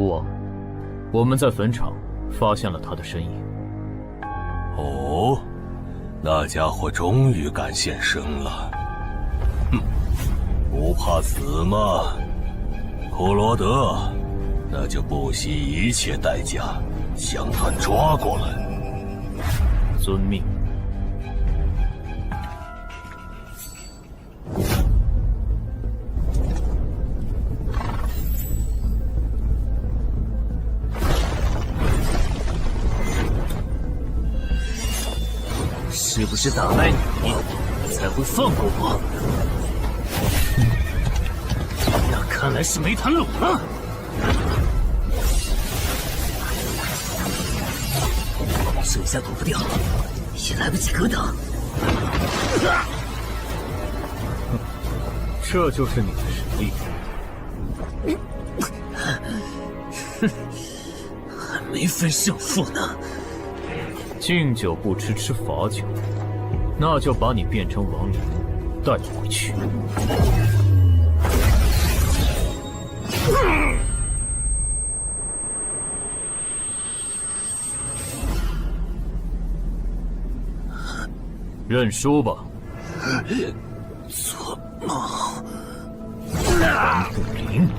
吴王，我们在坟场发现了他的身影。哦，那家伙终于敢现身了。哼，不怕死吗？库罗德，那就不惜一切代价将他抓过来。遵命。是不是打败你，才会放过我？那看来是没谈拢啊！剩下躲不掉，也来不及格挡。这就是你的实力。还没分胜负呢。敬酒不吃吃罚酒，那就把你变成亡灵，带回去。认输吧。做梦。蓝不灵。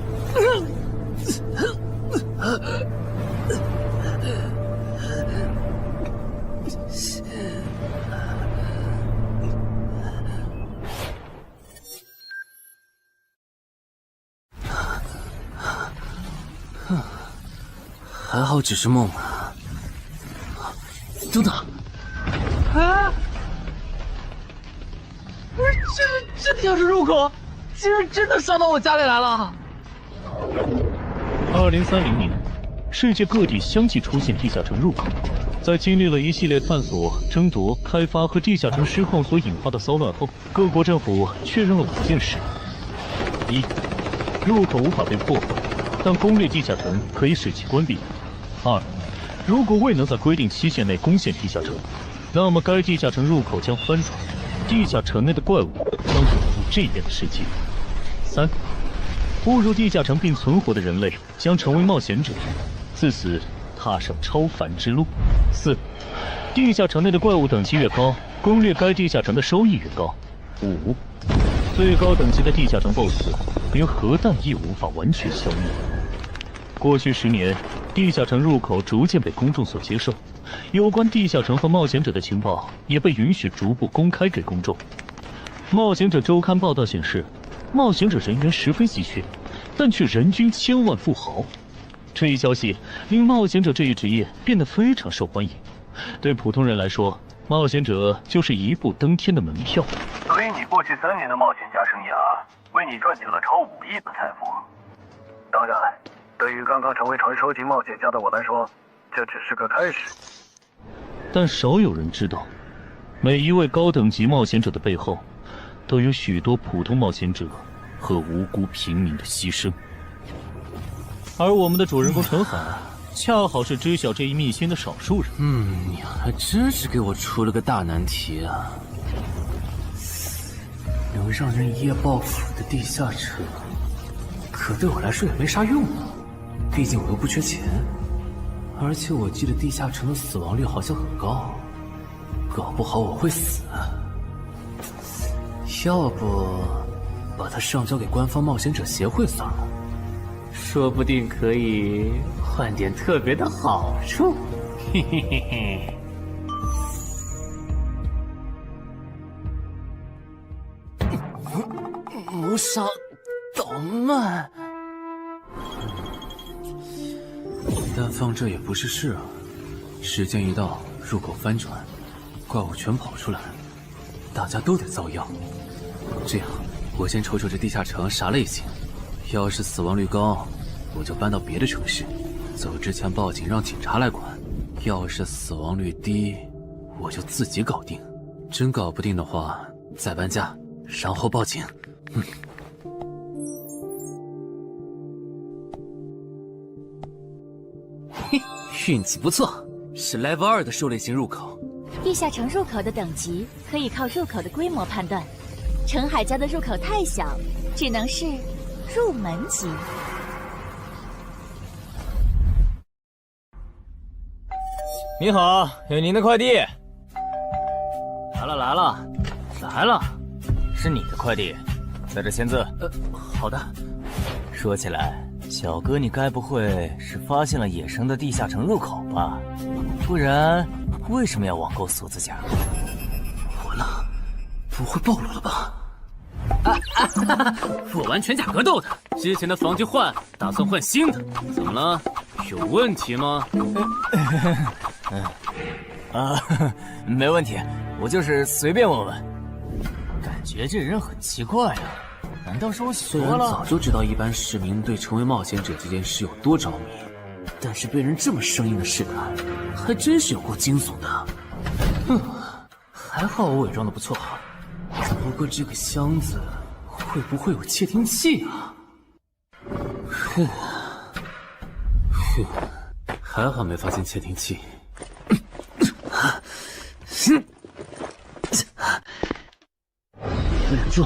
还好只是梦啊！等等，啊！不是，这地下室入口，竟然真的上到我家里来了！2030年，世界各地相继出现地下城入口。在经历了一系列探索、争夺、开发和地下城失控所引发的骚乱后，各国政府确认了5件事：一、入口无法被破坏，但攻略地下城可以使其关闭。2. 如果未能在规定期限内攻陷地下城，那么该地下城入口将翻转，地下城内的怪物将永入这边的世界。3. 误入地下城并存活的人类将成为冒险者，自此踏上超凡之路。4. 地下城内的怪物等级越高，攻略该地下城的收益越高。5. 最高等级的地下城 BOSS 连核弹亦无法完全消灭。过去10年，地下城入口逐渐被公众所接受，有关地下城和冒险者的情报也被允许逐步公开给公众。冒险者周刊报道显示，冒险者人员十分稀缺，但却人均千万富豪。这一消息令冒险者这一职业变得非常受欢迎。对普通人来说，冒险者就是一步登天的门票。所以你过去3年的冒险家生涯，为你赚取了超5亿的财富。当然，对于刚刚成为传说级冒险家的我来说，这只是个开始。但少有人知道，每一位高等级冒险者的背后，都有许多普通冒险者和无辜平民的牺牲。而我们的主人公陈海，恰好是知晓这一秘辛的少数人。你还真是给我出了个大难题啊！能让人一夜暴富的地下城，可对我来说也没啥用啊。毕竟我又不缺钱，而且我记得地下城的死亡率好像很高，搞不好我会死。要不把它上交给官方冒险者协会算了，说不定可以换点特别的好处。嘿嘿嘿嘿。谋杀捣乱，但放这也不是事啊。时间一到，入口翻转，怪物全跑出来，大家都得遭殃。这样，我先瞅瞅这地下城啥类型，要是死亡率高，我就搬到别的城市，走之前报警让警察来管；要是死亡率低，我就自己搞定。真搞不定的话，再搬家，然后报警。嘿，运气不错，是 Level 2的狩猎型入口。地下城入口的等级可以靠入口的规模判断。陈海家的入口太小，只能是入门级。你好，有您的快递。来了，是你的快递，在这签字。好的。说起来，小哥你该不会是发现了野生的地下城入口吧？不然为什么要网购锁子甲？完了，不会暴露了吧？我玩全甲格斗的，之前的防具换，打算换新的。怎么了？有问题吗？没问题，我就是随便问问。感觉这人很奇怪啊，难道是我虽然想多了？早就知道一般市民对成为冒险者这件事有多着迷，但是被人这么生硬的试探，还真是有够惊悚的。还好我伪装的不错。不过这个箱子会不会有窃听器啊？还好没发现窃听器。忍住，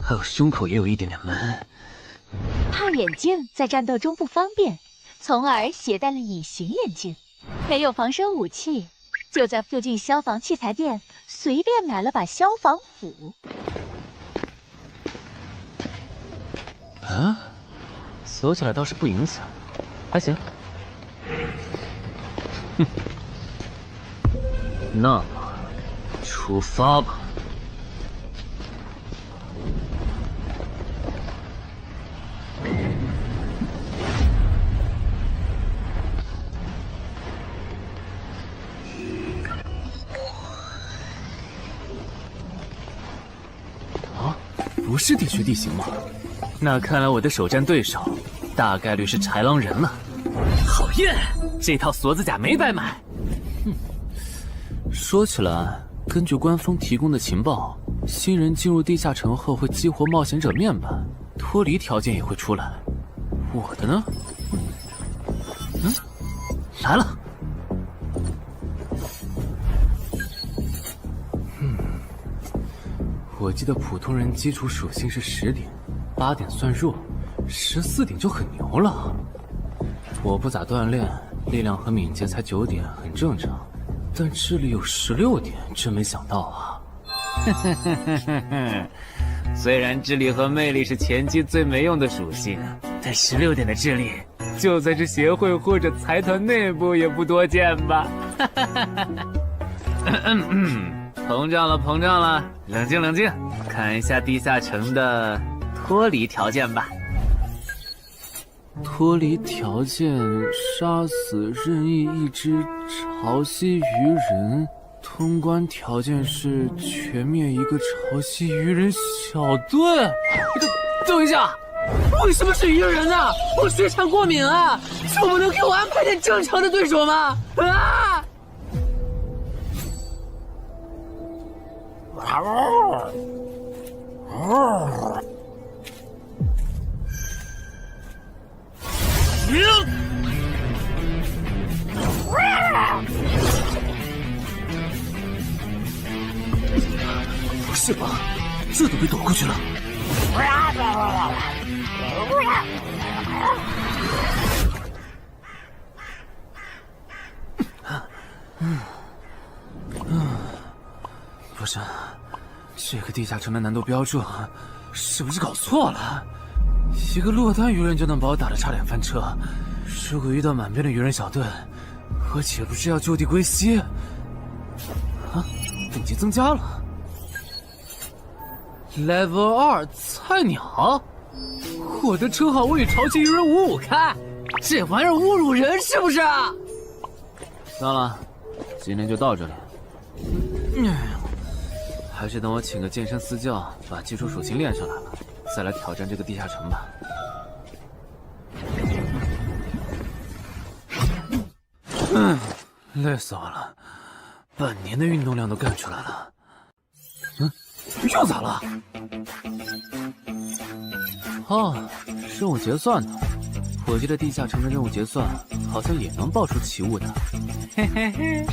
还有胸口也有一点点闷。怕眼镜在战斗中不方便，从而携带了隐形眼镜。没有防身武器，就在附近消防器材店随便买了把消防斧。啊，锁起来倒是不影响，还行。那么，出发吧。啊，不是地区地形吗？那看来我的首战对手大概率是豺狼人了。讨厌，这套锁子甲没白买。说起来，根据官方提供的情报，新人进入地下城后会激活冒险者面板，脱离条件也会出来。我的呢？来了。我记得普通人基础属性是10点，8点算弱，14点就很牛了。我不咋锻炼，力量和敏捷才9点，很正常。但智力有16点，真没想到啊！虽然智力和魅力是前期最没用的属性，但16点的智力，就算是协会或者财团内部也不多见吧？膨胀了，冷静，看一下地下城的脱离条件吧。脱离条件：杀死任意一只潮汐鱼人。通关条件是全灭一个潮汐鱼人小队。等一下，为什么是鱼人呢？我血场过敏啊！就不能给我安排点正常的对手吗？啊！不是吧？这都被躲过去了。不是，这个地下城的难度标注是不是搞错了？一个落单鱼人就能把我打得差点翻车，如果遇到满编的鱼人小队，我岂不是要就地归西？啊，等级增加了。Level 2菜鸟，我的称号我与潮汐鱼人55开，这玩意儿侮辱人是不是？算了，今天就到这里。还是等我请个健身私教，把基础属性练上来了，再来挑战这个地下城吧。累死我了，半年的运动量都干出来了。又咋了？哦，任务结算呢？我记得地下城的任务结算好像也能爆出奇物的。嘿嘿嘿，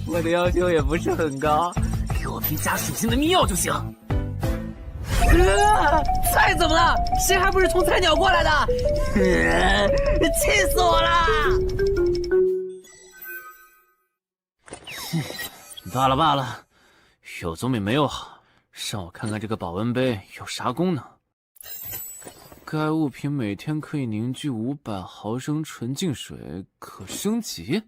我的要求也不是很高，给我瓶加属性的秘药就行。菜怎么了？谁还不是从菜鸟过来的？气死我了！罢了罢了，有总比没有好。让我看看这个保温杯有啥功能。该物品每天可以凝聚500毫升纯净水，可升级。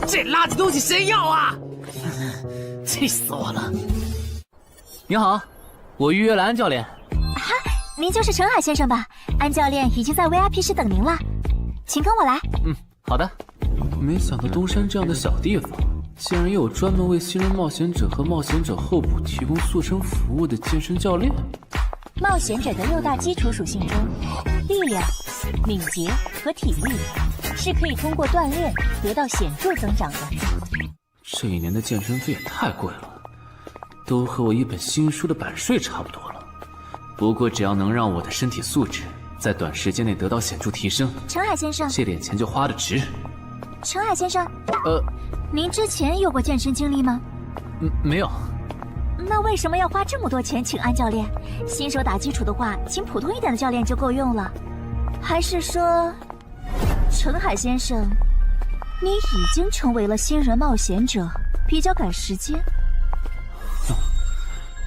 这垃圾东西谁要啊？气死我了！你好，我预约了安教练。哈，您就是陈海先生吧？安教练已经在 VIP 室等您了，请跟我来。好的。没想到东山这样的小地方，竟然也有专门为新人冒险者和冒险者候补提供塑身服务的健身教练。冒险者的6大基础属性中，力量、敏捷和体力是可以通过锻炼得到显著增长的。这一年的健身费也太贵了，都和我一本新书的版税差不多了。不过只要能让我的身体素质在短时间内得到显著提升，陈海先生，这点钱就花得值。陈海先生，您之前有过健身经历吗？没有。那为什么要花这么多钱请安教练？新手打基础的话，请普通一点的教练就够用了。还是说，陈海先生，你已经成为了新人冒险者，比较赶时间？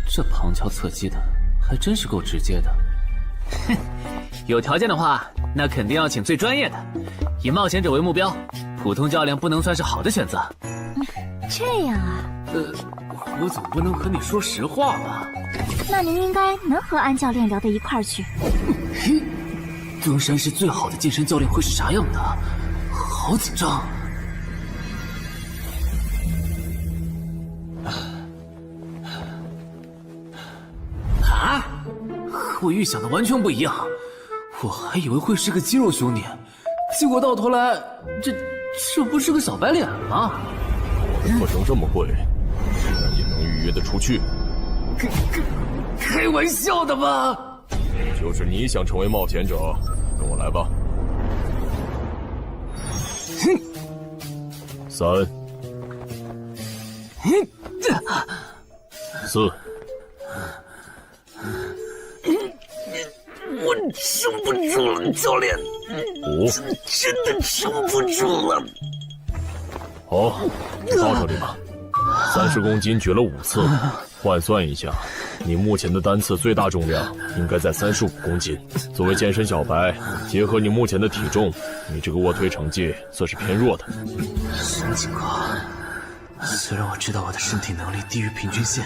这旁敲侧击的，还真是够直接的。哼，有条件的话，那肯定要请最专业的，以冒险者为目标，普通教练不能算是好的选择。这样啊？我总不能和你说实话吧？那您应该能和安教练聊到一块儿去。东山市最好的健身教练会是啥样的？好紧张。啊！和我预想的完全不一样，我还以为会是个肌肉兄弟，结果到头来，这不是个小白脸吗？课程这么贵，竟然也能预约得出去？开玩笑的吧？就是你想成为冒险者，跟我来吧。3、4。我撑不住了，教练。5。真的撑不住了。好，你到这里吧。30公斤举了5次，换算一下，你目前的单次最大重量应该在35公斤。作为健身小白，结合你目前的体重，你这个卧推成绩算是偏弱的。什么情况？虽然我知道我的身体能力低于平均线，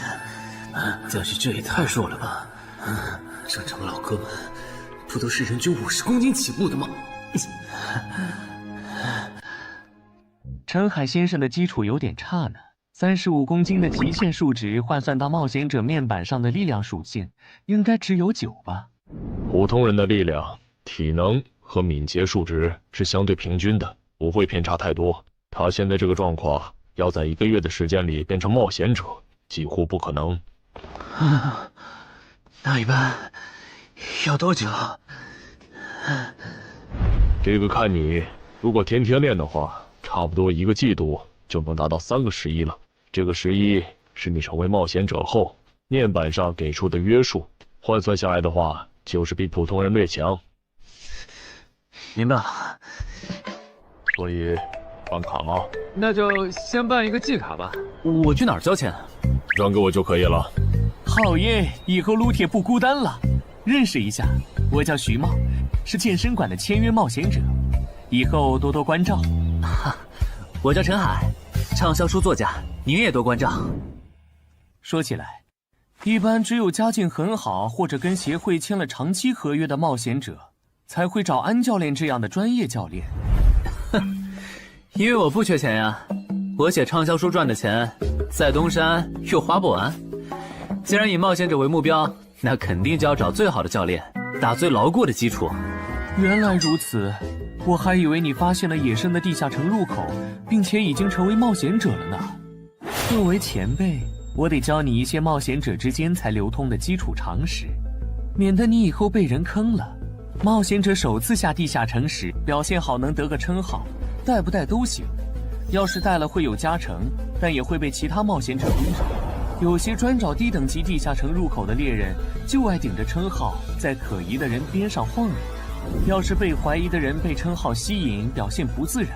但是这也太弱了吧？正常老哥们不都是人均50公斤起步的吗？陈海先生的基础有点差呢，35公斤的极限数值换算到冒险者面板上的力量属性，应该只有9吧。普通人的力量、体能和敏捷数值是相对平均的，不会偏差太多。他现在这个状况，要在1个月的时间里变成冒险者，几乎不可能。那一般要多久？这个看你，如果天天练的话，差不多1个季度就能达到3个11了。这个11是你成为冒险者后面板上给出的约束，换算下来的话，就是比普通人略强。明白了。所以办卡吗？那就先办一个季卡吧。我去哪儿交钱？让给我就可以了。好耶，以后撸铁不孤单了。认识一下，我叫徐茂，是健身馆的签约冒险者，以后多多关照。我叫陈海，畅销书作家，您也多关照。说起来，一般只有家境很好或者跟协会签了长期合约的冒险者，才会找安教练这样的专业教练。因为我不缺钱呀，我写畅销书赚的钱，在东山又花不完。既然以冒险者为目标，那肯定就要找最好的教练，打最牢固的基础。原来如此，我还以为你发现了野生的地下城入口，并且已经成为冒险者了呢。作为前辈，我得教你一些冒险者之间才流通的基础常识，免得你以后被人坑了。冒险者首次下地下城时，表现好能得个称号，带不带都行。要是带了会有加成，但也会被其他冒险者盯着。有些专找低等级地下城入口的猎人，就爱顶着称号，在可疑的人边上晃悠。要是被怀疑的人被称号吸引，表现不自然，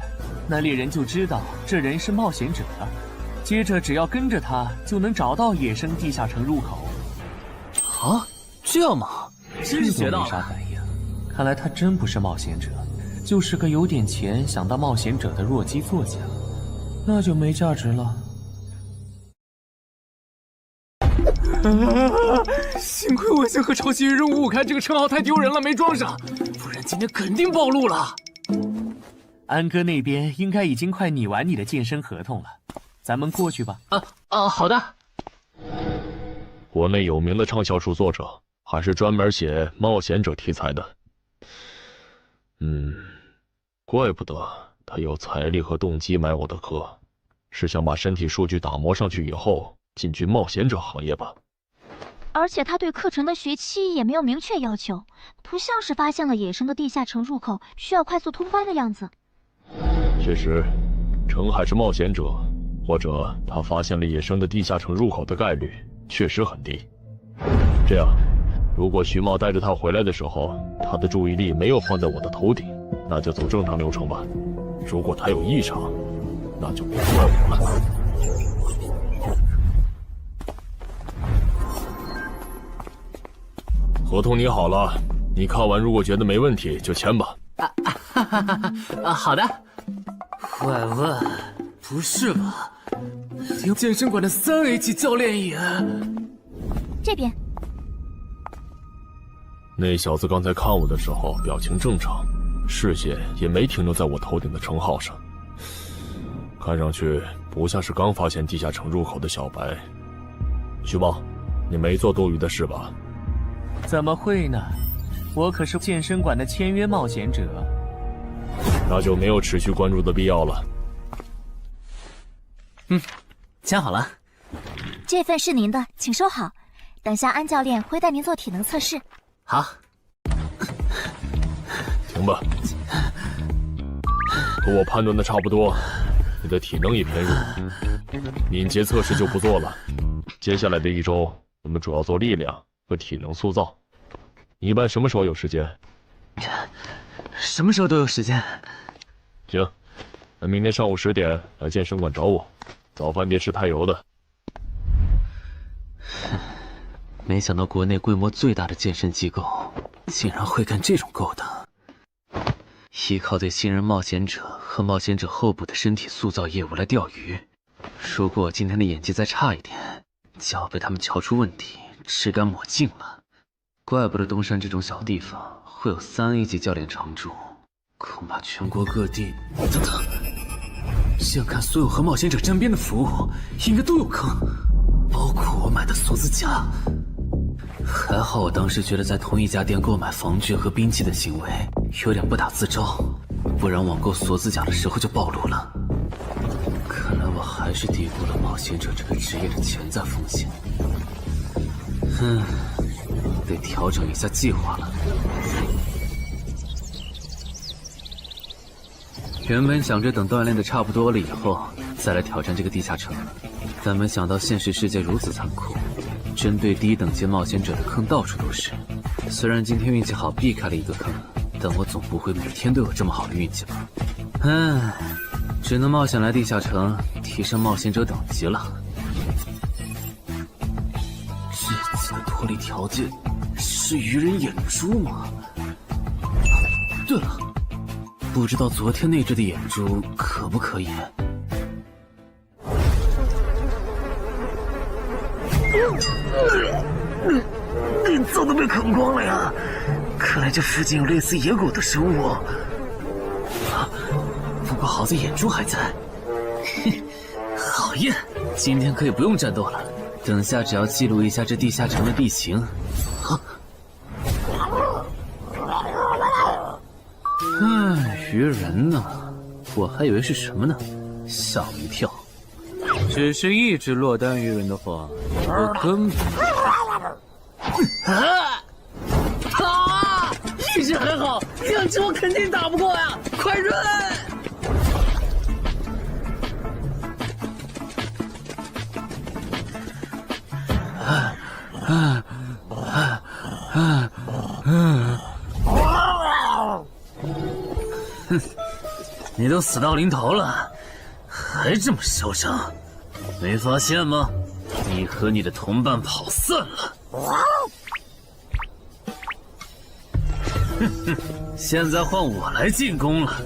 那猎人就知道这人是冒险者了。接着只要跟着他，就能找到野生地下城入口。啊，这样吗？真是学到了。没啥反应，看来他真不是冒险者，就是个有点钱想当冒险者的弱鸡作家，那就没价值了。幸亏我先和超级任务5开这个称号太丢人了，没装上，不然今天肯定暴露了。安哥那边应该已经快拟完你的健身合同了，咱们过去吧。好的。国内有名的畅销书作者，还是专门写冒险者题材的。怪不得他有财力和动机买我的课，是想把身体数据打磨上去以后进军冒险者行业吧。而且他对课程的学期也没有明确要求，不像是发现了野生的地下城入口需要快速通关的样子。确实，程海是冒险者，或者他发现了野生的地下城入口的概率确实很低。这样，如果徐茂带着他回来的时候，他的注意力没有放在我的头顶，那就走正常流程吧。如果他有异常，那就别怪我了。合同拟好了，你看完如果觉得没问题就签吧。好的。喂，不是吧？连健身馆的3A 级教练也……这边。那小子刚才看我的时候表情正常，视线也没停留在我头顶的称号上，看上去不像是刚发现地下城入口的小白。徐茂，你没做多余的事吧？怎么会呢？我可是健身馆的签约冒险者。那就没有持续关注的必要了。签好了。这份是您的，请收好。等下安教练会带您做体能测试。好。行吧。和我判断的差不多，你的体能也偏弱，敏捷测试就不做了。接下来的1周，我们主要做力量和体能塑造。你一般什么时候有时间？什么时候都有时间。行，那明天上午10点来健身馆找我，早饭别吃太油的。没想到国内规模最大的健身机构竟然会干这种勾当。依靠对新人冒险者和冒险者候补的身体塑造业务来钓鱼，如果我今天的演技再差一点，就要被他们瞧出问题，吃干抹净了。怪不得东山这种小地方会有3A 级教练常驻，恐怕全国各地……等等，这样看，所有和冒险者沾边的服务应该都有坑，包括我买的锁子甲。还好我当时觉得在同一家店购买防具和兵器的行为有点不打自招，不然网购锁子甲的时候就暴露了。看来我还是低估了冒险者这个职业的潜在风险。得调整一下计划了。原本想着等锻炼的差不多了以后再来挑战这个地下城，但没想到现实世界如此残酷，针对低等级冒险者的坑到处都是。虽然今天运气好避开了一个坑，但我总不会每天都有这么好的运气吧。只能冒险来地下城提升冒险者等级了。这次的脱离条件是鱼人眼珠吗？对了，不知道昨天那只的眼珠可不可以？早都被啃光了呀！看来这附近有类似野狗的生物。不过好在眼珠还在。好耶！今天可以不用战斗了，等下只要记录一下这地下城的地形。鱼人呢？我还以为是什么呢，吓我一跳。只是一只落单鱼人的话，我根本……意识很好，两只我肯定打不过呀！快润！你都死到临头了，还这么嚣张，没发现吗？你和你的同伴跑散了。哼哼，现在换我来进攻了。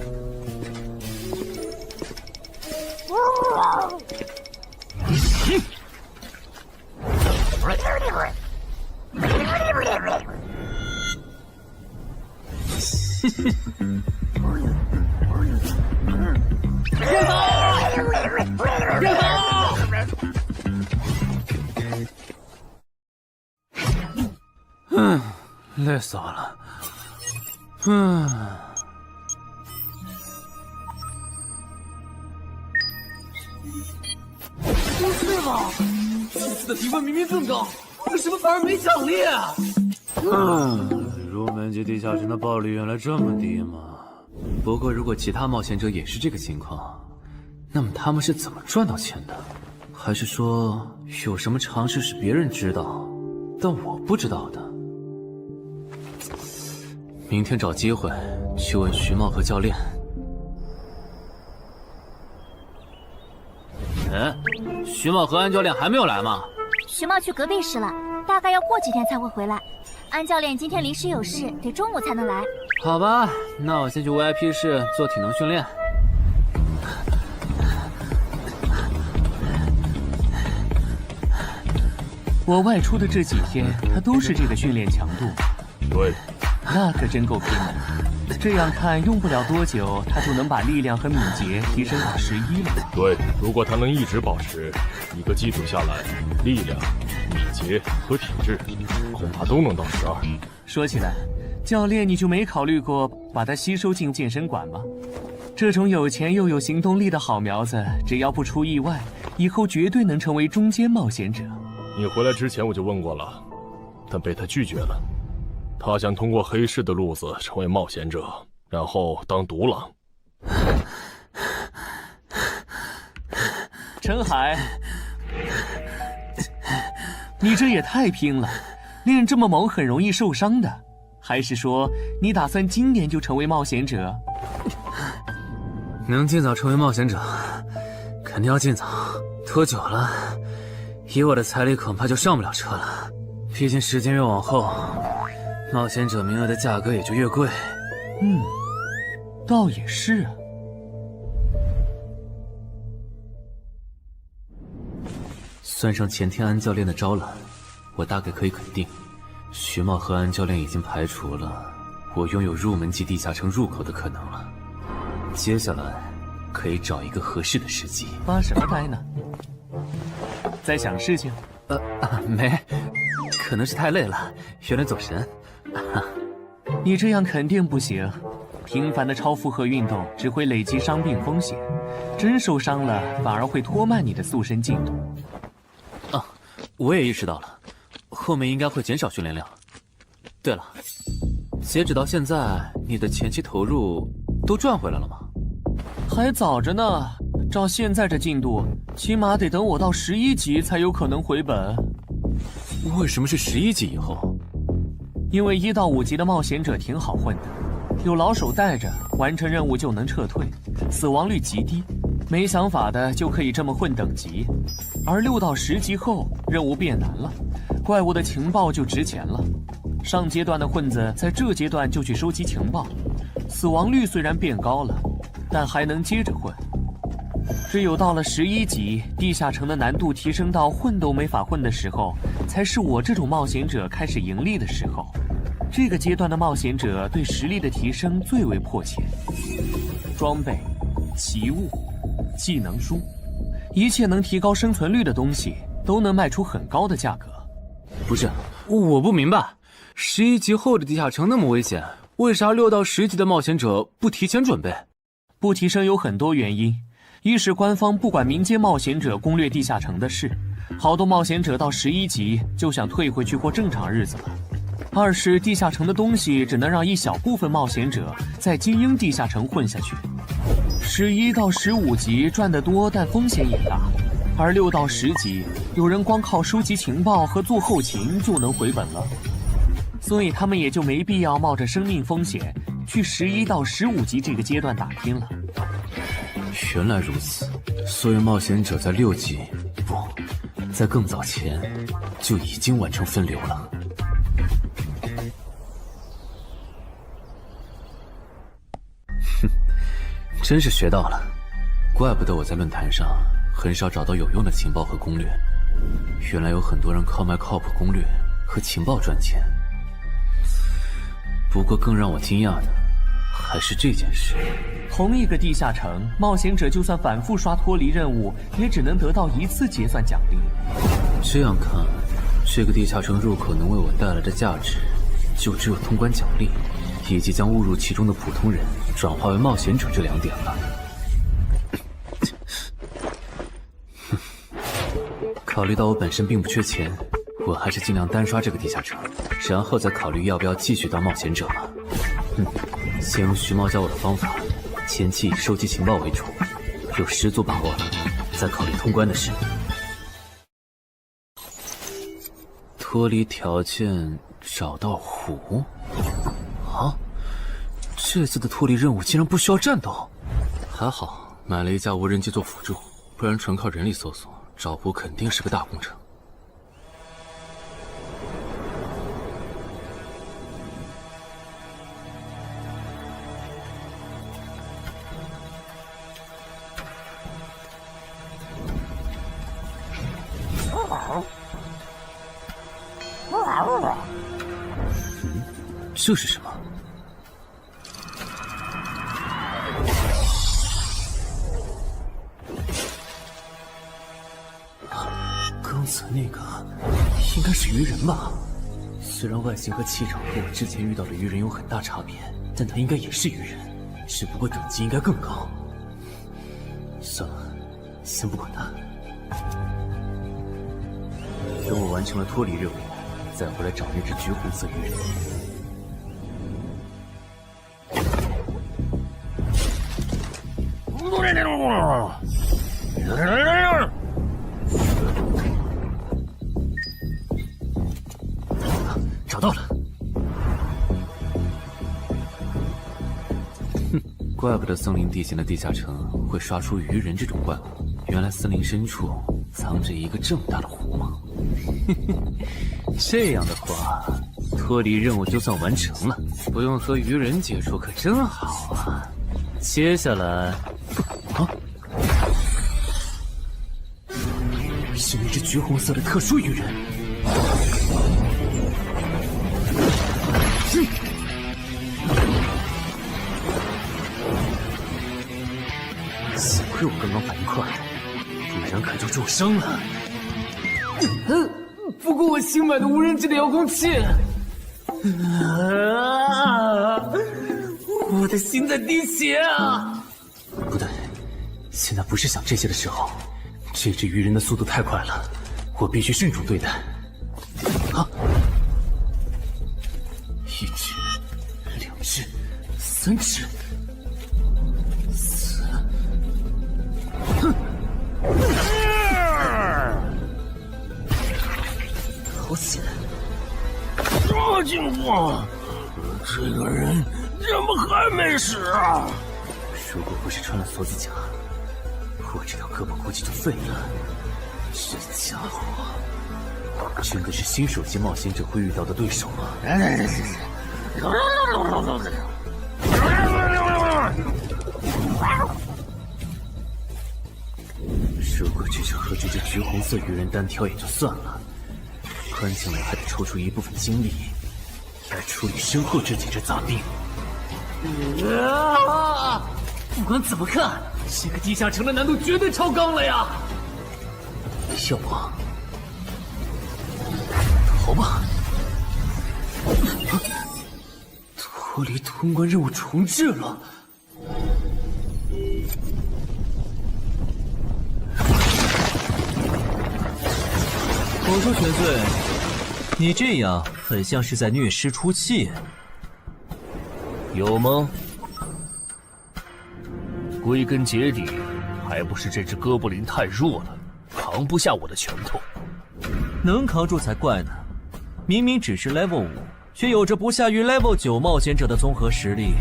累死我了。不是吧？这次的评分明明更高，为什么反而没奖励啊？入门级地下城的爆率原来这么低吗？不过如果其他冒险者也是这个情况，那么他们是怎么赚到钱的？还是说有什么常识是别人知道，但我不知道的？明天找机会去问徐茂和教练。哎，徐茂和安教练还没有来吗？徐茂去隔壁室了，大概要过几天才会回来。安教练今天临时有事，得中午才能来。好吧，那我先去 VIP 室做体能训练。我外出的这几天，他都是这个训练强度。对，那可真够拼的。这样看，用不了多久，他就能把力量和敏捷提升到11了。对，如果他能一直保持一个基础下来，力量、敏捷和体质恐怕都能到12。说起来，教练你就没考虑过把他吸收进健身馆吗？这种有钱又有行动力的好苗子，只要不出意外，以后绝对能成为中间冒险者。你回来之前我就问过了，但被他拒绝了。他想通过黑市的路子成为冒险者，然后当独狼。陈海，你这也太拼了，练这么猛很容易受伤的。还是说你打算今年就成为冒险者？能尽早成为冒险者，肯定要尽早。拖久了，以我的财力恐怕就上不了车了。毕竟时间越往后，冒险者名额的价格也就越贵。倒也是啊。算上前天安教练的招揽，我大概可以肯定，徐茂和安教练已经排除了我拥有入门级地下城入口的可能了。接下来可以找一个合适的时机。发什么呆呢？在想事情？没，可能是太累了，有点走神。你这样肯定不行，频繁的超负荷运动只会累积伤病风险，真受伤了反而会拖慢你的塑身进度。我也意识到了，后面应该会减少训练量。对了，截止到现在，你的前期投入都赚回来了吗？还早着呢，照现在这进度，起码得等我到11级才有可能回本。为什么是11级以后？因为1到5级的冒险者挺好混的，有老手带着，完成任务就能撤退，死亡率极低。没想法的就可以这么混等级，而6到10级后，任务变难了，怪物的情报就值钱了。上阶段的混子在这阶段就去收集情报，死亡率虽然变高了，但还能接着混。只有到了11级，地下城的难度提升到混都没法混的时候，才是我这种冒险者开始盈利的时候。这个阶段的冒险者对实力的提升最为迫切，装备、奇物、技能书，一切能提高生存率的东西都能卖出很高的价格。不是，我不明白，11级后的地下城那么危险，为啥6到10级的冒险者不提前准备？不提升有很多原因，一是官方不管民间冒险者攻略地下城的事，好多冒险者到11级就想退回去过正常日子了。二是地下城的东西只能让一小部分冒险者在精英地下城混下去。11到15级赚得多，但风险也大，而6到10级有人光靠收集情报和做后勤就能回本了，所以他们也就没必要冒着生命风险去11到15级这个阶段打拼了。原来如此，所以冒险者在6级不，在更早前就已经完成分流了。哼，真是学到了，怪不得我在论坛上很少找到有用的情报和攻略，原来有很多人靠卖靠谱攻略和情报赚钱。不过更让我惊讶的还是这件事。同一个地下城，冒险者就算反复刷脱离任务，也只能得到1次结算奖励。这样看，这个地下城入口能为我带来的价值，就只有通关奖励，以及将误入其中的普通人转化为冒险者这2点了。考虑到我本身并不缺钱，我还是尽量单刷这个地下城，然后再考虑要不要继续当冒险者了。先用徐猫教我的方法，前期以收集情报为主，有10足把握了，再考虑通关的事。脱离条件找到湖？啊，这次的脱离任务竟然不需要战斗，还好买了一架无人机做辅助，不然纯靠人力搜索找湖肯定是个大工程。这是什么？刚才那个应该是鱼人吧？虽然外形和气场和我之前遇到的鱼人有很大差别，但他应该也是鱼人，只不过等级应该更高。算了，先不管他。等我完成了脱离任务，再回来找那只橘红色鱼人。找到了！哼，怪不得森林地形的地下城会刷出鱼人这种怪物，原来森林深处藏着一个这么大的湖吗？这样的话，脱离任务就算完成了，不用和鱼人接触可真好啊！接下来，是那只橘红色的特殊鱼人。幸亏我刚刚反应快，不然可就重伤了。不过我新买的无人机的遥控器，我的心在滴血啊！不对，现在不是想这些的时候。这只鱼人的速度太快了，我必须慎重对待。啊！1只、2只、3只、4……哼！好险！什么情况？这个人怎么还没死啊？如果不是穿了锁子甲，我这条胳膊估计就废了。这家伙真的是新手级冒险者会遇到的对手吗？如果只是和这只橘红色鱼人单挑也就算了，关键我还得抽出一部分精力来处理身后这几只杂兵。不管怎么看，这个地下城的难度绝对超纲了呀！要不逃吧？脱离通关任务重置了。我说全罪，你这样很像是在虐尸出气，有吗？归根结底，还不是这只哥布林太弱了，扛不下我的拳头。能扛住才怪呢！明明只是 Level 5，却有着不下于 Level 9冒险者的综合实力。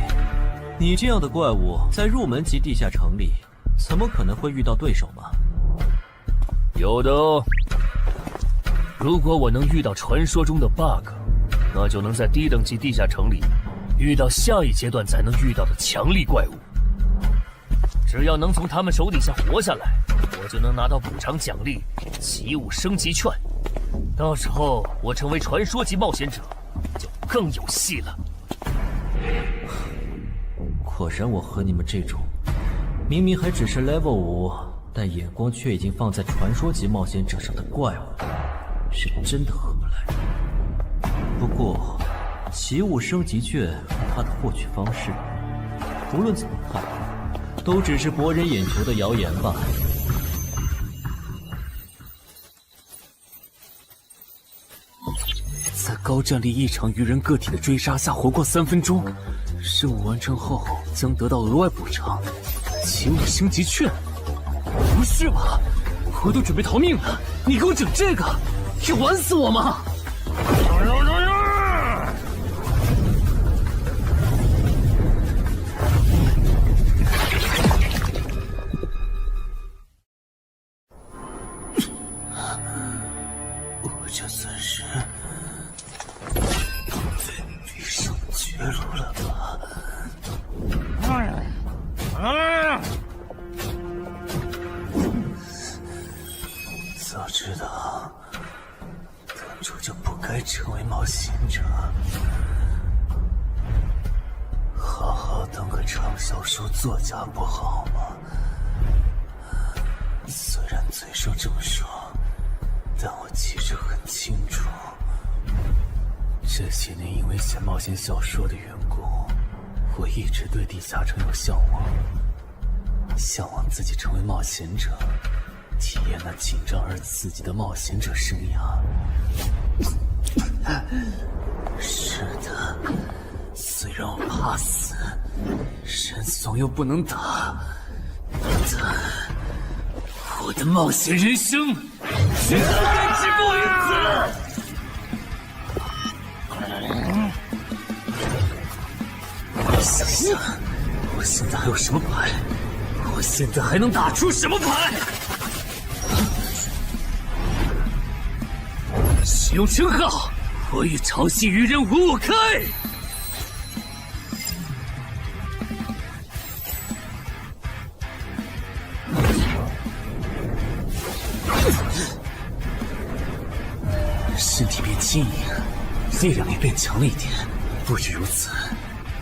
你这样的怪物，在入门级地下城里，怎么可能会遇到对手嘛？有的哦。如果我能遇到传说中的 bug， 那就能在低等级地下城里遇到下一阶段才能遇到的强力怪物。只要能从他们手底下活下来，我就能拿到补偿奖励奇物升级券。到时候我成为传说级冒险者，就更有戏了。果然，我和你们这种明明还只是 level 5，但眼光却已经放在传说级冒险者上的怪物，是真的合不来。不过，奇物升级券和它的获取方式，无论怎么看，都只是博人眼球的谣言吧。在高战力异常鱼人个体的追杀下活过3分钟，任务完成后将得到额外补偿，奇物升级券。不是吧？我都准备逃命了，你给我整这个，要玩死我吗？我这算是逼上绝路了吧？早知道当初就不该成为冒险者，好好当个畅销书作家不好吗？虽然嘴上这么说，但我其实很清楚，这些年因为写冒险小说的缘故，我一直对地下城有向往，向往自己成为冒险者，体验那紧张而刺激的冒险者生涯。是的，虽然我怕死，人怂又不能打，但我的冒险人生绝不该止步于此。想想，我现在还有什么牌？我现在还能打出什么牌？使用称号，我与潮汐鱼人5开。身体变轻盈，力量也变强了一点。不止如此，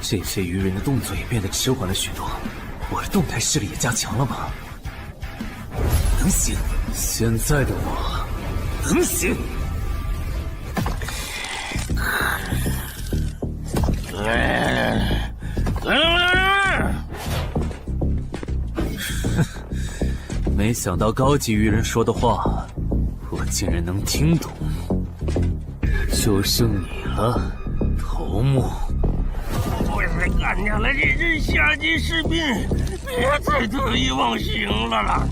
这些鱼人的动作也变得迟缓了许多。我的动态视力也加强了吗？能行，现在的我能行。没想到高级鱼人说的话，我竟然能听懂。就剩你了，头目。我是干掉了这只下级士兵，别再得意忘形了啦！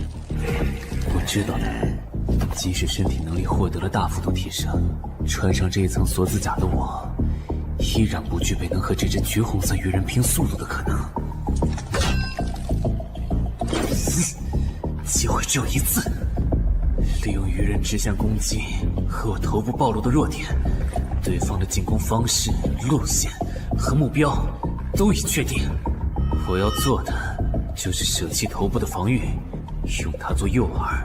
我知道的，即使身体能力获得了大幅度提升，穿上这一层锁子甲的我，依然不具备能和这只橘红色鱼人拼速度的可能。机会只有一次，利用鱼人直线攻击和我头部暴露的弱点，对方的进攻方式、路线和目标都已确定。我要做的就是舍弃头部的防御，用它做诱饵，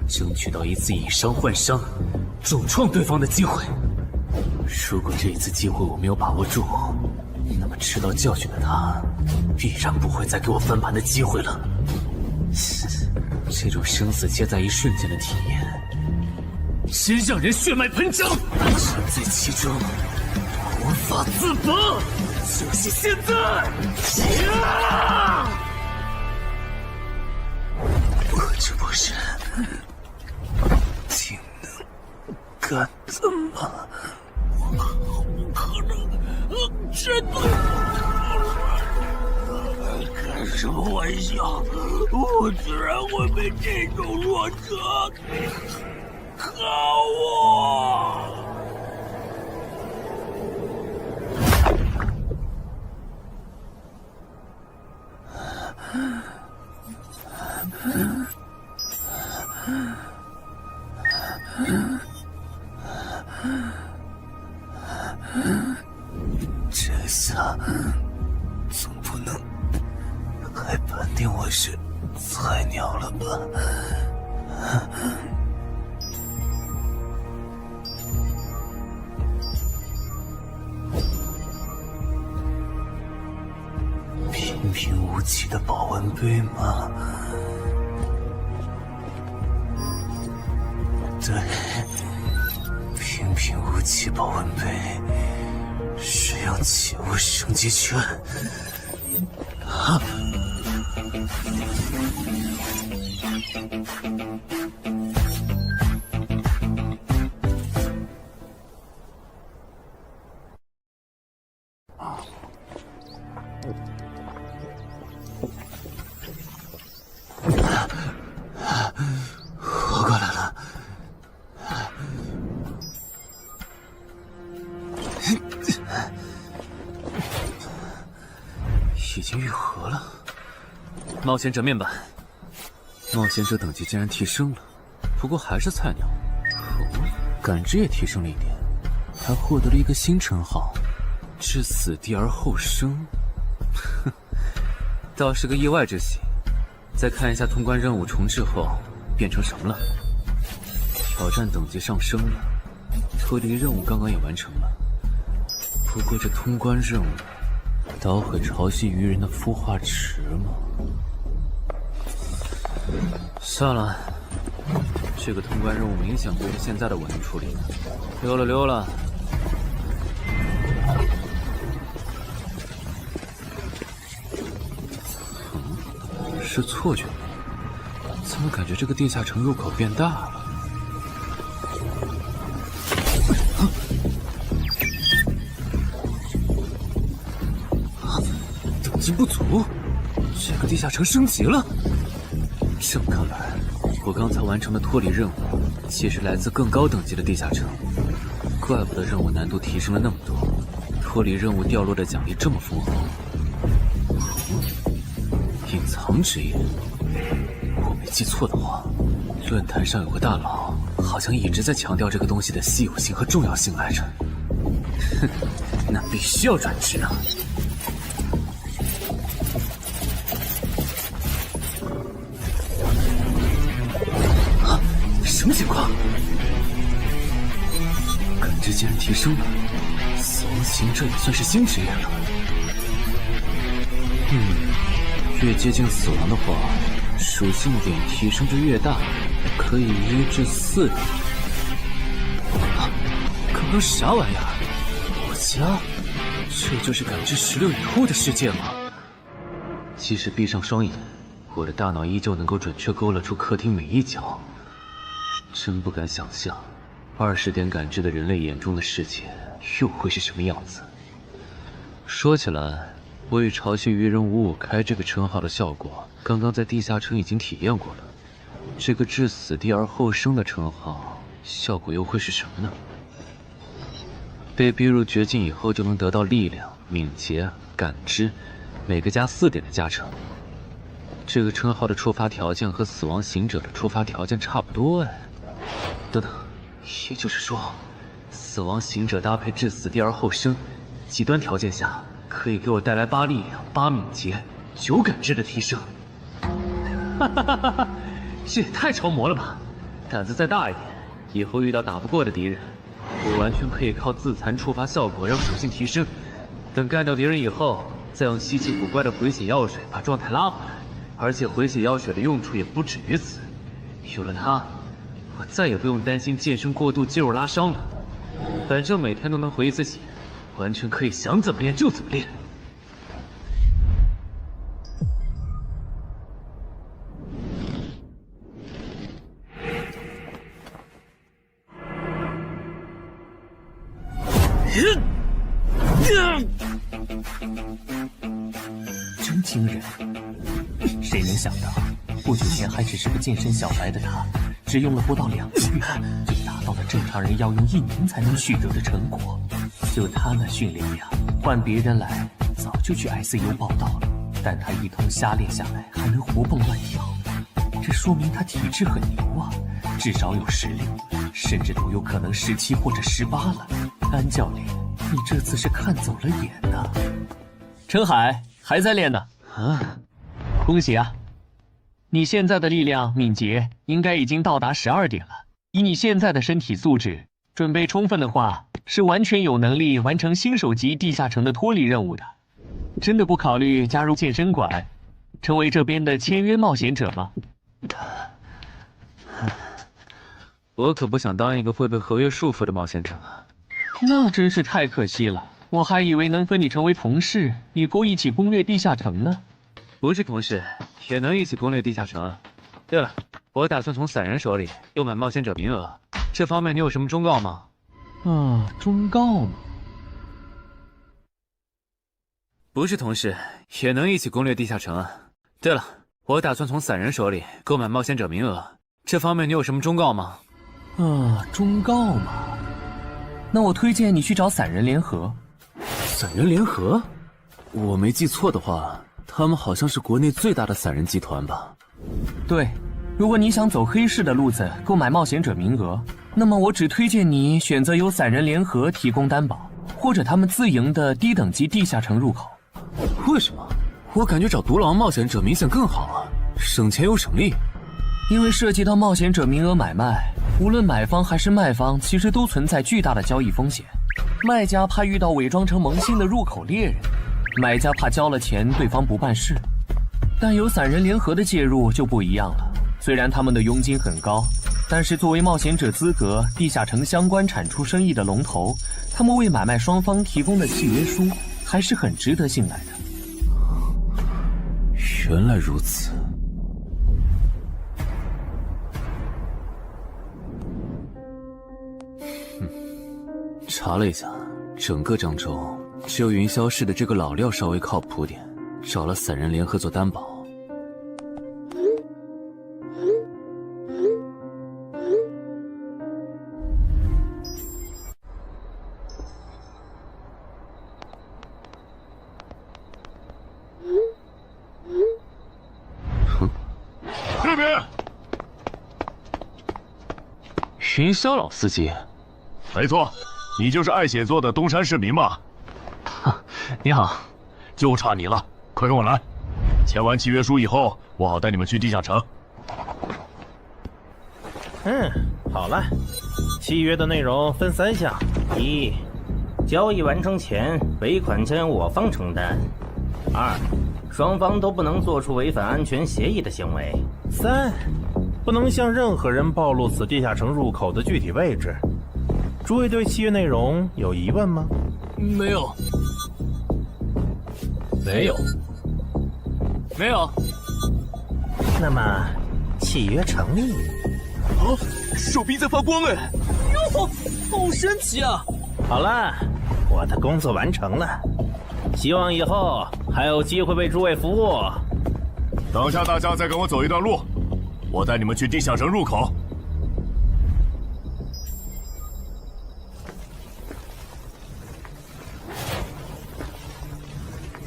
争取到一次以伤换伤、重创对方的机会。如果这一次机会我没有把握住，那么吃到教训的他，必然不会再给我翻盘的机会了。这种生死皆在一瞬间的体验，真让人血脉喷张，沉在其中，无法自拔。就是现在！我这不是挺能干的吗？可能真的。开什么玩笑！我居然会被这种弱者可恶！这下总不能还判定我是菜鸟了吧？平平无奇的保温杯吗？对，平平无奇保温杯是用起物升级券。啊！活过来了。已经愈合了。冒险者面板，冒险者等级竟然提升了，不过还是菜鸟。感知也提升了一点，还获得了一个新称号——至死地而后生。哼，倒是个意外之喜。再看一下通关任务重置后变成什么了。挑战等级上升了，脱离任务刚刚也完成了。不过这通关任务捣毁潮汐鱼人的孵化池吗？算了，这个通关任务明显不是现在的我能处理的。溜了溜了。是错觉吗？怎么感觉这个地下城入口变大了？等级不足，这个地下城升级了。这么看来，我刚才完成的脱离任务，其实来自更高等级的地下城。怪不得任务难度提升了那么多，脱离任务掉落的奖励这么丰厚。隐藏之夜，我没记错的话，论坛上有个大佬，好像一直在强调这个东西的稀有性和重要性来着。哼，那必须要转职啊！啊，什么情况？感知竟然提升了，死亡行者也算是新职业了。越接近死亡的话，属性点提升就越大，可以1至4点。啊，刚刚是啥玩意儿？我家？这就是感知16以后的世界吗？即使闭上双眼，我的大脑依旧能够准确勾勒出客厅每一角。真不敢想象，20点感知的人类眼中的世界又会是什么样子。说起来，我与潮汐鱼人555开这个称号的效果，刚刚在地下城已经体验过了。这个至死地而后生的称号，效果又会是什么呢？被逼入绝境以后，就能得到力量、敏捷、感知，每个加4点的加成。这个称号的触发条件和死亡行者的触发条件差不多哎。等等，也就是说，死亡行者搭配至死地而后生，极端条件下可以给我带来8力量、8敏捷、9感知的提升。哈哈哈哈！这也太超模了吧！胆子再大一点，以后遇到打不过的敌人，我完全可以靠自残触发效果让属性提升。等干掉敌人以后，再用稀奇古怪的回血药水把状态拉回来。而且回血药水的用处也不止于此，有了它，我再也不用担心健身过度肌肉拉伤了。反正每天都能回一次血，完全可以想怎么练就怎么练。真惊人！谁能想到，不久前还只是个健身小白的他，只用了不到2个月，就达到了正常人要用1年才能取得的成果。就他那训练量，换别人来早就去 ICU 报道了。但他一通瞎练下来，还能活蹦乱跳，这说明他体质很牛啊，至少有16，甚至都有可能17或者18了。安教练，你这次是看走了眼呐。陈海还在练呢。啊，恭喜啊！你现在的力量、敏捷应该已经到达12点了。以你现在的身体素质，准备充分的话，是完全有能力完成新手级地下城的脱离任务的。真的不考虑加入健身馆，成为这边的签约冒险者吗？我可不想当一个会被合约束缚的冒险者啊！那真是太可惜了，我还以为能和你成为同事，以后一起攻略地下城呢。不是同事，也能一起攻略地下城。对了，我打算从散人手里购买冒险者名额，这方面你有什么忠告吗？忠告嘛。不是同事，也能一起攻略地下城啊。对了，我打算从散人手里购买冒险者名额，这方面你有什么忠告吗？忠告嘛。那我推荐你去找散人联合。散人联合？我没记错的话，他们好像是国内最大的散人集团吧？对，如果你想走黑市的路子购买冒险者名额，那么我只推荐你选择由散人联合提供担保，或者他们自营的低等级地下城入口。为什么？我感觉找独狼冒险者明显更好啊，省钱又省力。因为涉及到冒险者名额买卖，无论买方还是卖方，其实都存在巨大的交易风险。卖家怕遇到伪装成萌新的入口猎人，买家怕交了钱对方不办事。但有散人联合的介入就不一样了，虽然他们的佣金很高，但是作为冒险者资格、地下城相关产出生意的龙头，他们为买卖双方提供的契约书还是很值得信赖的。原来如此。查了一下，整个漳州只有云霄市的这个老廖稍微靠谱点，找了散人联合做担保。这边，云霄老司机。没错，你就是爱写作的东山市民吧？你好，就差你了，快跟我来。签完契约书以后，我好带你们去地下城。好了，契约的内容分3项：一，交易完成前尾款钱我方承担；二，双方都不能做出违反安全协议的行为；三，不能向任何人暴露此地下城入口的具体位置。诸位对契约内容有疑问吗？没有。那么，契约成立。手臂在发光哎！哟，好神奇啊！好了，我的工作完成了，希望以后还有机会为诸位服务。等下大家再跟我走一段路，我带你们去地下城入口。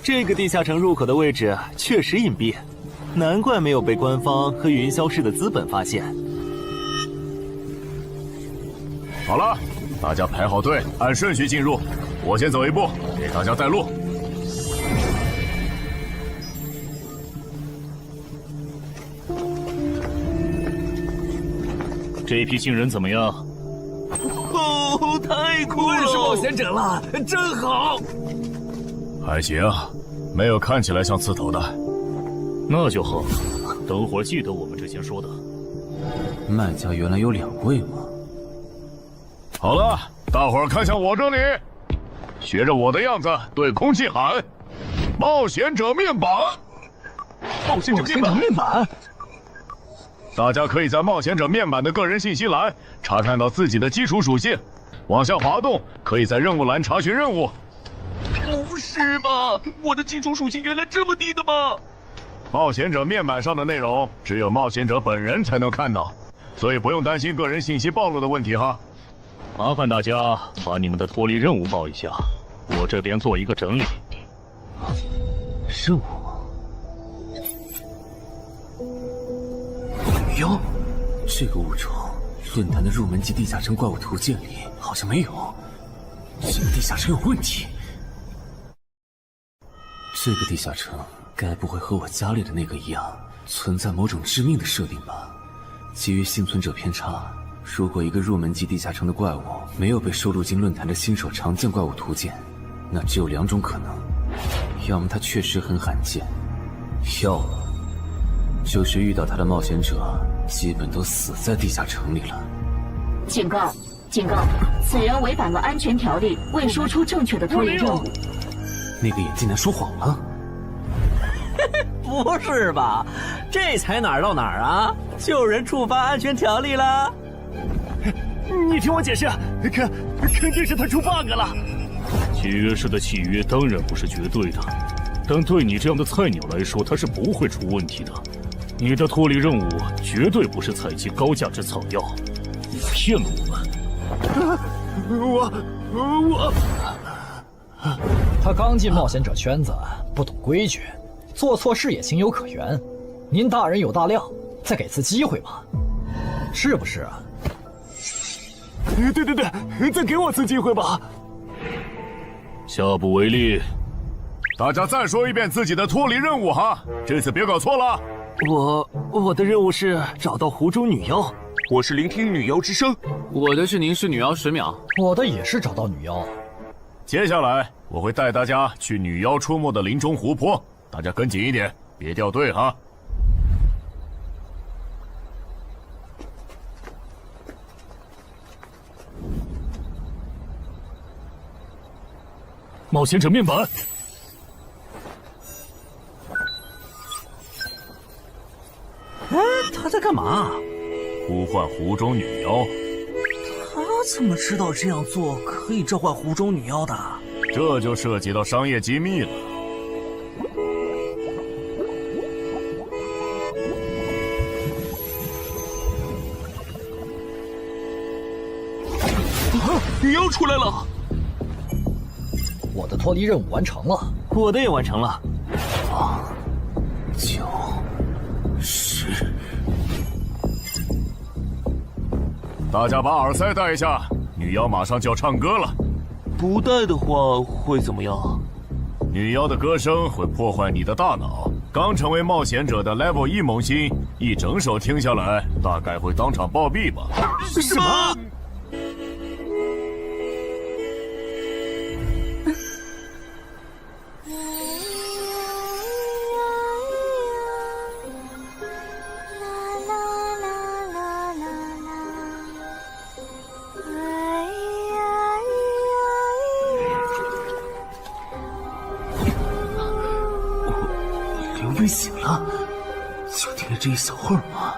这个地下城入口的位置确实隐蔽，难怪没有被官方和云霄市的资本发现。好了，大家排好队，按顺序进入。我先走一步，给大家带路。这批新人怎么样？哦，太酷了！我也是冒险者了，真好。还行，没有看起来像刺头的。那就好，等会儿记得我们之前说的。卖家原来有2位吗？好了，大伙儿看向我这里，学着我的样子对空气喊：“冒险者面板！”冒险者面板。大家可以在冒险者面板的个人信息栏查看到自己的基础属性，往下滑动，可以在任务栏查询任务。不是吧？我的基础属性原来这么低的吗？冒险者面板上的内容只有冒险者本人才能看到，所以不用担心个人信息暴露的问题哈。麻烦大家把你们的脱离任务报一下，我这边做一个整理。任务？女妖，这个物种，论坛的入门级地下城怪物图鉴里好像没有。这个地下城有问题。这个地下城该不会和我家里的那个一样，存在某种致命的设定吧？基于幸存者偏差，如果一个入门级地下城的怪物没有被收录进论坛的新手常见怪物图鉴，那只有2种可能：要么它确实很罕见，要么就是遇到它的冒险者基本都死在地下城里了。警告！警告！此人违反了安全条例，未说出正确的脱离任务。那个眼镜男说谎了？不是吧？这才哪儿到哪儿啊？就有人触发安全条例了？你听我解释，肯定是他出 bug 了。契约式的契约当然不是绝对的，但对你这样的菜鸟来说，它是不会出问题的。你的脱离任务绝对不是采集高价值草药，你骗了我们。我，他刚进冒险者圈子，不懂规矩，做错事也情有可原。您大人有大量，再给次机会吧，是不是啊？对，再给我次机会吧。下不为例。大家再说一遍自己的脱离任务哈，这次别搞错了。我的任务是找到湖中女妖。我是聆听女妖之声。我的是凝视女妖10秒。我的也是找到女妖。接下来我会带大家去女妖出没的林中湖泊，大家跟紧一点，别掉队哈。冒险者面板。哎，他在干嘛？呼唤湖中女妖。他怎么知道这样做可以召唤湖中女妖的？这就涉及到商业机密了。女妖出来了！我的脱离任务完成了，我的也完成了。8、9、10。大家把耳塞戴一下，女妖马上就要唱歌了。不戴的话会怎么样？女妖的歌声会破坏你的大脑。刚成为冒险者的 Level 1萌新，一整首听下来，大概会当场暴毙吧。什么？刘云醒了，就听了这一小会儿嘛。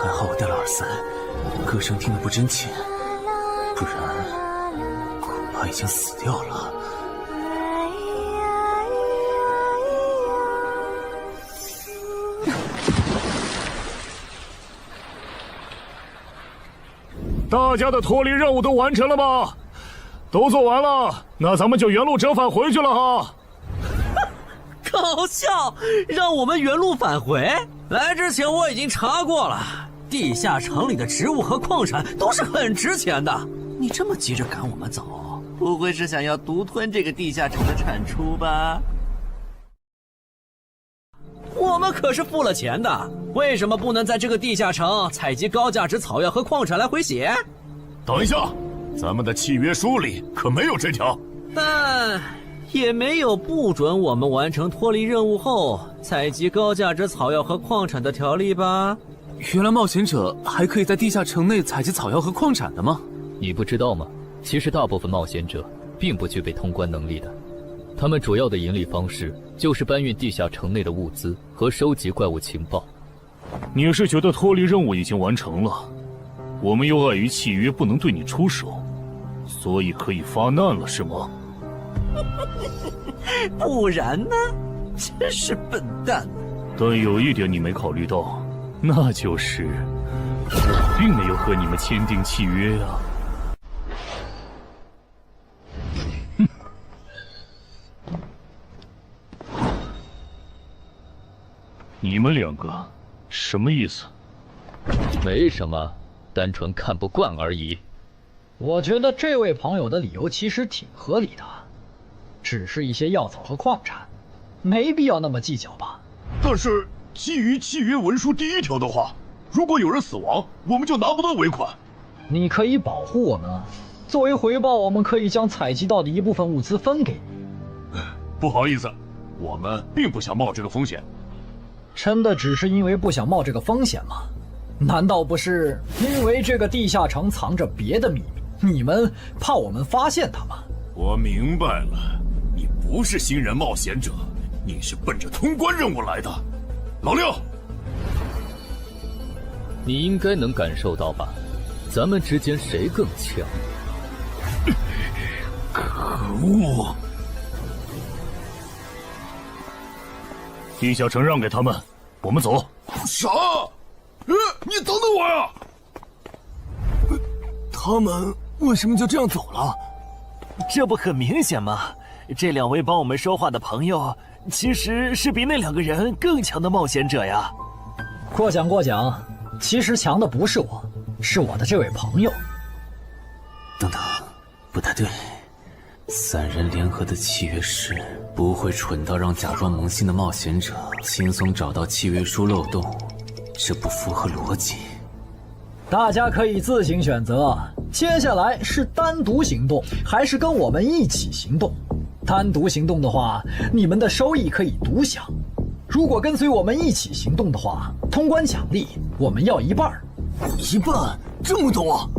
还好我戴了耳塞，歌声听得不真切，不然恐怕已经死掉了。大家的脱离任务都完成了吗？都做完了，那咱们就原路折返回去了哈。搞笑，让我们原路返回？来之前我已经查过了，地下城里的植物和矿产都是很值钱的。你这么急着赶我们走，不会是想要独吞这个地下城的产出吧？我们可是付了钱的，为什么不能在这个地下城采集高价值草药和矿产来回血？等一下，咱们的契约书里可没有这条。但也没有不准我们完成脱离任务后采集高价值草药和矿产的条例吧？原来冒险者还可以在地下城内采集草药和矿产的吗？你不知道吗？其实大部分冒险者并不具备通关能力的，他们主要的盈利方式就是搬运地下城内的物资和收集怪物情报。你是觉得脱离任务已经完成了，我们又碍于契约不能对你出手，所以可以发难了是吗？不然呢？真是笨蛋！但有一点你没考虑到，那就是我并没有和你们签订契约啊。你们2个什么意思？没什么，单纯看不惯而已。我觉得这位朋友的理由其实挺合理的，只是一些药草和矿产，没必要那么计较吧。但是基于契约文书第1条的话，如果有人死亡，我们就拿不到尾款。你可以保护我们，作为回报，我们可以将采集到的一部分物资分给你。不好意思，我们并不想冒这个风险。真的只是因为不想冒这个风险吗？难道不是因为这个地下城藏着别的秘密，你们怕我们发现它吗？我明白了，你不是新人冒险者，你是奔着通关任务来的。老六，你应该能感受到吧？咱们之间谁更强？可恶！地下城让给他们，我们走。啥？你等等我呀！他们为什么就这样走了？这不很明显吗？这2位帮我们说话的朋友，其实是比那2个人更强的冒险者呀。过奖，其实强的不是我，是我的这位朋友。等等，不太对，3人联合的契约师不会蠢到让假装萌新的冒险者轻松找到契约书漏洞，这不符合逻辑。大家可以自行选择，接下来是单独行动，还是跟我们一起行动？单独行动的话，你们的收益可以独享；如果跟随我们一起行动的话，通关奖励我们要1半。1半？这么多？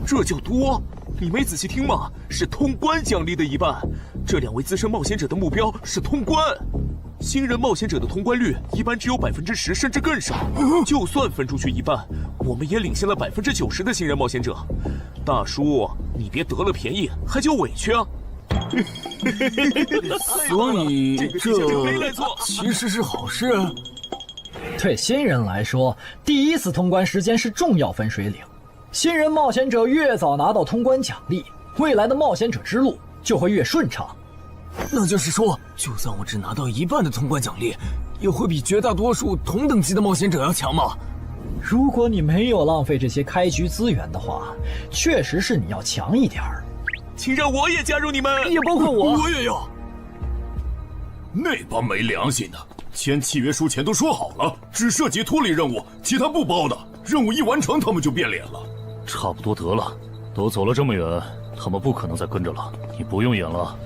这叫多？你没仔细听吗？是通关奖励的1半。这2位资深冒险者的目标是通关。新人冒险者的通关率一般只有10%，甚至更少。就算分出去1半，我们也领先了90%的新人冒险者。大叔，你别得了便宜还叫委屈啊！所以这其实是好事。对新人来说，第1次通关时间是重要分水岭。新人冒险者越早拿到通关奖励，未来的冒险者之路就会越顺畅。那就是说，就算我只拿到1半的通关奖励，也会比绝大多数同等级的冒险者要强吗？如果你没有浪费这些开局资源的话，确实是你要强一点儿。请让我也加入你们，也包括我。我也要。那帮没良心的，签契约书前都说好了，只涉及脱离任务，其他不包的。任务一完成，他们就变脸了。差不多得了，都走了这么远，他们不可能再跟着了。你不用演了。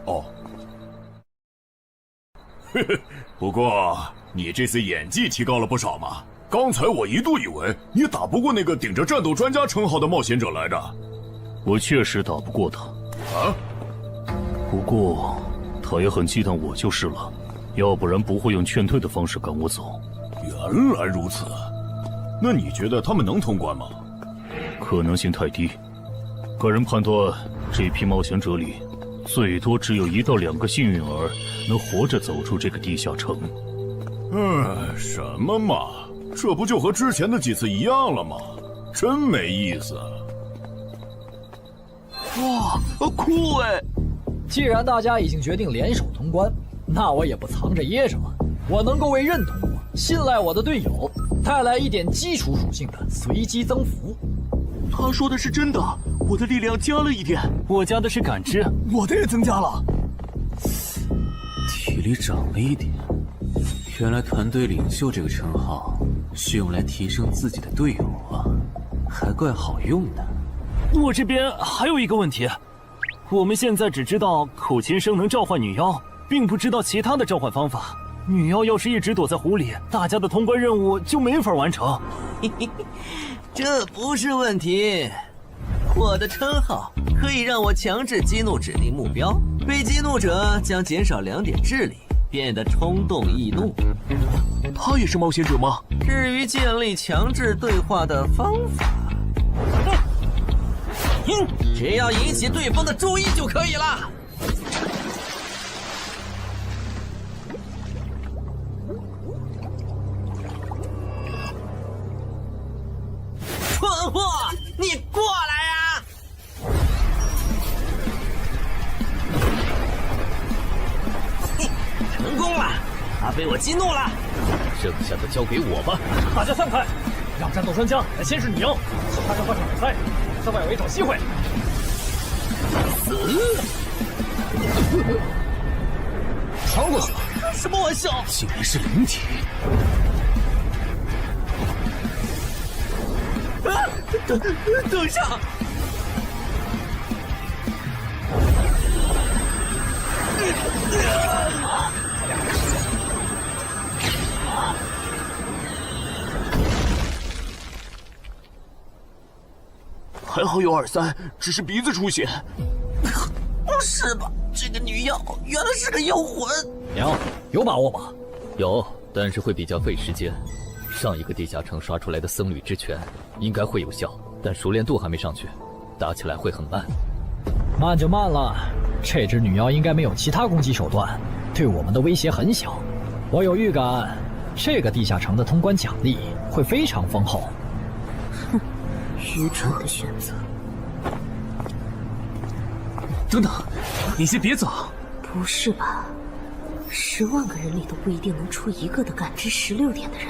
哦。嘿嘿，不过你这次演技提高了不少嘛。刚才我一度以为你打不过那个顶着战斗专家称号的冒险者来着。我确实打不过他。啊？不过他也很忌惮我就是了，要不然不会用劝退的方式赶我走。原来如此。那你觉得他们能通关吗？可能性太低。个人判断，这批冒险者里，最多只有1到2个幸运儿能活着走出这个地下城。什么嘛，这不就和之前的几次一样了吗？真没意思。哇，酷哎！既然大家已经决定联手通关，那我也不藏着掖着了。我能够为认同我、信赖我的队友带来一点基础属性的随机增幅。他说的是真的，我的力量加了1点，我加的是感知，我的也增加了。体力涨了1点。原来团队领袖这个称号是用来提升自己的队友啊，还怪好用的。我这边还有一个问题，我们现在只知道口琴声能召唤女妖，并不知道其他的召唤方法。女妖要是一直躲在湖里，大家的通关任务就没法完成。这不是问题，我的称号可以让我强制激怒指定目标，被激怒者将减少2点智力，变得冲动易怒。他也是冒险者吗？至于建立强制对话的方法，只要引起对方的注意就可以了。蠢货，你过来呀！成功了，他被被我激怒了。剩下的交给我吧。大家散开，让战斗专家来先是女妖，其他人发生比赛，在外围找机会。穿过去了？开什么玩笑？竟然是灵体！等一下！还好有2-3，只是鼻子出血。不是吧？这个女妖原来是个幽魂。娘，有把握吧？有，但是会比较费时间。上一个地下城刷出来的僧侣之拳应该会有效，但熟练度还没上去，打起来会很慢。慢就慢了，这只女妖应该没有其他攻击手段，对我们的威胁很小。我有预感，这个地下城的通关奖励会非常丰厚。哼，愚蠢的选择。等等，你先别走。不是吧？10万个人里都不一定能出一个的感知16点的人，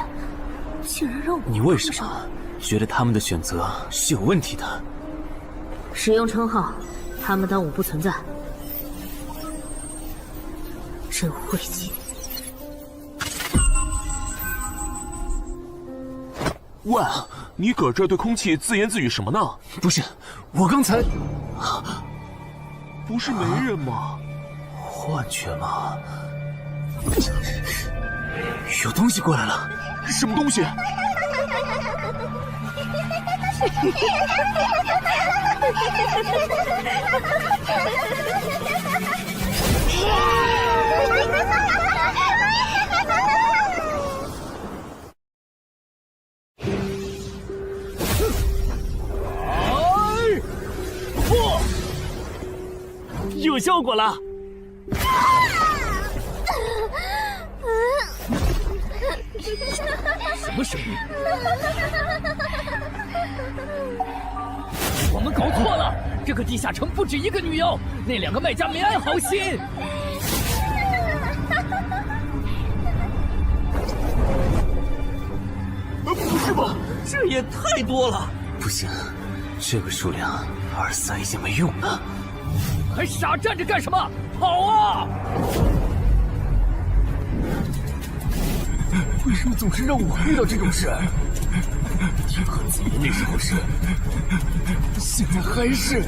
竟然让我……你为什么觉得他们的选择是有问题的？使用称号，他们当我不存在，真晦气。喂，你搁这对空气自言自语什么呢？不是，我刚才……不是没人吗？幻觉吗？有东西过来了！什么东西？有效果了！什么声音？我们搞错了，这个地下城不止一个女妖，那2个卖家没安好心。不是吧？这也太多了！不行，这个数量2-3已经没用了。还傻站着干什么？跑啊！为什么总是让我遇到这种事？天和子那时候是，现在还是。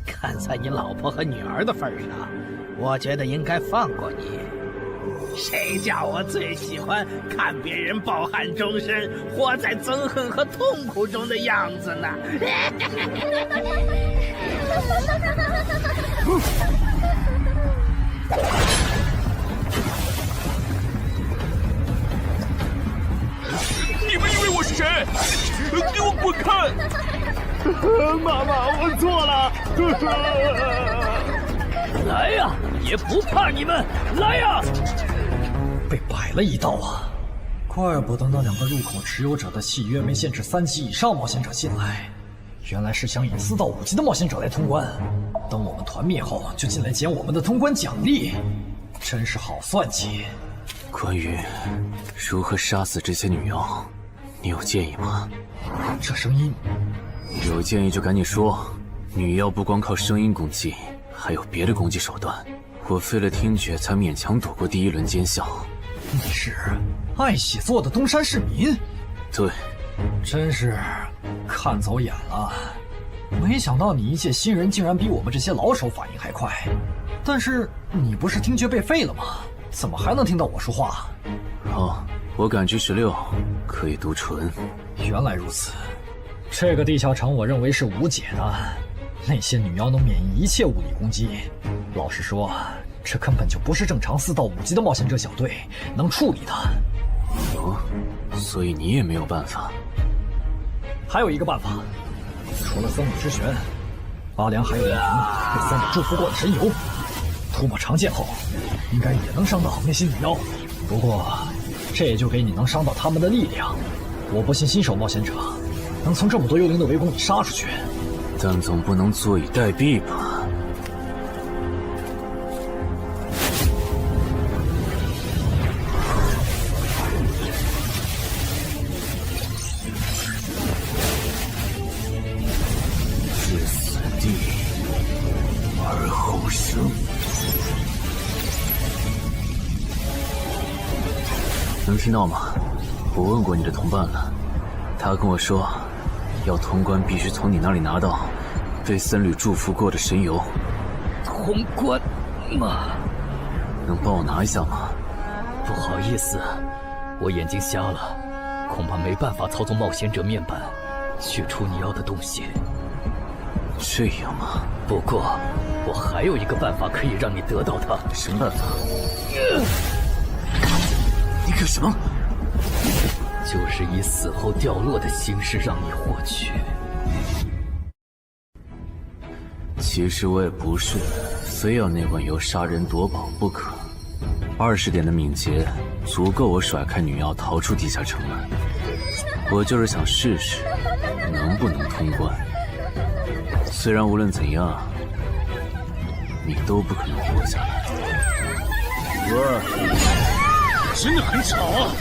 看在你老婆和女儿的份上，我觉得应该放过你。谁叫我最喜欢看别人抱憾终身，活在憎恨和痛苦中的样子呢？你们以为我是谁？给我滚开！妈妈，我错了。来呀，也不怕你们！来呀！被摆了一道啊！怪不得那2个入口持有者的契约没限制3级以上冒险者进来，原来是想引4到5级的冒险者来通关。等我们团灭后，就进来捡我们的通关奖励，真是好算计。关于如何杀死这些女妖，你有建议吗？这声音，有建议就赶紧说。女妖不光靠声音攻击，还有别的攻击手段。我费了听觉才勉强躲过第1轮奸笑。你是爱喜做的东山市民？对，真是看走眼了。没想到你一介新人竟然比我们这些老手反应还快。但是你不是听觉被废了吗？怎么还能听到我说话？好，我感知16，可以读唇。原来如此，这个地下城我认为是无解的。那些女妖能免疫一切物理攻击，老实说，这根本就不是正常4到5级的冒险者小队能处理的。哦，所以你也没有办法。还有一个办法，除了僧侣之旋，阿良还有一瓶被僧侣祝福过的神油，涂抹长剑后，应该也能伤到那些女妖。不过，这也就给你能伤到他们的力量。我不信新手冒险者能从这么多幽灵的围攻里杀出去。但总不能坐以待毙吧？能听到吗？我问过你的同伴了，他跟我说，要通关必须从你那里拿到被僧侣祝福过的神油。通关吗？能帮我拿一下吗？不好意思，我眼睛瞎了，恐怕没办法操纵冒险者面板取出你要的东西。这样吗？不过，我还有一个办法可以让你得到它。什么办法？你干什么？就是以死后掉落的形式让你获取。其实我也不是非要那碗油杀人夺宝不可。20点的敏捷足够我甩开女妖逃出地下城了。我就是想试试能不能通关。虽然无论怎样，你都不可能活下来。哇，真的很吵啊！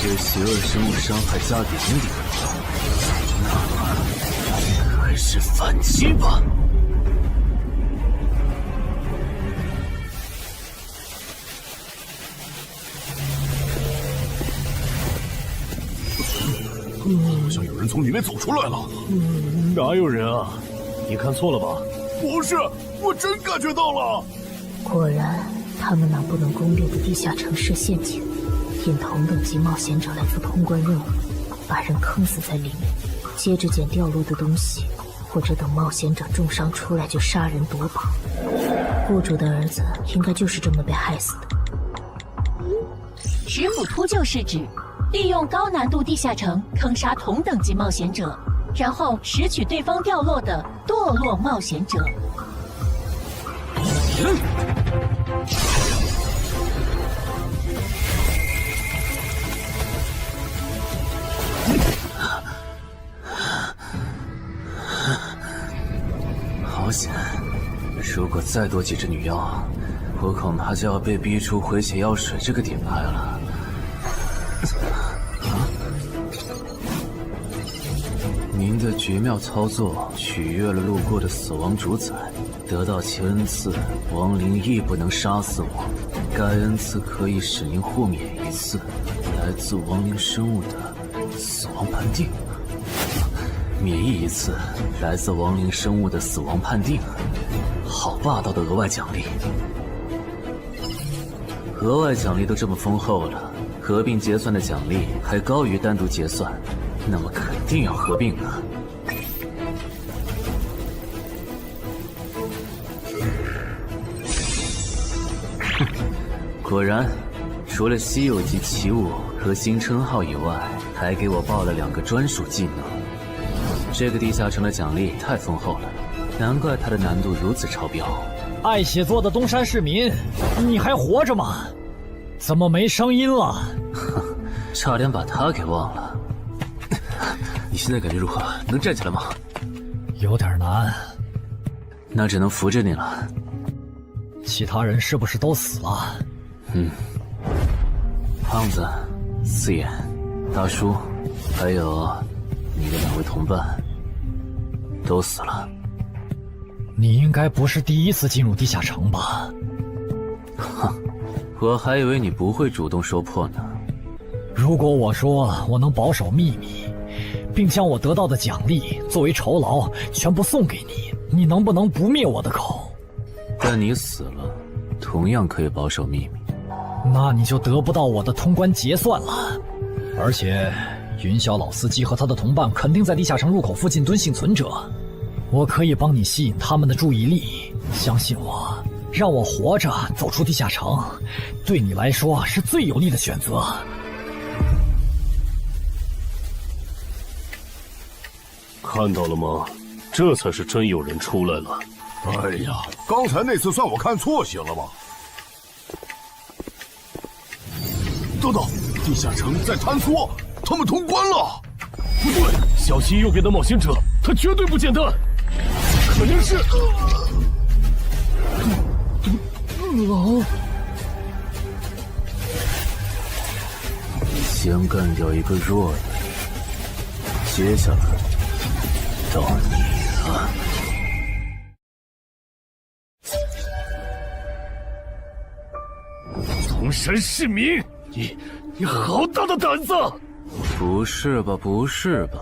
对邪恶生物伤害加点点，那么还是反击吧。好像有人从里面走出来了。哪有人啊？你看错了吧？不是，我真感觉到了。果然，他们那不能攻略的地下城设陷阱，引同等级冒险者来做通关任务，把人坑死在里面，接着捡掉落的东西，或者等冒险者重伤出来就杀人夺宝。雇主的儿子应该就是这么被害死的。石斧秃鹫是指利用高难度地下城坑杀同等级冒险者，然后拾取对方掉落的堕落冒险者。好险！如果再多几只女妖，我恐怕就要被逼出回血药水这个点牌了。您的绝妙操作取悦了路过的死亡主宰，得到其恩赐，亡灵亦不能杀死我。该恩赐可以使您豁免一次来自亡灵生物的死亡判定，免疫一次来自亡灵生物的死亡判定。好霸道的额外奖励！额外奖励都这么丰厚了，合并结算的奖励还高于单独结算，那么肯定要合并啊！果然，除了稀有级奇物和新称号以外，还给我报了2个专属技能。这个地下城的奖励太丰厚了，难怪它的难度如此超标。爱写作的东山市民，你还活着吗？怎么没声音了？差点把他给忘了。你现在感觉如何？能站起来吗？有点难。那只能扶着你了。其他人是不是都死了？胖子、四眼、大叔，还有你的2位同伴，都死了。你应该不是第一次进入地下城吧？哼，我还以为你不会主动说破呢。如果我说我能保守秘密，并将我得到的奖励作为酬劳全部送给你，你能不能不灭我的口？但你死了，同样可以保守秘密。那你就得不到我的通关结算了。而且，云霄老司机和他的同伴肯定在地下城入口附近蹲幸存者，我可以帮你吸引他们的注意力。相信我，让我活着走出地下城，对你来说是最有利的选择。看到了吗？这才是真有人出来了。哎呀，刚才那次算我看错行了吧？等等，地下城在坍缩，他们通关了。不对，小心右边的冒险者，他绝对不简单，肯定是狼。先干掉一个弱的，接下来到你了。嵩山市民，你好大的胆子！不是吧，不是吧？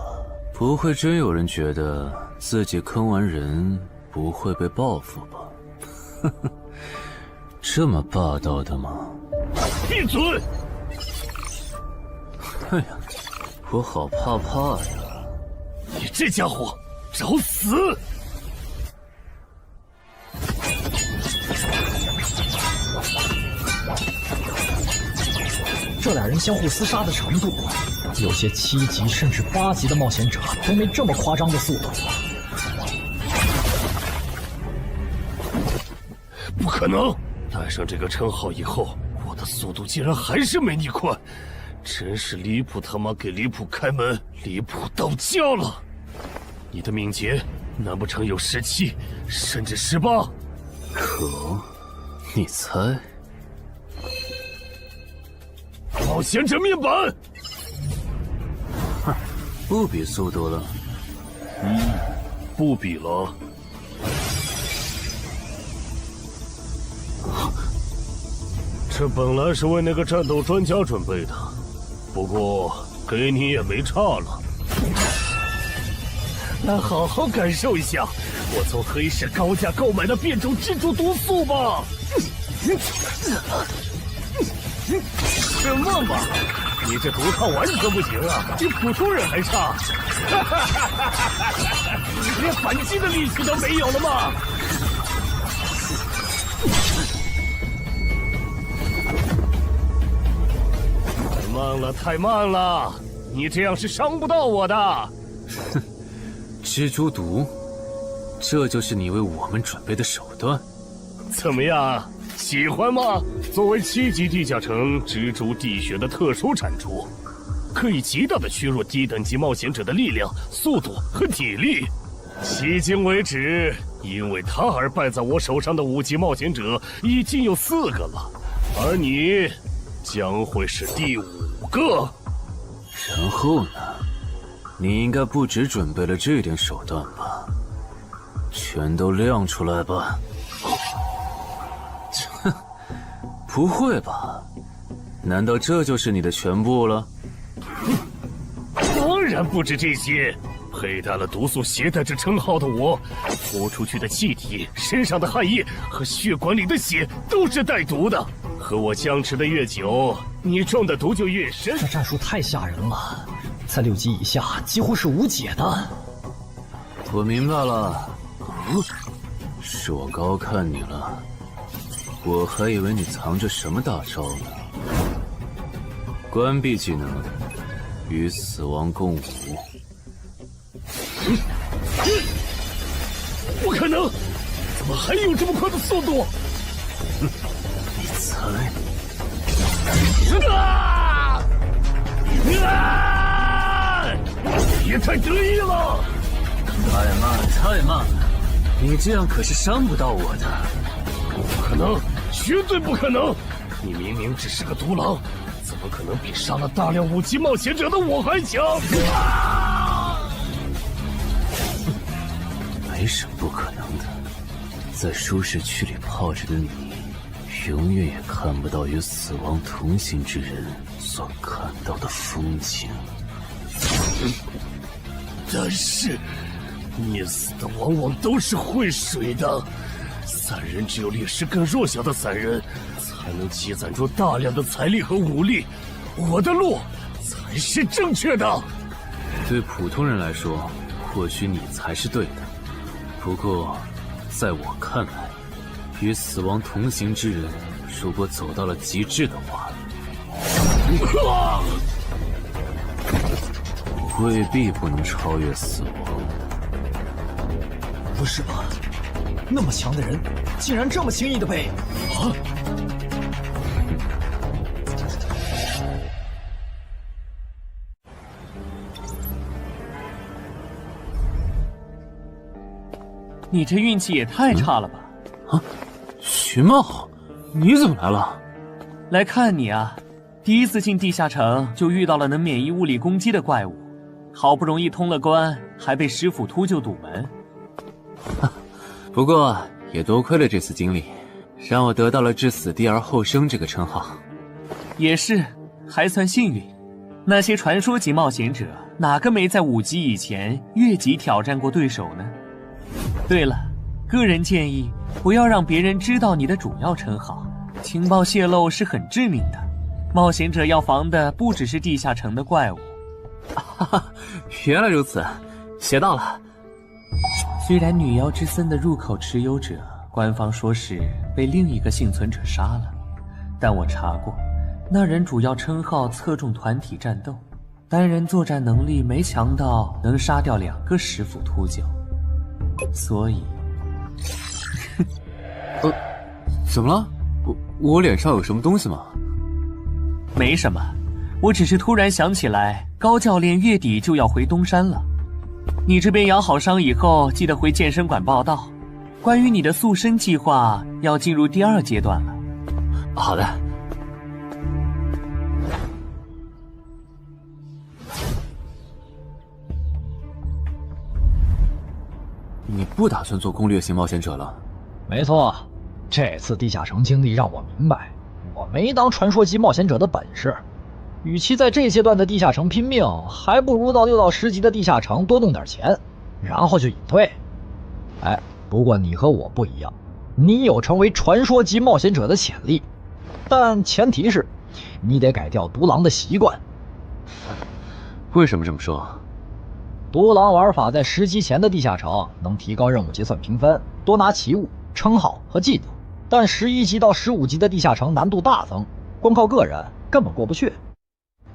不会真有人觉得自己坑完人不会被报复吧？呵呵，这么霸道的吗？闭嘴！哎呀，我好怕呀！你这家伙找死！这俩人相互厮杀的程度，有些7级甚至8级的冒险者都没这么夸张的速度。不可能！带上这个称号以后，我的速度竟然还是没你快，真是离谱他妈给离谱开门，离谱到家了！你的敏捷难不成有17，甚至18？可，你猜？冒险者面板，哼，不比速度了。不比了。这本来是为那个战斗专家准备的，不过给你也没差了。来好好感受一下我从黑市高价购买的变种蜘蛛毒素吧。什么嘛！你这毒抗完全不行啊，比普通人还差。连反击的力气都没有了吗？太慢了，太慢了！你这样是伤不到我的。哼，蜘蛛毒，这就是你为我们准备的手段？怎么样？喜欢吗？作为7级地下城蜘蛛地穴的特殊产出，可以极大的削弱低等级冒险者的力量、速度和体力。迄今为止，因为它而败在我手上的5级冒险者已经有4个了，而你将会是第5个。然后呢？你应该不只准备了这点手段吧？全都亮出来吧！哼，不会吧？难道这就是你的全部了？当然不止这些。佩戴了毒素携带者称号的我，呼出去的气体、身上的汗液和血管里的血都是带毒的。和我相持的越久，你中的毒就越深。这战术太吓人了，在6级以下几乎是无解的。我明白了，是我高看你了。我还以为你藏着什么大招呢。关闭技能，与死亡共舞。不可能！怎么还有这么快的速度？你猜？别太得意了！太慢了，太慢了！你这样可是伤不到我的。不可能，绝对不可能！你明明只是个独狼，怎么可能比杀了大量5级冒险者的我还强？没什么不可能的，在舒适区里泡着的你，永远也看不到与死亡同行之人所看到的风景。但是，溺死的往往都是会水的，散人只有劣势更弱小的散人，才能积攒出大量的财力和武力。我的路才是正确的。对普通人来说，或许你才是对的。不过，在我看来，与死亡同行之人，如果走到了极致的话，未必不能超越死亡。不是吧？那么强的人，竟然这么轻易的被……啊！你这运气也太差了吧！啊，徐茂，你怎么来了？来看你啊！第一次进地下城就遇到了能免疫物理攻击的怪物，好不容易通了关，还被石斧秃鹫堵门。不过也多亏了这次经历，让我得到了置死地而后生这个称号。也是，还算幸运。那些传说级冒险者，哪个没在5级以前越级挑战过对手呢？对了，个人建议不要让别人知道你的主要称号，情报泄露是很致命的。冒险者要防的不只是地下城的怪物。原来如此，学到了。虽然女妖之森的入口持有者，官方说是被另一个幸存者杀了，但我查过，那人主要称号侧重团体战斗，单人作战能力没强到能杀掉2个石斧秃鹫，所以，怎么了？我脸上有什么东西吗？没什么，我只是突然想起来，高教练月底就要回东山了。你这边养好伤以后，记得回健身馆报道。关于你的塑身计划，要进入第2阶段了。好的。你不打算做攻略型冒险者了？没错，这次地下城经历让我明白，我没当传说级冒险者的本事。与其在这阶段的地下城拼命，还不如到6到10级的地下城多弄点钱，然后就隐退。哎，不过你和我不一样，你有成为传说级冒险者的潜力，但前提是你得改掉独狼的习惯。为什么这么说？独狼玩法在10级前的地下城能提高任务结算评分，多拿奇物、称号和技能，但11级到15级的地下城难度大增，光靠个人根本过不去。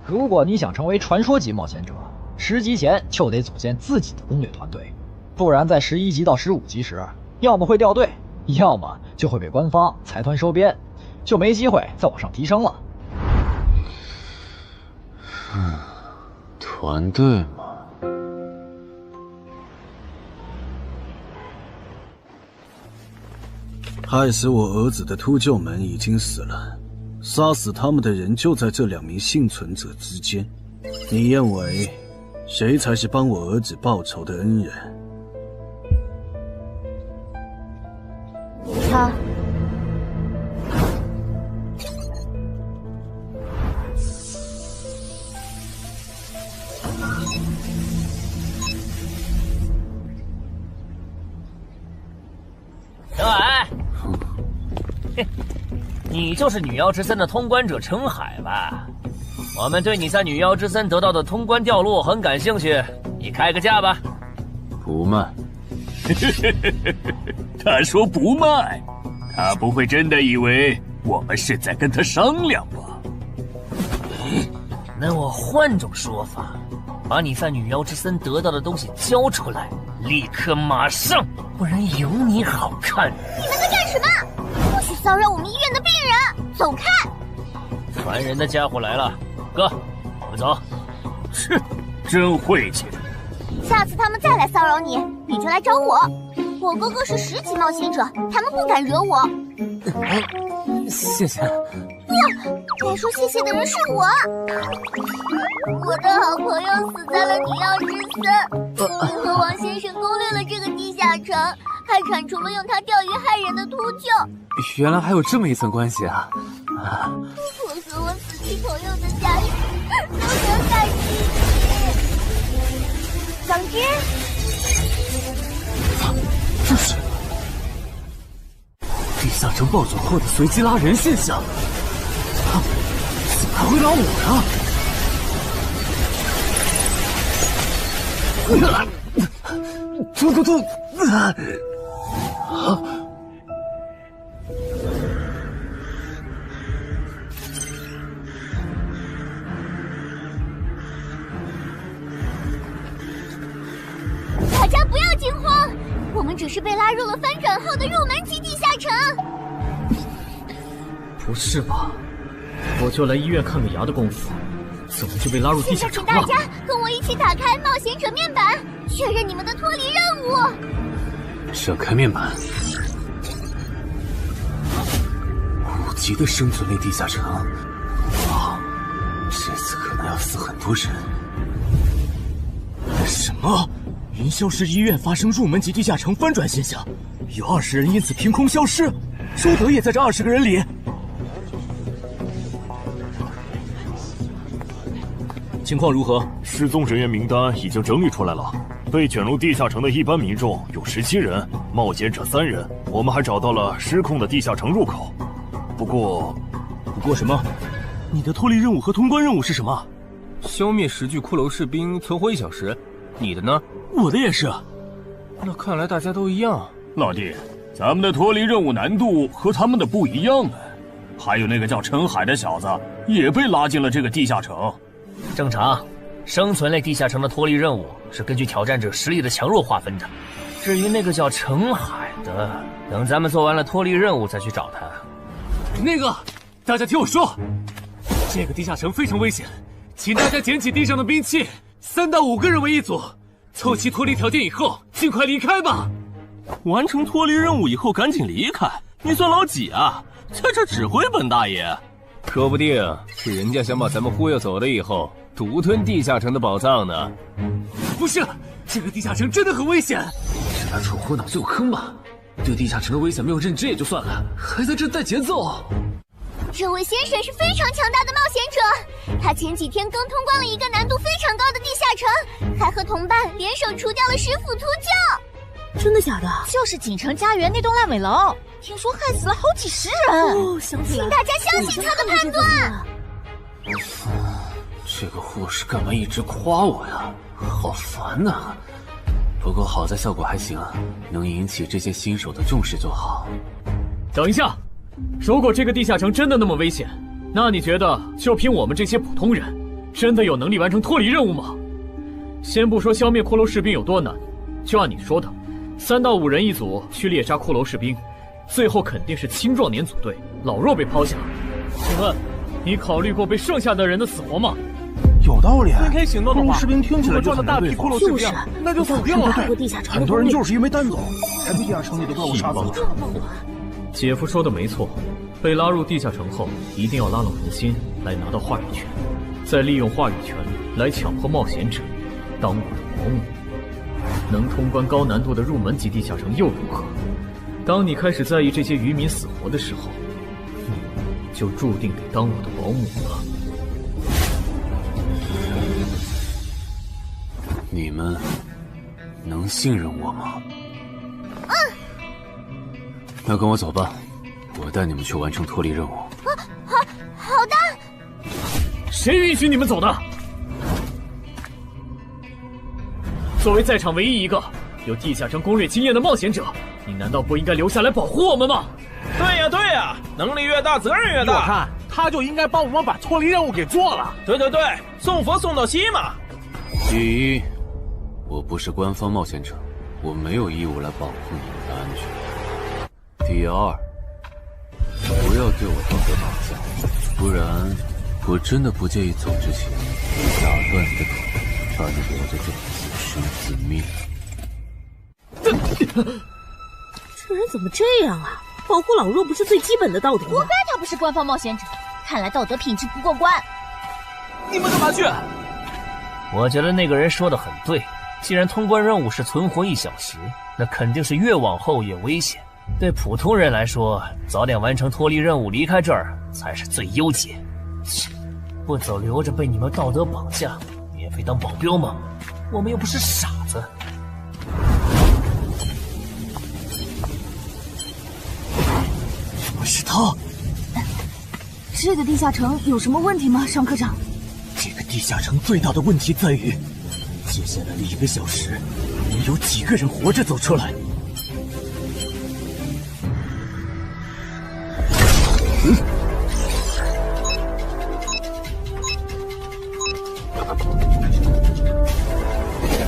如果你想成为传说级冒险者，10级前就得组建自己的攻略团队，不然在11级到15级时，要么会掉队，要么就会被官方财团收编，就没机会再往上提升了。团队嘛。害死我儿子的秃鹫们已经死了，杀死他们的人就在这2名幸存者之间。你认为谁才是帮我儿子报仇的恩人？他。小矮，你就是女妖之森的通关者程海吧？我们对你在女妖之森得到的通关掉落很感兴趣，你开个价吧。不卖。他说不卖，他不会真的以为我们是在跟他商量吧？那我换种说法，把你在女妖之森得到的东西交出来，立刻马上，不然有你好看。你们在干什么？不许骚扰我们医院的病人，走开！烦人的家伙来了，哥，我们走。哼，真晦气。下次他们再来骚扰你，你就来找我。我哥哥是10级冒险者，他们不敢惹我。谢谢。不，该说谢谢的人是我。我的好朋友死在了女妖之森，银河王先生攻略了这个地下城，还铲除了用它钓鱼害人的秃鹫。原来还有这么一层关系啊！我和我死去朋友的家属都很感激你。总之，这是地下城暴走后的随机拉人现象。怎么还会拉我呢？突！大家不要惊慌，我们只是被拉入了翻转后的入门级地下城。不是吧？我就来医院看个牙的功夫，怎么就被拉入地下城了？现在请大家跟我一起打开冒险者面板，确认你们的脱离任务。展开面板。5级的生存类地下城，哇，这次可能要死很多人。啊！云霄市医院发生入门级地下城翻转现象，有20人因此凭空消失，周德也在这20个人里。情况如何？失踪人员名单已经整理出来了。被卷入地下城的一般民众有17人，冒险者3人。我们还找到了失控的地下城入口。不过什么？你的脱离任务和通关任务是什么？消灭10具骷髅士兵，存活1小时。你的呢？我的也是。那看来大家都一样。老弟，咱们的脱离任务难度和他们的不一样啊。还有那个叫陈海的小子也被拉进了这个地下城。正常，生存类地下城的脱离任务是根据挑战者实力的强弱划分的。至于那个叫陈海的，等咱们做完了脱离任务再去找他。那个，大家听我说，这个地下城非常危险，请大家捡起地上的兵器，3到5个人为一组，凑齐脱离条件以后，尽快离开吧。完成脱离任务以后赶紧离开，你算老几啊？在这指挥本大爷？说不定是人家想把咱们忽悠走了以后，独吞地下城的宝藏呢。不是，这个地下城真的很危险。是他蠢货脑子有坑吧？对地下城的危险没有认知也就算了，还在这带节奏。这位先生是非常强大的冒险者，他前几天刚通关了一个难度非常高的地下城，还和同伴联手除掉了10府秃鹫。真的假的？就是锦城家园那栋烂尾楼，听说害死了好几10人。哦，想起来了，请大家相信他的判断。这个护士干嘛一直夸我呀？好烦呐！不过好在效果还行，能引起这些新手的重视就好。等一下，如果这个地下城真的那么危险，那你觉得就凭我们这些普通人，真的有能力完成脱离任务吗？先不说消灭骷髅士兵有多难，就按你说的，3到5人一组去猎杀骷髅士兵，最后肯定是青壮年组队，老弱被抛下。请问，你考虑过被剩下的人的死活吗？有道理。分开行动的话，骷髅士兵听起来就很大批骷髅士兵，那就死定了。很多人就是因为单走，才被地下城里的怪物杀死的。姐夫说的没错，被拉入地下城后，一定要拉拢人心，来拿到话语权，再利用话语权来强迫冒险者当我的保姆。能通关高难度的入门级地下城又如何？当你开始在意这些渔民死活的时候，你就注定得当我的保姆了。你们能信任我吗？那跟我走吧，我带你们去完成脱离任务。好的。谁允许你们走的？作为在场唯一一个有地下城攻略经验的冒险者，你难道不应该留下来保护我们吗？对呀，能力越大，责任越大。我看他就应该帮我们把脱离任务给做了。对，送佛送到西嘛。第一，我不是官方冒险者，我没有义务来保护你们的安全。第二，不要对我道德绑架，不然我真的不介意走之前打断你的腿，把你留在这里自生自灭。这人怎么这样啊？保护老弱不是最基本的道德吗？活该他不是官方冒险者，看来道德品质不过关。你们干嘛去？我觉得那个人说的很对，既然通关任务是存活1小时，那肯定是越往后越危险。对普通人来说，早点完成脱离任务离开这儿才是最优解。不走留着被你们道德绑架，免费当保镖吗？我们又不是傻子。是他。这个地下城有什么问题吗，尚科长？这个地下城最大的问题在于，接下来的1个小时，能有几个人活着走出来？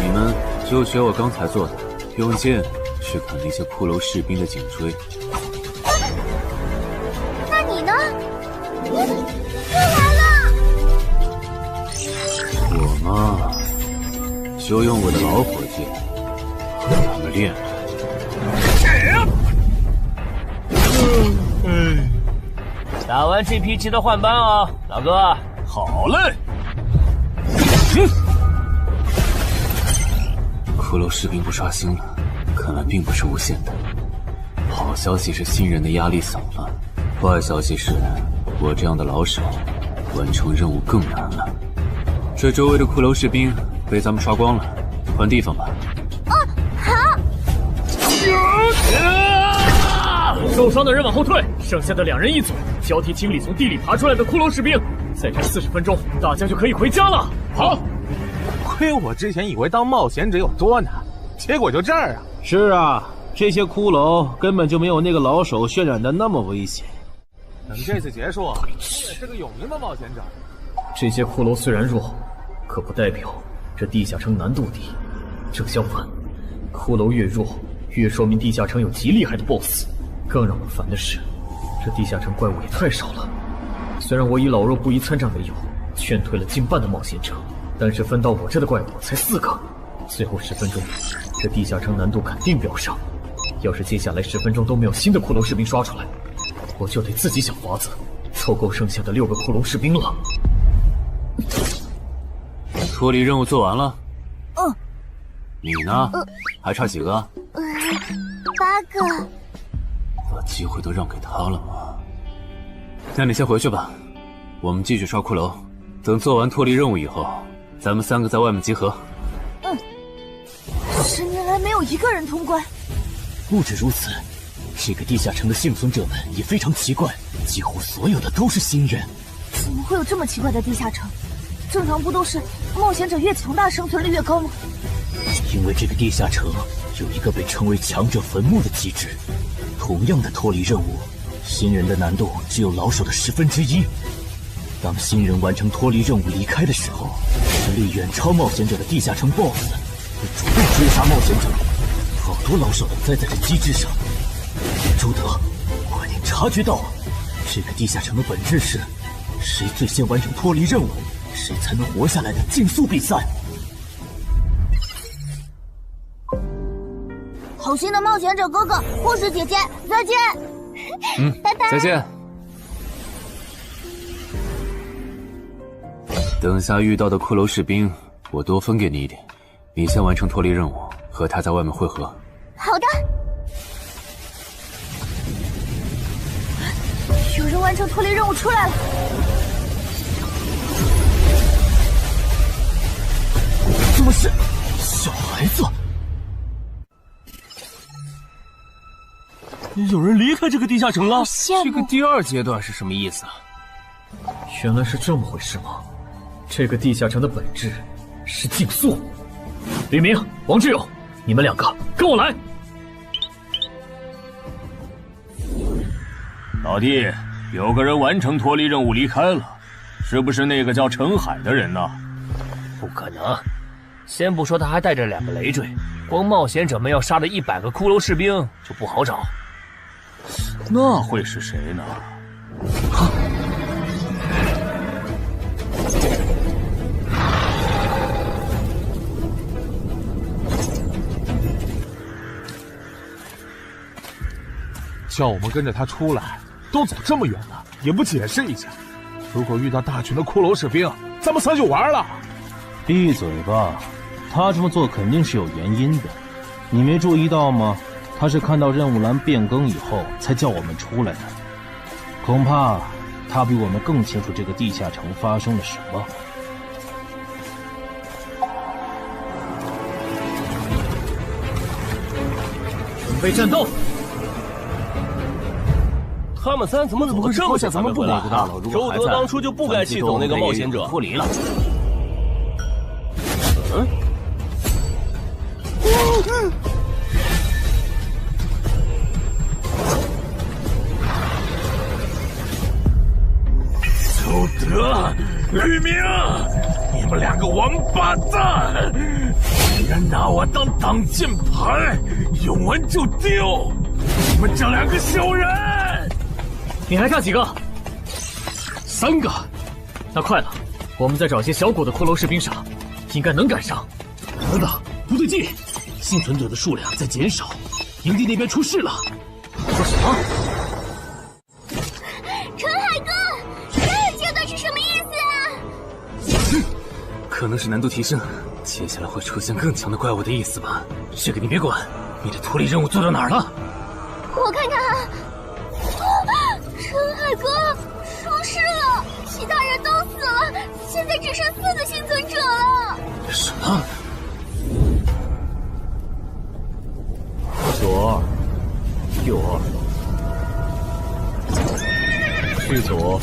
你们就学我刚才做的，用剑去砍那些骷髅士兵的颈椎。那你呢？又来了。我嘛，就用我的老火剑让他们练练。打完这批记得换班啊，老哥。好嘞。骷髅士兵不刷新了，看来并不是无限的。好消息是新人的压力小了，坏消息是我这样的老手完成任务更难了。这周围的骷髅士兵被咱们刷光了，换地方吧。好。受伤的人往后退，剩下的2人一组，交替清理从地里爬出来的骷髅士兵。再战40分钟，大家就可以回家了。好。亏我之前以为当冒险者有多难，结果就这儿啊！是啊，这些骷髅根本就没有那个老手渲染的那么危险。等这次结束，你也是个有名的冒险者。这些骷髅虽然弱，可不代表这地下城难度低。正相反，骷髅越弱，越说明地下城有极厉害的 BOSS。更让我烦的是，这地下城怪物也太少了。虽然我以老弱不宜参战为由，劝退了近半的冒险者，但是分到我这的怪物才4个。最后10分钟，这地下城难度肯定飙上。要是接下来10分钟都没有新的骷髅士兵刷出来，我就得自己想法子凑够剩下的6个骷髅士兵了。脱离任务做完了。你呢？还差几个？8个。把机会都让给他了吗？那你先回去吧，我们继续刷骷髅。等做完脱离任务以后，咱们3个在外面集合。10年来没有一个人通关。不止如此，这个地下城的幸存者们也非常奇怪，几乎所有的都是新人。怎么会有这么奇怪的地下城？正常不都是冒险者越强大生存率越高吗？因为这个地下城有一个被称为强者坟墓的机制。同样的脱离任务，新人的难度只有老手的1/10。当新人完成脱离任务离开的时候，实力远超冒险者的地下城 BOSS 会主动追杀冒险者。好多老手都栽在这机制上。朱德，快点察觉到，这个地下城的本质是谁最先完成脱离任务，谁才能活下来的竞速比赛。好心的冒险者哥哥，护士姐姐，再见。拜拜。再见。等下遇到的骷髅士兵，我多分给你一点。你先完成脱离任务，和他在外面会合。好的。有人完成脱离任务出来了。怎么是小孩子？有人离开这个地下城了。这个第2阶段是什么意思啊？原来是这么回事吗？这个地下城的本质是竞速。李明、王志勇，你们2个跟我来。老弟，有个人完成脱离任务离开了，是不是那个叫陈海的人呢？不可能，先不说他还带着2个累赘，光冒险者们要杀的100个骷髅士兵就不好找。那会是谁呢？叫我们跟着他出来，都走这么远了，也不解释一下。如果遇到大群的骷髅士兵，咱们仨就完了。闭嘴吧，他这么做肯定是有原因的，你没注意到吗？他是看到任务栏变更以后才叫我们出来的，恐怕他比我们更清楚这个地下城发生了什么。准备战斗！他们3怎么会这么想咱们不回来啊？周德当初就不该气走那个冒险者，脱离了。周德、吕明，你们2个王八蛋，竟然拿我当挡箭牌，用完就丢！你们这2个小人！你还差几个？3个。那快了，我们再找些小股的骷髅士兵杀，应该能赶上。等等，不对劲，幸存者的数量在减少，营地那边出事了。说什么？陈海哥，这个阶段是什么意思啊？可能是难度提升，接下来会出现更强的怪物的意思吧？这个你别管。你的脱离任务做到哪儿了？我看看啊，陈海哥出事了，其他人都死了，现在只剩4个幸存者了。什么？左2，右2，去左。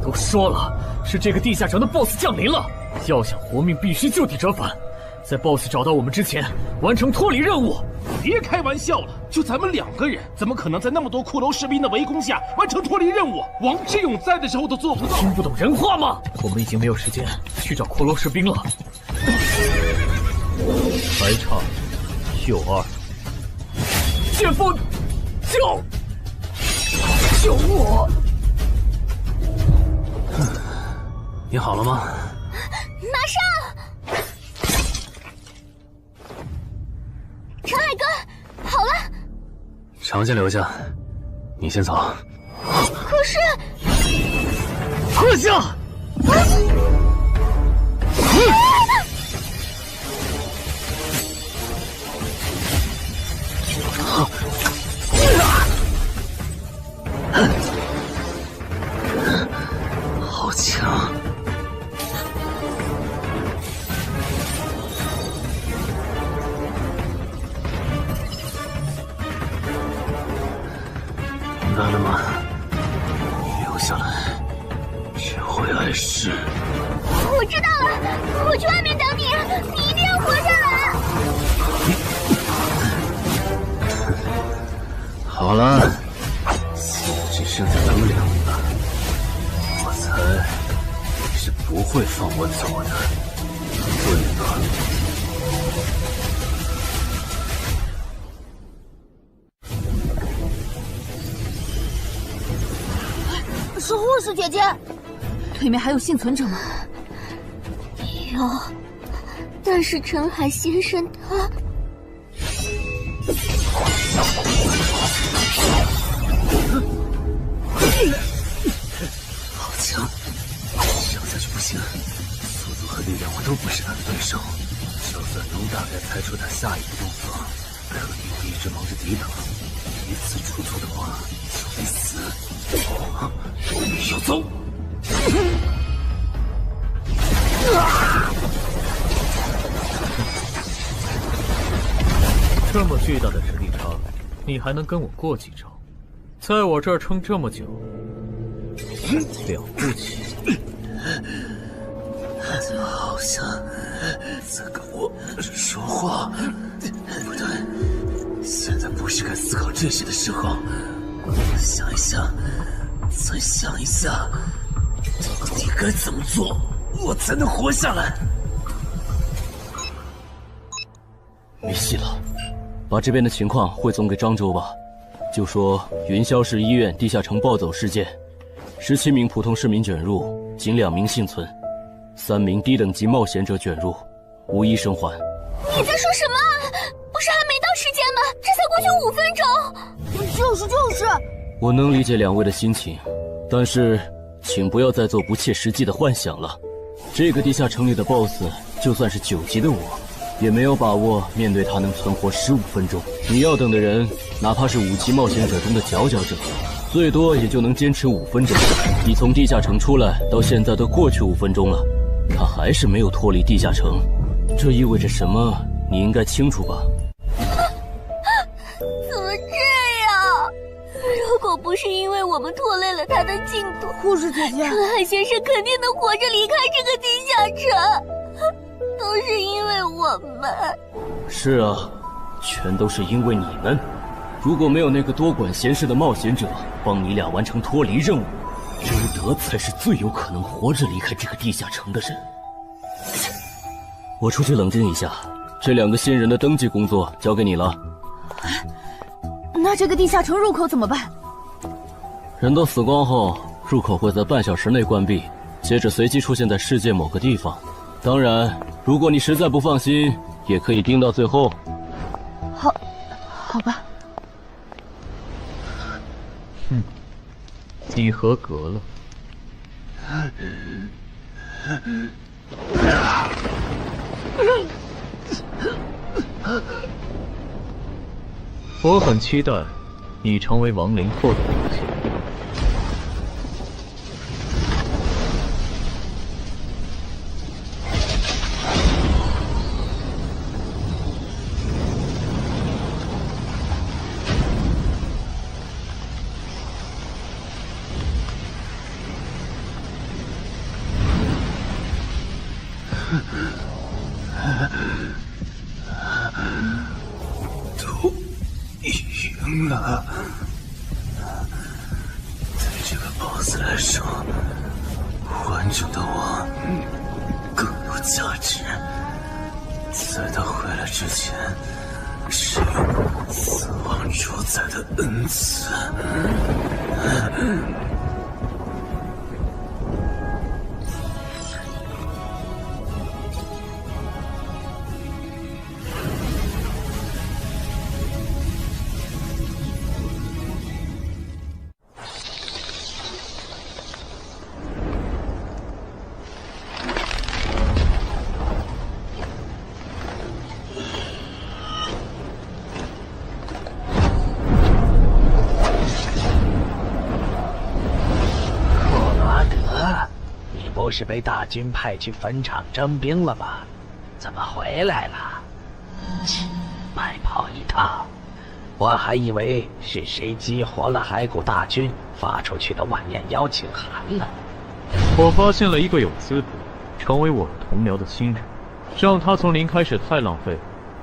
都说了，是这个地下城的 BOSS 降临了，要想活命必须就地折返。在 BOSS 找到我们之前，完成脱离任务。别开玩笑了，就咱们2个人，怎么可能在那么多骷髅士兵的围攻下完成脱离任务？王之勇在的时候都做不到。听不懂人话吗？我们已经没有时间去找骷髅士兵了。还差右2。剑锋，救我！你好了吗？马上！陈海哥，好了。常先留下，你先走。可是，撤下！好强！明白了吗？留下来，只会碍事。我知道了，我去外面等你，你一定要活下来。好了，现在只剩下咱们2个，我猜你是不会放我走的，对吧？是护士姐姐，对面还有幸存者吗？有，但是陈海先生他……好强，这样下去不行，速度和力量我都不是他的对手。就算能大概猜出他下一步动作，肯定会一直忙着抵挡，一次出错的话就得死。小走！这么巨大的实力差，你还能跟我过几招？在我这儿撑这么久，了不起！好像在跟我说话。不对，现在不是该思考这些的时候。想一想，再想一下，到底该怎么做，我才能活下来？没戏了，把这边的情况汇总给漳州吧。就说云霄市医院地下城暴走事件，17名普通市民卷入，仅2名幸存，3名低等级冒险者卷入，无一生还。你在说什么？不是还没到时间吗？这才过去5分钟。就是。我能理解2位的心情，但是请不要再做不切实际的幻想了。这个地下城里的 BOSS， 就算是9级的我，也没有把握面对他能存活15分钟。你要等的人，哪怕是5级冒险者中的佼佼者，最多也就能坚持5分钟。你从地下城出来到现在都过去5分钟了，他还是没有脱离地下城，这意味着什么？你应该清楚吧？怎么这样？如果不是因为我们拖累了他的进度，护士姐姐，陈海先生肯定能活着离开这个地下城。都是因为我们。是啊，全都是因为你们。如果没有那个多管闲事的冒险者帮你俩完成脱离任务，周德才是最有可能活着离开这个地下城的人。我出去冷静一下，这2个新人的登记工作交给你了。那这个地下城入口怎么办？人都死光后，入口会在半小时内关闭，接着随机出现在世界某个地方。当然，如果你实在不放心，也可以盯到最后。好吧。你合格了。我很期待你成为亡灵后的那天。都赢了。对这个 BOSS 来说，完整的我更有价值。在他回来之前，是用死亡主宰的恩赐。不是被大军派去坟场征兵了吗？怎么回来了？切，白跑一趟！我还以为是谁激活了骸骨大军发出去的晚宴邀请函呢。我发现了一个有资格成为我同僚的新人，让他从零开始太浪费，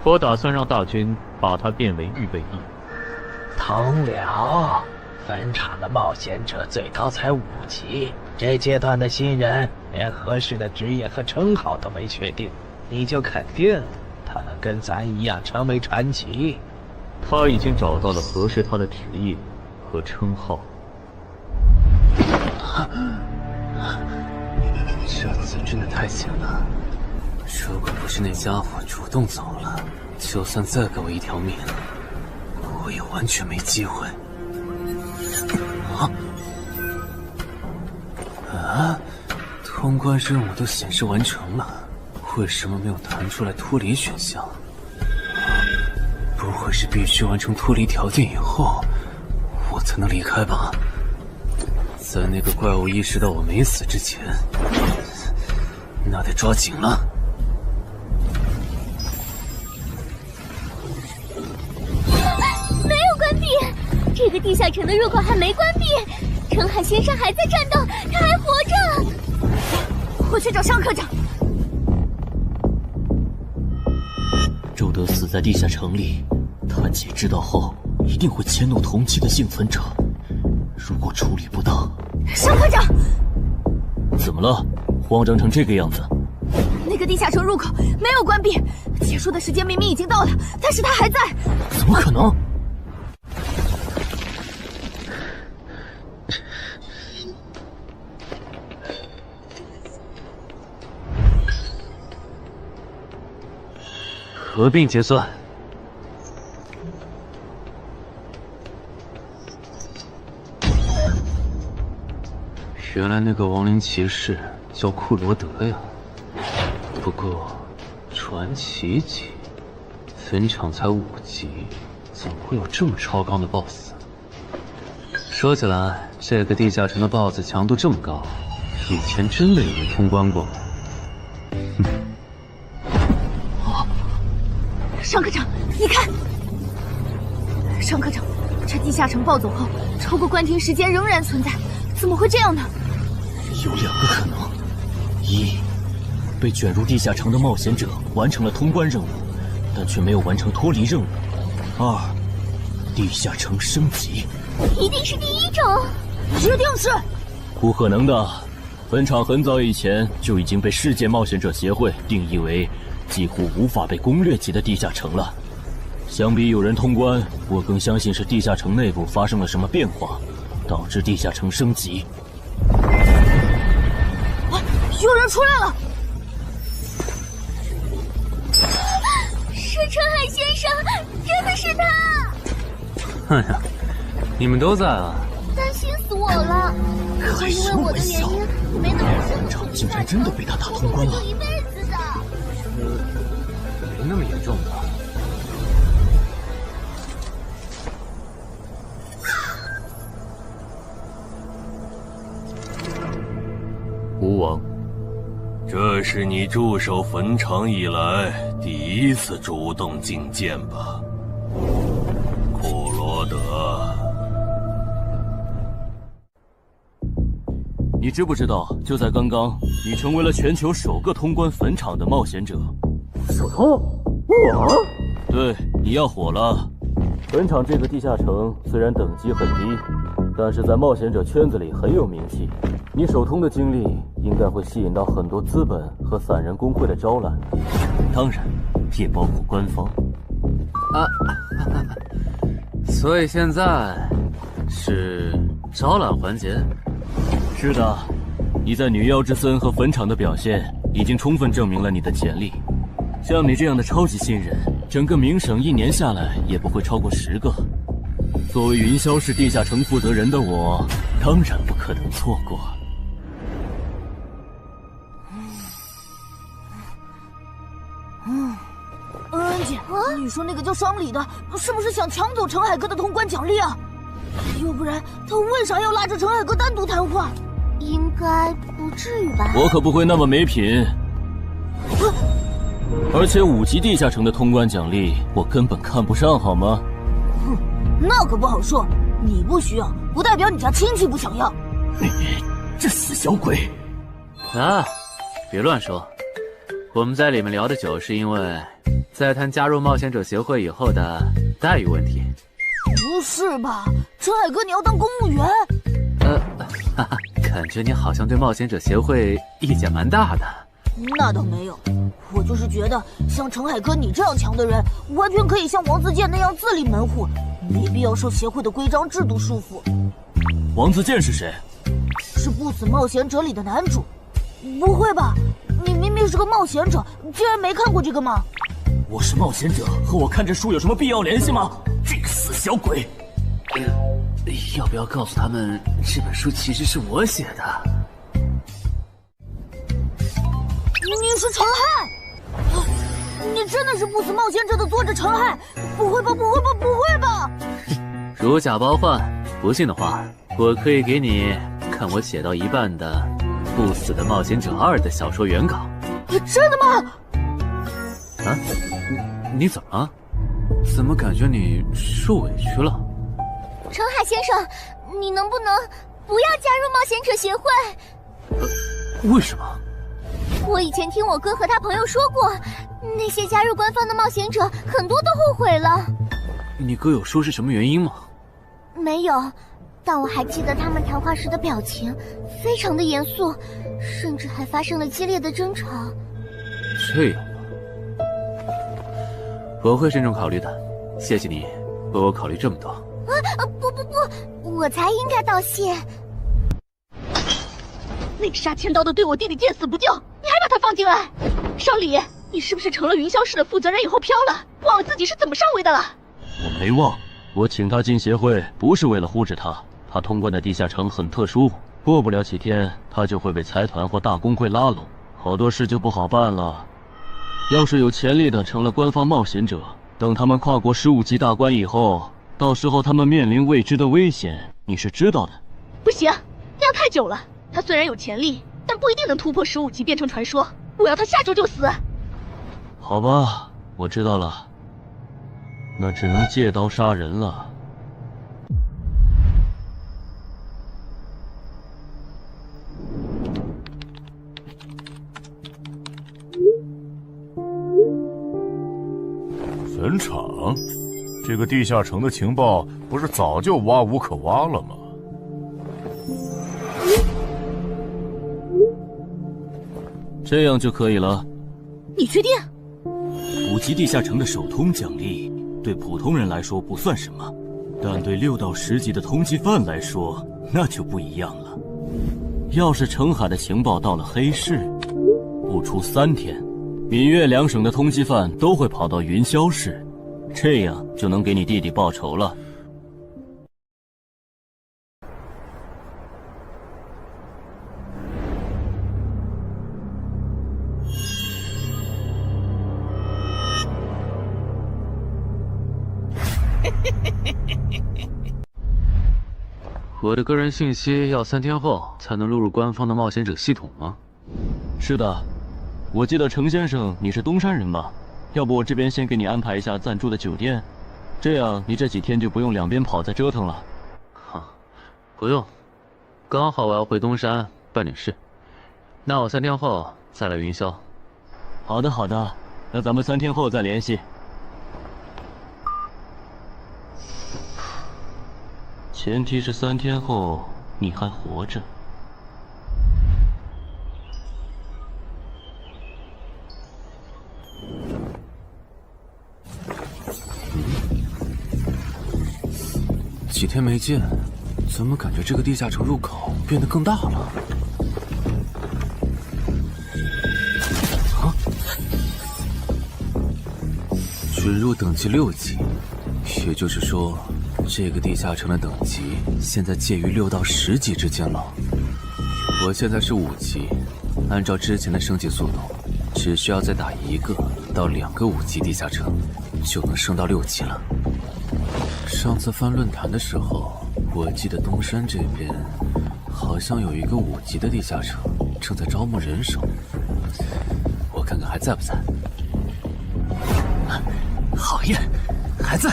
我打算让大军把他变为预备役。同僚，坟场的冒险者最高才5级。这阶段的新人连合适的职业和称号都没确定，你就肯定他能跟咱一样成为传奇？他已经找到了合适他的职业和称号。这次真的太险了，如果不是那家伙主动走了，就算再给我一条命，我也完全没机会。通关任务都显示完成了，为什么没有弹出来脱离选项？不会是必须完成脱离条件以后，我才能离开吧？在那个怪物意识到我没死之前，那得抓紧了。没有关闭，这个地下城的入口还没关闭。澄海先生还在战斗，他还活着。我去找尚科长。周德死在地下城里，他姐知道后一定会迁怒同期的幸存者。如果处理不当，尚科长，怎么了？慌张成这个样子？那个地下城入口没有关闭，结束的时间明明已经到了，但是他还在。怎么可能？合并结算。原来那个亡灵骑士叫库罗德呀。不过，传奇级，坟场才5级，怎么会有这么超纲的 BOSS？ 说起来，这个地下城的 BOSS 强度这么高，以前真的有人通关过。尚科长，你看，尚科长，这地下城暴走后，超过关停时间仍然存在，怎么会这样呢？有2个可能：一，被卷入地下城的冒险者完成了通关任务，但却没有完成脱离任务；二，地下城升级。一定是第一种，一定是。不可能的，坟场很早以前就已经被世界冒险者协会定义为几乎无法被攻略级的地下城了。相比有人通关，我更相信是地下城内部发生了什么变化，导致地下城升级。有人出来了！是澄海先生，真的是他！哎呀，你们都在啊！担心死我了！如果因为我的原因没能坟场竟然真的被他打通关了！一辈子的。那么严重的。吴王，这是你驻守坟场以来第一次主动觐见吧，库罗德？你知不知道，就在刚刚，你成为了全球首个通关坟场的冒险者。首通？我？对，你要火了。坟场这个地下城虽然等级很低，但是在冒险者圈子里很有名气。你首通的经历应该会吸引到很多资本和散人工会的招揽，当然，也包括官方。啊，所以现在是招揽环节？是的，你在女妖之森和坟场的表现已经充分证明了你的潜力。像你这样的超级新人，整个冥省1年下来也不会超过10个。作为云霄市地下城负责人的我，当然不可能错过。恩姐，你说那个叫商礼的，是不是想抢走陈海哥的通关奖励啊？要不然他为啥要拉着陈海哥单独谈话？应该不至于吧？我可不会那么没品。而且5级地下城的通关奖励，我根本看不上，好吗？哼，那可不好说。你不需要，不代表你家亲戚不想要。这死小鬼！啊，别乱说。我们在里面聊的久，是因为在谈加入冒险者协会以后的待遇问题。不是吧，陈海哥，你要当公务员？哈哈，感觉你好像对冒险者协会意见蛮大的。那倒没有，我就是觉得像陈海哥你这样强的人，完全可以像王自健那样自立门户，没必要受协会的规章制度束缚。王自健是谁？是不死冒险者里的男主。不会吧？你明明是个冒险者，竟然没看过这个吗？我是冒险者，和我看这书有什么必要联系吗？这个死小鬼！要不要告诉他们，这本书其实是我写的？你是陈亥？你真的是不死冒险者的作者陈亥？不会吧，不会吧，不会吧！如假包换，不信的话，我可以给你看我写到一半的《不死的冒险者2》的小说原稿。真的吗？啊，你怎么了？怎么感觉你受委屈了？陈海先生，你能不能不要加入冒险者协会？为什么？我以前听我哥和他朋友说过，那些加入官方的冒险者很多都后悔了。你哥有说是什么原因吗？没有，但我还记得他们谈话时的表情，非常的严肃，甚至还发生了激烈的争吵。这样吗？我会慎重考虑的，谢谢你为我考虑这么多。不，我才应该道谢。那个杀千刀的对我弟弟见死不救，你还把他放进来？少礼，你是不是成了云霄市的负责人以后飘了，忘了自己是怎么上位的了？我没忘，我请他进协会不是为了护着他，他通关的地下城很特殊，过不了几天他就会被财团或大工会拉拢，好多事就不好办了。要是有潜力的成了官方冒险者，等他们跨过15级大关以后，到时候他们面临未知的危险，你是知道的。不行，那样太久了。他虽然有潜力，但不一定能突破15级变成传说。我要他下周就死。好吧，我知道了，那只能借刀杀人了。坟场，这个地下城的情报不是早就挖无可挖了吗？这样就可以了。你确定？5级地下城的首通奖励对普通人来说不算什么，但对6到10级的通缉犯来说那就不一样了。要是澄海的情报到了黑市，不出3天，闽粤2省的通缉犯都会跑到云霄市，这样就能给你弟弟报仇了。我的个人信息要3天后才能录入官方的冒险者系统吗？是的，我记得程先生你是东山人吧？要不我这边先给你安排一下暂住的酒店，这样你这几天就不用两边跑再折腾了。不用，刚好我要回东山办点事，那我3天后再来云霄。好的好的，那咱们3天后再联系。前提是3天后你还活着。几天没见，怎么感觉这个地下城入口变得更大了？准入等级6级，也就是说，这个地下城的等级现在介于6到10级之间了。我现在是5级，按照之前的升级速度，只需要再打1个到2个5级地下城，就能升到6级了。上次翻论坛的时候，我记得东山这边好像有一个5级的地下城正在招募人手，我看看还在不在。好耶，还在。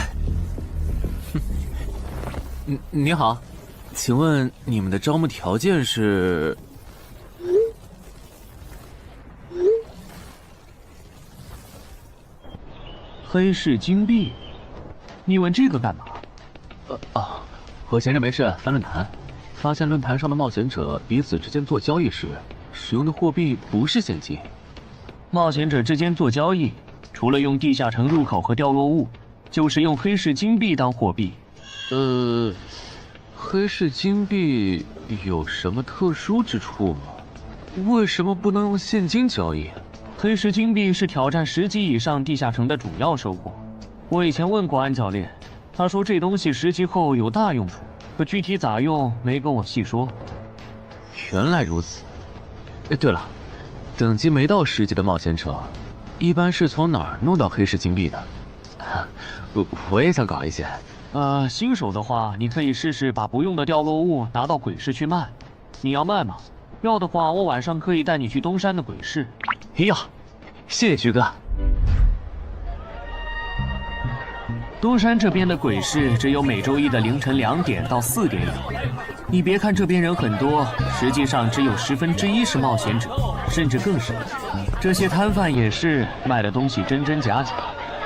你好，请问你们的招募条件是？黑市金币？你问这个干嘛？我闲着没事翻论坛，发现论坛上的冒险者彼此之间做交易时使用的货币不是现金。冒险者之间做交易，除了用地下城入口和掉落物，就是用黑市金币当货币。黑市金币有什么特殊之处吗？为什么不能用现金交易？黑市金币是挑战10级以上地下城的主要收获。我以前问过安教练，他说这东西10级后有大用处，可具体咋用没跟我细说。原来如此。对了，等级没到10级的冒险者，一般是从哪儿弄到黑市金币的？我也想搞一些。新手的话，你可以试试把不用的掉落物拿到鬼市去卖。你要卖吗？要的话，我晚上可以带你去东山的鬼市。要，谢谢徐哥。东山这边的鬼市只有每周一的凌晨2点到4点有。你别看这边人很多，实际上只有1/10是冒险者，甚至更少。这些摊贩也是卖的东西真真假假，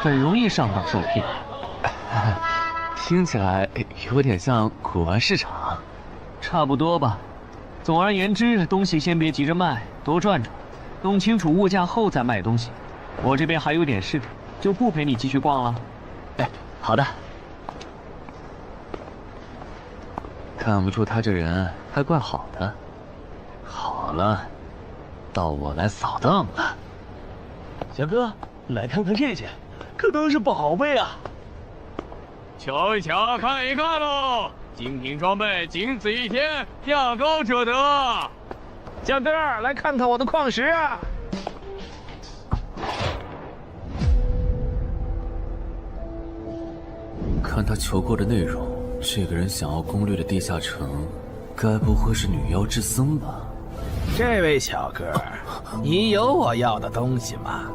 很容易上当受骗。听起来有点像古玩市场。差不多吧。总而言之，东西先别急着卖，多转转，弄清楚物价后再卖东西。我这边还有点事，就不陪你继续逛了。好的。看不出他这人还怪好的。好了，到我来扫荡了。小哥，来看看这件，可都是宝贝啊！瞧一瞧，看一看喽！精品装备，仅此一天，价高者得。小哥，来看看我的矿石啊！看他求购的内容，这个人想要攻略的地下城，该不会是女妖之僧吧？这位小哥，你有我要的东西吗？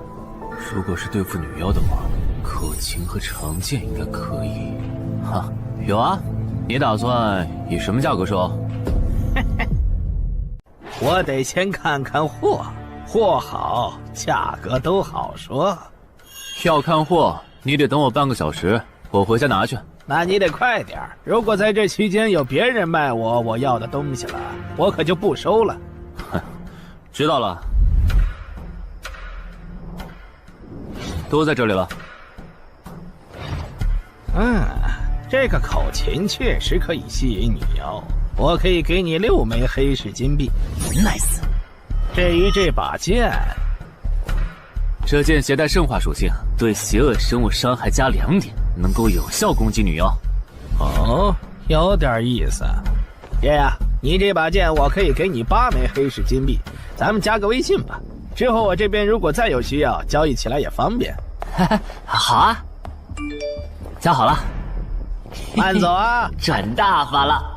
如果是对付女妖的话，口琴和长剑应该可以。哈，有啊。你打算以什么价格收？我得先看看货，货好，价格都好说。要看货，你得等我半个小时，我回家拿去。那你得快点，如果在这期间有别人卖我要的东西了，我可就不收了。哼，知道了，都在这里了。这个口琴确实可以吸引女妖，我可以给你6枚黑市金币。Nice。至于这把剑，这剑携带圣化属性，对邪恶生物伤害加2点，能够有效攻击女妖。哦，有点意思。爷呀，你这把剑我可以给你8枚黑市金币，咱们加个微信吧。之后我这边如果再有需要，交易起来也方便。好啊，加好了。慢走啊！赚大发了！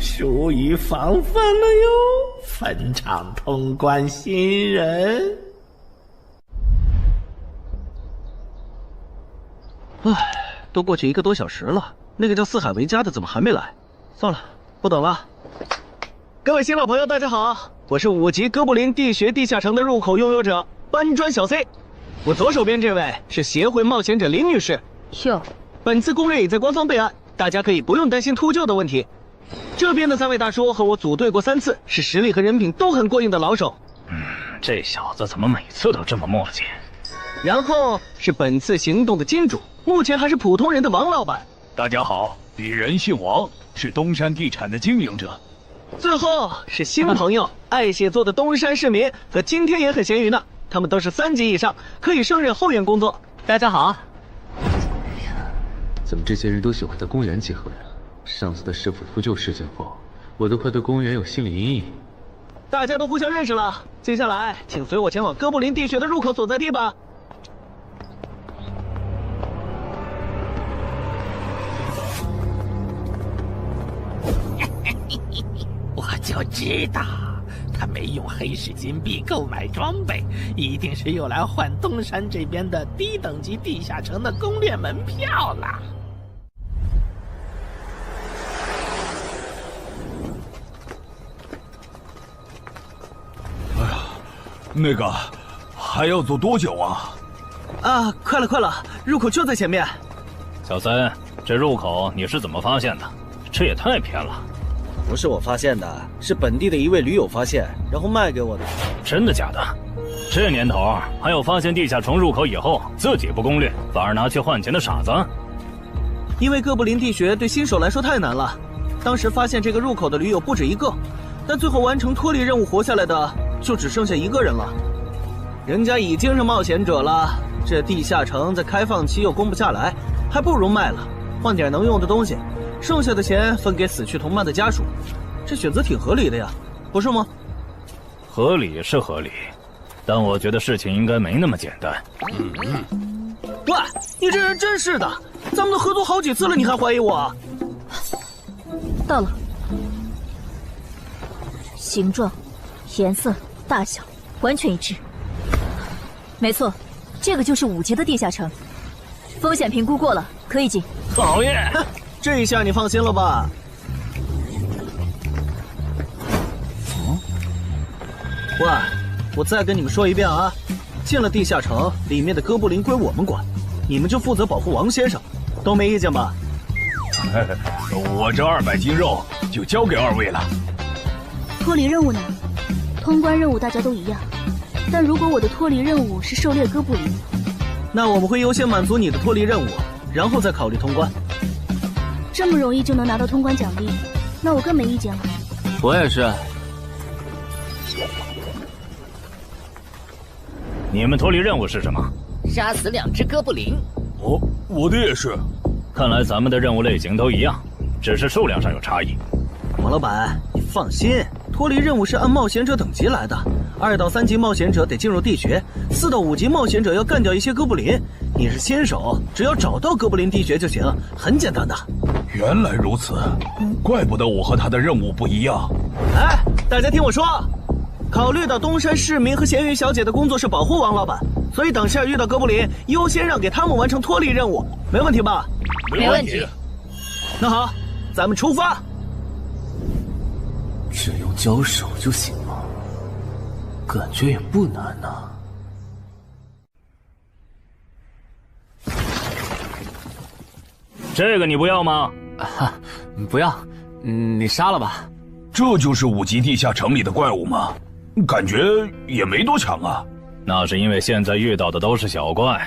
疏于防范了哟，坟场通关新人。唉，都过去1个多小时了，那个叫四海为家的怎么还没来？算了，不等了。各位新老朋友，大家好，我是5级哥布林地穴地下城的入口拥有者搬砖小 C。我左手边这位是协会冒险者林女士。哟，本次攻略已在官方备案，大家可以不用担心秃鹫的问题。这边的3位大叔和我组队过3次，是实力和人品都很过硬的老手。这小子怎么每次都这么磨叽？然后是本次行动的金主，目前还是普通人的王老板。大家好，鄙人姓王，是东山地产的经营者。最后是新朋友，爱写作的东山市民和今天也很闲鱼呢，他们都是3级以上，可以胜任后援工作。大家好。怎么这些人都喜欢在公园集合呀？上次的师傅秃鹫事件后，我都快对公园有心理阴影。大家都互相认识了，接下来请随我前往哥布林地穴的入口所在地吧。我就知道，他没用黑市金币购买装备，一定是用来换东山这边的低等级地下城的攻略门票啦。那个还要走多久啊？啊，快了，入口就在前面。小三，这入口你是怎么发现的？这也太偏了。不是我发现的，是本地的一位驴友发现，然后卖给我的。真的假的？这年头还有发现地下城入口以后自己不攻略，反而拿去换钱的傻子？因为哥布林地穴对新手来说太难了，当时发现这个入口的驴友不止1个，但最后完成脱离任务活下来的就只剩下1个人了。人家已经是冒险者了，这地下城在开放期又攻不下来，还不如卖了，换点能用的东西，剩下的钱分给死去同伴的家属，这选择挺合理的呀，不是吗？合理是合理，但我觉得事情应该没那么简单。喂，你这人真是的，咱们都合作好几次了，你还怀疑我？到了，形状、颜色、大小完全一致。没错，这个就是5级的地下城，风险评估过了，可以进。讨厌，这一下你放心了吧？喂，我再跟你们说一遍啊，进了地下城，里面的哥布林归我们管，你们就负责保护王先生，都没意见吧？我这200斤肉就交给2位了。脱离任务呢？通关任务大家都一样，但如果我的脱离任务是狩猎哥布林，那我们会优先满足你的脱离任务，然后再考虑通关。这么容易就能拿到通关奖励，那我更没意见了。我也是。你们脱离任务是什么？杀死2只哥布林。哦，我的也是。看来咱们的任务类型都一样，只是数量上有差异。王老板，你放心，脱离任务是按冒险者等级来的，2到3级冒险者得进入地穴，4到5级冒险者要干掉一些哥布林。你是新手，只要找到哥布林地穴就行，很简单的。原来如此，怪不得我和他的任务不一样。哎，大家听我说，考虑到东山市民和咸鱼小姐的工作是保护王老板，所以等下遇到哥布林，优先让给他们完成脱离任务，没问题吧？没问题。那好，咱们出发。只用交手就行了，感觉也不难呐。这个你不要吗？不要，你杀了吧。这就是5级地下城里的怪物吗？感觉也没多强啊。那是因为现在遇到的都是小怪，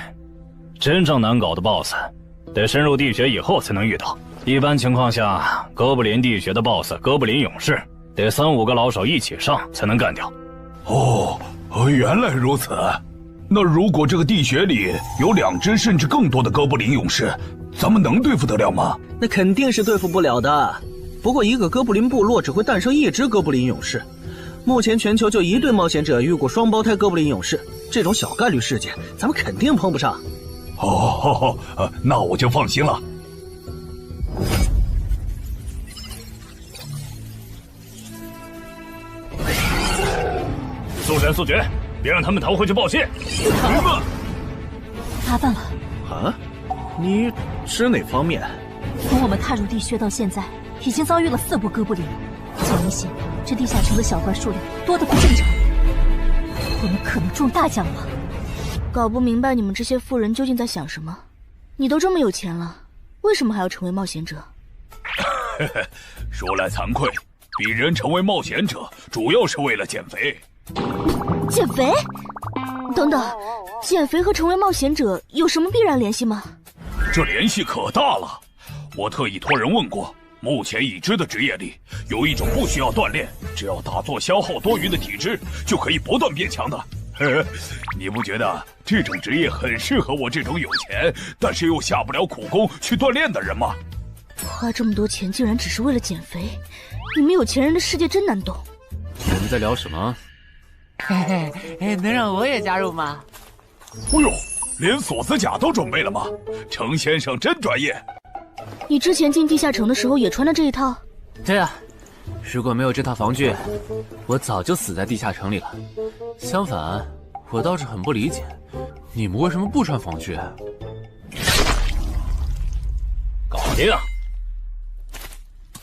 真正难搞的 BOSS， 得深入地穴以后才能遇到。一般情况下，哥布林地穴的 BOSS 哥布林勇士，得3、5个老手一起上才能干掉。哦，原来如此。那如果这个地穴里有2只甚至更多的哥布林勇士，咱们能对付得了吗？那肯定是对付不了的。不过一个哥布林部落只会诞生1只哥布林勇士，目前全球就1对冒险者遇过双胞胎哥布林勇士，这种小概率事件，咱们肯定碰不上。哦，那我就放心了。速战速决，别让他们逃回去报信。麻烦了。啊？你指哪方面？从我们踏入地穴到现在，已经遭遇了4波哥布林，很明显，这地下城的小怪数量多得不正常。我们可能中大奖了。搞不明白你们这些富人究竟在想什么。你都这么有钱了，为什么还要成为冒险者？说来惭愧，鄙人成为冒险者主要是为了减肥。减肥？等等，减肥和成为冒险者有什么必然联系吗？这联系可大了。我特意托人问过，目前已知的职业里，有一种不需要锻炼，只要打坐消耗多余的体质，就可以不断变强的。你不觉得这种职业很适合我这种有钱，但是又下不了苦功去锻炼的人吗？花这么多钱竟然只是为了减肥，你们有钱人的世界真难懂。我们在聊什么？嘿嘿，能让我也加入吗？哎呦，连锁子甲都准备了吗？程先生真专业。你之前进地下城的时候也穿的这一套？对啊，如果没有这套防具，我早就死在地下城里了。相反，我倒是很不理解，你们为什么不穿防具？搞定，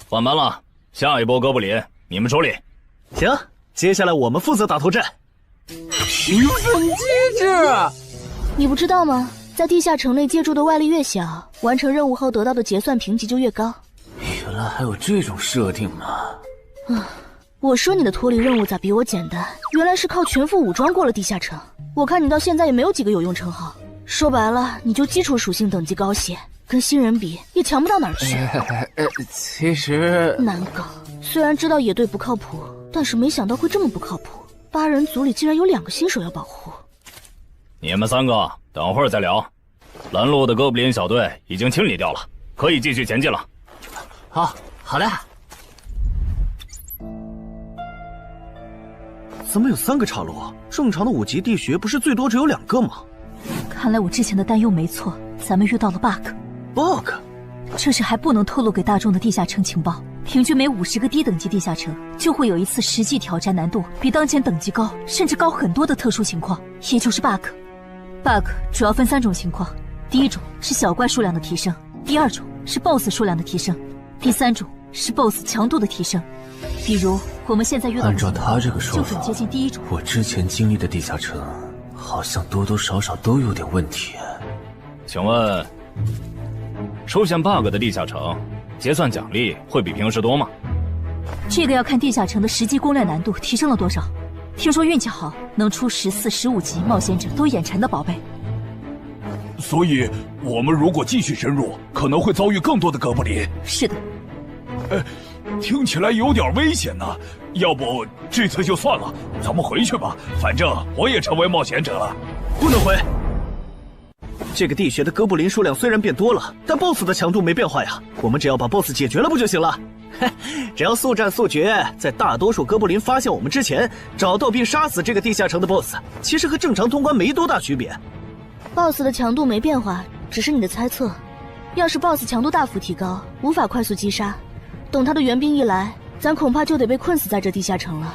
换班了，下一波哥布林你们处理。行，接下来我们负责打头阵。评分机制，你不知道吗？在地下城内借助的外力越小，完成任务后得到的结算评级就越高。原来还有这种设定呢！我说你的脱离任务咋比我简单？原来是靠全副武装过了地下城。我看你到现在也没有几个有用称号，说白了，你就基础属性等级高些，跟新人比也强不到哪儿去。其实难搞，虽然知道野队不靠谱，但是没想到会这么不靠谱。8人组里竟然有2个新手要保护。你们3个等会儿再聊。拦路的哥布林小队已经清理掉了，可以继续前进了。好的。怎么有3个岔路？正常的5级地穴不是最多只有2个吗？看来我之前的担忧没错，咱们遇到了 bug。这是还不能透露给大众的地下城情报。平均每50个低等级地下城就会有一次实际挑战难度比当前等级高，甚至高很多的特殊情况，也就是 bug。bug 主要分3种情况，第一种是小怪数量的提升，第2种是 BOSS 数量的提升，第3种是 BOSS 强度的提升。比如我们现在遇到的，按照他这个说法，就很接近第1种。我之前经历的地下城，好像多多少少都有点问题。请问，出现 bug 的地下城，结算奖励会比平时多吗？这个要看地下城的实际攻略难度提升了多少。听说运气好，能出14、15级冒险者都眼馋的宝贝。所以，我们如果继续深入，可能会遭遇更多的哥布林。是的。听起来有点危险呢。要不这次就算了，咱们回去吧。反正我也成为冒险者了。不能回。这个地穴的哥布林数量虽然变多了，但 BOSS 的强度没变化呀。我们只要把 BOSS 解决了不就行了？只要速战速决，在大多数哥布林发现我们之前，找到并杀死这个地下城的 BOSS， 其实和正常通关没多大区别。BOSS 的强度没变化，只是你的猜测。要是 BOSS 强度大幅提高，无法快速击杀，等他的援兵一来，咱恐怕就得被困死在这地下城了。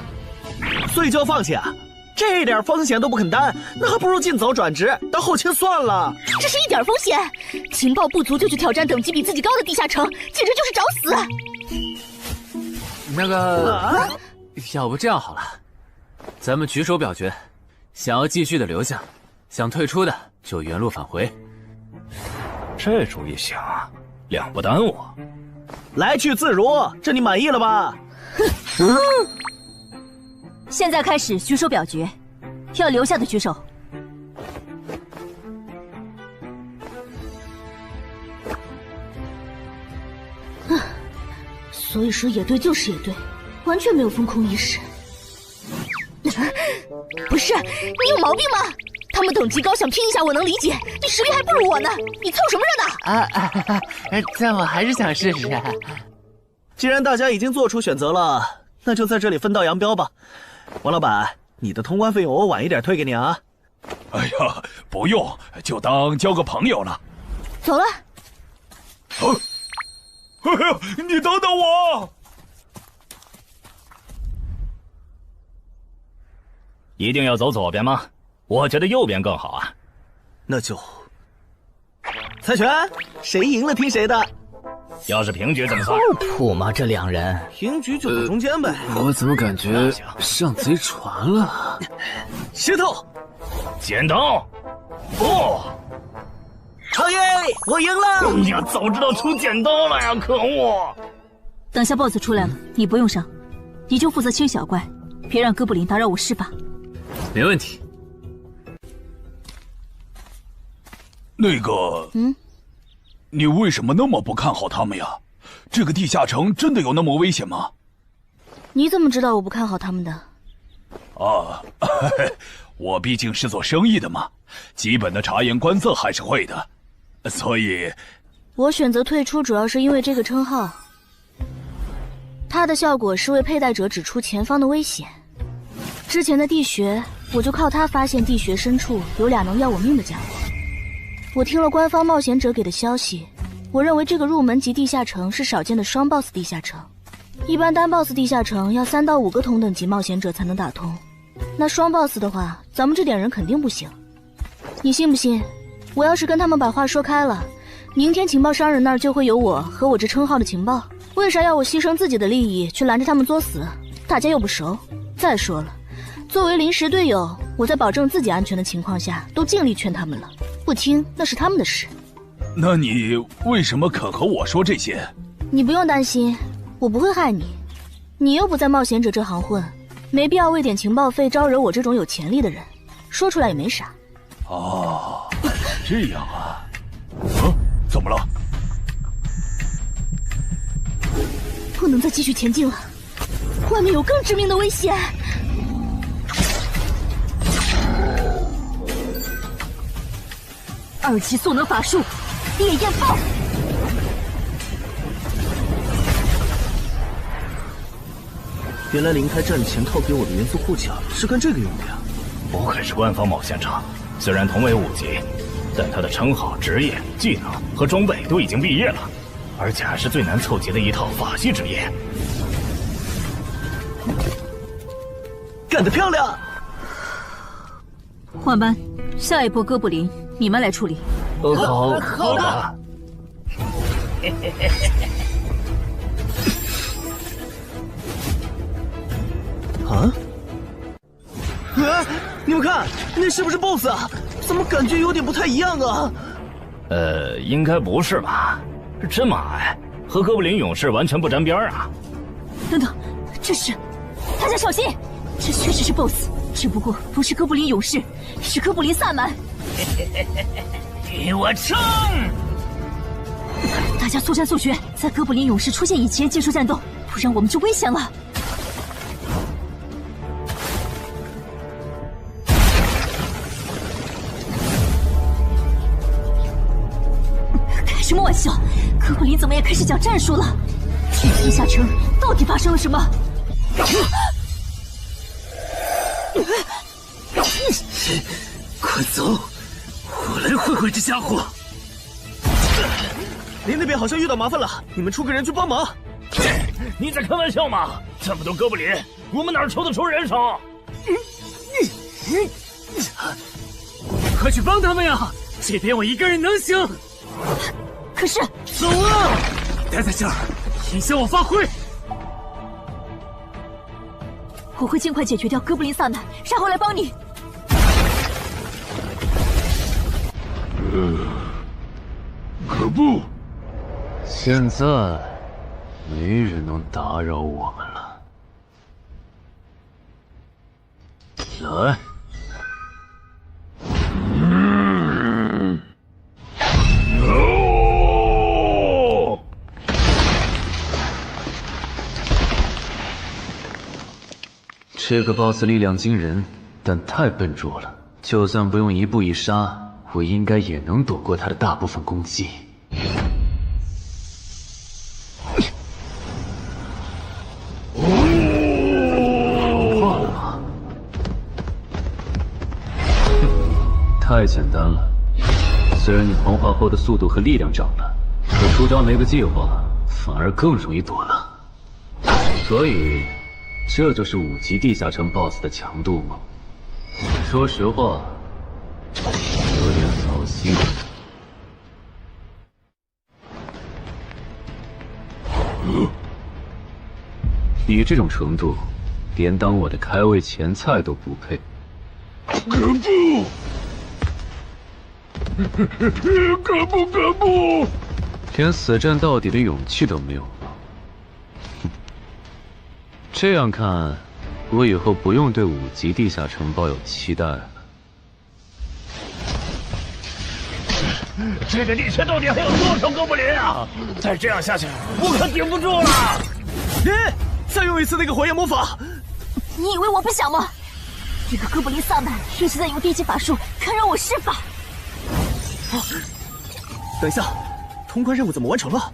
所以就要放弃啊？这点风险都不肯担，那还不如尽早转职当后勤算了。这是一点风险？情报不足就去挑战等级比自己高的地下城，简直就是找死！那个，要不这样好了，咱们举手表决，想要继续的留下，想退出的就原路返回。这主意行，两不耽误。来去自如，这你满意了吧？现在开始举手表决，要留下的举手。所以说野队就是野队，完全没有封空意识。不是，你有毛病吗？他们等级高，想拼一下我能理解，你实力还不如我呢，你凑什么热闹？但我还是想试试。既然大家已经做出选择了，那就在这里分道扬镳吧。王老板，你的通关费用我晚一点退给你啊。哎呀，不用，就当交个朋友了。走了。哎呀，你等等我！一定要走左边吗？我觉得右边更好啊。那就猜拳，谁赢了听谁的。要是平局怎么算？靠谱吗？这两人平局就走中间呗。我怎么感觉上贼船了？石头，剪刀，不！好耶，我赢了！哎呀，早知道出剪刀了呀！可恶！等下 BOSS 出来了，你不用上，你就负责清小怪，别让哥布林打扰我施法。没问题。那个，你为什么那么不看好他们呀？这个地下城真的有那么危险吗？你怎么知道我不看好他们的？啊，我毕竟是做生意的嘛，基本的察言观色还是会的，所以，我选择退出主要是因为这个称号，它的效果是为佩戴者指出前方的危险。之前的地穴，我就靠它发现地穴深处有俩能要我命的家伙。我听了官方冒险者给的消息，我认为这个入门级地下城是少见的双 BOSS 地下城。一般单 BOSS 地下城要3到5个同等级冒险者才能打通，那双 BOSS 的话，咱们这点人肯定不行。你信不信？我要是跟他们把话说开了，明天情报商人那儿就会有我和我这称号的情报。为啥要我牺牲自己的利益去拦着他们作死？大家又不熟。再说了，作为临时队友，我在保证自己安全的情况下，都尽力劝他们了。不听那是他们的事。那你为什么肯和我说这些？你不用担心，我不会害你。你又不在冒险者这行混，没必要为点情报费招惹我这种有潜力的人。说出来也没啥。哦，这样啊。怎么了？不能再继续前进了，外面有更致命的危险。2级速能法术，烈焰爆！原来林开战前套给我的元素护甲是干这个用的呀！不愧是官方冒险者，虽然同为5级，但他的称号、职业、技能和装备都已经毕业了，而且还是最难凑齐的一套法系职业。干得漂亮！换班，下一波哥布林你们来处理。好的。啊！你们看，那是不是 BOSS 啊？怎么感觉有点不太一样啊？应该不是吧？这么矮，和哥布林勇士完全不沾边啊！等等，这是……大家小心，这确实是 BOSS， 只不过不是哥布林勇士，是哥布林萨满。与我冲！大家速战速决，在哥布林勇士出现以前结束战斗，不然我们就危险了。开什么玩笑？哥布林怎么也开始讲战术了？这地下城到底发生了什么？快走！我来会会这家伙。林那边好像遇到麻烦了，你们出个人去帮忙。你在开玩笑吗？这么多哥布林，我们哪抽得出人手？快去帮他们呀！这边我一个人能行。可是，走啊！待在这儿，影响我发挥。我会尽快解决掉哥布林萨满，然后来帮你。可不，现在没人能打扰我们了。来。这个 BOSS 力量惊人，但太笨拙了。就算不用一步一杀，我应该也能躲过他的大部分攻击。好怕了吗？太简单了。虽然你黄化后的速度和力量涨了，可出招没个计划，反而更容易躲了。所以，这就是5级地下城 BOSS 的强度吗？说实话，有点扫兴。你这种程度，连当我的开胃前菜都不配。可不！连死战到底的勇气都没有吗？这样看，我以后不用对5级地下城抱有期待了。这个地穴到底还有多少哥布林啊？再这样下去，我可顶不住了！再用一次那个火焰魔法！你以为我不想吗？这个哥布林萨满一直在用低级法术看让我施法。等一下，通关任务怎么完成了？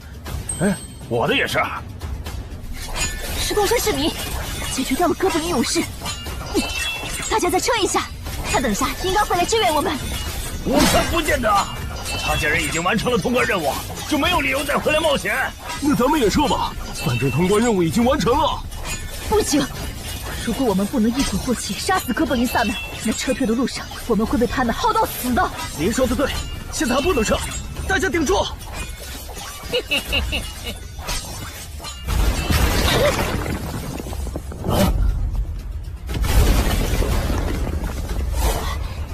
我的也是。石头山市民解决掉了哥布林勇士，大家再撑一下，他等下应该会来支援我们。我看不见得，他既然已经完成了通关任务，就没有理由再回来冒险。那咱们也撤吧，反正通关任务已经完成了。不行，如果我们不能一鼓作气杀死哥布林萨满，那撤退的路上我们会被他们耗到死的。您说的对，现在还不能撤，大家顶住！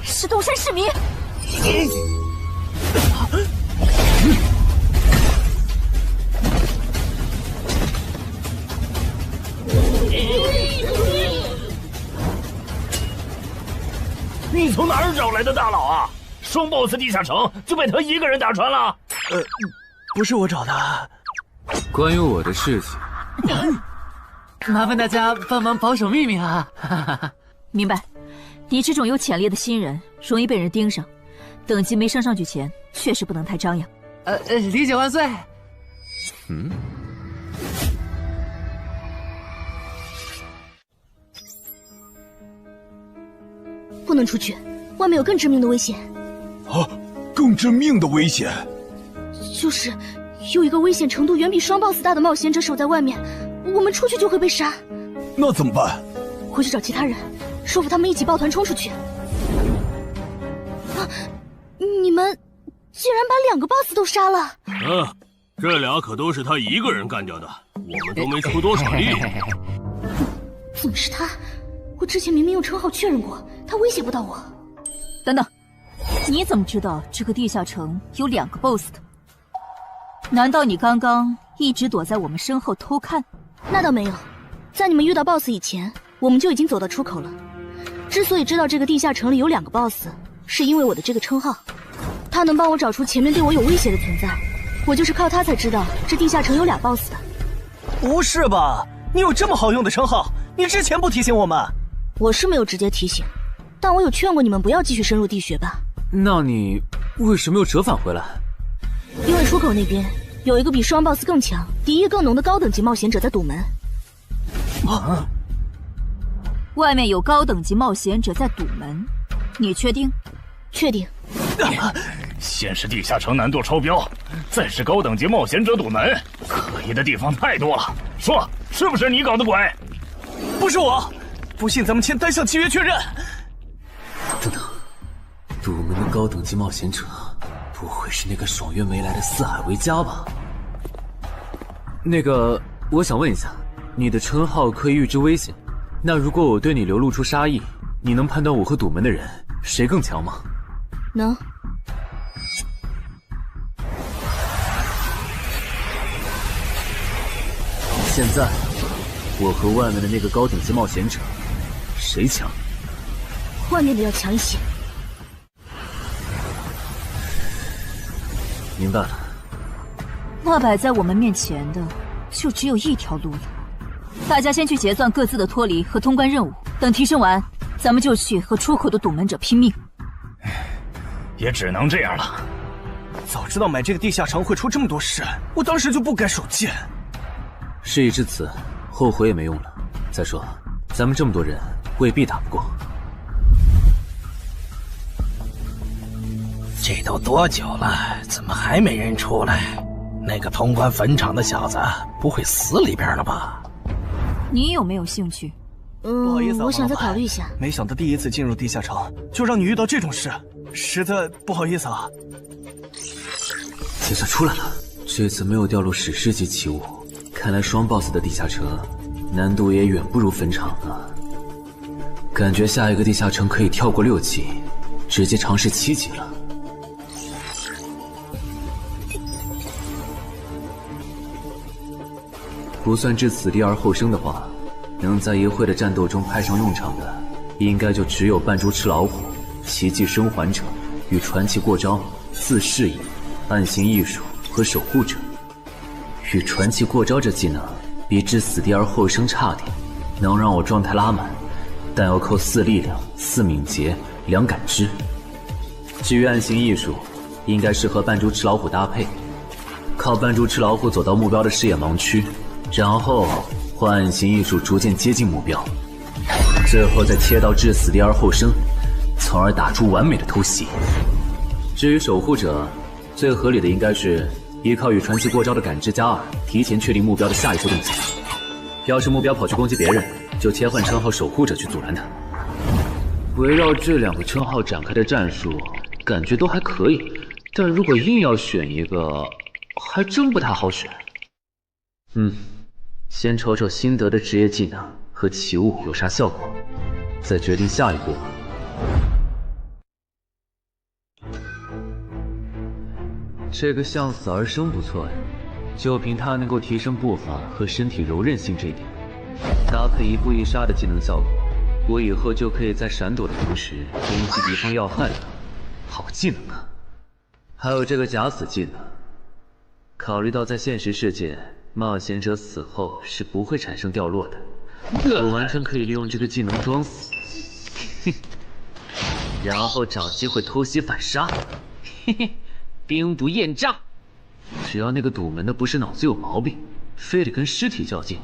石头山市民，你从哪儿找来的大佬啊？双 BOSS 地下城就被他一个人打穿了？不是我找的。关于我的事情，麻烦大家帮忙保守秘密啊！明白。你这种有潜力的新人，容易被人盯上，等级没升上去前，确实不能太张扬。理解万岁。不能出去，外面有更致命的危险。啊，更致命的危险？就是有一个危险程度远比双 BOSS 大的冒险者守在外面，我们出去就会被杀。那怎么办？回去找其他人，说服他们一起抱团冲出去。你们竟然把2个 BOSS 都杀了！这俩可都是他一个人干掉的，我们都没出多少力。怎么是他？我之前明明用称号确认过，他威胁不到我。等等，你怎么知道这个地下城有2个 BOSS 的？难道你刚刚一直躲在我们身后偷看？那倒没有，在你们遇到 BOSS 以前，我们就已经走到出口了。之所以知道这个地下城里有2个 BOSS， 是因为我的这个称号，他能帮我找出前面对我有威胁的存在。我就是靠他才知道这地下城有2 BOSS 的。不是吧？你有这么好用的称号，你之前不提醒我们？我是没有直接提醒，但我有劝过你们不要继续深入地穴吧。那你为什么又折返回来？因为出口那边有一个比双 BOSS 更强、敌意更浓的高等级冒险者在堵门。外面有高等级冒险者在堵门，你确定？确定。先是地下城难度超标，再是高等级冒险者堵门，可疑的地方太多了。说，是不是你搞的鬼？不是我，不信咱们签单项契约确认。等等，堵门的高等级冒险者，不会是那个爽约没来的四海为家吧？那个，我想问一下，你的称号可以预知危险，那如果我对你流露出杀意，你能判断我和堵门的人谁更强吗？能。现在，我和外面的那个高等级冒险者，谁强？外面的要强一些。明白了。那摆在我们面前的，就只有一条路了。大家先去结算各自的脱离和通关任务，等提升完，咱们就去和出口的堵门者拼命。也只能这样了。早知道买这个地下城会出这么多事，我当时就不该手贱。事已至此，后悔也没用了。再说，咱们这么多人，未必打不过。这都多久了，怎么还没人出来？那个通关坟场的小子不会死里边了吧？你有没有兴趣？不好意思啊，我想再考虑一下。没想到第一次进入地下城，就让你遇到这种事，实在不好意思啊。计算出来了，这次没有掉落史诗级奇物，看来双 BOSS 的地下城难度也远不如坟场了。感觉下一个地下城可以跳过6级，直接尝试7级了。不算置死地而后生的话，能在一会的战斗中派上用场的，应该就只有扮猪吃老虎、奇迹生还者与传奇过招、自适应、暗行艺术和守护者。与传奇过招这技能比置死地而后生差点，能让我状态拉满，但要扣4力量、4敏捷、2感知。至于暗行艺术，应该是和扮猪吃老虎搭配，靠扮猪吃老虎走到目标的视野盲区，然后换暗行艺术逐渐接近目标，最后再切到置死地而后生，从而打出完美的偷袭。至于守护者，最合理的应该是依靠与传奇过招的感知加2，提前确定目标的下一步动作。要是目标跑去攻击别人，就切换称号守护者去阻拦他。围绕这2个称号展开的战术，感觉都还可以，但如果硬要选一个，还真不太好选。先瞅瞅新得的职业技能和奇物有啥效果，再决定下一步。这个向死而生不错呀，就凭它能够提升步伐和身体柔韧性这一点，搭配一步一杀的技能效果，我以后就可以在闪躲的同时攻击敌方要害了。好技能啊！还有这个假死技能，考虑到在现实世界，冒险者死后是不会产生掉落的，我完全可以利用这个技能装死，然后找机会偷袭反杀，兵不厌诈。只要那个堵门的不是脑子有毛病，非得跟尸体较劲，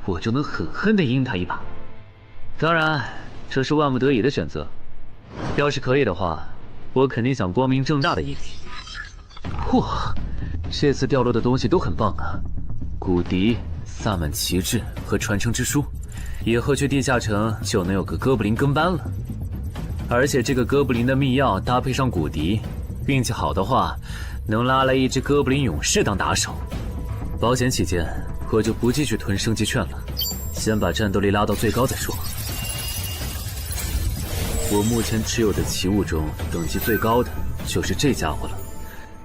我就能狠狠地阴他一把。当然，这是万不得已的选择。要是可以的话，我肯定想光明正大的赢。哇，这次掉落的东西都很棒啊！骨笛、萨满旗帜和传承之书，以后去地下城就能有个哥布林跟班了。而且这个哥布林的秘药搭配上骨笛，运气好的话，能拉来一只哥布林勇士当打手。保险起见，我就不继续囤升级券了，先把战斗力拉到最高再说。我目前持有的奇物中，等级最高的就是这家伙了。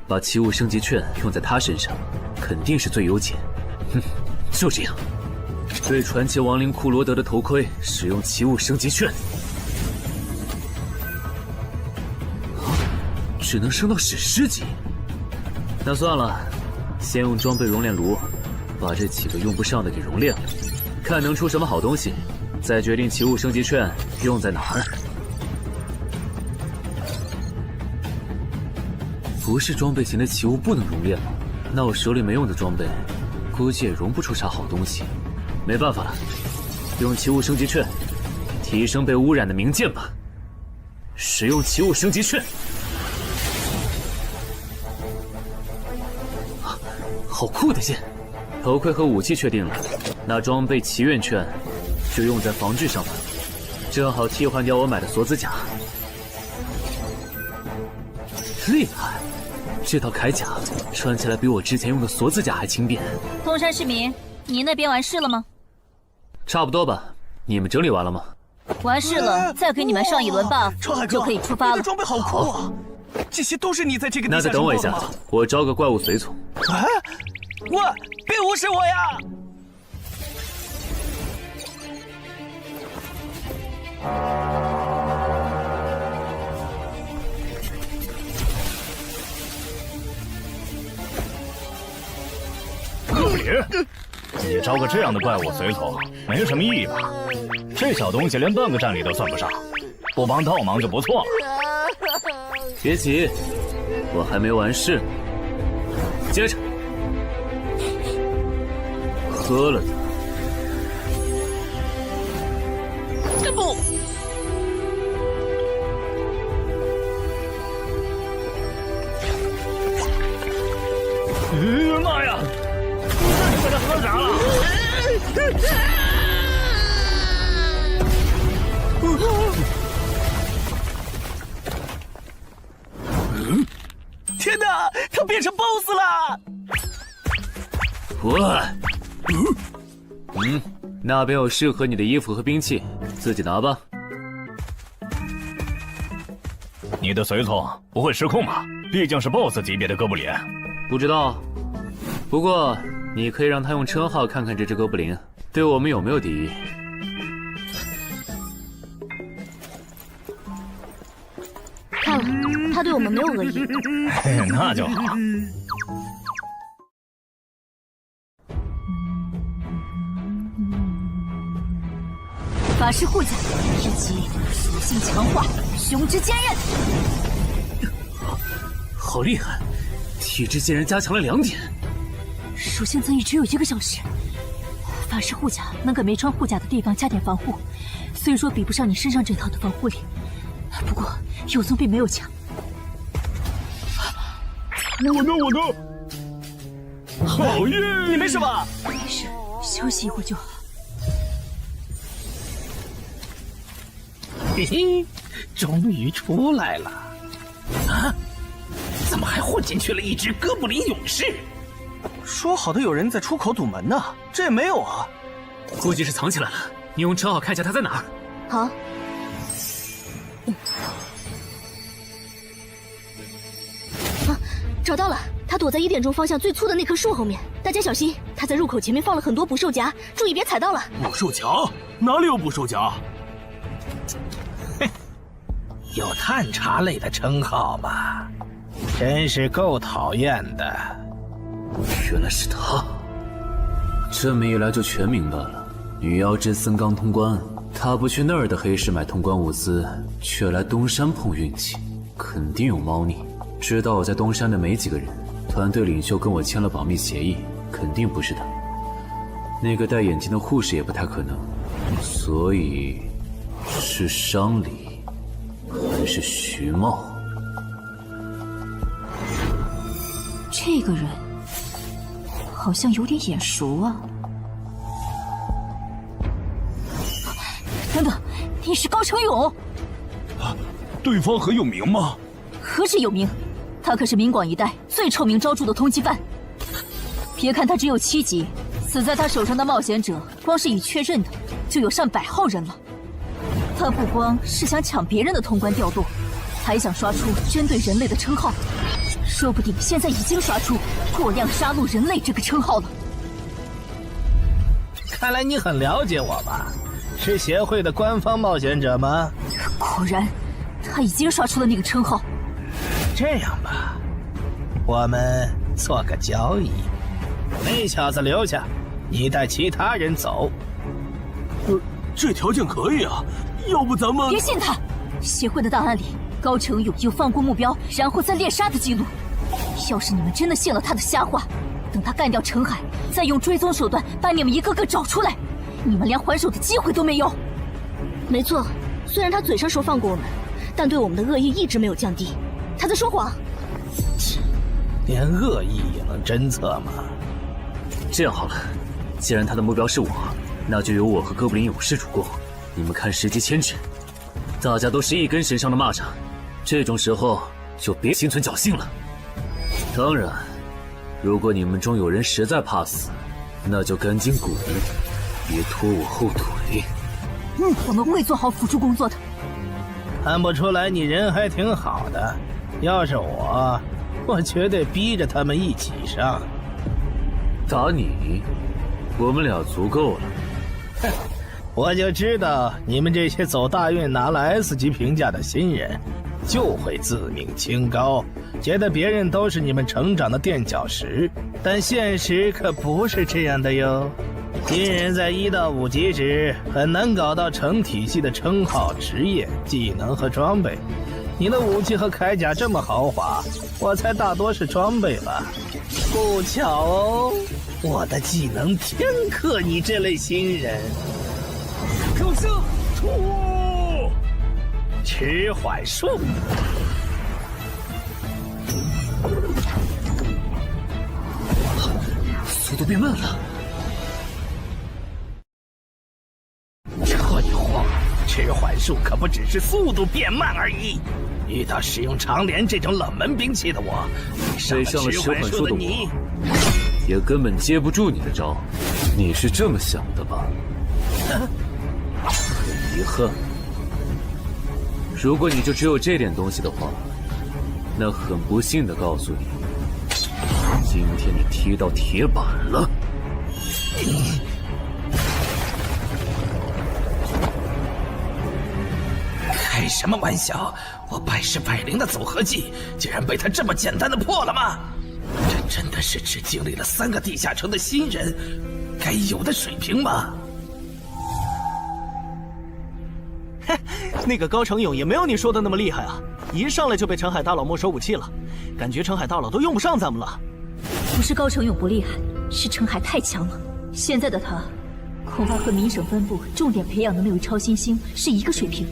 把奇物升级券用在他身上，肯定是最优解。就这样，对传奇亡灵库罗德的头盔使用奇物升级券。只能升到史诗级。那算了，先用装备熔炼炉把这几个用不上的给熔炼了，看能出什么好东西，再决定奇物升级券用在哪儿。不是装备型的奇物不能熔炼吗？那我手里没用的装备，估计也熔不出啥好东西。没办法了，用奇物升级券提升被污染的名剑吧。使用奇物升级券。好酷的剑！头盔和武器确定了，那装备祈愿券就用在防具上吧，正好替换掉我买的锁子甲。厉害！这套铠甲穿起来比我之前用的锁子甲还轻便。东山市民，你那边完事了吗？差不多吧。你们整理完了吗？完事了，再给你们上一轮 buff，就可以出发了。你的装备好酷啊！这些都是你在这个地下那再等我一下，我招个怪物随从。啊！喂，别无视我呀！哥布林，你招个这样的怪物随从，没什么意义吧？这小东西连半个战力都算不上，不帮倒忙就不错了。别急，我还没完事呢。接着，喝了它。不。天哪，他变成 BOSS 了！那边有适合你的衣服和兵器，自己拿吧。你的随从不会失控吧？毕竟是 BOSS 级别的哥布林。不知道，不过你可以让他用称号看看这只哥布林对我们有没有敌意。看了，他对我们没有恶意。那就好。法师护甲1级，属性强化，雄之坚韧。好厉害，体质竟然加强了2点。属性增益只有1个小时。法师护甲能给没穿护甲的地方加点防护，虽说比不上你身上这套的防护力，不过有总比没有强。我呢？好运！你没事吧？没事，休息一会儿就好。嘿嘿，终于出来了！啊，怎么还混进去了一只哥布林勇士？说好的有人在出口堵门呢，这也没有啊。估计是藏起来了，你用称号看一下他在哪儿。好。找到了，他躲在1点钟方向最粗的那棵树后面，大家小心，他在入口前面放了很多捕兽夹，注意别踩到了。捕兽夹？哪里有捕兽夹？哼，有探查类的称号吗？真是够讨厌的。原来是他，这么一来就全明白了。女妖之森刚通关，他不去那儿的黑市买通关物资，却来东山碰运气，肯定有猫腻。知道我在东山的没几个人，团队领袖跟我签了保密协议，肯定不是他。那个戴眼镜的护士也不太可能，所以是商礼还是徐茂？这个人好像有点眼熟啊！等等，你是高成勇？对方很有名吗？何止有名，他可是明广一带最臭名昭著的通缉犯。别看他只有7级，死在他手上的冒险者，光是已确认的就有上100号人了。他不光是想抢别人的通关调度，还想刷出针对人类的称号，说不定现在已经刷出过量杀戮人类这个称号了。看来你很了解我吧？是协会的官方冒险者吗？果然，他已经刷出了那个称号。这样吧，我们做个交易，那小子留下，你带其他人走。这条件可以啊，要不咱们……别信他！协会的档案里，高成勇有放过目标然后再猎杀的记录。要是你们真的信了他的瞎话，等他干掉陈海，再用追踪手段把你们一个个找出来，你们连还手的机会都没有。没错，虽然他嘴上说放过我们，但对我们的恶意一直没有降低。他在说谎。连恶意也能侦测吗？这样好了，既然他的目标是我，那就由我和哥布林勇士主攻。你们看时机牵制，大家都是一根绳上的蚂蚱，这种时候就别心存侥幸了。当然，如果你们中有人实在怕死，那就赶紧滚，别拖我后腿。我们会做好辅助工作的。看不出来你人还挺好的，要是我绝对逼着他们一起上。打你，我们俩足够了。哼，我就知道你们这些走大运拿了 S 级评价的新人，就会自命清高，觉得别人都是你们成长的垫脚石。但现实可不是这样的哟。新人在1到5级时很难搞到成体系的称号、职业、技能和装备。你的武器和铠甲这么豪华，我猜大多是装备吧。不巧哦，我的技能偏克你这类新人。口声出，迟缓术。速度变慢了。术可不只是速度变慢而已。遇到使用长镰这种冷门兵器的我，背上了迟缓术的我，也根本接不住你的招。你是这么想的吧？很遗憾，如果你就只有这点东西的话，那很不幸的告诉你，今天你踢到铁板了。开什么玩笑！我百试百灵的组合技，竟然被他这么简单的破了吗？这真的是只经历了3个地下城的新人该有的水平吗？嘿，那个高成勇也没有你说的那么厉害啊！一上来就被澄海大佬没收武器了，感觉澄海大佬都用不上咱们了。不是高成勇不厉害，是澄海太强了。现在的他，恐怕和明省分部重点培养的那位超新星是一个水平。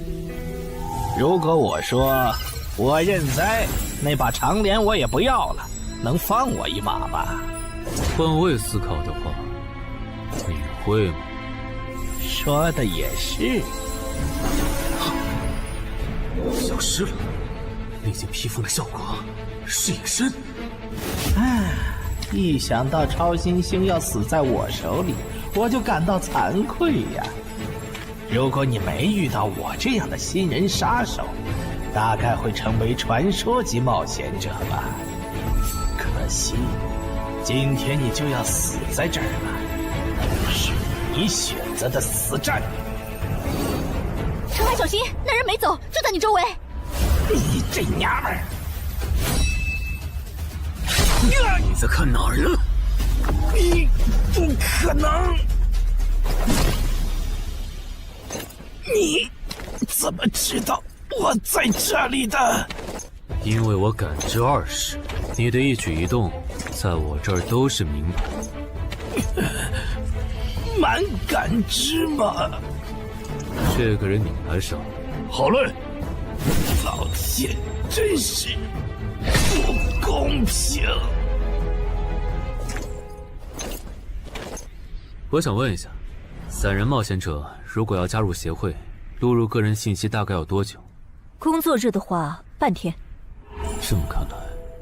如果我说我认栽，那把长镰我也不要了，能放我一马吧？换位思考的话，你会吗？说的也是。消失了，那件披风的效果是隐身。唉，一想到超新星要死在我手里，我就感到惭愧呀。如果你没遇到我这样的新人杀手，大概会成为传说级冒险者吧。可惜，今天你就要死在这儿了，是你选择的死战。澄海小心，那人没走，就在你周围。你这娘们儿！你在看哪儿呢？你不可能！你怎么知道我在这里的？因为我感知20，你的一举一动在我这儿都是明白。蛮感知吗？这个人你来上。好嘞。老天，真是不公平！我想问一下，散人冒险者如果要加入协会，录入个人信息大概要多久？工作日的话，半天。这么看来，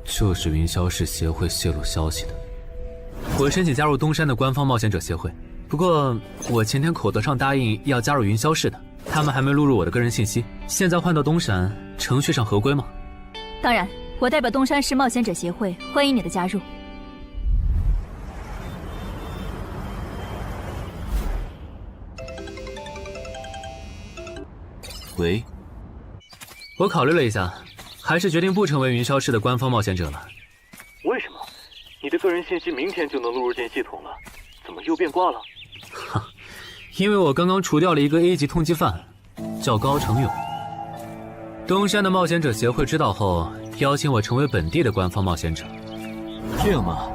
就是云霄市协会泄露消息的。我申请加入东山的官方冒险者协会，不过我前天口头上答应要加入云霄市的，他们还没录入我的个人信息。现在换到东山，程序上合规吗？当然，我代表东山市冒险者协会欢迎你的加入。喂，我考虑了一下，还是决定不成为云霄市的官方冒险者了。为什么？你的个人信息明天就能录入进系统了，怎么又变卦了？因为我刚刚除掉了一个 A 级通缉犯，叫高成勇。东山的冒险者协会知道后，邀请我成为本地的官方冒险者。这样嘛，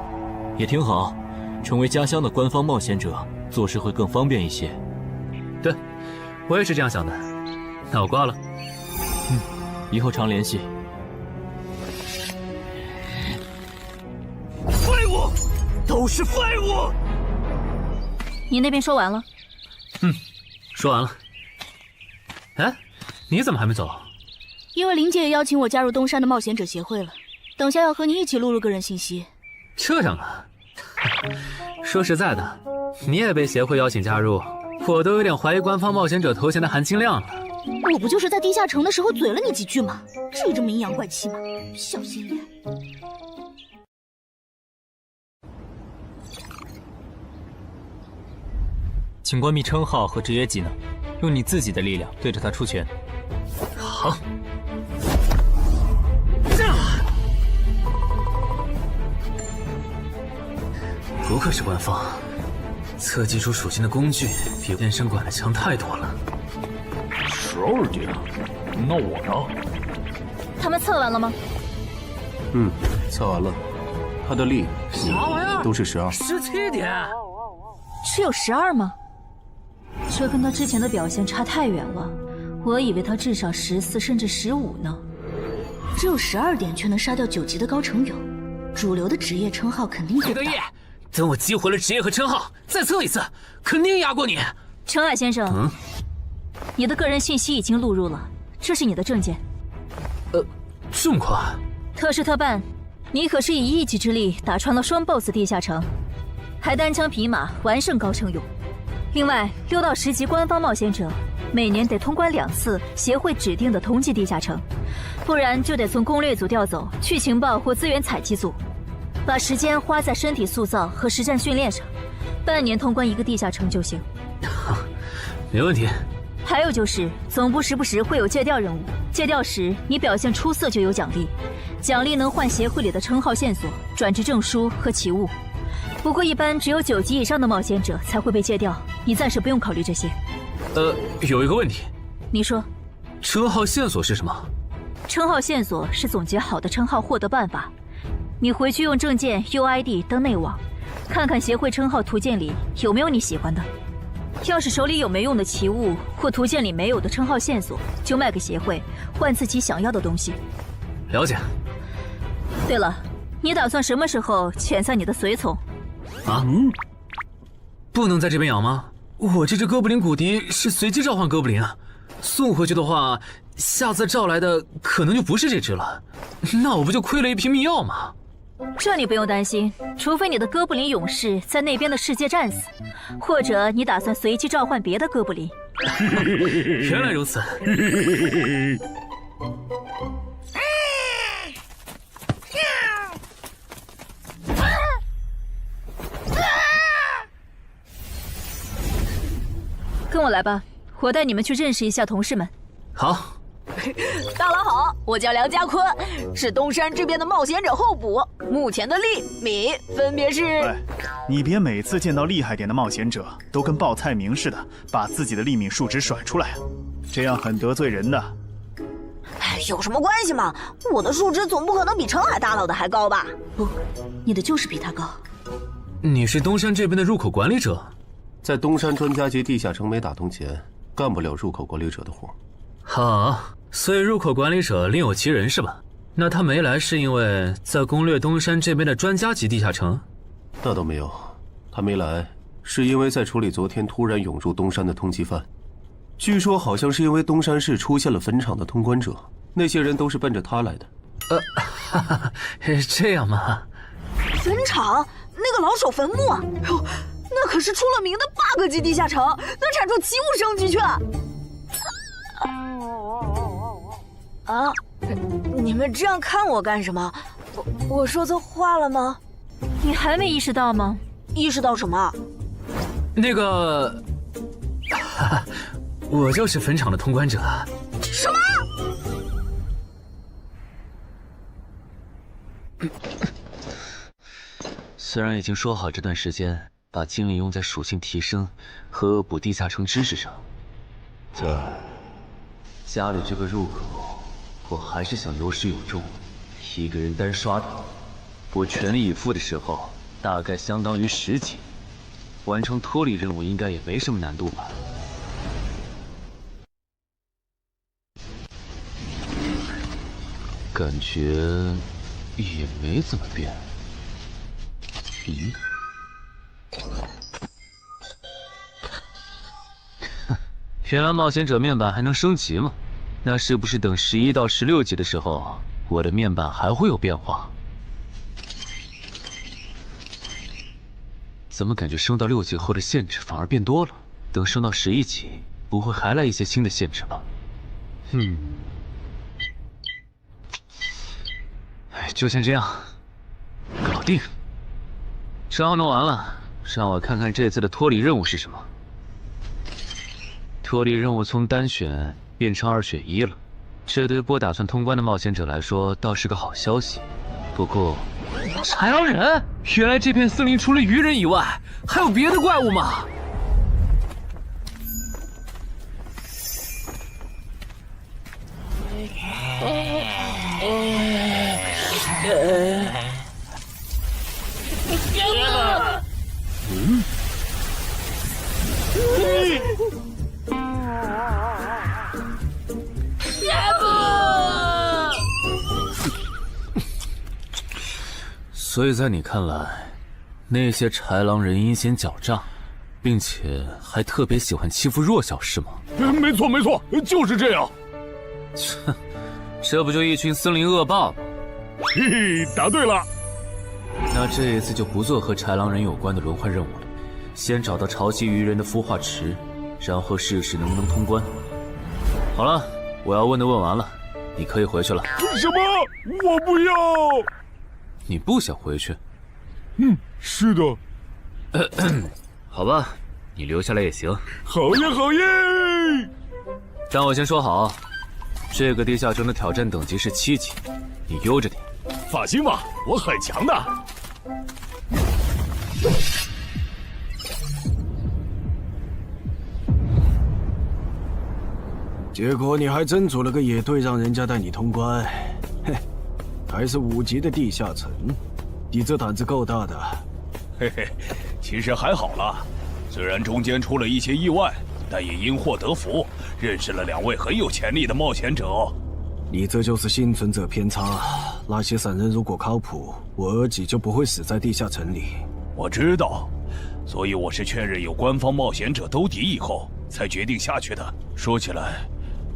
也挺好，成为家乡的官方冒险者，做事会更方便一些。对，我也是这样想的。那我挂了。以后常联系。废物，都是废物！你那边说完了？说完了。哎，你怎么还没走？因为林姐也邀请我加入东山的冒险者协会了，等下要和你一起录入个人信息。这样啊？说实在的，你也被协会邀请加入，我都有点怀疑官方冒险者头衔的含金量了。我不就是在地下城的时候嘴了你几句吗？至于这么阴阳怪气吗？小心眼！请关闭称号和职业技能，用你自己的力量对着他出拳。好。不愧是官方，测技出属性的工具比健身馆的强太多了。12点，那我呢？他们测完了吗？测完了，他的力啥玩意儿都是12。17点，只有12吗？这跟他之前的表现差太远了，我以为他至少14甚至15呢。只有12点却能杀掉9级的高成勇，主流的职业称号肯定够大。等我激活了职业和称号，再测一次，肯定压过你。澄海先生，你的个人信息已经录入了，这是你的证件。这么快？特事特办，你可是以一己之力打穿了双 BOSS 地下城，还单枪匹马完胜高成勇。另外，6到10级官方冒险者每年得通关2次协会指定的同级地下城，不然就得从攻略组调走去情报或资源采集组，把时间花在身体塑造和实战训练上，半年通关1个地下城就行。没问题。还有就是，总部时不时会有借调任务，借调时你表现出色就有奖励，奖励能换协会里的称号线索、转职证书和奇物。不过一般只有9级以上的冒险者才会被借调，你暂时不用考虑这些。有一个问题。你说。称号线索是什么？称号线索是总结好的称号获得办法，你回去用证件 UID 登内网，看看协会称号图鉴里有没有你喜欢的。要是手里有没用的奇物或图鉴里没有的称号线索，就卖给协会，换自己想要的东西。了解。对了，你打算什么时候遣散你的随从？不能在这边养吗？我这只哥布林骨笛是随机召唤哥布林啊，送回去的话，下次召来的可能就不是这只了，那我不就亏了一瓶秘药吗？这你不用担心，除非你的哥布林勇士在那边的世界战死，或者你打算随机召唤别的哥布林。原来如此。跟我来吧，我带你们去认识一下同事们。好。大佬好，我叫梁家坤，是东山这边的冒险者候补，目前的利米分别是。你别每次见到厉害点的冒险者，都跟报菜名似的，把自己的利米数值甩出来啊，这样很得罪人的。有什么关系嘛？我的数值总不可能比澄海大佬的还高吧？不，你的就是比他高。你是东山这边的入口管理者？在东山专家级地下城没打通前，干不了入口管理者的活。好，所以入口管理者另有其人是吧？那他没来是因为在攻略东山这边的专家级地下城？那倒没有，他没来是因为在处理昨天突然涌入东山的通缉犯。据说好像是因为东山市出现了坟场的通关者，那些人都是奔着他来的。这样吗？坟场那个老手坟墓，哟，那可是出了名的 bug 级地下城，能产出奇物证据去。你们这样看我干什么？我说错话了吗？你还没意识到吗？意识到什么？那个，我就是坟场的通关者。什么？虽然已经说好这段时间把精力用在属性提升和恶补地下城知识上，但家里这个入口，我还是想有始有终。一个人单刷的，我全力以赴的时候，大概相当于10级，完成脱离任务应该也没什么难度吧。感觉也没怎么变。咦？原来冒险者面板还能升级吗？那是不是等11到16级的时候，我的面板还会有变化？怎么感觉升到6级后的限制反而变多了？等升到11级，不会还来一些新的限制吧？就先这样，搞定。账弄完了，让我看看这次的脱离任务是什么。脱离任务从单选变成2选1了，这对不打算通关的冒险者来说倒是个好消息。不过，豺狼人，原来这片森林除了鱼人以外，还有别的怪物吗？所以在你看来，那些豺狼人阴险狡诈，并且还特别喜欢欺负弱小，是吗？没错没错，就是这样。这不就一群森林恶霸吗？嘿嘿，答对了。那这一次就不做和豺狼人有关的轮换任务了，先找到潮汐鱼人的孵化池，然后试试能不能通关。好了，我要问的问完了，你可以回去了。什么？我不要。你不想回去？是的。好吧，你留下来也行。好耶好耶！但我先说好，这个地下城的挑战等级是7级，你悠着点。放心吧，我很强的。结果你还真组了个野队，让人家带你通关。嘿，还是5级的地下城，你这胆子够大的。嘿嘿，其实还好啦，虽然中间出了一些意外，但也因祸得福，认识了2位很有潜力的冒险者。你这就是幸存者偏差。那些散人如果靠谱，我儿己就不会死在地下城里。我知道，所以我是确认有官方冒险者兜底以后，才决定下去的。说起来，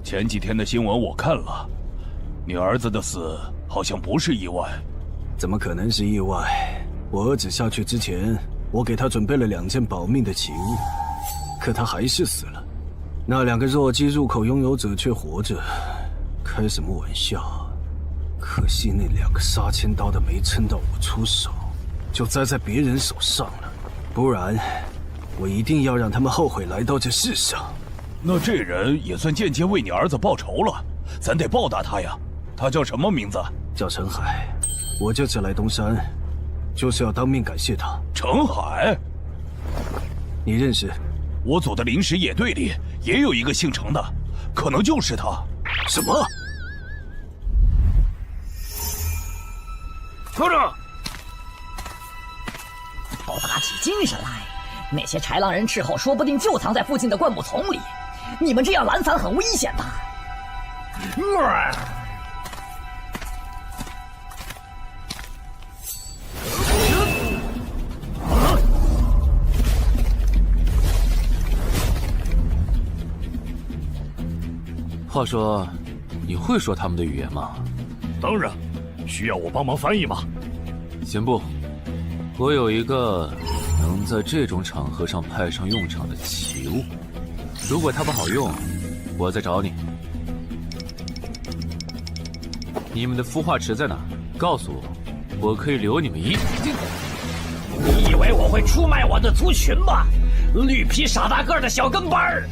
前几天的新闻我看了，你儿子的死好像不是意外。怎么可能是意外？我儿子下去之前，我给他准备了2件保命的奇物，可他还是死了。那2个弱鸡入口拥有者却活着。开什么玩笑！可惜那2个杀千刀的没撑到我出手，就栽在别人手上了。不然，我一定要让他们后悔来到这世上。那这人也算间接为你儿子报仇了，咱得报答他呀。他叫什么名字？叫陈海。我这次来东山，就是要当面感谢他。陈海，你认识？我组的临时野队里也有一个姓陈的，可能就是他。什么？说着，都打起精神来！那些豺狼人斥候说不定就藏在附近的灌木丛里，你们这样懒散很危险的。话说，你会说他们的语言吗？当然，需要我帮忙翻译吗？先不，我有一个能在这种场合上派上用场的奇物，如果它不好用，我再找你。你们的孵化池在哪？告诉我，我可以留你们一。你以为我会出卖我的族群吗？绿皮傻大个的小跟班儿！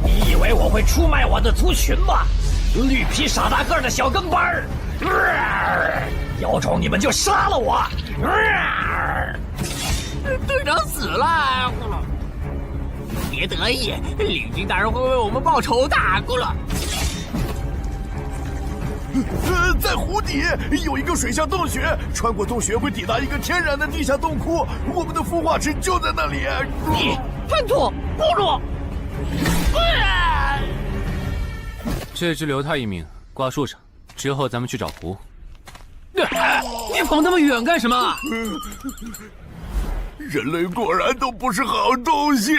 你以为我会出卖我的族群吗？绿皮傻大个的小跟班儿！有种你们就杀了我！队长死了，别得意，领军大人会为我们报仇的，咕噜。在湖底有一个水下洞穴，穿过洞穴会抵达一个天然的地下洞窟，我们的孵化池就在那里。你叛徒，不如！这只留他一命，挂树上，之后咱们去找湖。你跑那么远干什么？人类果然都不是好东西。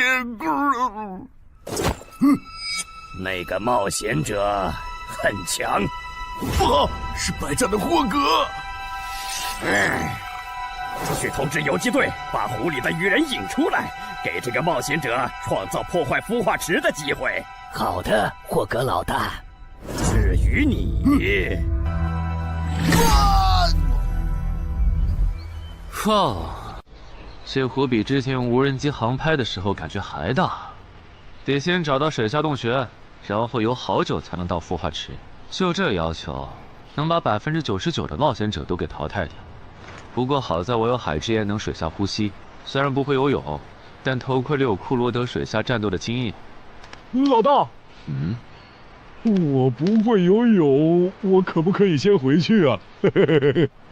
那个冒险者很强。不好，是白战的霍格。去通知游击队，把湖里的鱼人引出来，给这个冒险者创造破坏孵化池的机会。好的，霍格老大，至于你，哇，这湖比之前用无人机航拍的时候感觉还大。得先找到水下洞穴，然后游好久才能到孵化池。就这要求，能把99%的冒险者都给淘汰掉。不过好在我有海之炎能水下呼吸，虽然不会游泳，但头盔里有库罗德水下战斗的经验。老大，我不会游泳，我可不可以先回去啊？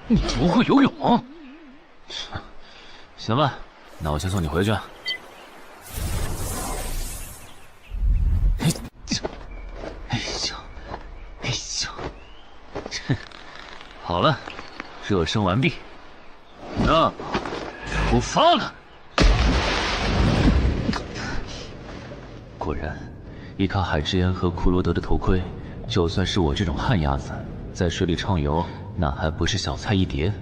你不会游泳？行吧，那我先送你回去。好了，热身完毕，那出发了。果然，依靠海之言和库罗德的头盔，就算是我这种旱鸭子，在水里畅游，那还不是小菜一碟？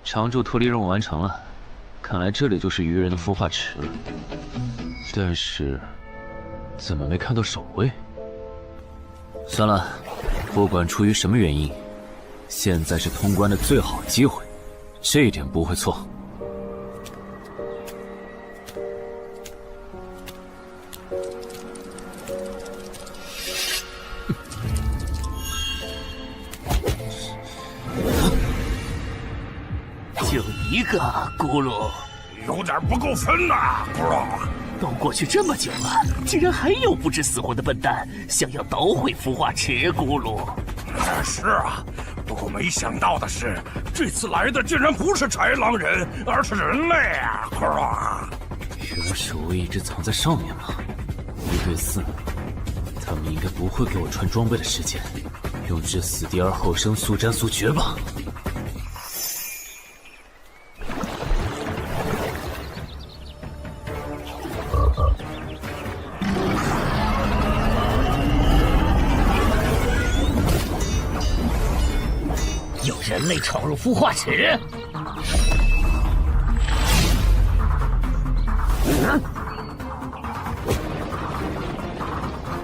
常驻脱离任务完成了，看来这里就是鱼人的孵化池。但是，怎么没看到守卫？算了，不管出于什么原因，现在是通关的最好机会，这一点不会错。就一个咕噜，有点不够分呐，咕噜。都过去这么久了，竟然还有不知死活的笨蛋想要捣毁孵化池，咕噜。是啊，不过没想到的是，这次来的竟然不是豺狼人，而是人类啊，咕噜。原来守卫一直藏在上面吗？1对4，他们应该不会给我穿装备的时间，用至死地而后生，速战速决吧。有人类闯入孵化池！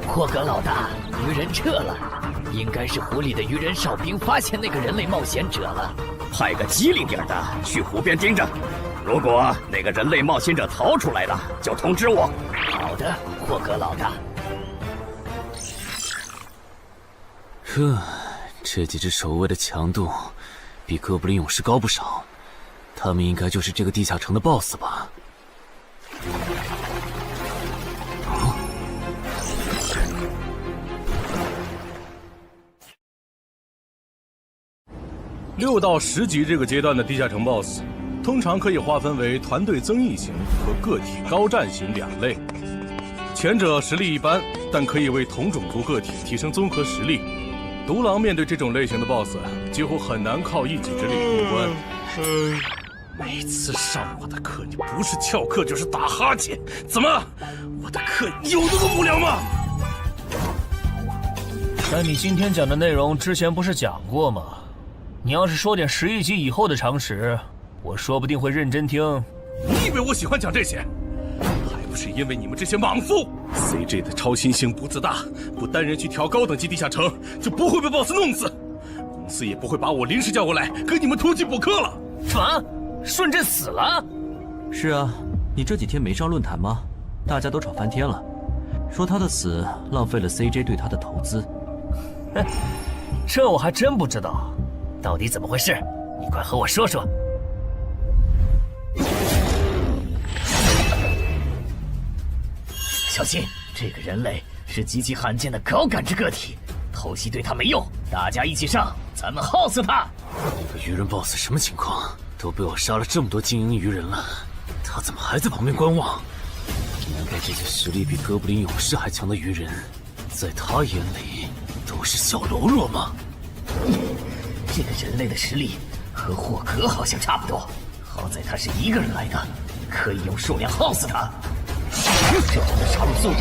霍格老大，鱼人撤了，应该是湖里的鱼人哨兵发现那个人类冒险者了。派个机灵点的去湖边盯着，如果那个人类冒险者逃出来了，就通知我。好的，霍格老大。这几只守卫的强度比哥布林勇士高不少，他们应该就是这个地下城的 BOSS 吧？6到10级这个阶段的地下城 BOSS， 通常可以划分为团队增益型和个体高战型2类。前者实力一般，但可以为同种族个体提升综合实力。独狼面对这种类型的 BOSS， 几乎很难靠一己之力通关。每次上我的课，你不是翘课就是打哈欠，怎么？我的课有那么无聊吗？但你今天讲的内容之前不是讲过吗？你要是说点11级以后的常识，我说不定会认真听。你以为我喜欢讲这些？还不是因为你们这些莽夫 ！CJ 的超新星不自大，不单人去调高等级地下城，就不会被 BOSS 弄死。公司也不会把我临时叫过来给你们突击补课了。什么？顺贞死了？是啊，你这几天没上论坛吗？大家都吵翻天了，说他的死浪费了 CJ 对他的投资。哼，这我还真不知道，到底怎么回事？你快和我说说。小心，这个人类是极其罕见的高感知个体，偷袭对他没用，大家一起上，咱们耗死他！那个鱼人 BOSS 什么情况？都被我杀了这么多精英鱼人了，他怎么还在旁边观望？难道这些实力比哥布林勇士还强的鱼人，在他眼里都是小喽啰吗？这个人类的实力和霍格好像差不多，好在他是一个人来的，可以用数量耗死他。这样的杀戮速度，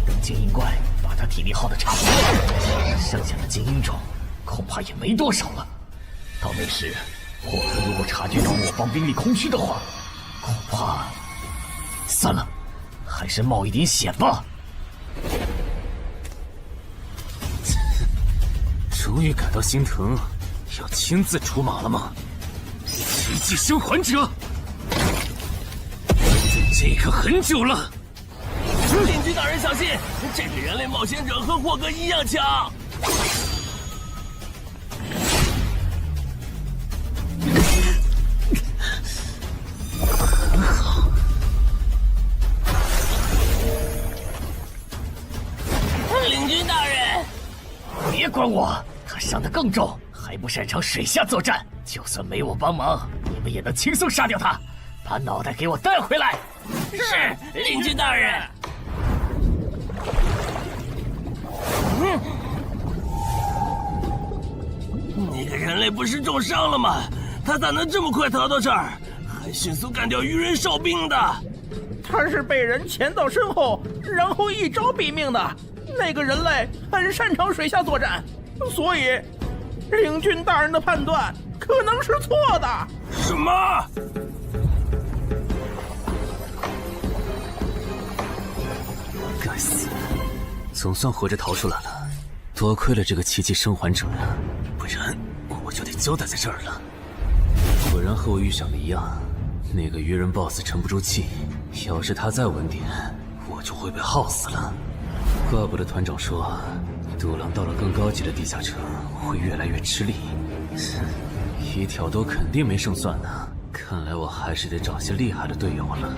等精英怪把他体力耗得差不多了，剩下的精英种恐怕也没多少了。到那时，霍格如果察觉到我方兵力空虚的话，恐怕……算了，还是冒一点险吧。终于感到心疼，要亲自出马了吗？奇迹生还者，等这个很久了。邻居大人小心，这个人类冒险者和霍格一样强。很好。领军大人，别管我，他伤得更重，还不擅长水下作战。就算没我帮忙，你们也能轻松杀掉他。把脑袋给我带回来。是，领军大人。那个人类不是重伤了吗？他咋能这么快逃到这儿，还迅速干掉鱼人哨兵的？他是被人潜到身后，然后一招毙命的。那个人类很擅长水下作战，所以领军大人的判断可能是错的。什么？该死，总算活着逃出来了，多亏了这个奇迹生还者呀，不然我就得交代在这儿了。果然和我预想的一样，那个鱼人 BOSS 沉不住气，要是他再稳点，我就会被耗死了。怪不得团长说，独狼到了更高级的地下城会越来越吃力。一挑多肯定没胜算呢，看来我还是得找些厉害的队友了。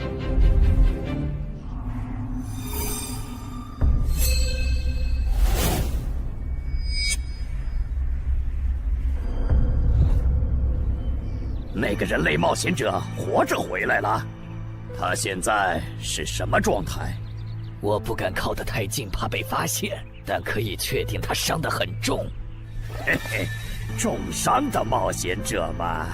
那个人类冒险者活着回来了，他现在是什么状态？我不敢靠得太近，怕被发现，但可以确定他伤得很重。嘿嘿，重伤的冒险者嘛。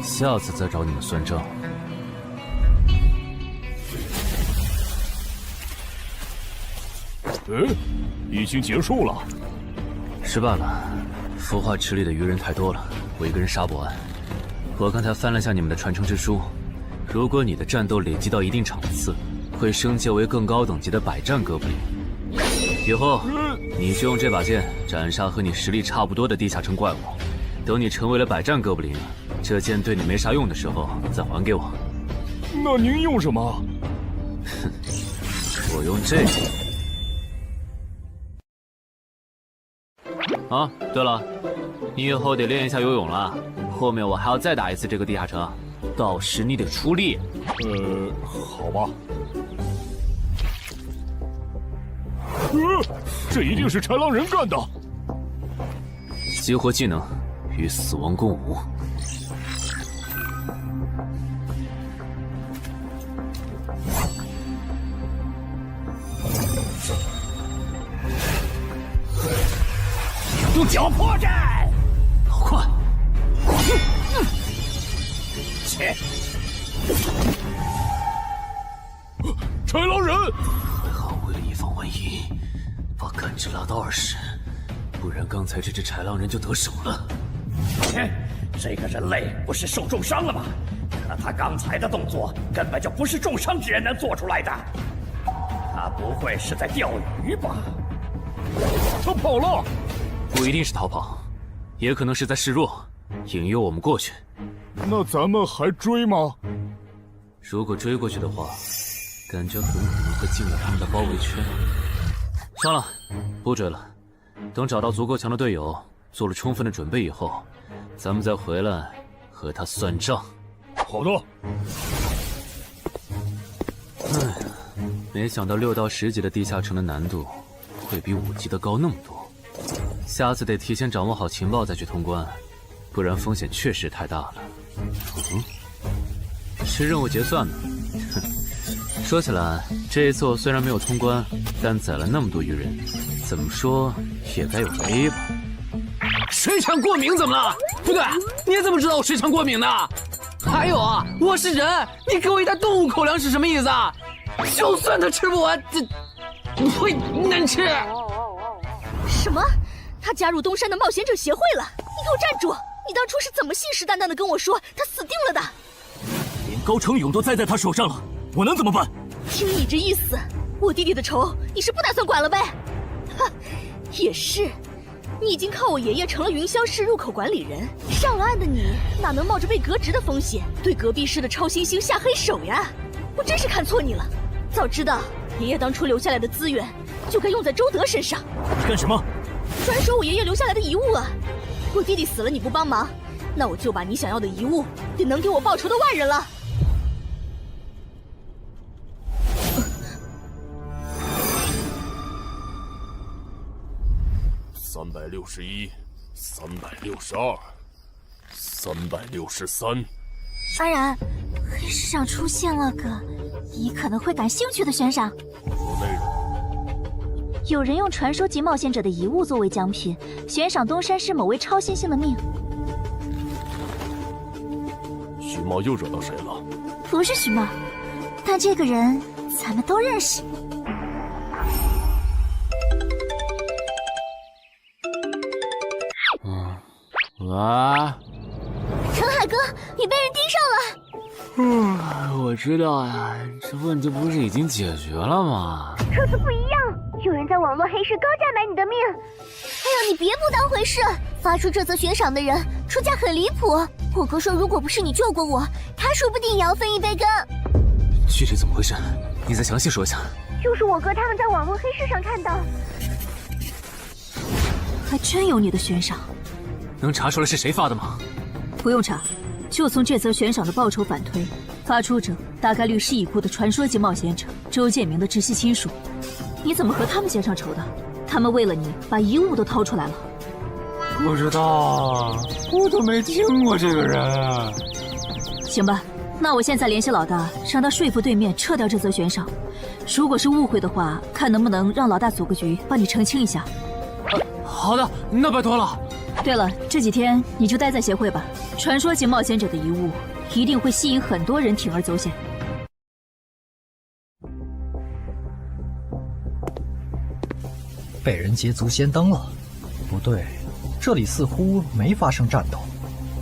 下次再找你们算账。已经结束了。失败了，孵化池里的鱼人太多了，我一个人杀不完。我刚才翻了下你们的传承之书，如果你的战斗累积到一定场次，会升阶为更高等级的百战哥布林。以后你就用这把剑斩杀和你实力差不多的地下城怪物。等你成为了百战哥布林，这剑对你没啥用的时候再还给我。那您用什么？哼，我用这个。啊，对了，你以后得练一下游泳了。后面我还要再打一次这个地下城，到时你得出力。好吧。这一定是豺狼人干的。激活技能，与死亡共舞。用脚破绽，好快！切！豺狼人！还好为了以防万一，把感知拉到20，不然刚才这只豺狼人就得手了。切！这个人类不是受重伤了吗？可他刚才的动作根本就不是重伤之人能做出来的。他不会是在钓鱼吧？他跑了！不一定是逃跑，也可能是在示弱，引诱我们过去。那咱们还追吗？如果追过去的话，感觉很可能会进入他们的包围圈。算了，不追了。等找到足够强的队友，做了充分的准备以后，咱们再回来和他算账。好的。哎呀，没想到6到10级的地下城的难度会比5级的高那么多。下次得提前掌握好情报再去通关，不然风险确实太大了。是任务结算呢。哼，说起来，这一次我虽然没有通关，但宰了那么多鱼人，怎么说也该有个 A 吧。水产过敏怎么了？不对，你怎么知道我水产过敏的？还有啊，我是人，你给我一袋动物口粮是什么意思啊？就算他吃不完，这会难吃。什么？他加入东山的冒险者协会了？你给我站住！你当初是怎么信誓旦旦的跟我说他死定了的？连高成勇都栽在他手上了，我能怎么办？听你这意思，我弟弟的仇你是不打算管了呗？哼，也是，你已经靠我爷爷成了云霄市入口管理人，上了岸的你哪能冒着被革职的风险对隔壁市的超新星下黑手呀？我真是看错你了，早知道爷爷当初留下来的资源就该用在周德身上。你干什么？专收我爷爷留下来的遗物啊！我弟弟死了你不帮忙，那我就把你想要的遗物给能给我报仇的外人了。361、362、363。安然，黑市上出现了个你可能会感兴趣的悬赏。内容？有人用传说级冒险者的遗物作为奖品，悬赏东山市某位超新星的命。徐茂又惹到谁了？不是徐茂，但这个人咱们都认识。啊！陈海哥，你被人盯上了。我知道呀，这问题不是已经解决了吗？这次不一样，有人在网络黑市高价买你的命。哎呦，你别不当回事！发出这则悬赏的人出价很离谱。我哥说，如果不是你救过我，他说不定也要分一杯羹。具体怎么回事？你再详细说一下。就是我哥他们在网络黑市上看到。还真有你的悬赏。能查出来是谁发的吗？不用查，就从这则悬赏的报酬反推，发出者大概率是已故的传说级冒险者周建明的直系亲属。你怎么和他们结上仇的？他们为了你把遗物都掏出来了。不知道，我都没听过这个人。行吧，那我现在联系老大，让他说服对面撤掉这则悬赏。如果是误会的话，看能不能让老大组个局帮你澄清一下。好的，那拜托了。对了，这几天你就待在协会吧。传说级冒险者的遗物一定会吸引很多人铤而走险。被人捷足先登了？不对，这里似乎没发生战斗。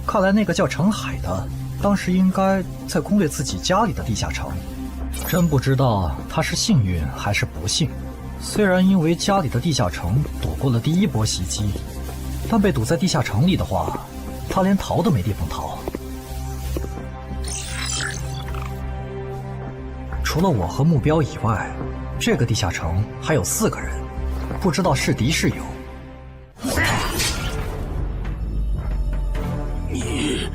看来那个叫程海的，当时应该在攻略自己家里的地下城。真不知道他是幸运还是不幸。虽然因为家里的地下城躲过了第一波袭击，但被堵在地下城里的话，他连逃都没地方逃。除了我和目标以外，这个地下城还有4个人，不知道是敌是友。你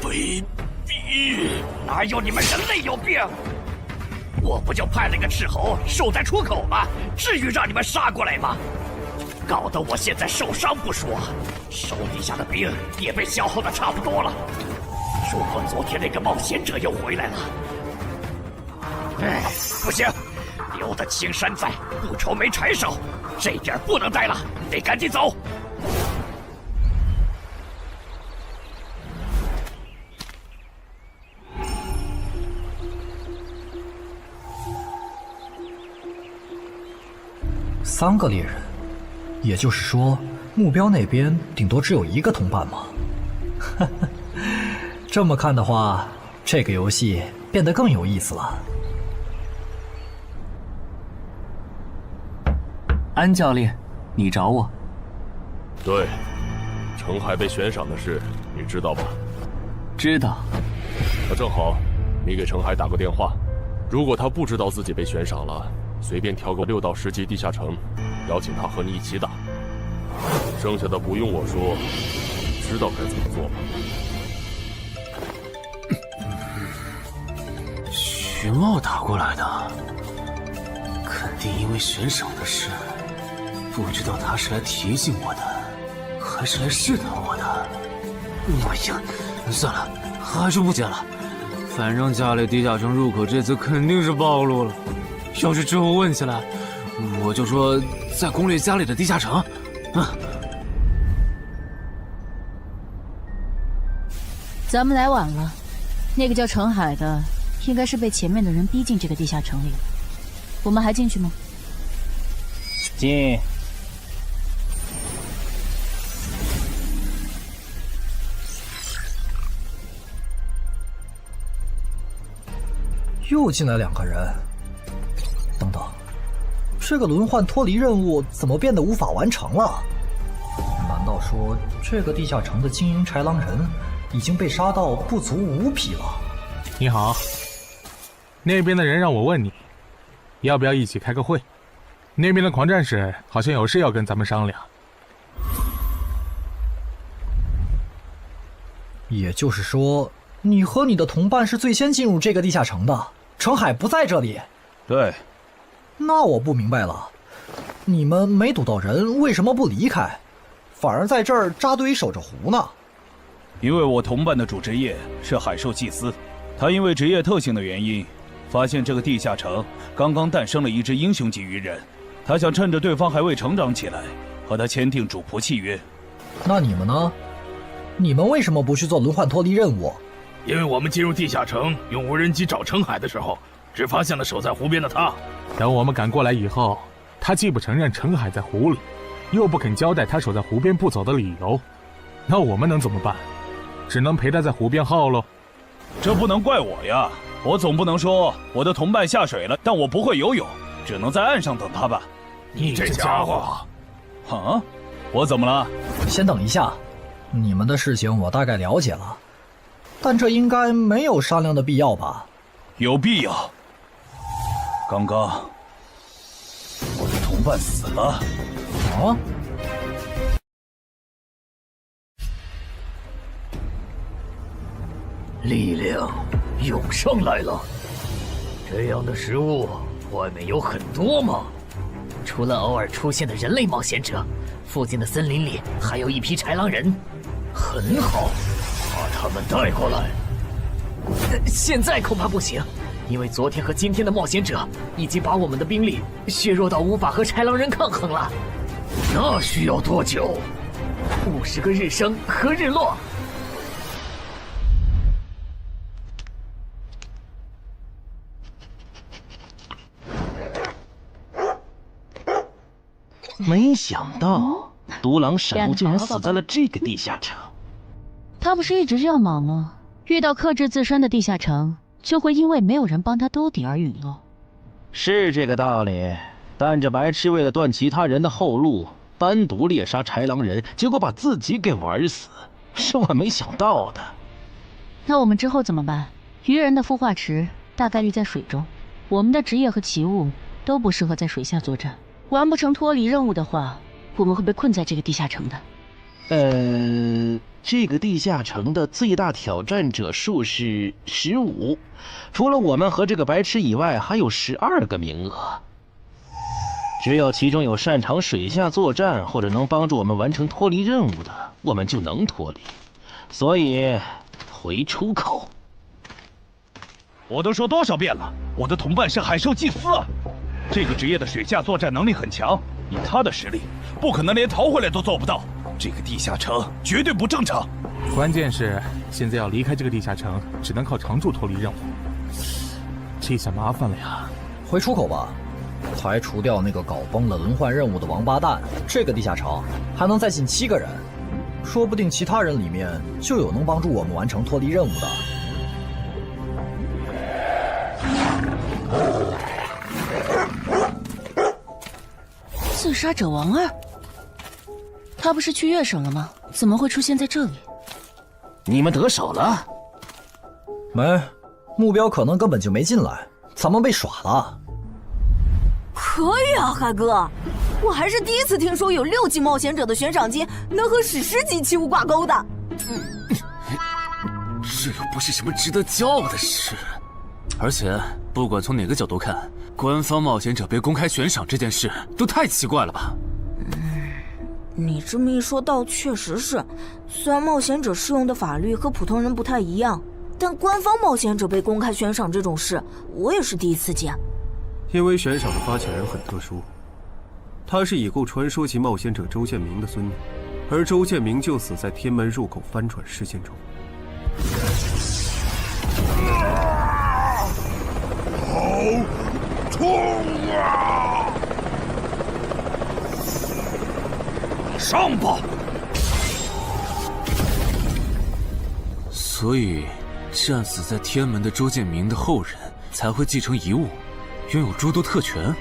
卑鄙！哪有你们人类有病？我不就派了个斥候守在出口吗？至于让你们杀过来吗？搞得我现在受伤不说，手底下的兵也被消耗的差不多了。如果昨天那个冒险者又回来了，不行，留得青山在，不愁没柴烧。这点不能待了，得赶紧走。3个猎人，也就是说，目标那边顶多只有1个同伴吗？这么看的话，这个游戏变得更有意思了。安教练，你找我？对，程海被悬赏的事，你知道吧？知道。那正好，你给程海打个电话，如果他不知道自己被悬赏了，随便挑个6到10级地下城，邀请他和你一起打。剩下的不用我说，知道该怎么做吧？徐茂打过来的，肯定因为悬赏的事，不知道他是来提醒我的，还是来试探我的。哎呀，算了，还是不接了。反正家里地下城入口这次肯定是暴露了，要是之后问起来，我就说在攻略家里的地下城。咱们来晚了，那个叫程海的，应该是被前面的人逼进这个地下城里了。我们还进去吗？进。又进来2个人。等等，这个轮换脱离任务怎么变得无法完成了？难道说这个地下城的精英豺狼人已经被杀到不足5匹了？你好，那边的人让我问你，要不要一起开个会？那边的狂战士好像有事要跟咱们商量。也就是说，你和你的同伴是最先进入这个地下城的，程海不在这里。对。那我不明白了，你们没堵到人，为什么不离开，反而在这儿扎堆守着湖呢？因为我同伴的主职业是海兽祭司，他因为职业特性的原因，发现这个地下城刚刚诞生了一只英雄级鱼人，他想趁着对方还未成长起来，和他签订主仆契约。那你们呢？你们为什么不去做轮换脱离任务？因为我们进入地下城用无人机找程海的时候，只发现了守在湖边的他。等我们赶过来以后，他既不承认程海在湖里，又不肯交代他守在湖边不走的理由，那我们能怎么办？只能陪他在湖边耗喽。这不能怪我呀，我总不能说我的同伴下水了，但我不会游泳，只能在岸上等他吧。你这家伙！啊，我怎么了？先等一下，你们的事情我大概了解了，但这应该没有商量的必要吧？有必要。刚刚我的同伴死了。啊？力量涌上来了。这样的食物外面有很多吗？除了偶尔出现的人类冒险者，附近的森林里还有一批豺狼人。很好，把他们带过来。现在恐怕不行，因为昨天和今天的冒险者已经把我们的兵力削弱到无法和豺狼人抗衡了。那需要多久？50个日升和日落。没想到独狼闪悟竟然死在了这个地下城。他不是一直这样忙吗？遇到克制自身的地下城，就会因为没有人帮他兜底而陨落。是这个道理，但这白痴为了断其他人的后路，单独猎杀豺狼人，结果把自己给玩死，是我没想到的。那我们之后怎么办？鱼人的孵化池大概率在水中，我们的职业和奇物都不适合在水下作战。完不成脱离任务的话，我们会被困在这个地下城的。这个地下城的最大挑战者数是15，除了我们和这个白痴以外，还有12个名额。只有其中有擅长水下作战或者能帮助我们完成脱离任务的，我们就能脱离。所以，回出口。我都说多少遍了，我的同伴是海兽祭司啊！这个职业的水下作战能力很强，以他的实力，不可能连逃回来都做不到。这个地下城绝对不正常。关键是现在要离开这个地下城，只能靠常驻脱离任务，这下麻烦了呀。回出口吧，排除掉那个搞崩了轮换任务的王八蛋，这个地下城还能再进7个人，说不定其他人里面就有能帮助我们完成脱离任务的。自杀者王二，他不是去月省了吗？怎么会出现在这里？你们得手了？没，目标可能根本就没进来，咱们被耍了。可以啊，海哥，我还是第一次听说有6级冒险者的悬赏金能和史诗级器物挂钩的。这又不是什么值得骄傲的事，而且不管从哪个角度看，官方冒险者被公开悬赏这件事都太奇怪了吧？你这么一说，倒确实是。虽然冒险者适用的法律和普通人不太一样，但官方冒险者被公开悬赏这种事，我也是第一次见。因为悬赏的发起人很特殊，他是已故传说级冒险者周建明的孙女，而周建明就死在天门入口翻船事件中。好痛啊！上吧！所以，战死在天门的周建明的后人才会继承遗物，拥有诸多特权。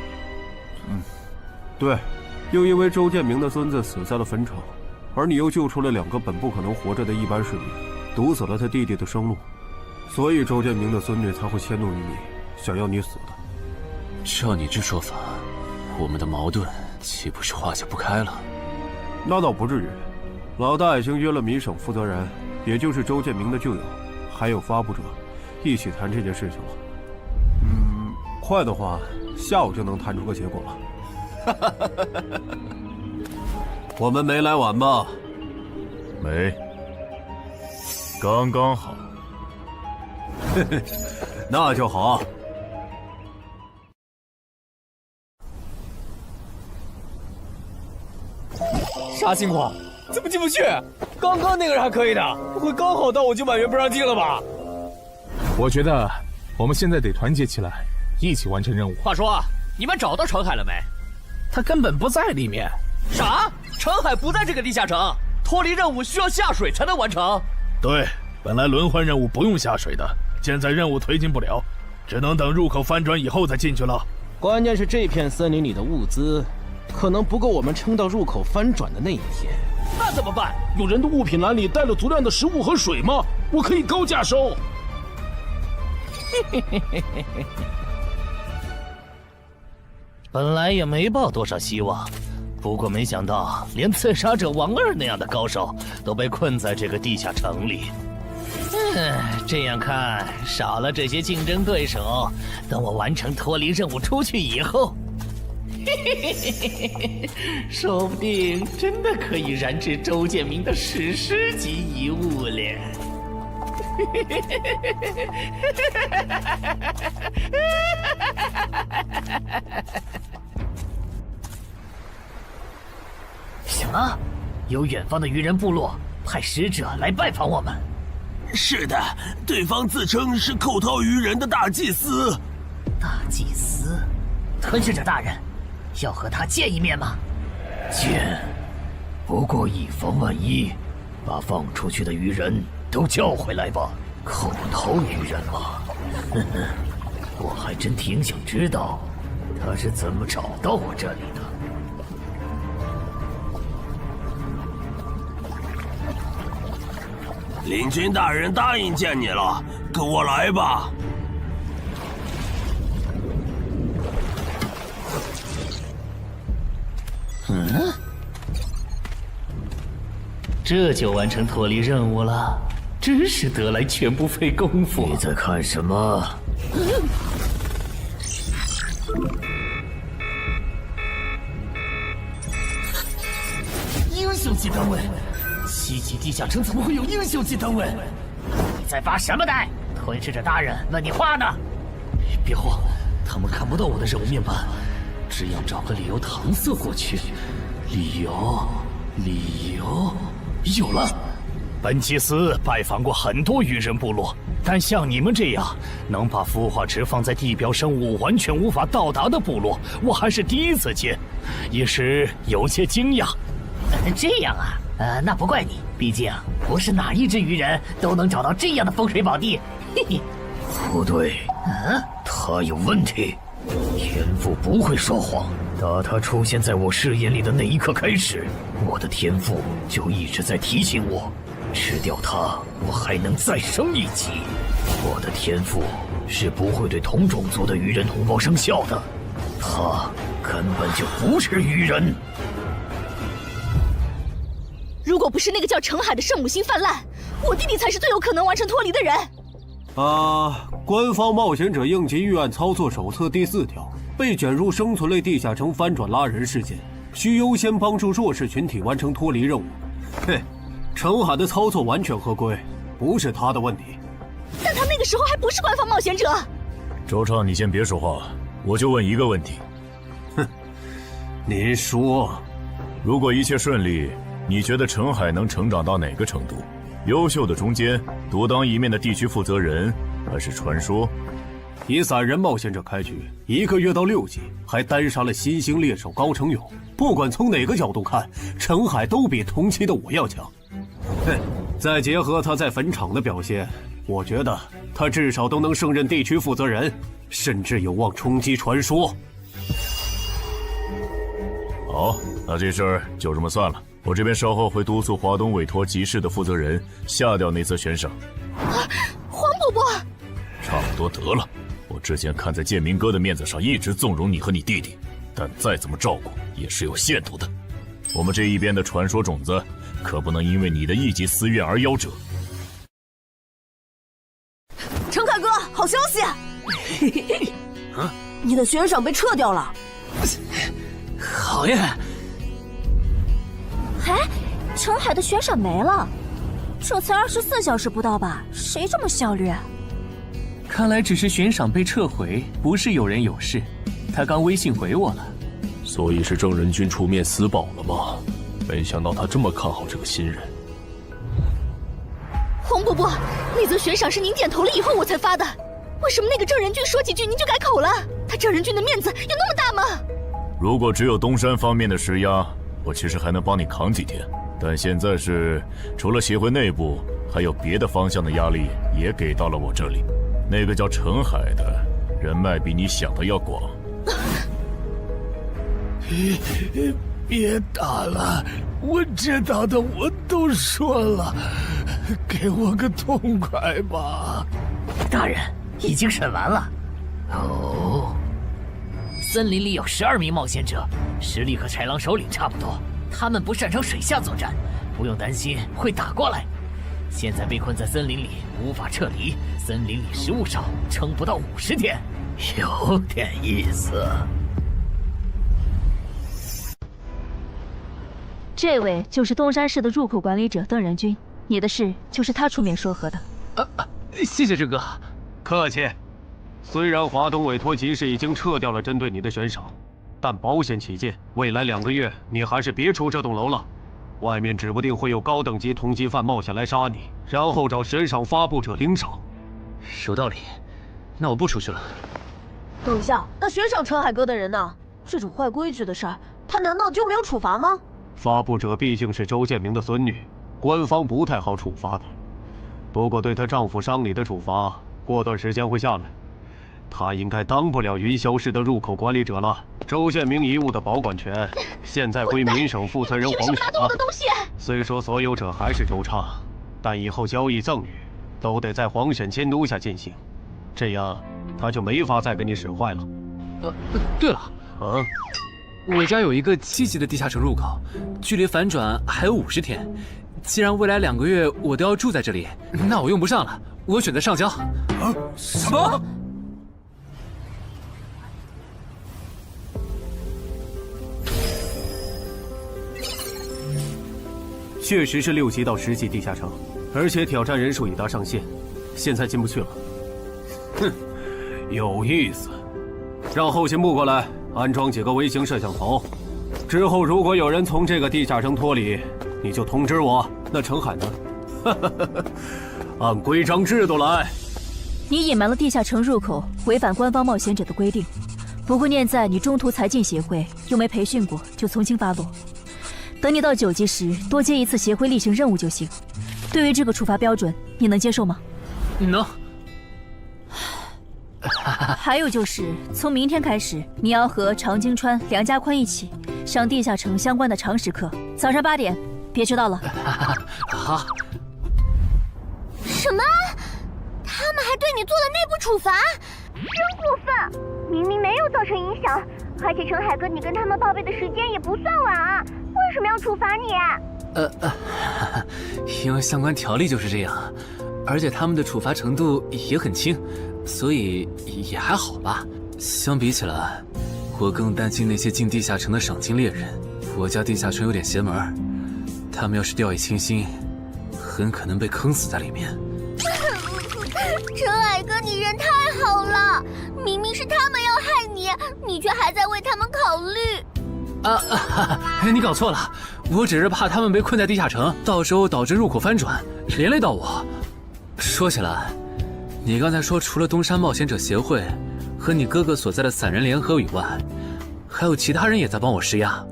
对，又因为周建明的孙子死在了坟场，而你又救出了2个本不可能活着的一般市民，堵死了他弟弟的生路，所以周建明的孙女才会迁怒于你，想要你死的。照你这说法，我们的矛盾岂不是化解不开了？那倒不至于，老大已经约了米省负责人，也就是周建明的旧友，还有发布者，一起谈这件事情了。快的话，下午就能谈出个结果了。我们没来晚吧？没，刚刚好。那就好。啥情况？怎么进不去？刚刚那个人还可以的，不会刚好到我900元不让进了吧？我觉得我们现在得团结起来，一起完成任务。话说，你们找到程海了没？他根本不在里面。啥？程海不在这个地下城？脱离任务需要下水才能完成？对，本来轮换任务不用下水的，现在任务推进不了，只能等入口翻转以后再进去了。关键是这片森林里的物资，可能不够我们撑到入口翻转的那一天。那怎么办？有人的物品栏里带了足量的食物和水吗？我可以高价收。本来也没抱多少希望，不过没想到连刺杀者王二那样的高手都被困在这个地下城里。这样看，少了这些竞争对手，等我完成脱离任务出去以后，说不定真的可以燃制周建明的史诗级遗物了。什么？有远方的鱼人部落派使者来拜访我们？是的，对方自称是寇涛鱼人的大祭司。大祭司？吞噬者大人，要和他见一面吗？见，不过以防万一，把放出去的鱼人都叫回来吧。寇涛鱼人吗？我还真挺想知道他是怎么找到我这里的。领军大人答应见你了，跟我来吧。这就完成脱离任务了，真是得来全不费工夫。你在看什么？英雄级单位，7级地下城怎么会有英雄级单位？你在发什么呆？吞噬者大人问你话呢。别慌，他们看不到我的任务面板，只要找个理由搪塞过去。理由，有了。本祭司拜访过很多鱼人部落，但像你们这样能把孵化池放在地表生物完全无法到达的部落，我还是第一次见，一时有些惊讶。这样啊，那不怪你，毕竟不是哪一只鱼人都能找到这样的风水宝地。嘿嘿，不对，他有问题。天赋不会说谎，打他出现在我视野里的那一刻开始，我的天赋就一直在提醒我，吃掉他，我还能再升一级。我的天赋是不会对同种族的鱼人同胞生效的，他根本就不是鱼人。如果不是那个叫程海的圣母心泛滥，我弟弟才是最有可能完成脱离的人。官方冒险者应急预案操作手册第4条，被卷入生存类地下城翻转拉人事件，需优先帮助弱势群体完成脱离任务。程海的操作完全合规，不是他的问题。但他那个时候还不是官方冒险者。周畅，你先别说话，我就问一个问题。您说，如果一切顺利，你觉得程海能成长到哪个程度？优秀的中间，独当一面的地区负责人，还是传说？以散人冒险者开局，1个月到6级，还单杀了新兴猎手高成勇。不管从哪个角度看，程海都比同期的我要强。再结合他在坟场的表现，我觉得他至少都能胜任地区负责人，甚至有望冲击传说。好，那这事儿就这么算了。我这边稍后会督促华东委托集市的负责人下掉那则悬赏。黄伯伯，差不多得了。我之前看在建明哥的面子上，一直纵容你和你弟弟，但再怎么照顾也是有限度的。我们这一边的传说种子，可不能因为你的一己私怨而夭折。啊，你的悬赏被撤掉了。好呀！哎，澄海的悬赏没了，这才24小时不到吧？谁这么效率？看来只是悬赏被撤回，不是有人有事。他刚微信回我了。所以是郑仁君出面死保了吗？没想到他这么看好这个新人。洪伯伯，那则悬赏是您点头了以后我才发的，为什么那个郑仁君说几句您就改口了？他郑仁君的面子有那么大吗？如果只有东山方面的施压，我其实还能帮你扛几天。但现在是除了协会内部，还有别的方向的压力也给到了我这里。那个叫澄海的人脉比你想的要广。别打了，我知道的我都说了，给我个痛快吧。大人，已经审完了。哦，森林里有12名冒险者，实力和豺狼首领差不多。他们不擅长水下作战，不用担心会打过来。现在被困在森林里，无法撤离。森林里食物少，撑不到50天，有点意思。这位就是东山市的入口管理者邓仁君，你的事就是他出面说和的。谢谢郑哥。客气。虽然华东委托集市已经撤掉了针对你的悬赏，但保险起见，未来2个月你还是别出这栋楼了。外面指不定会有高等级通缉犯冒险来杀你，然后找悬赏发布者领赏。有道理，那我不出去了。等一下，那悬赏澄海哥的人呢？这种坏规矩的事儿，他难道就没有处罚吗？发布者毕竟是周建明的孙女，官方不太好处罚的。不过对她丈夫伤礼的处罚，过段时间会下来。她应该当不了云霄市的入口管理者了。周建明遗物的保管权现在归民省负责人黄雪了。虽说所有者还是周畅，但以后交易赠与都得在黄选监督下进行，这样他就没法再给你使坏了。对了，我家有一个7级的地下城入口，距离反转还有50天。既然未来2个月我都要住在这里，那我用不上了，我选择上交。什么？确实是6级到10级地下城，而且挑战人数已达上限，现在进不去了。哼，有意思。让后勤部过来安装几个微型摄像头，之后如果有人从这个地下城脱离，你就通知我。那澄海呢？按规章制度来。你隐瞒了地下城入口，违反官方冒险者的规定。不过念在你中途才进协会，又没培训过，就从轻发落。等你到9级时，多接一次协会例行任务就行。对于这个处罚标准，你能接受吗？能。还有就是，从明天开始，你要和常金川、梁家宽一起上地下城相关的常识课，早上8点，别迟到了。好。什么？他们还对你做了内部处罚？真过分！明明没有造成影响，而且澄海哥，你跟他们报备的时间也不算晚啊，为什么要处罚你？因为相关条例就是这样，而且他们的处罚程度也很轻，所以也还好吧。相比起来，我更担心那些进地下城的赏金猎人。我家地下城有点邪门，他们要是掉以轻心，很可能被坑死在里面。澄海哥，你人太好了，明明是他们要害你，你却还在为他们考虑。你搞错了，我只是怕他们被困在地下城，到时候导致入口翻转，连累到我。说起来，你刚才说除了东山冒险者协会和你哥哥所在的散人联合以外，还有其他人也在帮我施压。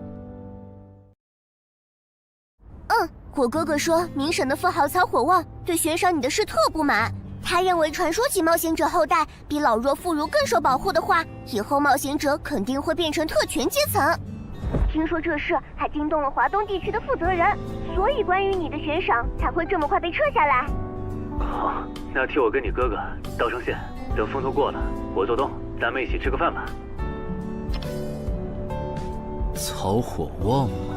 我哥哥说明省的富豪曹火旺对悬赏你的事特不满，他认为传说起冒险者后代比老弱妇孺更受保护的话，以后冒险者肯定会变成特权阶层。听说这事还惊动了华东地区的负责人，所以关于你的悬赏才会这么快被撤下来。好，那替我跟你哥哥道声歉，等风头过了，我做东，咱们一起吃个饭吧。曹火旺吗？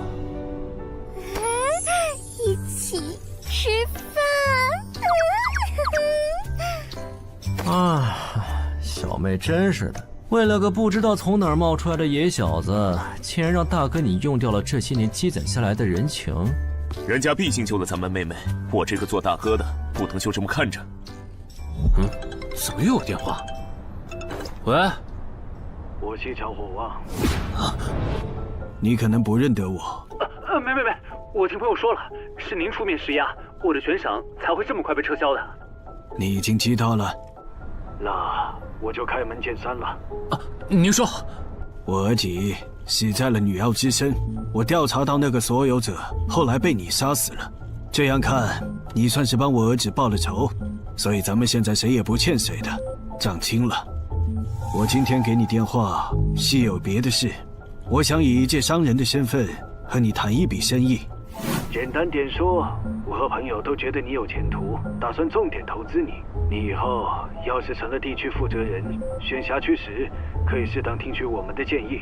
一起吃饭。行小妹真是的，为了个不知道从哪儿冒出来的野小子，竟然让大哥你用掉了这些年积攒下来的人情。人家毕竟救了咱们妹妹，我这个做大哥的不能就这么看着。怎么又有电话？喂，我是乔火旺。你可能不认得我。没，我听朋友说了，是您出面施压，我的悬赏才会这么快被撤销的。你已经知道了，那我就开门见山了。您说，我儿子死在了女妖之身，我调查到那个所有者，后来被你杀死了。这样看，你算是帮我儿子报了仇，所以咱们现在谁也不欠谁的，账清了。我今天给你电话是有别的事，我想以一介商人的身份和你谈一笔生意。简单点说，我和朋友都觉得你有前途，打算重点投资你。你以后要是成了地区负责人，选辖区时可以适当听取我们的建议。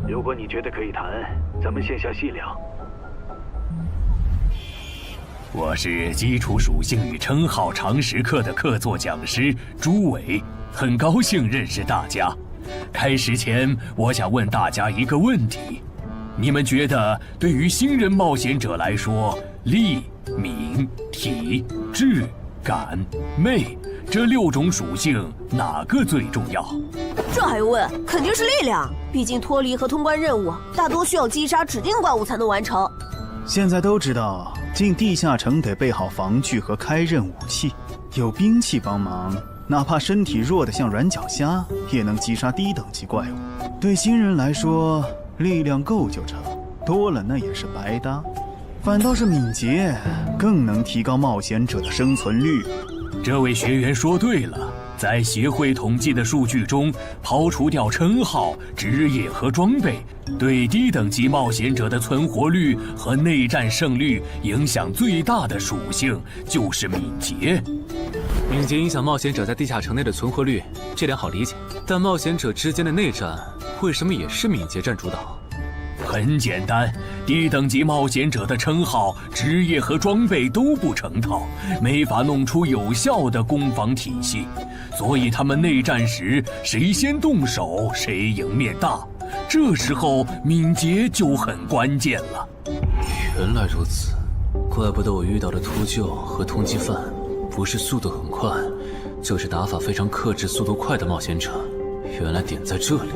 如果你觉得可以谈，咱们线下细聊。我是基础属性与称号常识课的客座讲师朱伟，很高兴认识大家。开始前，我想问大家一个问题：你们觉得对于新人冒险者来说，力、敏、体、智、感、魅这6种属性哪个最重要？这还用问？肯定是力量，毕竟脱离和通关任务大多需要击杀指定怪物才能完成。现在都知道，进地下城得备好防具和开刃武器，有兵器帮忙，哪怕身体弱得像软脚虾，也能击杀低等级怪物。对新人来说，力量够就成，多了那也是白搭。反倒是敏捷更能提高冒险者的生存率。这位学员说对了，在协会统计的数据中，刨除掉称号、职业和装备，对低等级冒险者的存活率和内战胜率影响最大的属性就是敏捷。敏捷影响冒险者在地下城内的存活率，这点好理解。但冒险者之间的内战，为什么也是敏捷占主导？很简单，低等级冒险者的称号、职业和装备都不成套，没法弄出有效的攻防体系，所以他们内战时谁先动手谁赢面大。这时候敏捷就很关键了。原来如此，怪不得我遇到的秃鹫和通缉犯不是速度很快，就是打法非常克制、速度快的冒险者。原来点在这里。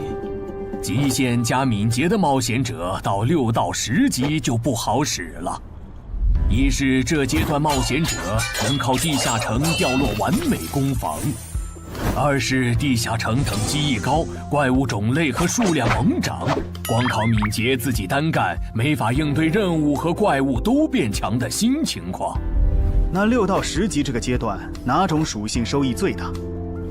极限加敏捷的冒险者到6到10级就不好使了。一是这阶段冒险者能靠地下城掉落完美攻防，二是地下城等级一高，怪物种类和数量猛涨，光靠敏捷自己单干没法应对任务和怪物都变强的新情况。那6到10级这个阶段，哪种属性收益最大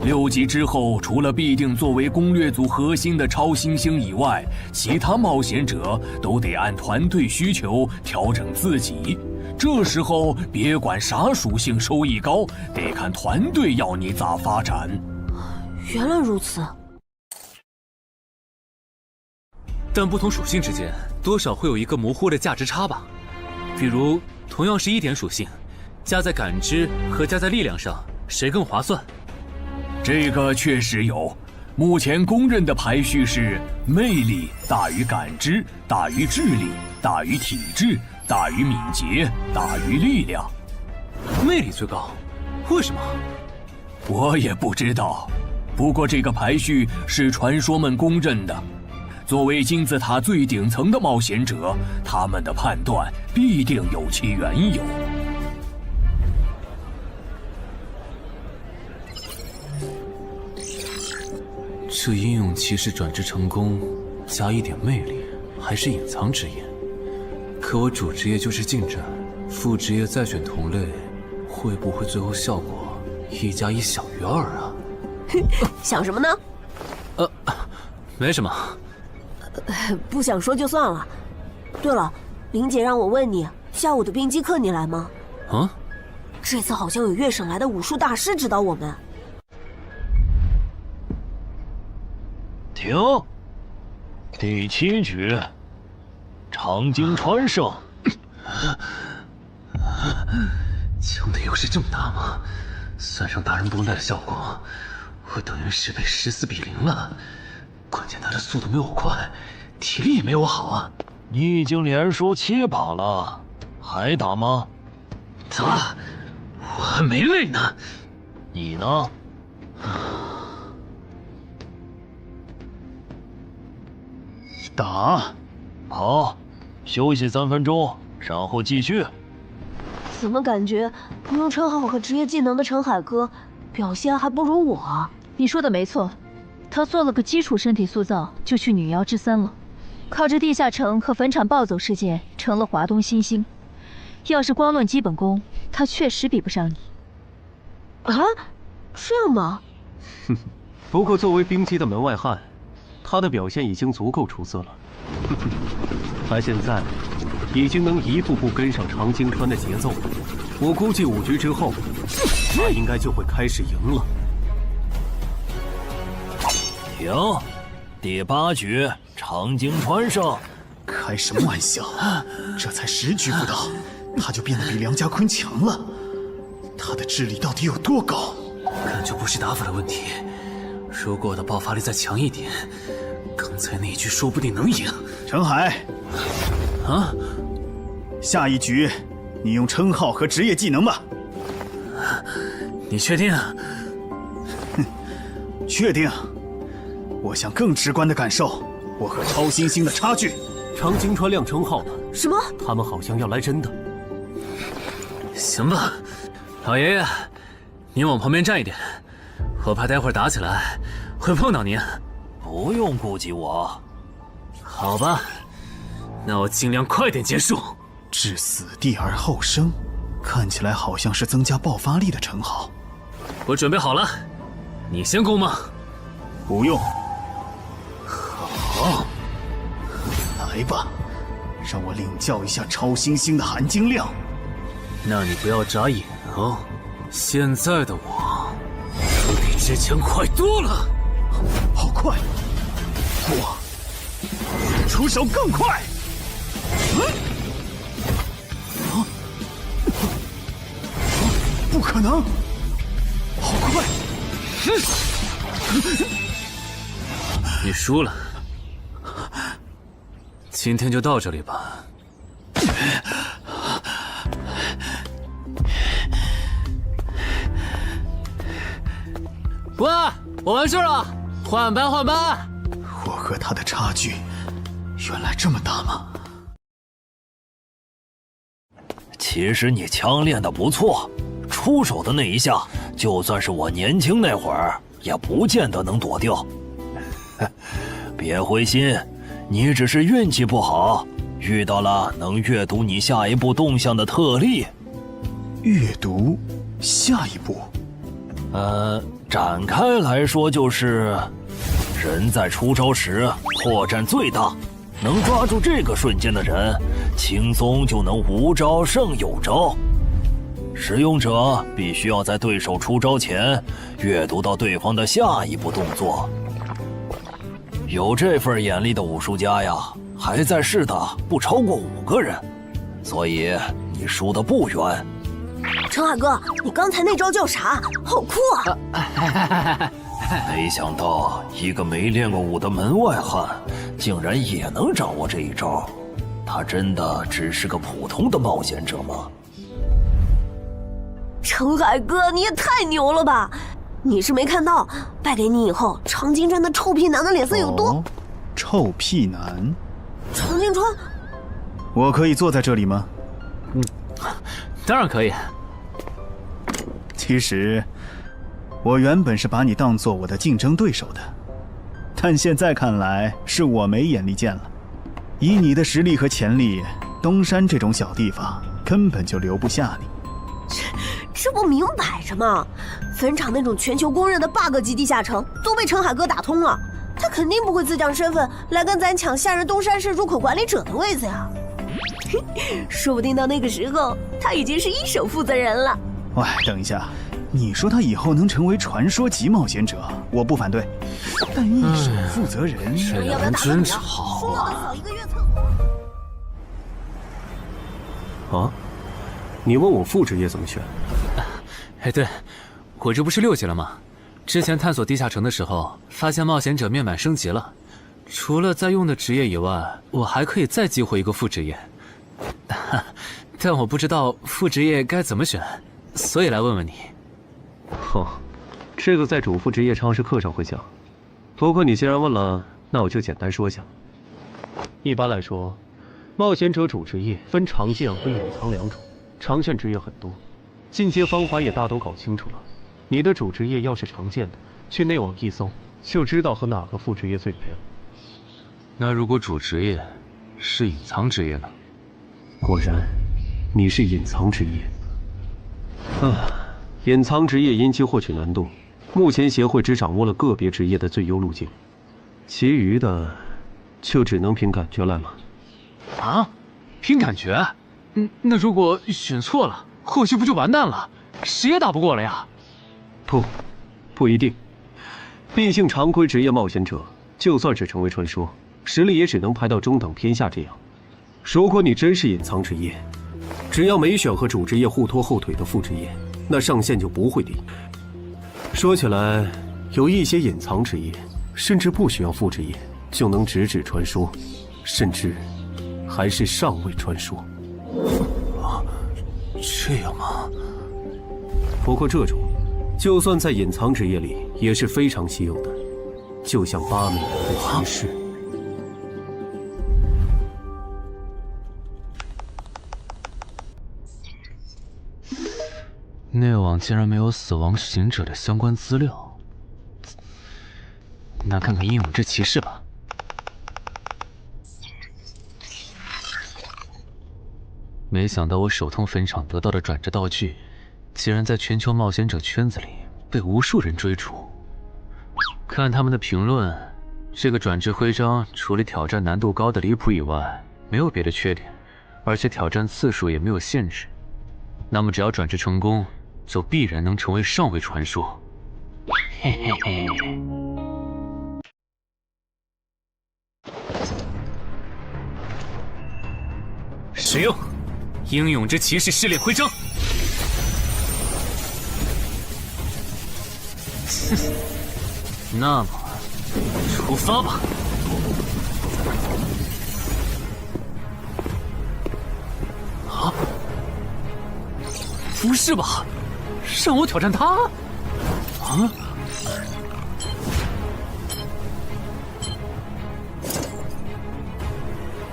？6级之后，除了必定作为攻略组核心的超新星以外，其他冒险者都得按团队需求调整自己。这时候别管啥属性收益高，得看团队要你咋发展。原来如此。但不同属性之间多少会有一个模糊的价值差吧？比如同样是1点属性，加在感知和加在力量上，谁更划算？这个确实有，目前公认的排序是魅力大于感知，大于智力，大于体质，大于敏捷，大于力量。魅力最高，为什么？我也不知道，不过这个排序是传说们公认的。作为金字塔最顶层的冒险者，他们的判断必定有其缘由。这英勇骑士转职成功，加1点魅力，还是隐藏职业。可我主职业就是近战，副职业再选同类，会不会最后效果1+1小于2啊？想什么呢？没什么。不想说就算了。对了，林姐让我问你，下午的冰击课你来吗？啊？这次好像有越省来的武术大师指导我们。停！第7局，长经川胜。枪的优势这么大吗？算上大人绷带的效果，我等于是被14-0了，关键他的速度没我快，体力也没我好啊。你已经连输7把了，还打吗？打，我还没累呢。你呢？打。好，休息3分钟，然后继续。怎么感觉不用称号和职业技能的陈海哥表现还不如我？你说的没错，他做了个基础身体塑造，就去女妖之3了。靠着地下城和坟场暴走事件，成了华东新星。要是光论基本功，他确实比不上你。啊，这样吗？哼，不过作为冰姬的门外汉，他的表现已经足够出色了。他现在已经能一步步跟上长京川的节奏了。我估计5局之后，他应该就会开始赢了。停，第8局，长京川胜。开什么玩笑？这才10局不到，他就变得比梁家坤强了。他的智力到底有多高？感觉不是打法的问题，如果我的爆发力再强一点，刚才那一局说不定能赢。陈海，啊，下一局你用称号和职业技能吧。你确定？哼，确定。我想更直观的感受我和超新星的差距。长京川亮称号了。什么？他们好像要来真的。行吧，老爷爷，您往旁边站一点，我怕待会儿打起来会碰到您。不用顾及我。好吧，那我尽量快点结束。置死地而后生，看起来好像是增加爆发力的称号。我准备好了，你先攻吗？不用。好，来吧，让我领教一下超新星的含金量。那你不要眨眼哦，现在的我可比之前快多了。好快！我出手更快。不可能！好快！你输了，今天就到这里吧。喂，我完事了，换班换班。我和他的差距原来这么大吗？其实你枪练得不错，出手的那一下，就算是我年轻那会儿，也不见得能躲掉。别灰心，你只是运气不好，遇到了能阅读你下一步动向的特例。阅读下一步？展开来说就是，人在出招时破绽最大，能抓住这个瞬间的人，轻松就能无招胜有招。使用者必须要在对手出招前阅读到对方的下一步动作。有这份眼力的武术家呀，还在世的不超过5个人，所以你输得不远。陈海哥，你刚才那招叫啥？好酷啊！没想到一个没练过武的门外汉，竟然也能掌握这一招。他真的只是个普通的冒险者吗？陈海哥，你也太牛了吧！你是没看到败给你以后，长京川的臭屁男的脸色有多……臭屁男？长京川，我可以坐在这里吗？当然可以。其实，我原本是把你当做我的竞争对手的，但现在看来是我没眼力见了。以你的实力和潜力，东山这种小地方根本就留不下你。这不明摆着吗？坟场那种全球公认的 bug 级地下城都被陈海哥打通了，他肯定不会自降身份来跟咱抢下人东山市入口管理者的位子呀。说不定到那个时候，他已经是1手负责人了。喂，等一下，你说他以后能成为传说级冒险者，我不反对，但1手负责人，这人真吵啊！啊，你问我副职业怎么选？哎，对，我这不是6级了吗？之前探索地下城的时候，发现冒险者面板升级了，除了在用的职业以外，我还可以再激活一个副职业。但我不知道副职业该怎么选，所以来问问你。哦，这个在主副职业常识课上会讲。不过你既然问了，那我就简单说下。一般来说，冒险者主职业分常见和隐藏两种，常见职业很多，进阶方法也大都搞清楚了。你的主职业要是常见的，去内网一搜就知道和哪个副职业最配了。那如果主职业是隐藏职业呢？果然，你是隐藏职业。隐藏职业因其获取难度，目前协会只掌握了个别职业的最优路径，其余的就只能凭感觉来了。啊？凭感觉？那如果选错了，后续不就完蛋了？谁也打不过了呀？不一定。毕竟常规职业冒险者，就算是成为传说，实力也只能排到中等偏下这样。如果你真是隐藏职业，只要没选和主职业互拖后腿的副职业，那上限就不会低。说起来，有一些隐藏职业，甚至不需要副职业就能直指传说，甚至还是上位传说。这样吗？不过这种，就算在隐藏职业里也是非常稀有的，就像8美人的骑士。内网竟然没有死亡行者的相关资料，那看看英勇之骑士吧。没想到我手痛坟场得到的转职道具，竟然在全球冒险者圈子里被无数人追逐。看他们的评论，这个转职徽章除了挑战难度高的离谱以外，没有别的缺点，而且挑战次数也没有限制。那么只要转职成功，就必然能成为上位传说。嘿嘿嘿。使用英勇之骑士试炼徽章。那么，出发吧！啊？不是吧？让我挑战他？啊？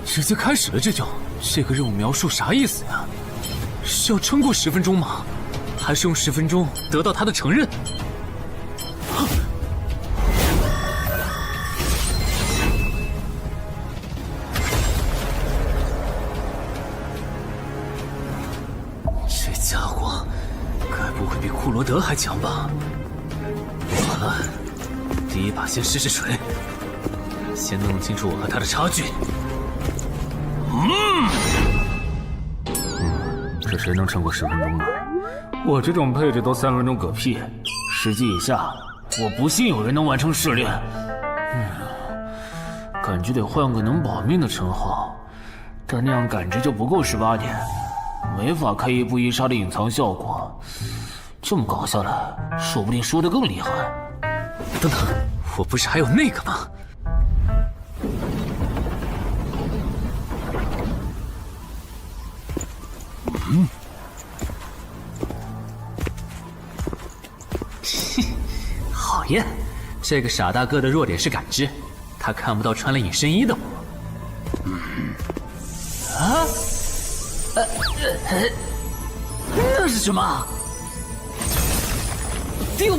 直接开始了这个任务描述啥意思呀？是要撑过10分钟吗？还是用10分钟得到他的承认？这家伙该不会比库罗德还强吧？完了，第一把先试试水，先弄清楚我和他的差距。这谁能撑过10分钟呢？我这种配置都3分钟嗝屁，10级以下，我不信有人能完成试炼。感觉得换个能保命的称号，但那样感知就不够18点，没法开一步一杀的隐藏效果。这么搞下来，说不定输得更厉害。等等，我不是还有那个吗？讨厌，这个傻大个的弱点是感知，他看不到穿了隐身衣的我。那是什么？丢！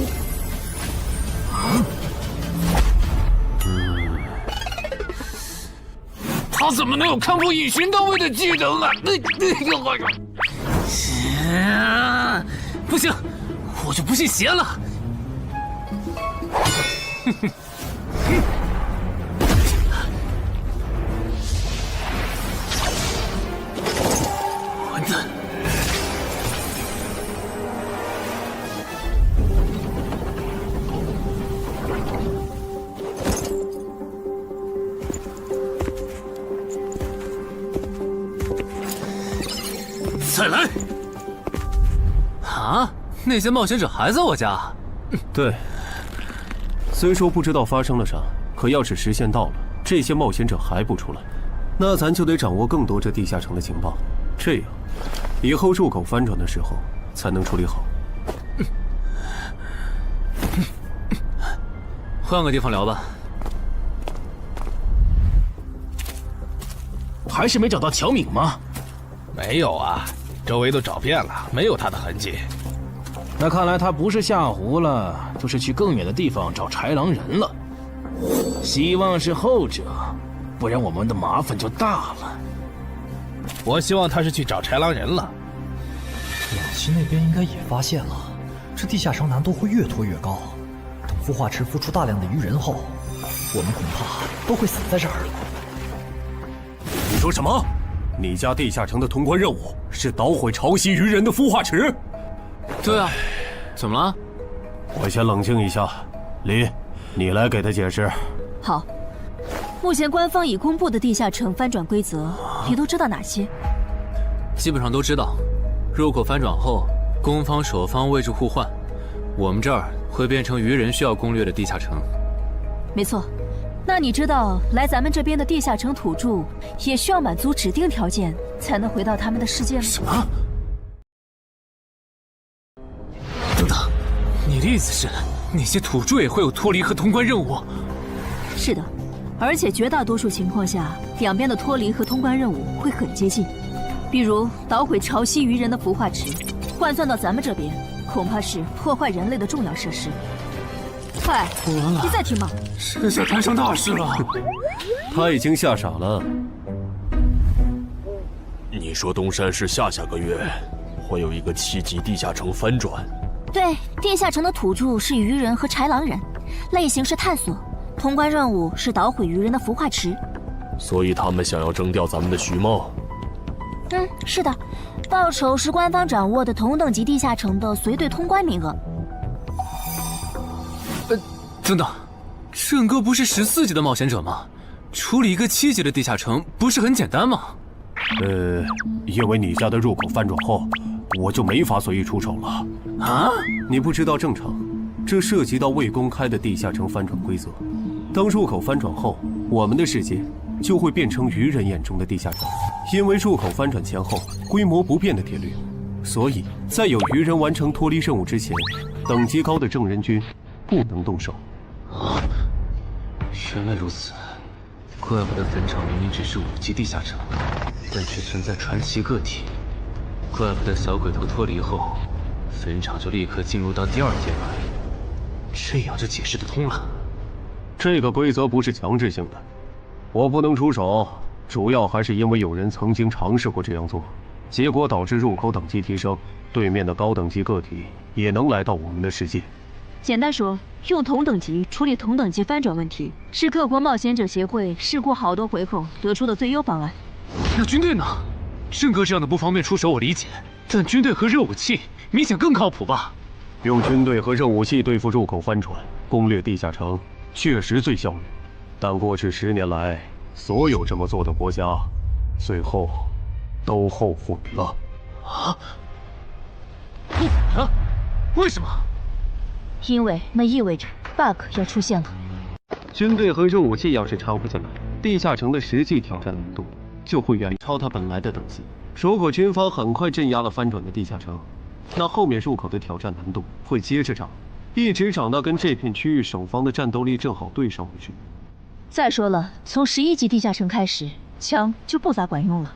他怎么能有看破隐形到位的技能啊？不行，我就不信邪了。混蛋！再来！啊，那些冒险者还在我家？对，虽说不知道发生了啥，可要是时限到了，这些冒险者还不出来，那咱就得掌握更多这地下城的情报，这样以后入口翻转的时候才能处理好。换个地方聊吧。还是没找到乔敏吗？没有啊，周围都找遍了，没有他的痕迹。那看来他不是下湖了，就是去更远的地方找豺狼人了。希望是后者，不然我们的麻烦就大了。我希望他是去找豺狼人了。老七那边应该也发现了，这地下城难度会越拖越高。等孵化池孵出大量的鱼人后，我们恐怕都会死在这儿了。你说什么？你家地下城的通关任务是捣毁潮汐鱼人的孵化池？对啊，怎么了？我先冷静一下，林，你来给他解释。好，目前官方已公布的地下城翻转规则，你都知道哪些？基本上都知道。入口翻转后，攻方守方位置互换，我们这儿会变成鱼人需要攻略的地下城。没错。那你知道来咱们这边的地下城土著也需要满足指定条件才能回到他们的世界吗？什么？等等，你的意思是那些土著也会有脱离和通关任务？是的，而且绝大多数情况下，两边的脱离和通关任务会很接近。比如捣毁潮汐鱼人的孵化池，换算到咱们这边，恐怕是破坏人类的重要设施。快，你再听吧。这下摊上大事了。他已经吓傻了。你说东山市下个月会有一个7级地下城翻转？对，地下城的土著是鱼人和豺狼人，类型是探索，通关任务是捣毁鱼人的孵化池。所以他们想要征调咱们的徐茂。是的，报酬是官方掌握的同等级地下城的随队通关名额。等等，郑哥不是14级的冒险者吗？处理一个7级的地下城不是很简单吗？因为你家的入口翻转后，我就没法随意出手了。啊？你不知道正常，这涉及到未公开的地下城翻转规则。当入口翻转后，我们的世界就会变成鱼人眼中的地下城。因为入口翻转前后规模不变的铁律，所以在有鱼人完成脱离任务之前，等级高的正人军不能动手。原来如此，怪不得坟场明明只是5级地下城，但却存在传奇个体。怪不得小鬼头脱离后，坟场就立刻进入到第2阶段，这样就解释得通了。这个规则不是强制性的，我不能出手，主要还是因为有人曾经尝试过这样做，结果导致入口等级提升，对面的高等级个体也能来到我们的世界。简单说，用同等级处理同等级翻转问题，是各国冒险者协会试过好多回后得出的最优方案。那军队呢？郑哥这样的不方便出手我理解，但军队和热武器明显更靠谱吧？用军队和热武器对付入口翻转，攻略地下城确实最效率，但过去10年来，所有这么做的国家，最后都后悔了。啊？后悔了？为什么？因为那意味着 bug 要出现了。军队和热武器要是插不进来，地下城的实际挑战难度就会远超它本来的等级。如果军方很快镇压了翻转的地下城，那后面入口的挑战难度会接着涨，一直涨到跟这片区域守方的战斗力正好对上为止。再说了，从11级地下城开始，枪就不咋管用了。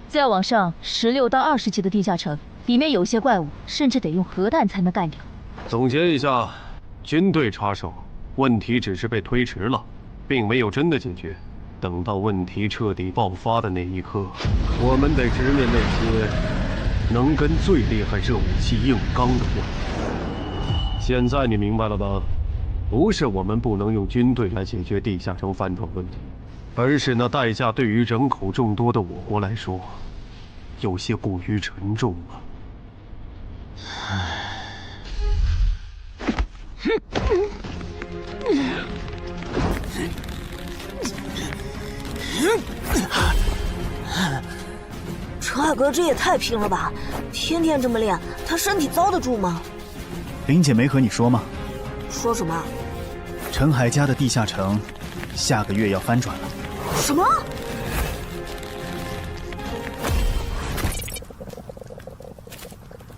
再往上，16到20级的地下城，里面有些怪物甚至得用核弹才能干掉。总结一下，军队插手，问题只是被推迟了，并没有真的解决。等到问题彻底爆发的那一刻，我们得直面那些能跟最厉害热武器硬刚的怪物。现在你明白了吧？不是我们不能用军队来解决地下城翻转问题，而是那代价对于人口众多的我国来说，有些过于沉重了。陈海哥这也太拼了吧！天天这么练，他身体遭得住吗？林姐没和你说吗？说什么？陈海家的地下城，下个月要翻转了。什么？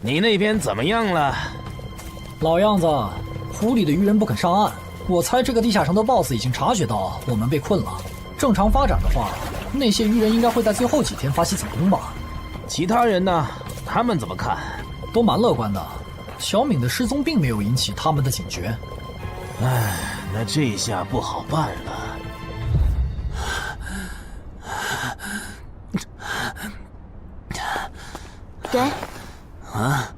你那边怎么样了？老样子，湖里的鱼人不肯上岸。我猜这个地下城的 BOSS 已经察觉到我们被困了。正常发展的话，那些鱼人应该会在最后几天发起总攻吧。其他人呢？他们怎么看？都蛮乐观的。小敏的失踪并没有引起他们的警觉。唉，那这下不好办了。给。啊？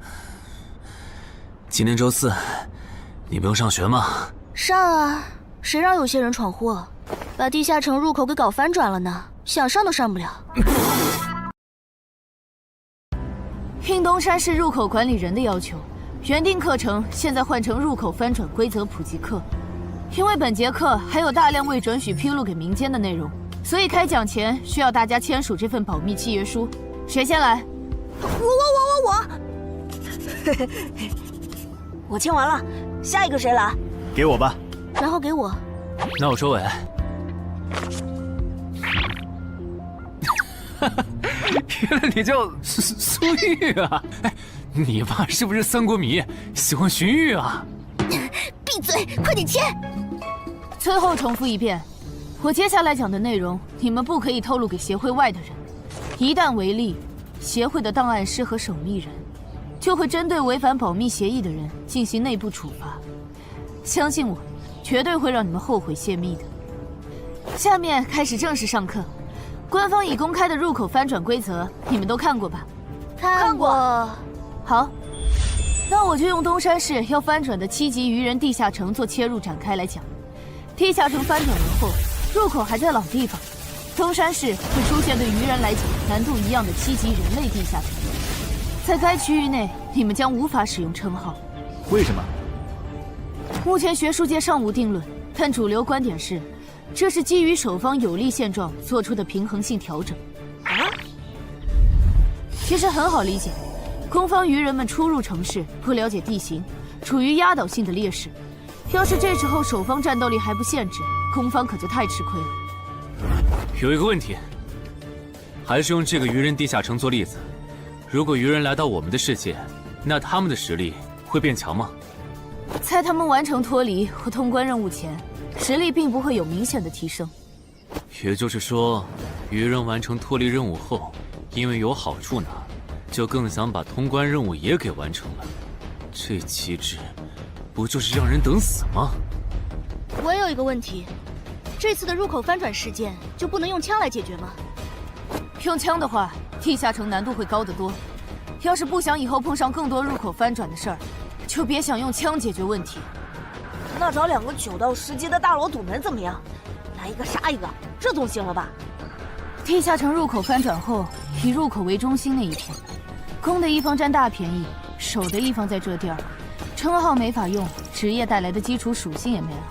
今天周四，你不用上学吗？上啊！谁让有些人闯祸，把地下城入口给搞翻转了呢？想上都上不了。应东山市入口管理人的要求，原定课程现在换成入口翻转规则普及课。因为本节课还有大量未准许披露给民间的内容，所以开讲前需要大家签署这份保密契约书。谁先来？我。我签完了，下一个谁来？给我吧。然后给我。那我收尾。原来你叫苏玉啊！哎，你爸是不是三国迷，喜欢荀彧啊？闭嘴，快点签！最后重复一遍，我接下来讲的内容，你们不可以透露给协会外的人。一旦违例，协会的档案师和守密人就会针对违反保密协议的人进行内部处罚。相信我，绝对会让你们后悔泄密的。下面开始正式上课。官方已公开的入口翻转规则，你们都看过吧？看过。好，那我就用东山市要翻转的7级鱼人地下城做切入展开来讲。地下城翻转完后，入口还在老地方，东山市会出现对鱼人来讲难度一样的7级人类地下城。在该区域内，你们将无法使用称号。为什么？目前学术界尚无定论，但主流观点是，这是基于守方有利现状做出的平衡性调整。啊？其实很好理解，攻方鱼人们初入城市，不了解地形，处于压倒性的劣势。要是这时候守方战斗力还不限制，攻方可就太吃亏了。有一个问题，还是用这个鱼人地下城做例子。如果鱼人来到我们的世界，那他们的实力会变强吗？在他们完成脱离或通关任务前，实力并不会有明显的提升。也就是说，鱼人完成脱离任务后，因为有好处拿，就更想把通关任务也给完成了。这机制，不就是让人等死吗？我也有一个问题，这次的入口翻转事件就不能用枪来解决吗？用枪的话，地下城难度会高得多。要是不想以后碰上更多入口翻转的事儿，就别想用枪解决问题。那找2个9到10级的大佬堵门怎么样？来一个杀一个，这总行了吧？地下城入口翻转后，以入口为中心那一片，攻的一方占大便宜，守的一方在这地儿，称号没法用，职业带来的基础属性也没了。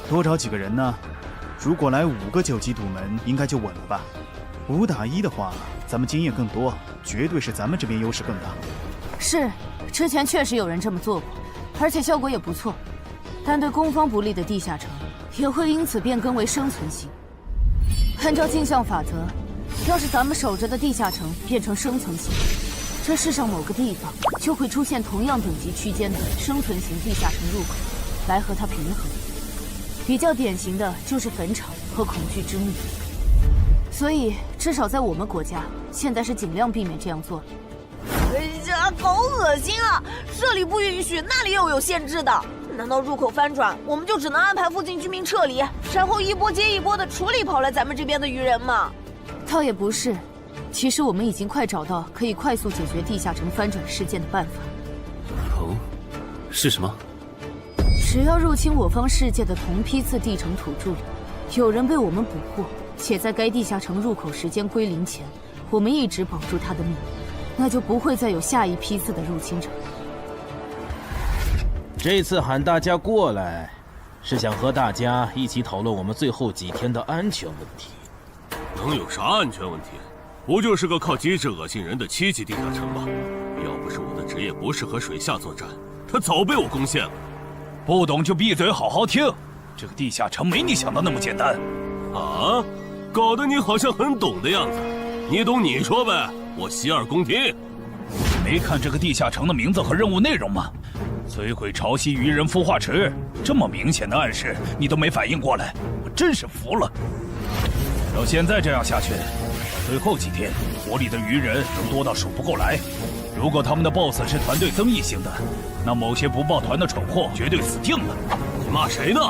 多找几个人呢？如果来5个9级堵门，应该就稳了吧？5打1的话，咱们经验更多，绝对是咱们这边优势更大。是，之前确实有人这么做过，而且效果也不错。但对攻方不利的地下城，也会因此变更为生存型。按照镜像法则，要是咱们守着的地下城变成生存型，这世上某个地方就会出现同样等级区间的生存型地下城入口，来和它平衡。比较典型的就是坟场和恐惧之墓。所以，至少在我们国家，现在是尽量避免这样做的。哎呀，好恶心啊！这里不允许，那里又有限制的。难道入口翻转，我们就只能安排附近居民撤离，然后一波接一波的处理跑来咱们这边的鱼人吗？倒也不是，其实我们已经快找到可以快速解决地下城翻转事件的办法。哦，是什么？只要入侵我方世界的同批次地城土著里，有人被我们捕获，且在该地下城入口时间归零前，我们一直保住他的命，那就不会再有下一批次的入侵者。这次喊大家过来，是想和大家一起讨论我们最后几天的安全问题。能有啥安全问题？不就是个靠机制恶心人的7级地下城吗？要不是我的职业不适合水下作战，他早被我攻陷了。不懂就闭嘴，好好听。这个地下城没你想的那么简单。啊，搞得你好像很懂的样子。你懂你说呗，我洗耳恭听。没看这个地下城的名字和任务内容吗？摧毁潮汐鱼人孵化池，这么明显的暗示你都没反应过来，我真是服了。照现在这样下去，到最后几天，火里的鱼人能多到数不过来。如果他们的 BOSS 是团队增益型的，那某些不抱团的蠢货绝对死定了。你骂谁呢？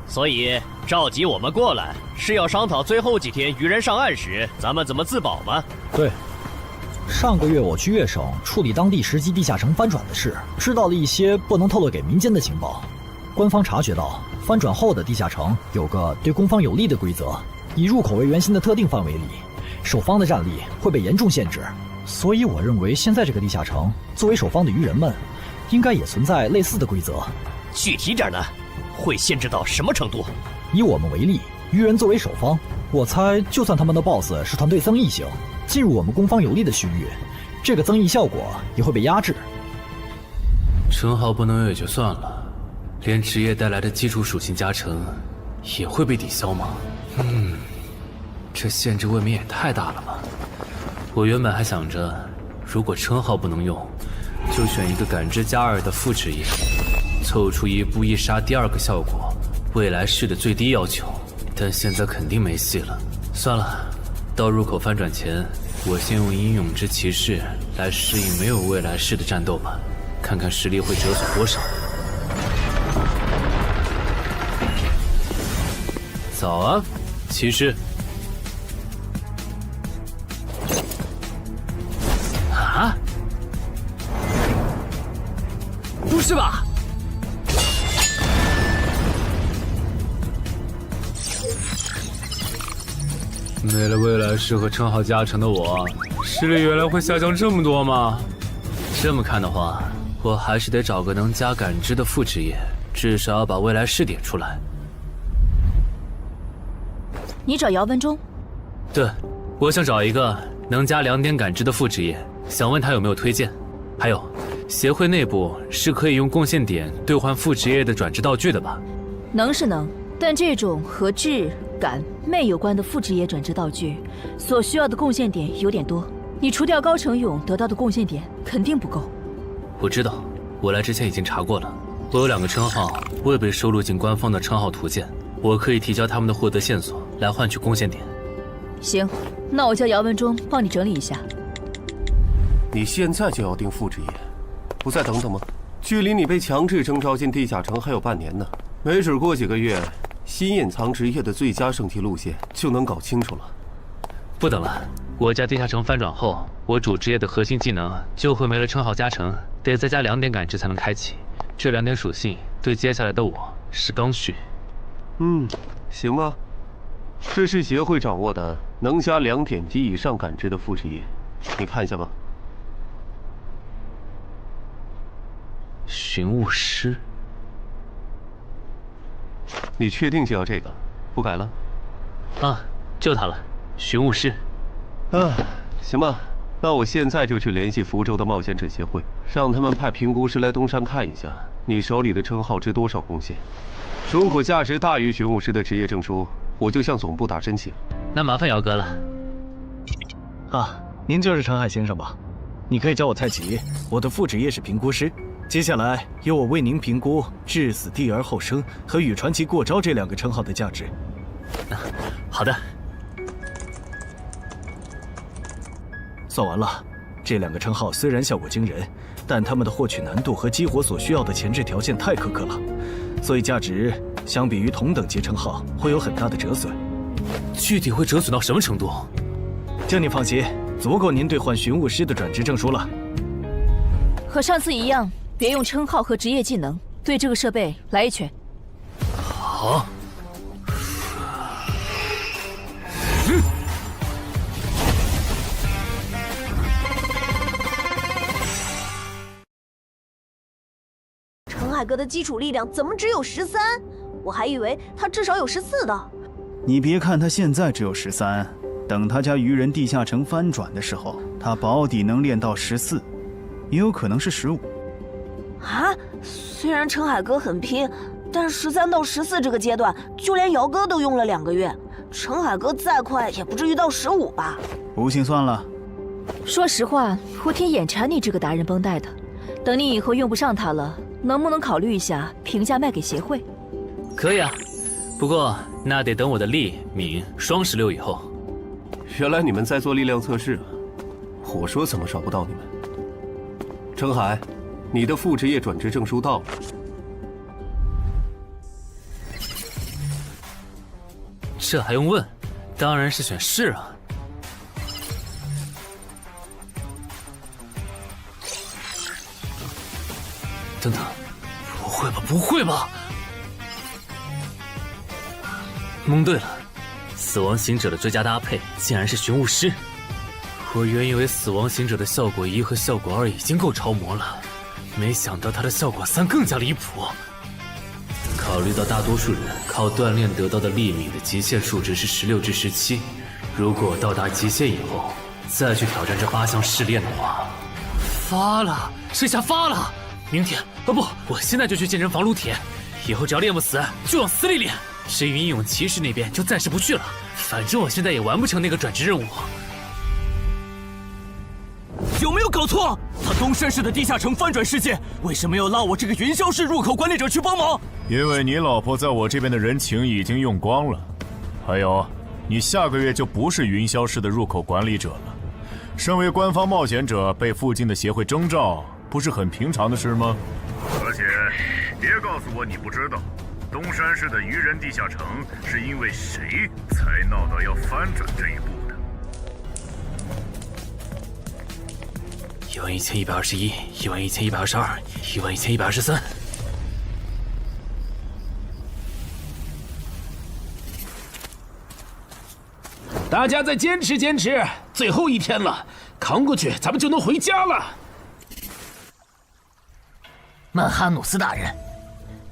所以召集我们过来，是要商讨最后几天鱼人上岸时，咱们怎么自保吗？对。上个月我去粤省处理当地10级地下城翻转的事，知道了一些不能透露给民间的情报。官方察觉到翻转后的地下城有个对攻方有利的规则，以入口为圆心的特定范围里，守方的战力会被严重限制。所以我认为现在这个地下城作为守方的鱼人们，应该也存在类似的规则。具体点呢？会限制到什么程度？以我们为例，鱼人作为守方，我猜就算他们的 BOSS 是团队增益型，进入我们攻方有利的区域，这个增益效果也会被压制。称号不能有也就算了，连职业带来的基础属性加成也会被抵消吗？这限制未免也太大了吧！我原本还想着，如果称号不能用，就选一个感知+2的副职业，凑出一步一杀第2个效果，未来式的最低要求。但现在肯定没戏了，算了，到入口翻转前，我先用英勇之骑士来适应没有未来式的战斗吧，看看实力会折损多少。早啊，骑士。啊？不是吧？没了未来式和称号加成的我，实力原来会下降这么多吗？这么看的话，我还是得找个能加感知的副职业，至少要把未来式点出来。你找姚文忠？对，我想找一个能加2点感知的副职业，想问他有没有推荐。还有，协会内部是可以用贡献点兑换副职业的转职道具的吧？能是能，但这种和智、感、魅有关的副职业转职道具，所需要的贡献点有点多。你除掉高成勇得到的贡献点肯定不够。我知道，我来之前已经查过了。我有2个称号未被收录进官方的称号图鉴，我可以提交他们的获得线索来换取贡献点。行，那我叫姚文忠帮你整理一下。你现在就要定副职业，不再等等吗？距离你被强制征召进地下城还有半年呢，没准过几个月，新隐藏职业的最佳升级路线就能搞清楚了。不等了，我家地下城翻转后，我主职业的核心技能就会没了称号加成，得再加2点感知才能开启。这2点属性对接下来的我是刚需。行吧。这是协会掌握的能加2点及以上感知的副职业，你看一下吧。寻物师，你确定就要这个，不改了？啊，就它了，寻物师。行吧，那我现在就去联系福州的冒险者协会，让他们派评估师来东山看一下你手里的称号值多少贡献。如果价值大于寻物师的职业证书，我就向总部打申请。那麻烦姚哥了。啊，您就是陈海先生吧？你可以叫我太极，我的副职业是评估师。接下来由我为您评估至死地而后生和与传奇过招这2个称号的价值。好的。算完了，这2个称号虽然效果惊人，但他们的获取难度和激活所需要的前置条件太苛刻了，所以价值相比于同等级称号会有很大的折损。具体会折损到什么程度？请你放心，足够您兑换寻物师的转职证书了。和上次一样，别用称号和职业技能，对这个设备来一拳。好。陈海哥的基础力量怎么只有13？我还以为他至少有14的。你别看他现在只有13，等他家鱼人地下城翻转的时候，他保底能练到14，也有可能是15。啊，虽然陈海哥很拼，但13到14这个阶段，就连姚哥都用了2个月。陈海哥再快也不至于到15吧？不信算了。说实话，我挺眼馋你这个达人绷带的。等你以后用不上它了，能不能考虑一下平价卖给协会？可以啊，不过那得等我的力敏双16以后。原来你们在做力量测试啊！我说怎么找不到你们？程海，你的副职业转职证书到了。这还用问？当然是选是啊。等等，不会吧？不会吧？蒙对了，死亡行者的最佳搭配竟然是寻物师。我原以为死亡行者的效果1和效果2已经够超模了，没想到他的效果3更加离谱。考虑到大多数人靠锻炼得到的力敏的极限数值是16至17，如果到达极限以后再去挑战这8项试炼的话，发了，这下发了！明天不，我现在就去健身房撸铁，以后只要练不死就往死里练。至于英勇骑士那边就暂时不去了，反正我现在也完不成那个转职任务。有没有搞错？他东山市的地下城翻转事件，为什么要拉我这个云霄市入口管理者去帮忙？因为你老婆在我这边的人情已经用光了。还有，你下个月就不是云霄市的入口管理者了。身为官方冒险者，被附近的协会征召，不是很平常的事吗？而且，别告诉我你不知道，东山市的愚人地下城是因为谁才闹到要翻转这一步的？11121、11122、11123。大家再坚持坚持，最后一天了，扛过去，咱们就能回家了。曼哈努斯大人，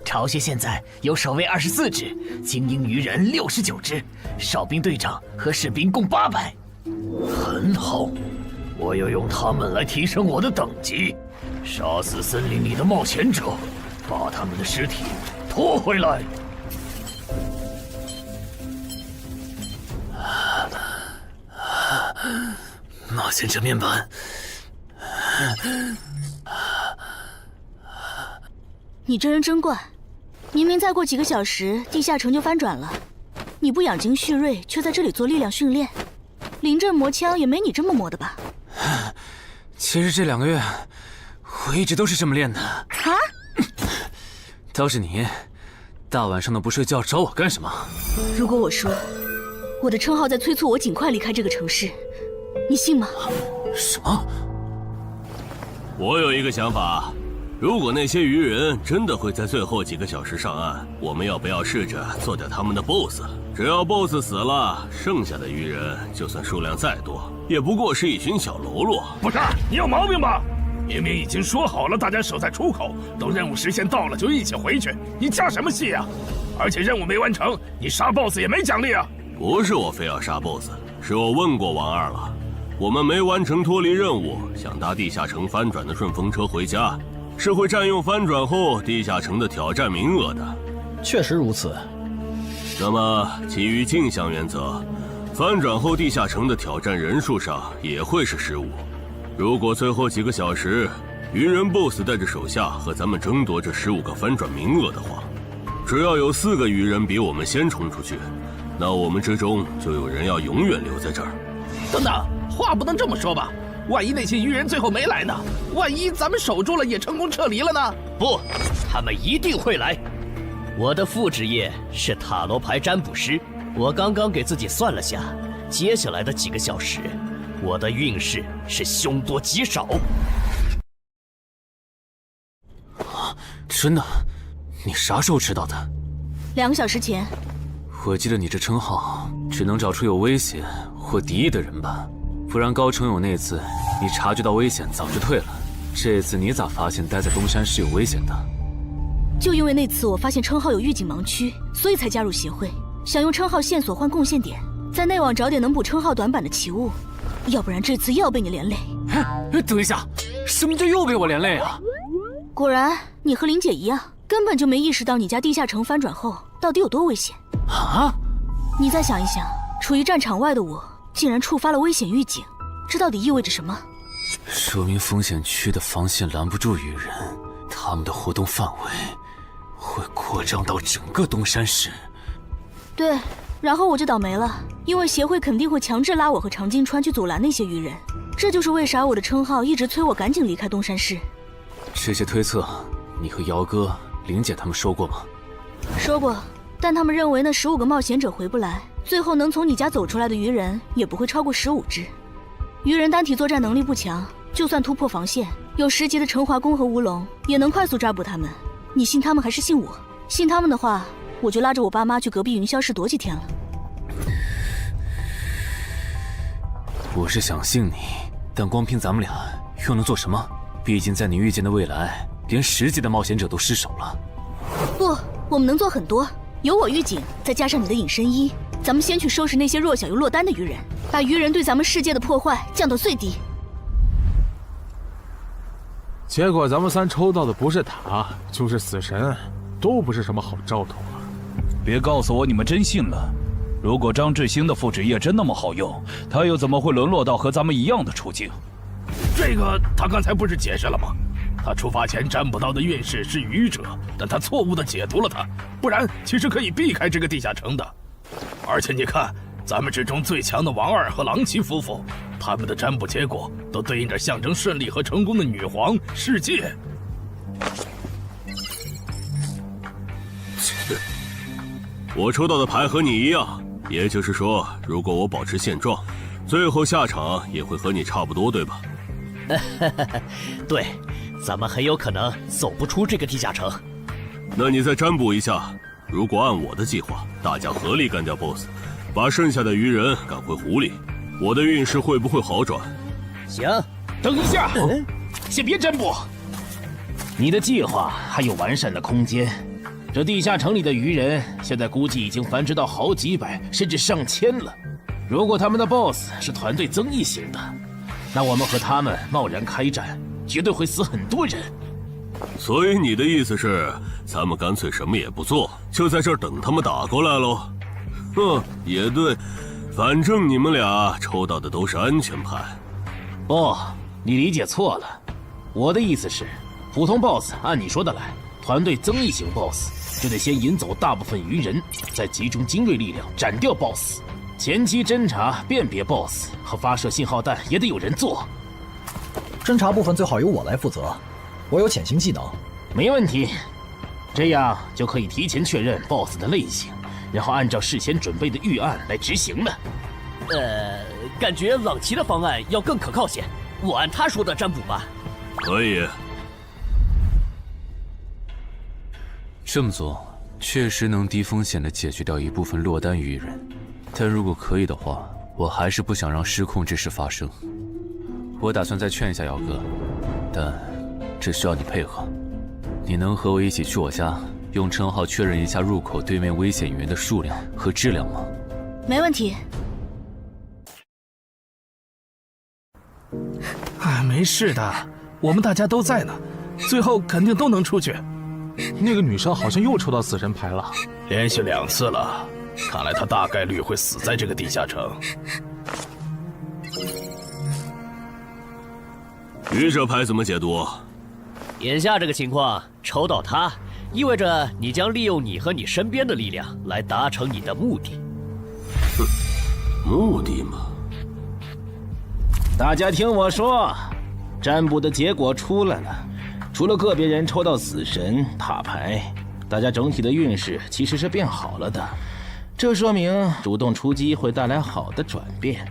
巢穴现在有守卫24只，精英鱼人69只，哨兵队长和士兵共800。很好，我要用他们来提升我的等级，杀死森林里的冒险者，把他们的尸体拖回来。冒险者面板。你这人真怪，明明再过几个小时地下城就翻转了，你不养精蓄锐，却在这里做力量训练，临阵磨枪也没你这么磨的吧？其实这2个月，我一直都是这么练的。啊？倒是你，大晚上的不睡觉找我干什么？如果我说我的称号在催促我尽快离开这个城市，你信吗？什么？我有一个想法，如果那些鱼人真的会在最后几个小时上岸，我们要不要试着做掉他们的 BOSS？ 只要 BOSS 死了，剩下的鱼人就算数量再多，也不过是一群小喽啰。不是，你有毛病吧？明明已经说好了，大家守在出口，等任务时限到了就一起回去，你加什么戏啊？而且任务没完成，你杀 BOSS 也没奖励啊！不是我非要杀 BOSS， 是我问过王二了，我们没完成脱离任务，想搭地下城翻转的顺风车回家，是会占用翻转后地下城的挑战名额的。确实如此。那么基于镜像原则，翻转后地下城的挑战人数上也会是15。如果最后几个小时鱼人 BOSS 带着手下和咱们争夺这15个翻转名额的话，只要有4个鱼人比我们先冲出去，那我们之中就有人要永远留在这儿。等等，话不能这么说吧？万一那些鱼人最后没来呢？万一咱们守住了也成功撤离了呢？不，他们一定会来。我的副职业是塔罗牌占卜师，我刚刚给自己算了下，接下来的几个小时，我的运势是凶多吉少。真的？你啥时候知道的？2个小时前。我记得你这称号只能找出有危险或敌意的人吧，不然高成勇那次你察觉到危险早就退了，这次你咋发现待在东山是有危险的？就因为那次我发现称号有预警盲区，所以才加入协会，想用称号线索换贡献点，在内网找点能补称号短板的奇物，要不然这次又要被你连累。等一下，什么叫又被我连累啊？果然，你和林姐一样，根本就没意识到你家地下城翻转后到底有多危险。啊！你再想一想，处于战场外的我，竟然触发了危险预警，这到底意味着什么？说明风险区的防线拦不住鱼人，他们的活动范围会扩张到整个东山市。对，然后我就倒霉了，因为协会肯定会强制拉我和常金川去阻拦那些鱼人。这就是为啥我的称号一直催我赶紧离开东山市。这些推测，你和姚哥、玲姐他们说过吗？说过，但他们认为那15个冒险者回不来，最后能从你家走出来的鱼人也不会超过15只。鱼人单体作战能力不强，就算突破防线，有10级的陈华宫和吴龙也能快速抓捕他们。你信他们还是信我？信他们的话，我就拉着我爸妈去隔壁云霄市躲几天了。我是想信你，但光凭咱们俩又能做什么？毕竟在你预见的未来，连10级的冒险者都失手了。不，我们能做很多。有我预警，再加上你的隐身衣，咱们先去收拾那些弱小又落单的鱼人，把鱼人对咱们世界的破坏降到最低。结果咱们3抽到的不是塔，就是死神，都不是什么好兆头啊！别告诉我你们真信了。如果张志兴的复制液真那么好用，他又怎么会沦落到和咱们一样的处境？这个他刚才不是解释了吗？他出发前占卜到的运势是愚者，但他错误地解读了它，不然其实可以避开这个地下城的。而且你看，咱们之中最强的王二和郎奇夫妇，他们的占卜结果都对应着象征顺利和成功的女皇世界。我抽到的牌和你一样，也就是说，如果我保持现状，最后下场也会和你差不多，对吧？对，咱们很有可能走不出这个地下城。那你再占卜一下，如果按我的计划，大家合力干掉 BOSS， 把剩下的鱼人赶回湖里，我的运势会不会好转？行，等一下，先别占卜。你的计划还有完善的空间。这地下城里的鱼人现在估计已经繁殖到好几百甚至上千了。如果他们的 BOSS 是团队增益型的，那我们和他们贸然开战，绝对会死很多人。所以你的意思是，咱们干脆什么也不做，就在这儿等他们打过来喽？哼，也对，反正你们俩抽到的都是安全牌。不，你理解错了。我的意思是，普通 BOSS 按你说的来，团队增益型 BOSS 就得先引走大部分鱼人，再集中精锐力量斩掉 BOSS。前期侦查、辨别 BOSS 和发射信号弹也得有人做。侦查部分最好由我来负责，我有潜行技能。没问题，这样就可以提前确认 BOSS 的类型，然后按照事先准备的预案来执行了。感觉朗奇的方案要更可靠些，我按他说的占卜吧。可以。这么做确实能低风险地解决掉一部分落单鱼人，但如果可以的话，我还是不想让失控之事发生。我打算再劝一下姚哥，但这需要你配合。你能和我一起去我家，用称号确认一下入口对面危险鱼人的数量和质量吗？没问题。没事的，我们大家都在呢，最后肯定都能出去。那个女生好像又抽到死神牌了，连续2次了，看来她大概率会死在这个地下城。愚者牌怎么解读？眼下这个情况，抽到它，意味着你将利用你和你身边的力量来达成你的目的。目的嘛？大家听我说，占卜的结果出来了。除了个别人抽到死神、塔牌，大家整体的运势其实是变好了的。这说明主动出击会带来好的转变。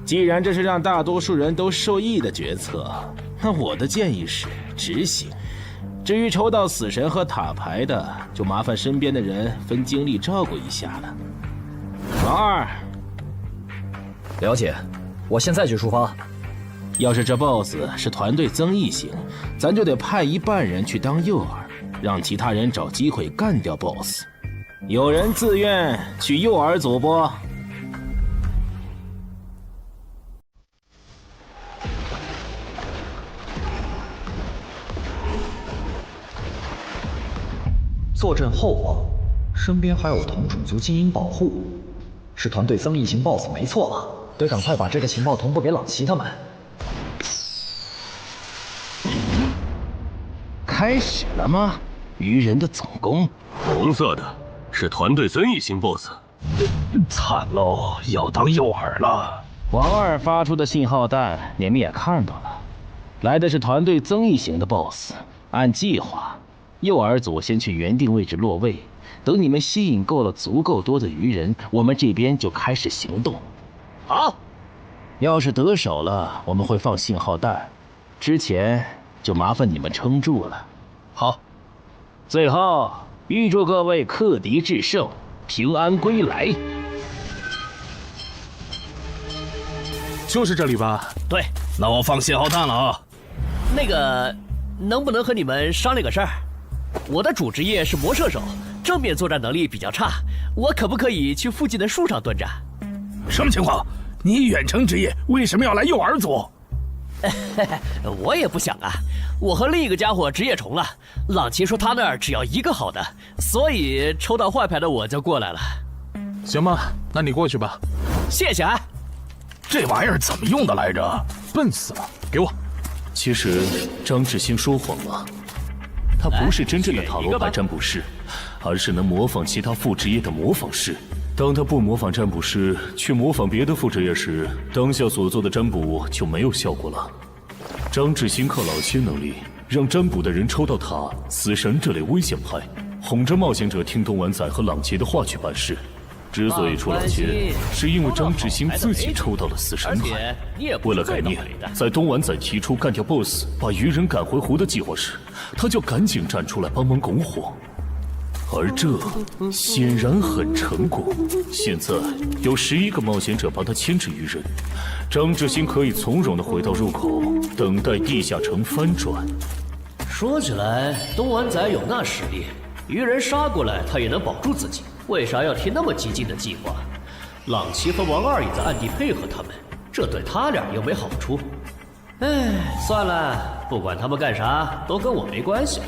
既然这是让大多数人都受益的决策，那我的建议是执行。至于抽到死神和塔牌的，就麻烦身边的人分精力照顾一下了。王二，了解，我现在就出发。要是这 BOSS 是团队增益型，咱就得派一半人去当诱饵，让其他人找机会干掉 BOSS。有人自愿去诱饵组不？坐镇后方，身边还有同种族精英保护，是团队增益型 BOSS 没错了。得赶快把这个情报同步给朗奇他们。开始了吗？愚人的总攻，红色的是团队增益型 BOSS。惨喽，要当诱饵了。王二发出的信号弹，你们也看到了，来的是团队增益型的 BOSS。按计划，诱饵组先去原定位置落位，等你们吸引够了足够多的鱼人，我们这边就开始行动。好，要是得手了，我们会放信号弹，之前就麻烦你们撑住了。好，最后预祝各位克敌制胜，平安归来。就是这里吧？对，那我放信号弹了啊。那个，能不能和你们商量个事儿？我的主职业是魔射手，正面作战能力比较差，我可不可以去附近的树上蹲着？什么情况？你远程职业为什么要来诱饵组？我也不想啊，我和另一个家伙职业重了。朗奇说他那儿只要一个好的，所以抽到坏牌的我就过来了。行吧，那你过去吧。谢谢啊。这玩意儿怎么用的来着？笨死了，给我。其实张志兴说谎了，他不是真正的塔罗牌占卜师，而是能模仿其他副职业的模仿师。当他不模仿占卜师，去模仿别的副职业时，当下所做的占卜就没有效果了。张志兴靠老千能力，让占卜的人抽到塔、死神这类危险牌，哄着冒险者听东莞仔和朗杰的话去办事。之所以出老千，是因为张志兴自己抽到了死神牌。为了改念，在东莞仔提出干掉 BOSS、把鱼人赶回湖的计划时，他就赶紧站出来帮忙拱火。而这显然很成功。现在有11个冒险者帮他牵制鱼人，张志兴可以从容地回到入口，等待地下城翻转。说起来，东莞仔有那实力，鱼人杀过来他也能保住自己，为啥要提那么激进的计划？朗奇和王二也在暗地配合他们，这对他俩又没好处。哎，算了，不管他们干啥，都跟我没关系了。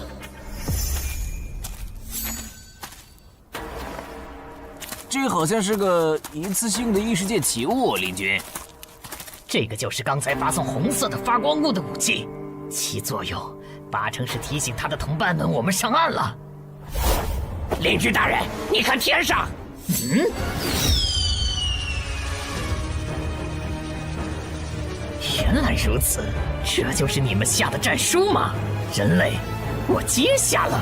这好像是个一次性的异世界奇物，林军。这个就是刚才发送红色的发光物的武器，其作用8成是提醒他的同伴们我们上岸了。林军大人，你看天上，原来如此，这就是你们下的战书吗？人类，我接下了。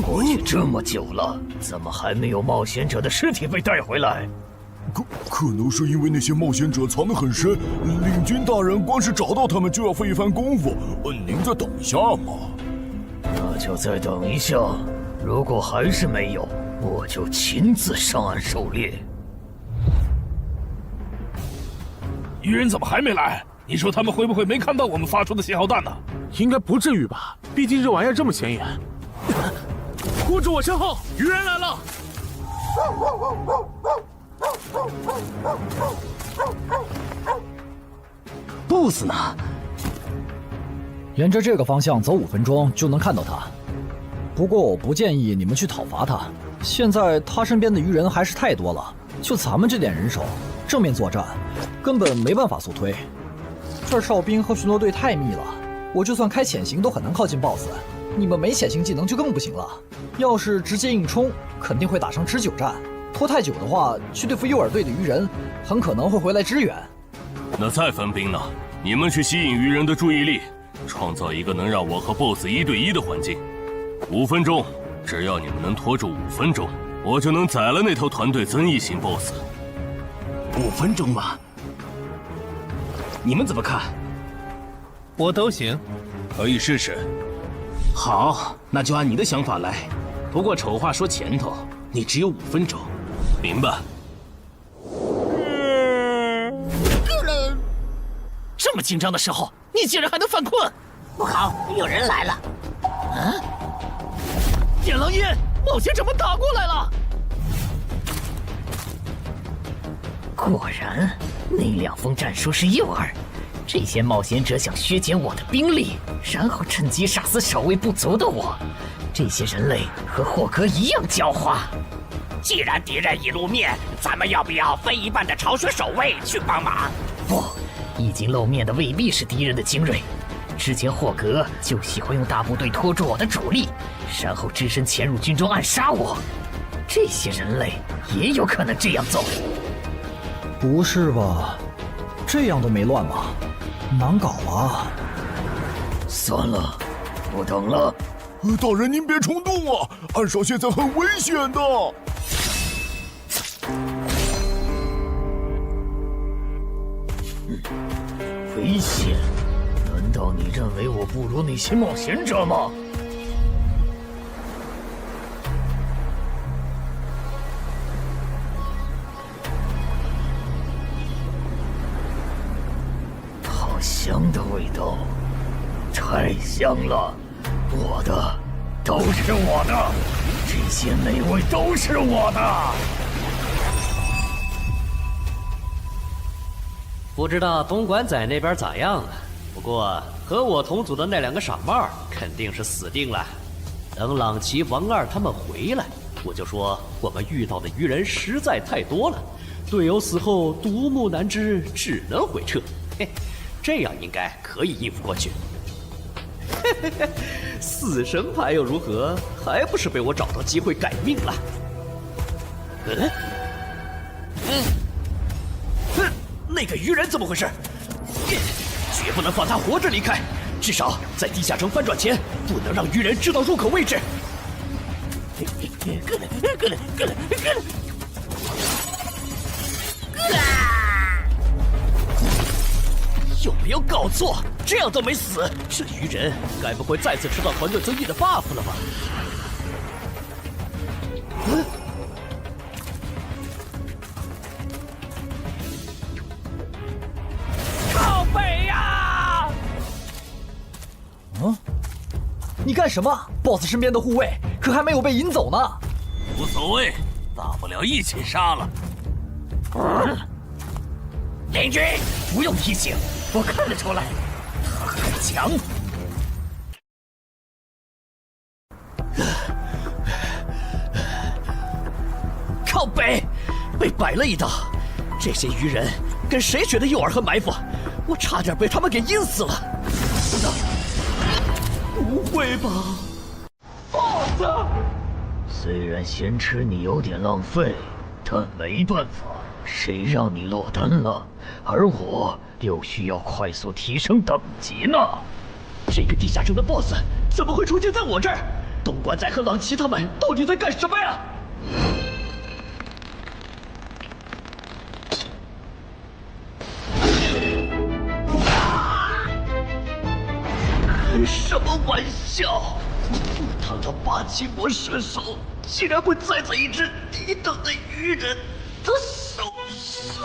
过去这么久了，怎么还没有冒险者的尸体被带回来？可能是因为那些冒险者藏得很深，领军大人光是找到他们就要费一番功夫。您再等一下嘛。那就再等一下，如果还是没有，我就亲自上岸狩猎。鱼人怎么还没来？你说他们会不会没看到我们发出的信号弹呢？应该不至于吧，毕竟这玩意儿这么显眼。护住我身后，鱼人来了！BOSS呢？沿着这个方向走5分钟就能看到他。不过我不建议你们去讨伐他，现在他身边的鱼人还是太多了，就咱们这点人手，正面作战根本没办法速推。这儿哨兵和巡逻队太密了，我就算开潜行都很难靠近 BOSS。你们没潜行技能就更不行了，要是直接硬冲，肯定会打上持久战。拖太久的话，去对付诱饵队的鱼人，很可能会回来支援。那再分兵呢？你们去吸引鱼人的注意力，创造一个能让我和 BOSS 1对1的环境。5分钟，只要你们能拖住5分钟，我就能宰了那头团队增益型 BOSS。5分钟吗？你们怎么看？我都行，可以试试。好，那就按你的想法来。不过丑话说前头，你只有5分钟。明白。这么紧张的时候，你竟然还能犯困？不好，有人来了！啊！点狼烟，冒险者们打过来了！果然，那2封战书是诱饵，这些冒险者想削减我的兵力，然后趁机杀死守卫不足的我。这些人类和霍格一样狡猾。既然敌人已露面，咱们要不要分一半的巢穴守卫去帮忙？不，已经露面的未必是敌人的精锐。之前霍格就喜欢用大部队拖住我的主力，然后只身潜入军中暗杀我。这些人类也有可能这样做。不是吧？这样都没乱吗？难搞啊！算了，不等了。大人您别冲动啊，暗哨现在很危险的。危险？难道你认为我不如那些冒险者吗？好香的味道，太香了！我的，都是我的，这些美味都是我的。不知道东莞仔那边咋样了？不过和我同组的那2个傻帽肯定是死定了。等朗奇、王二他们回来，我就说我们遇到的鱼人实在太多了，队友死后独木难支，只能回撤。嘿，这样应该可以应付过去。嘿嘿嘿，死神牌又如何？还不是被我找到机会改命了。那个鱼人怎么回事？绝不能放他活着离开，至少在地下城翻转前，不能让鱼人知道入口位置。有没有搞错？这样都没死，这鱼人该不会再次吃到团队增益的 buff 了吧？靠北呀！你干什么 ？BOSS 身边的护卫可还没有被引走呢。无所谓，大不了一起杀了。联军，不用提醒，我看得出来，他很强。靠北，被摆了一道。这些鱼人跟谁学的诱饵和埋伏？我差点被他们给阴死了。不会吧 ？BOSS， 虽然先吃你有点浪费，但没办法，谁让你落单了？而我又需要快速提升等级呢。这个地下城的 BOSS 怎么会出现在我这儿？东莞仔和朗奇他们到底在干什么呀？开什么玩笑！他的霸气魔射手竟然会栽在一只低等的鱼人的手上！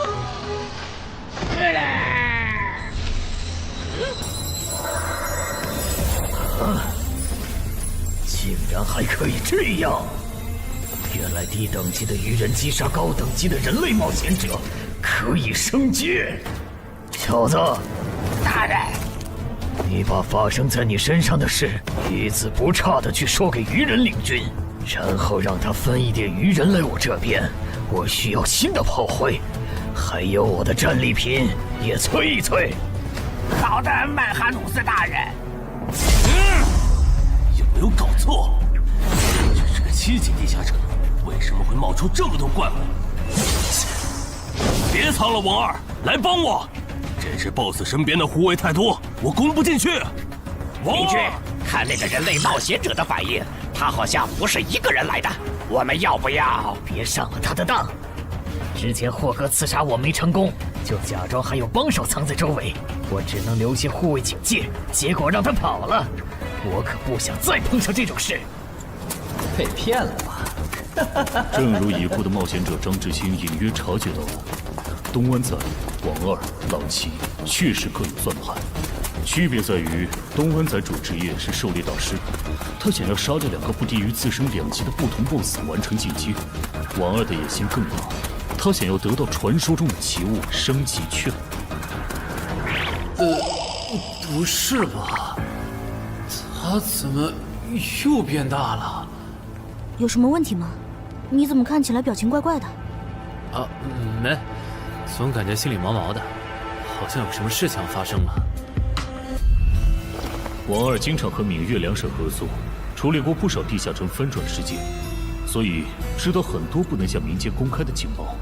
竟然还可以这样！原来低等级的鱼人击杀高等级的人类冒险者可以升阶。小子，大人，你把发生在你身上的事一字不差的去说给鱼人领军，然后让他分一点鱼人来我这边。我需要新的炮灰，还有我的战利品也催一催。好的，曼哈努斯大人。有没有搞错？这是个7级地下城，为什么会冒出这么多怪物？别藏了，王二，来帮我！这只 BOSS 身边的护卫太多，我攻不进去。邻居，看那个人类冒险者的反应，他好像不是一个人来的。我们要不要别上了他的当？之前霍格刺杀我没成功，就假装还有帮手藏在周围，我只能留些护卫警戒，结果让他跑了。我可不想再碰上这种事。被骗了吧？正如已故的冒险者张志新隐约察觉到了，东湾仔、王二、朗奇确实各有算盘，区别在于东湾仔主职业是狩猎大师，他想要杀掉2个不低于自身2级的不同 BOSS 完成进阶；王二的野心更大，他想要得到传说中的奇物升级券。不是吧？他怎么又变大了？有什么问题吗？你怎么看起来表情怪怪的？啊，没，总感觉心里毛毛的，好像有什么事情要发生了。王二经常和闽粤两省合作，处理过不少地下城翻转事件，所以知道很多不能向民间公开的情报。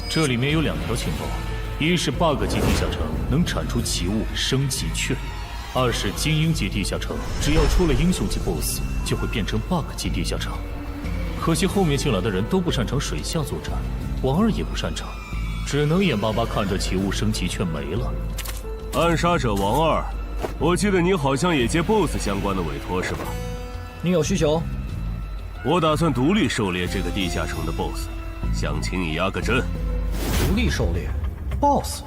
这里面有2条情报，一是 bug 级地下城能产出奇物升级券，2是精英级地下城只要出了英雄级 BOSS 就会变成 bug 级地下城。可惜后面进来的人都不擅长水下作战，王二也不擅长，只能眼巴巴看着奇物升级券没了。暗杀者王二，我记得你好像也接 BOSS 相关的委托是吧？你有需求？我打算独立狩猎这个地下城的 BOSS， 想请你压个阵。独立狩猎 ，BOSS，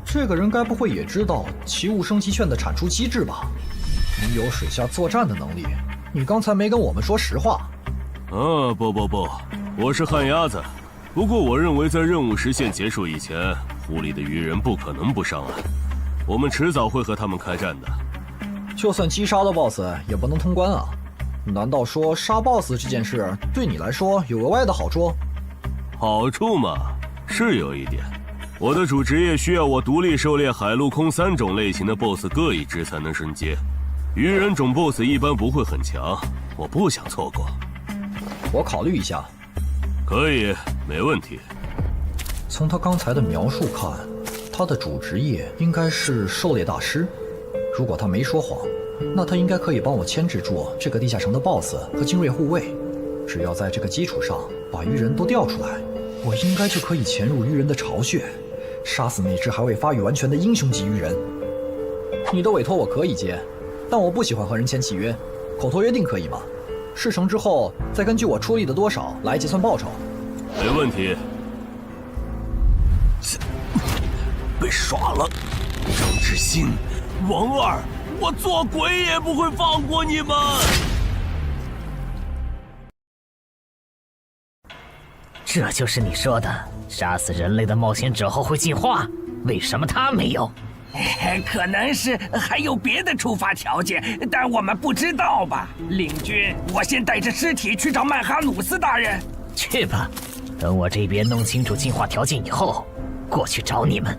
这个人该不会也知道奇物升级券的产出机制吧？你有水下作战的能力，你刚才没跟我们说实话。不，我是旱鸭子。不过我认为在任务时限结束以前，湖里的鱼人不可能不上岸，我们迟早会和他们开战的。就算击杀了 BOSS， 也不能通关啊！难道说杀 BOSS 这件事对你来说有额外的好处？好处嘛，是有一点。我的主职业需要我独立狩猎海陆空3种类型的 BOSS 各一只才能升阶，鱼人种 BOSS 一般不会很强，我不想错过。我考虑一下。可以，没问题。从他刚才的描述看，他的主职业应该是狩猎大师。如果他没说谎，那他应该可以帮我牵制住这个地下城的 BOSS 和精锐护卫。只要在这个基础上把鱼人都调出来，我应该就可以潜入鱼人的巢穴，杀死那只还未发育完全的英雄级鱼人。你的委托我可以接，但我不喜欢和人签契约，口头约定可以吗？事成之后再根据我出力的多少来结算报酬。没问题。被耍了，张志新、王二，我做鬼也不会放过你们！这就是你说的杀死人类的冒险者后会进化？为什么他没有？可能是还有别的触发条件，但我们不知道吧。领军，我先带着尸体去找曼哈努斯大人。去吧，等我这边弄清楚进化条件以后，过去找你们。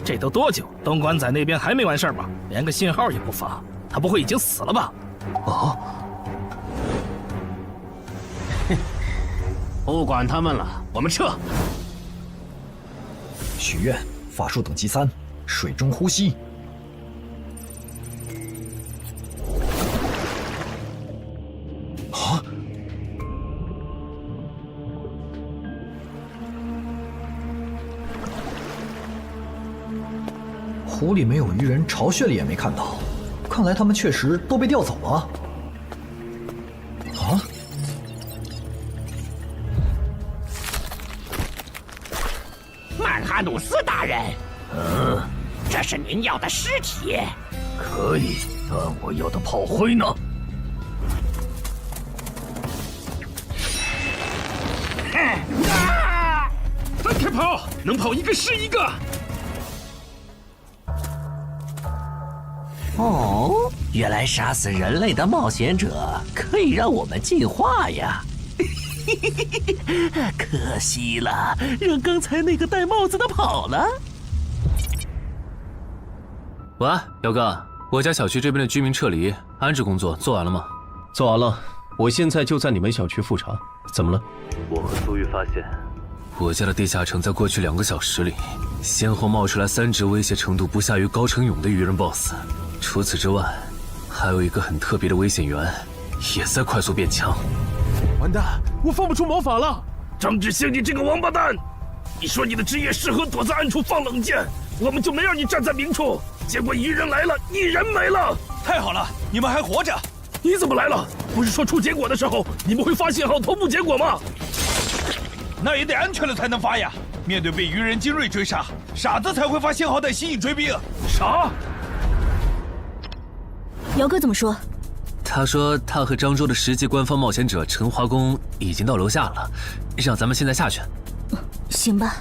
这都多久？东莞仔那边还没完事吧？连个信号也不发，他不会已经死了吧？哦，不管他们了，我们撤。许愿，法术等级3，水中呼吸。啊！湖里没有鱼人，巢穴里也没看到，看来他们确实都被调走了。啊！曼哈努斯大人，这是您要的尸体。可以，但我要的炮灰呢？分开跑，能跑一个是一个。哦，原来杀死人类的冒险者可以让我们进化呀！可惜了，让刚才那个戴帽子的跑了。喂，姚哥，我家小区这边的居民撤离安置工作做完了吗？做完了，我现在就在你们小区复查。怎么了？我和苏玉发现，我家的地下城在过去2个小时里，先后冒出来3只威胁程度不下于高成勇的鱼人 BOSS。除此之外，还有一个很特别的危险源，也在快速变强。完蛋，我放不出魔法了！张志兴，你这个王八蛋！你说你的职业适合躲在暗处放冷箭，我们就没让你站在明处。结果鱼人来了，你人没了。太好了，你们还活着！你怎么来了？不是说出结果的时候你们会发信号同步结果吗？那也得安全了才能发呀！面对被鱼人精锐追杀，傻子才会发信号弹吸引追兵。啥？姚哥怎么说？他说他和漳州的10级官方冒险者陈华公已经到楼下了，让咱们现在下去。行吧，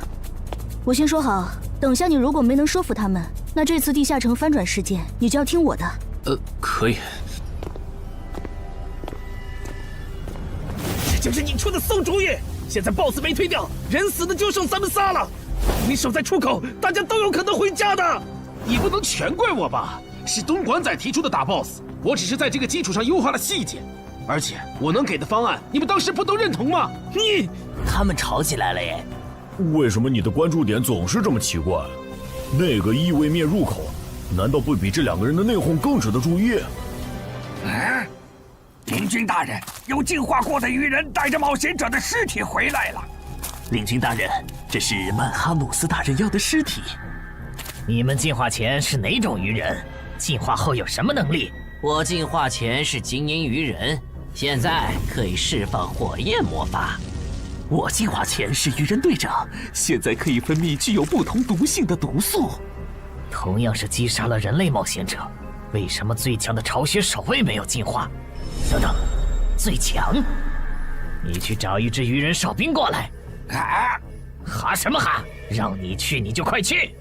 我先说好，等下你如果没能说服他们，那这次地下城翻转事件你就要听我的。可以。这就是你出的馊主意！现在 BOSS 没推掉，人死的就剩咱们仨了。你守在出口，大家都有可能回家的。你不能全怪我吧？是东莞仔提出的打 BOSS， 我只是在这个基础上优化了细节。而且我能给的方案，你们当时不都认同吗？他们吵起来了耶！为什么你的关注点总是这么奇怪？那个异位面入口，难道不比这2个人的内讧更值得注意？领军大人，有进化过的鱼人带着冒险者的尸体回来了。领军大人，这是曼哈努斯大人要的尸体。你们进化前是哪种鱼人？进化后有什么能力？我进化前是精英鱼人，现在可以释放火焰魔法。我进化前是鱼人队长，现在可以分泌具有不同毒性的毒素。同样是击杀了人类冒险者，为什么最强的巢穴守卫没有进化？等等，最强？你去找一支鱼人哨兵过来。哈什么哈？让你去你就快去。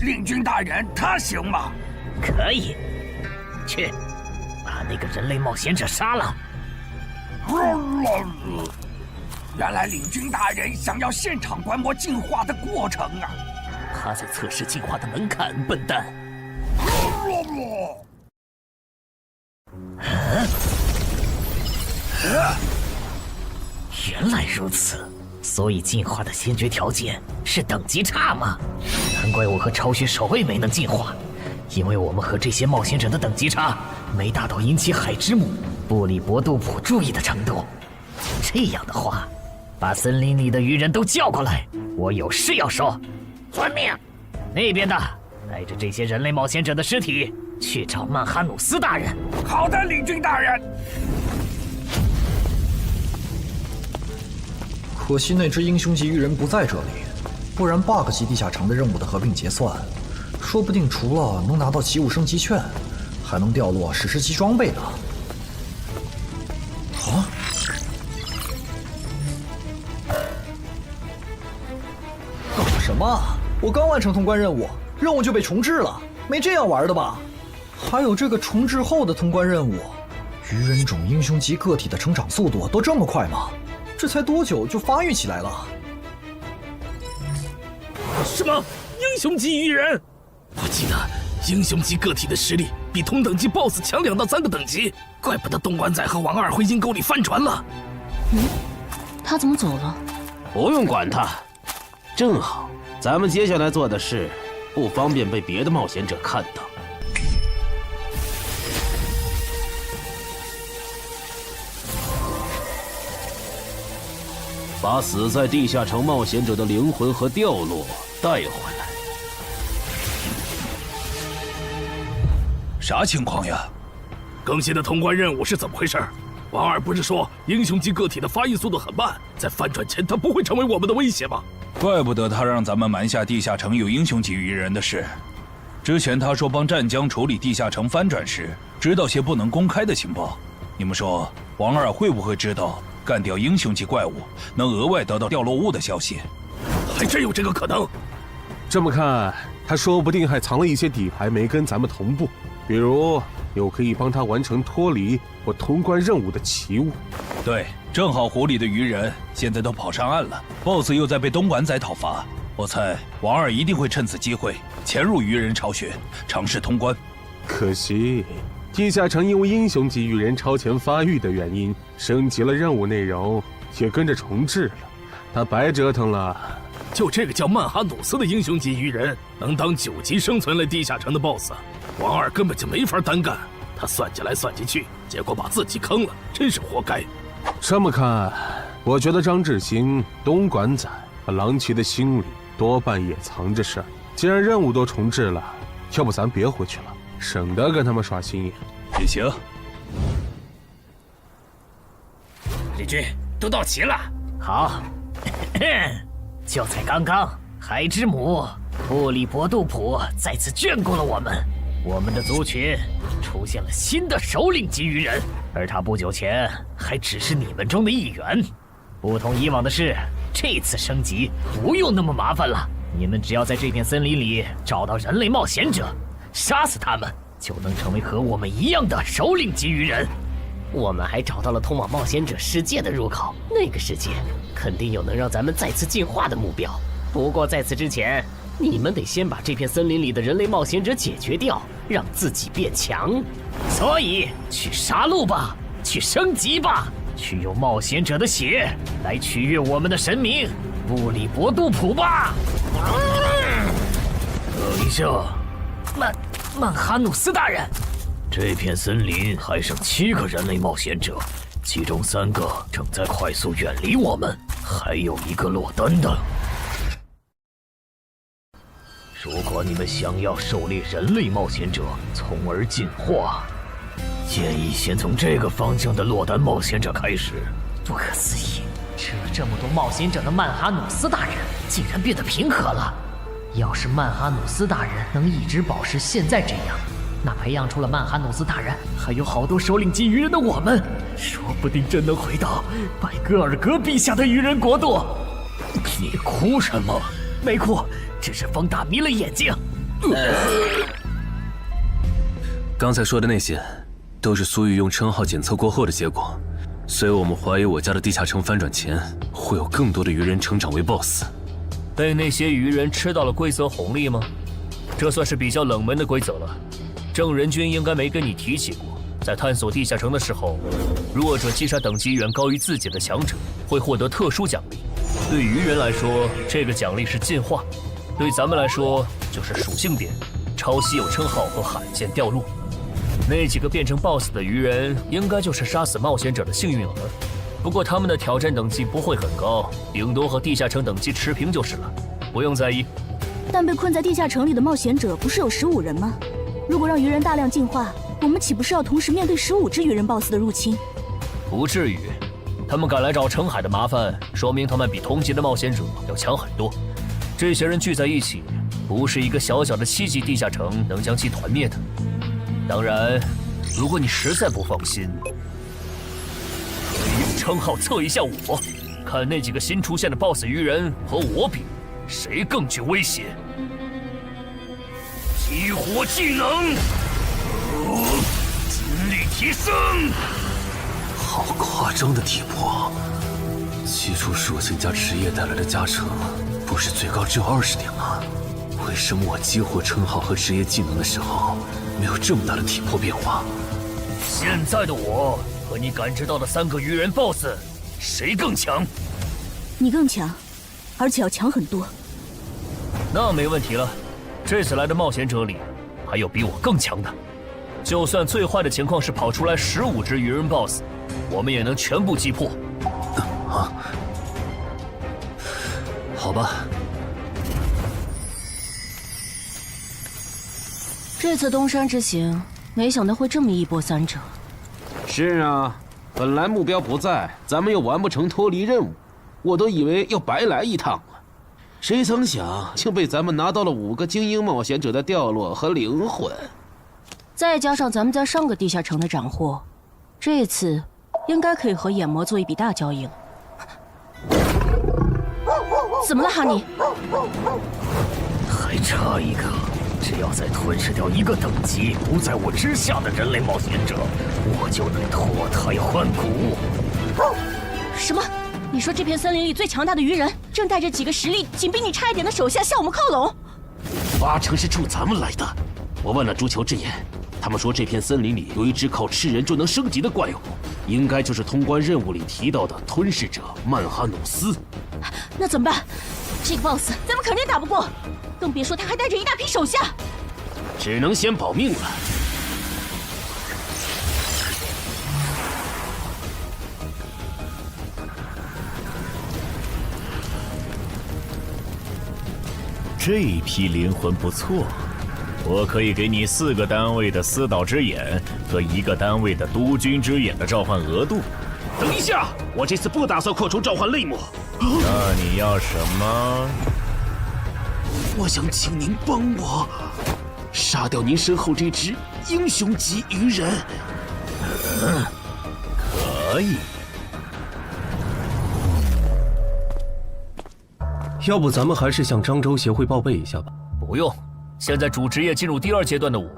领军大人，他行吗？可以，去把那个人类冒险者杀了。原来领军大人想要现场观摩进化的过程啊！他在测试进化的门槛，笨蛋。原来如此，所以进化的先决条件是等级差吗？难怪我和巢穴守卫没能进化，因为我们和这些冒险者的等级差没达到引起海之母布里伯杜普注意的程度。这样的话，把森林里的鱼人都叫过来，我有事要说。遵命。那边的带着这些人类冒险者的尸体去找曼哈努斯大人。好的，领军大人。可惜那只英雄级鱼人不在这里，不然 bug 级地下城的任务的合并结算，说不定除了能拿到奇物升级券，还能掉落史诗级装备呢。啊！搞什么？我刚完成通关任务，任务就被重置了，没这样玩的吧？还有这个重置后的通关任务，鱼人种英雄级个体的成长速度都这么快吗？这才多久就发育起来了？什么英雄级鱼人？我记得英雄级个体的实力比同等级 BOSS 强2到3个等级，怪不得东莞仔和王二会阴沟里翻船了。他怎么走了？不用管他，正好咱们接下来做的事不方便被别的冒险者看到。把死在地下城冒险者的灵魂和掉落带回来。啥情况呀？更新的通关任务是怎么回事？王二不是说英雄级个体的发育速度很慢，在翻转前他不会成为我们的威胁吗？怪不得他让咱们瞒下地下城有英雄级鱼人的事。之前他说帮湛江处理地下城翻转时，知道些不能公开的情报。你们说王二会不会知道干掉英雄级怪物能额外得到掉落物的消息？还真有这个可能。这么看，他说不定还藏了一些底牌没跟咱们同步，比如有可以帮他完成脱离或通关任务的奇物。对，正好湖里的鱼人现在都跑上岸了 ，BOSS 又在被东莞仔讨伐，我猜王二一定会趁此机会潜入鱼人巢穴，尝试通关。可惜地下城因为英雄级鱼人超前发育的原因，升级了任务内容，也跟着重置了，他白折腾了。就这个叫曼哈努斯的英雄级鱼人，能当9级生存类地下城的 BOSS， 王二根本就没法单干。他算计来算计去，结果把自己坑了，真是活该。这么看，我觉得张志兴、东莞仔和郎奇的心里多半也藏着事儿。既然任务都重置了，要不咱别回去了，省得跟他们耍心眼。也行。李军都到齐了。好。就在刚刚，海之母布里伯杜普再次眷顾了我们。我们的族群出现了新的首领级鱼人，而他不久前还只是你们中的一员。不同以往的是，这次升级不用那么麻烦了。你们只要在这片森林里找到人类冒险者，杀死他们，就能成为和我们一样的首领级鱼人。我们还找到了通往冒险者世界的入口，那个世界肯定有能让咱们再次进化的目标。不过在此之前，你们得先把这片森林里的人类冒险者解决掉，让自己变强。所以去杀戮吧，去升级吧，去用冒险者的血来取悦我们的神明布里伯杜普吧。等一下，曼哈努斯大人，这片森林还剩7个人类冒险者，其中3个正在快速远离我们，还有1个落单的。如果你们想要狩猎人类冒险者，从而进化，建议先从这个方向的落单冒险者开始。不可思议，吃了这么多冒险者的曼哈努斯大人竟然变得平和了。要是曼哈努斯大人能一直保持现在这样，那培养出了曼哈努斯大人还有好多首领级鱼人的我们，说不定真能回到拜戈尔格陛下的鱼人国度。你哭什么？没哭，只是风大迷了眼睛。刚才说的那些，都是苏玉用称号检测过后的结果，所以我们怀疑我家的地下城翻转前，会有更多的鱼人成长为 BOSS。被那些鱼人吃到了规则红利吗？这算是比较冷门的规则了。正人君应该没跟你提起过，在探索地下城的时候，弱者击杀等级远高于自己的强者，会获得特殊奖励。对鱼人来说，这个奖励是进化；对咱们来说，就是属性点、超稀有称号和罕见掉落。那几个变成 BOSS 的鱼人，应该就是杀死冒险者的幸运儿。不过他们的挑战等级不会很高，顶多和地下城等级持平就是了，不用在意。但被困在地下城里的冒险者不是有15人吗？如果让鱼人大量进化，我们岂不是要同时面对15只鱼人 BOSS 的入侵？不至于，他们敢来找澄海的麻烦，说明他们比同级的冒险者要强很多。这些人聚在一起，不是一个小小的7级地下城能将其团灭的。当然，如果你实在不放心，可以用称号测一下我，看那几个新出现的 BOSS 鱼人和我比，谁更具威胁。激活技能，精力提升。好夸张的体魄！基础属性加职业带来的加成，不是最高只有20点吗？为什么我激活称号和职业技能的时候，没有这么大的体魄变化？现在的我和你感知到的3个鱼人 BOSS， 谁更强？你更强，而且要强很多。那没问题了。这次来的冒险者里，还有比我更强的。就算最坏的情况是跑出来15只鱼人 BOSS， 我们也能全部击破。好吧。这次东山之行，没想到会这么一波三折。是啊，本来目标不在，咱们又完不成脱离任务，我都以为要白来一趟了。谁曾想，竟被咱们拿到了5个精英冒险者的掉落和灵魂，再加上咱们在上个地下城的斩获，这次应该可以和眼魔做一笔大交易了。怎么了，哈尼？还差1个，只要再吞噬掉1个等级不在我之下的人类冒险者，我就能脱胎换骨。什么？你说这片森林里最强大的鱼人正带着几个实力仅比你差一点的手下向我们靠拢？80%是冲咱们来的。我问了朱球之眼，他们说这片森林里有一只靠吃人就能升级的怪物，应该就是通关任务里提到的吞噬者曼哈努斯。那怎么办？这个 BOSS 咱们肯定打不过，更别说他还带着一大批手下。只能先保命了。这批灵魂不错，我可以给你4个单位的司导之眼和1个单位的督军之眼的召唤额度。等一下，我这次不打算扩充召唤类目。那你要什么？我想请您帮我杀掉您身后这只英雄级鱼人。可以。要不咱们还是向漳州协会报备一下吧。不用，现在主职业进入第2阶段的我，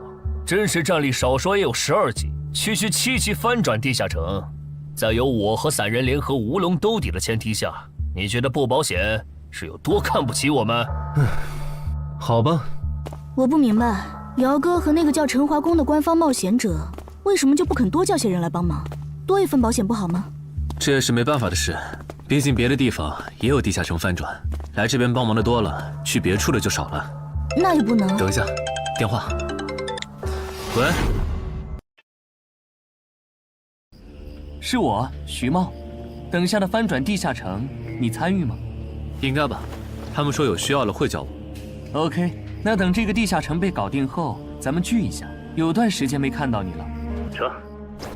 真实战力少说也有12级，区区7级翻转地下城，在有我和散人联合吴龙兜底的前提下，你觉得不保险是有多看不起我们？好吧。我不明白，姚哥和那个叫陈华宫的官方冒险者，为什么就不肯多叫些人来帮忙，多一份保险不好吗？这也是没办法的事，毕竟别的地方也有地下城翻转，来这边帮忙的多了，去别处的就少了。那也不能。等一下，电话。喂，是我，徐茂。等下的翻转地下城，你参与吗？应该吧，他们说有需要了会叫我。OK， 那等这个地下城被搞定后，咱们聚一下。有段时间没看到你了。成。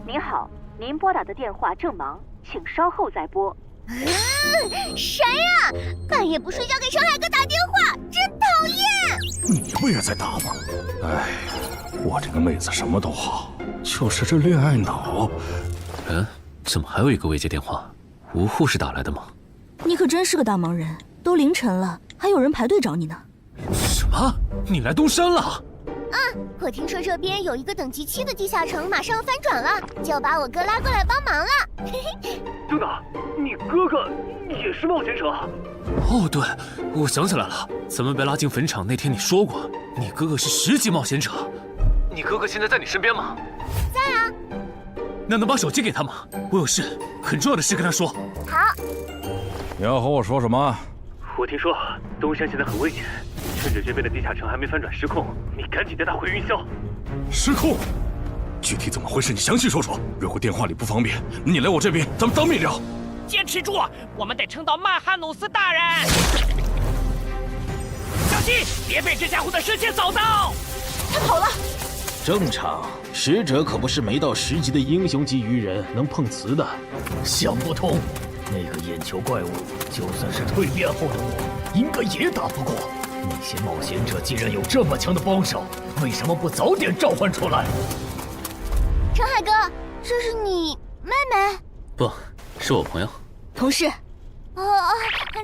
您好，您拨打的电话正忙，请稍后再拨。谁呀？半夜不睡觉给上海哥打电话，真讨厌！你不也在打吗？哎，我这个妹子什么都好，就是这恋爱脑。怎么还有一个未接电话？吴护士打来的吗？你可真是个大忙人，都凌晨了，还有人排队找你呢。什么？你来东山了？我听说这边有一个等级7的地下城马上要翻转了，就把我哥拉过来帮忙了。等等，你哥哥也是冒险者？哦，对，我想起来了，咱们被拉进坟场那天你说过，你哥哥是10级冒险者。你哥哥现在在你身边吗？在啊。那能把手机给他吗？我有事，很重要的事跟他说。好。你要和我说什么？我听说东山现在很危险，趁着这边的地下城还没翻转失控，你赶紧带他回云霄。失控？具体怎么回事？你详细说说。如果电话里不方便，你来我这边，咱们当面聊。坚持住，我们得撑到曼哈努斯大人。小心，别被这家伙的视线扫到。他跑了。正常，使者可不是没到10级的英雄级鱼人能碰瓷的。想不通，那个眼球怪物，就算是蜕变后的我，应该也打不过。那些冒险者既然有这么强的帮手，为什么不早点召唤出来？陈海哥，这是你妹妹？不，是我朋友。同事。哦，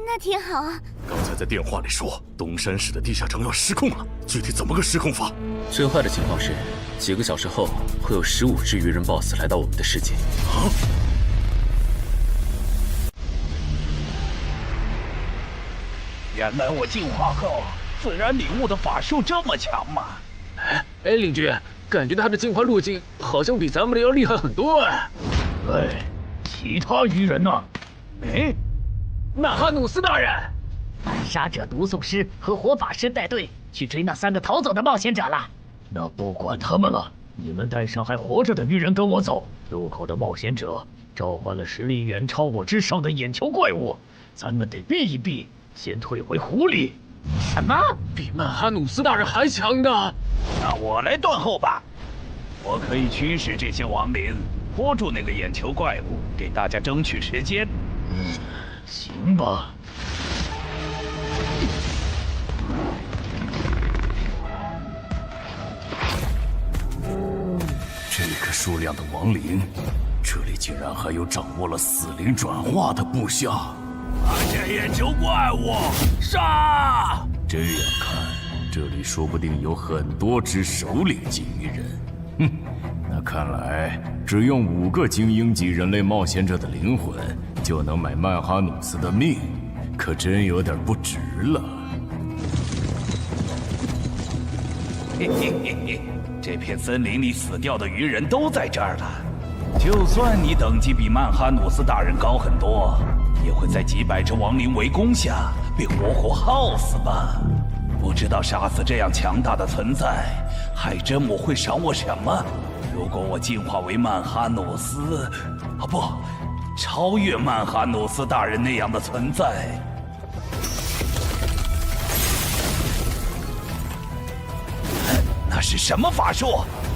那挺好。刚才在电话里说东山市的地下城要失控了，具体怎么个失控法？最坏的情况是，几个小时后会有15只鱼人 BOSS 来到我们的世界。原来我进化后自然领悟的法术这么强吗？哎，领军，感觉他的进化路径好像比咱们的要厉害很多哎。哎，其他鱼人呢？哎，曼哈努斯大人，反杀者毒送师和火法师带队去追那3个逃走的冒险者了。那不管他们了，你们带上还活着的鱼人跟我走。入口的冒险者召唤了实力远超我之上的眼球怪物，咱们得避一避，先退回湖里。什么？比曼哈努斯大人还强的？那我来断后吧，我可以驱使这些亡灵，拖住那个眼球怪物，给大家争取时间。行吧。这个数量的亡灵，这里竟然还有掌握了死灵转化的部下。发现眼球怪物，杀！这样看，这里说不定有很多只首领级鱼人。哼，那看来只用5个精英级人类冒险者的灵魂，就能买曼哈努斯的命，可真有点不值了。嘿嘿嘿嘿，这片森林里死掉的鱼人都在这儿了。就算你等级比曼哈努斯大人高很多，也会在几百只亡灵围攻下被活活耗死吧？不知道杀死这样强大的存在，海真母会赏我什么？如果我进化为曼哈努斯，啊不，超越曼哈努斯大人那样的存在。那是什么法术？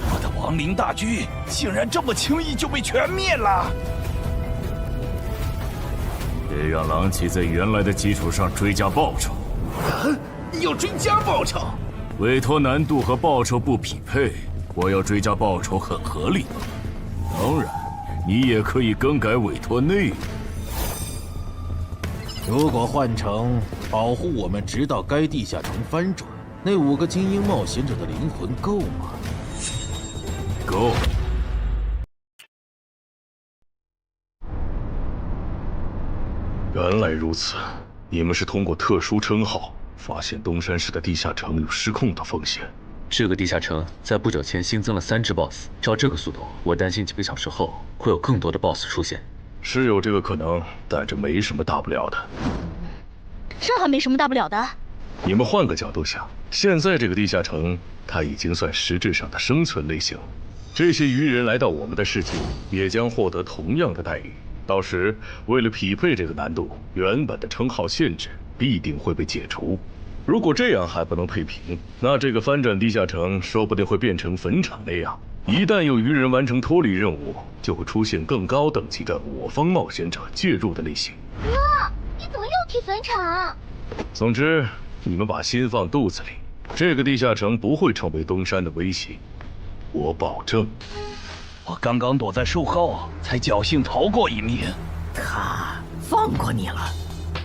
我的亡灵大军竟然这么轻易就被全灭了！别让狼骑在原来的基础上追加报酬。要追加报酬？委托难度和报酬不匹配，我要追加报酬很合理。当然，你也可以更改委托内容。如果换成保护我们直到该地下城翻转。那5个精英冒险者的灵魂够吗？够。原来如此，你们是通过特殊称号发现东山市的地下城有失控的风险。这个地下城在不久前新增了3只 BOSS， 照这个速度，我担心几个小时后会有更多的 BOSS 出现。是有这个可能，但这没什么大不了的。这还没什么大不了的。你们换个角度想，现在这个地下城，它已经算实质上的生存类型。这些鱼人来到我们的世界，也将获得同样的待遇。到时，为了匹配这个难度，原本的称号限制必定会被解除。如果这样还不能配平，那这个翻转地下城说不定会变成坟场那样。一旦有鱼人完成脱离任务，就会出现更高等级的我方冒险者介入的类型。哥，你怎么又提坟场？总之，你们把心放肚子里，这个地下城不会成为东山的威胁，我保证。我刚刚躲在树后，才侥幸逃过一命。他放过你了？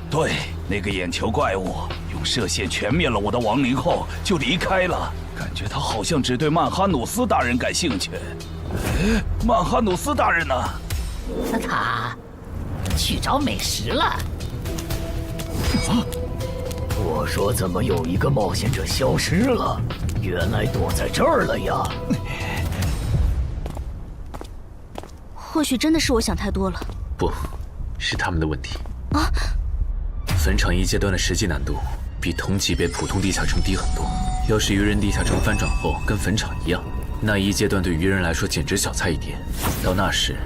对，那个眼球怪物用射线全灭了我的亡灵后就离开了，感觉他好像只对曼哈努斯大人感兴趣。曼哈努斯大人呢？他去找美食了。我说怎么有一个冒险者消失了？原来躲在这儿了呀！或许真的是我想太多了。不，是他们的问题。啊！坟场1阶段的实际难度比同级别普通地下城低很多。要是鱼人地下城翻转后跟坟场一样，那1阶段对鱼人来说简直小菜一碟。到那时，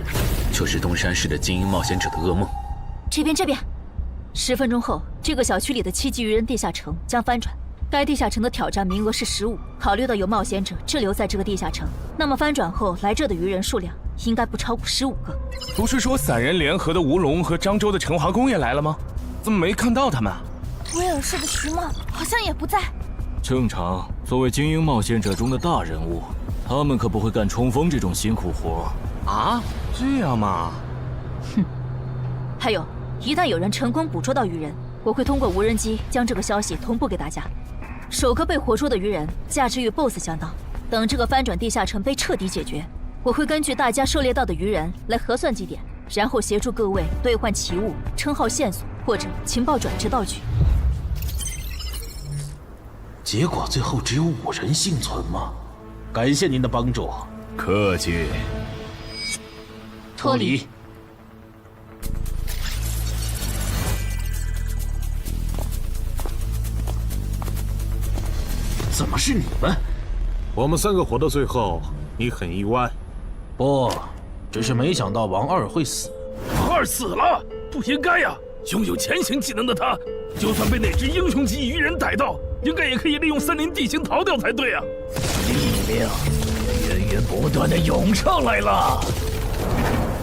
就是东山市的精英冒险者的噩梦。这边，10分钟后，这个小区里的7级鱼人地下城将翻转。该地下城的挑战名额是15。考虑到有冒险者滞留在这个地下城，那么翻转后来这的鱼人数量应该不超过15个。不是说散人联合的吴龙和漳州的陈华公也来了吗？怎么没看到他们啊？威尔士的徐茂好像也不在。正常，作为精英冒险者中的大人物，他们可不会干冲锋这种辛苦活。啊，这样吗？哼。还有，一旦有人成功捕捉到鱼人，我会通过无人机将这个消息同步给大家。首个被活捉的鱼人价值与 BOSS 相当。等这个翻转地下城被彻底解决，我会根据大家狩猎到的鱼人来核算绩点，然后协助各位兑换奇物、称号线索或者情报转制道具。结果最后只有5人幸存吗？感谢您的帮助。客气。脱离。怎么是你们？我们3个活到最后，你很意外？不，只是没想到王二会死。王二死了，不应该呀！拥有潜行技能的他，就算被那只英雄级鱼人逮到，应该也可以利用森林地形逃掉才对啊！力量源源不断的涌上来了。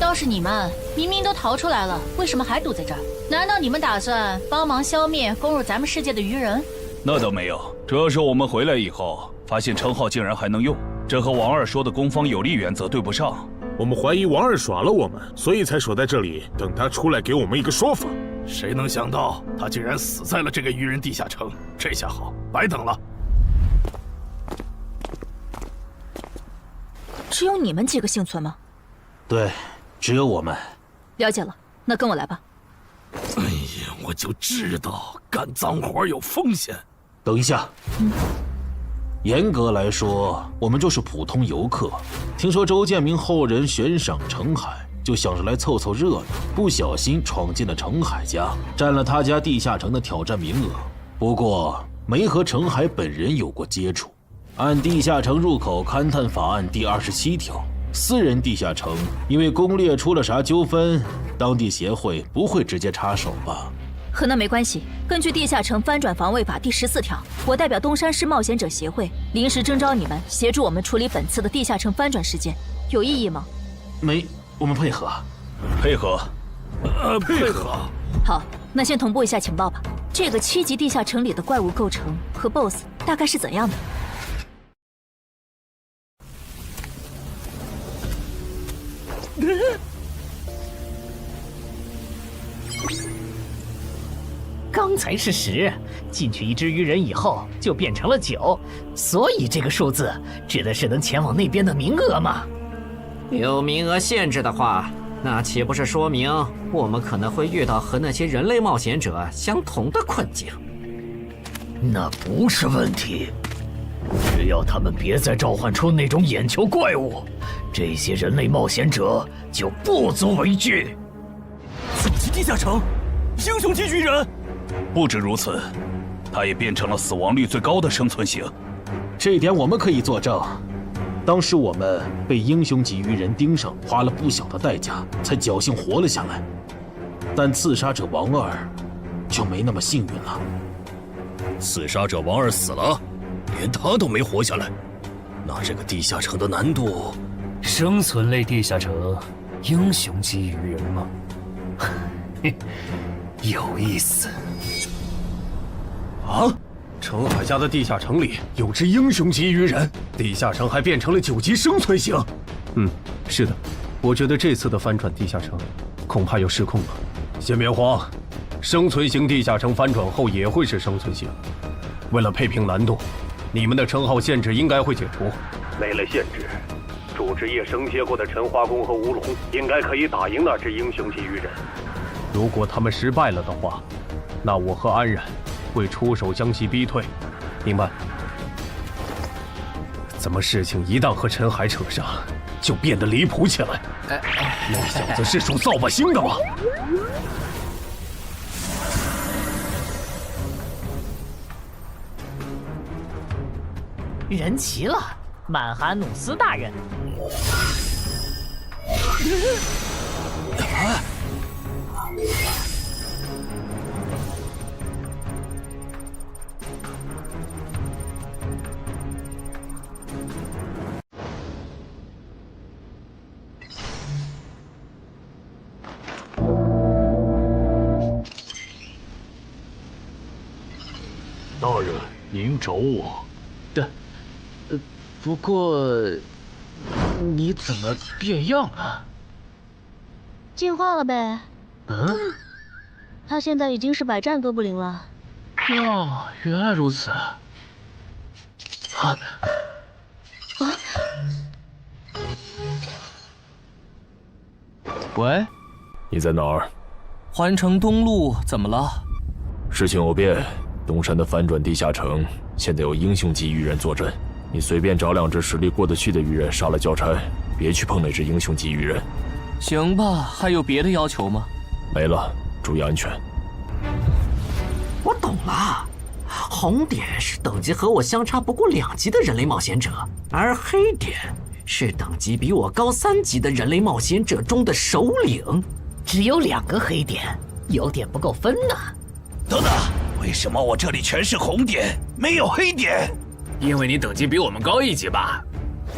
倒是你们，明明都逃出来了，为什么还堵在这儿？难道你们打算帮忙消灭攻入咱们世界的鱼人？那倒没有，主要是我们回来以后，发现称号竟然还能用，这和王二说的攻方有利原则对不上。我们怀疑王二耍了我们，所以才守在这里，等他出来给我们一个说法。谁能想到他竟然死在了这个鱼人地下城？这下好，白等了。只有你们几个幸存吗？对，只有我们。了解了，那跟我来吧。哎呀，我就知道干脏活有风险。等一下，严格来说，我们就是普通游客。听说周建明后人悬赏程海，就想着来凑凑热闹，不小心闯进了程海家，占了他家地下城的挑战名额。不过没和程海本人有过接触。按地下城入口勘探法案第27条，私人地下城因为攻略出了啥纠纷，当地协会不会直接插手吧？和那没关系。根据地下城翻转防卫法第14条，我代表东山市冒险者协会临时征召你们协助我们处理本次的地下城翻转事件，有异议吗？没，我们配合。配合。配合。好，那先同步一下情报吧。这个7级地下城里的怪物构成和 BOSS 大概是怎样的？刚刚才是10，进去一只鱼人以后就变成了9，所以这个数字指的是能前往那边的名额吗？有名额限制的话，那岂不是说明我们可能会遇到和那些人类冒险者相同的困境？那不是问题，只要他们别再召唤出那种眼球怪物，这些人类冒险者就不足为惧。等级地下城，英雄级鱼人。不止如此，他也变成了死亡率最高的生存型。这一点我们可以作证。当时我们被英雄级鱼人盯上，花了不小的代价才侥幸活了下来。但刺杀者王二就没那么幸运了。刺杀者王二死了，连他都没活下来，那这个地下城的难度……生存类地下城，英雄级鱼人吗？有意思。啊！陈海家的地下城里有只英雄级鱼人，地下城还变成了9级生存型。是的，我觉得这次的翻转地下城恐怕要失控了。先别慌，生存型地下城翻转后也会是生存型。为了配平难度，你们的称号限制应该会解除。没了限制，主职业升阶过的陈花公和吴龙应该可以打赢那只英雄级鱼人。如果他们失败了的话，那我和安然会出手将其逼退，明白？怎么事情一旦和陈海扯上，就变得离谱起来？那小子是属扫把星的吗？人齐了，曼哈努斯大人。大人，您找我？不过你怎么变样了？进化了呗。他现在已经是百战哥布林了。哦，原来如此。喂，你在哪儿？环城东路，怎么了？事情有变，东山的翻转地下城现在有英雄级鱼人坐镇，你随便找2只实力过得去的鱼人杀了交差，别去碰那只英雄级鱼人。行吧，还有别的要求吗？没了，注意安全。我懂了，红点是等级和我相差不过2级的人类冒险者，而黑点是等级比我高3级的人类冒险者中的首领。只有2个黑点，有点不够分呢。等等，为什么我这里全是红点，没有黑点？因为你等级比我们高1级吧。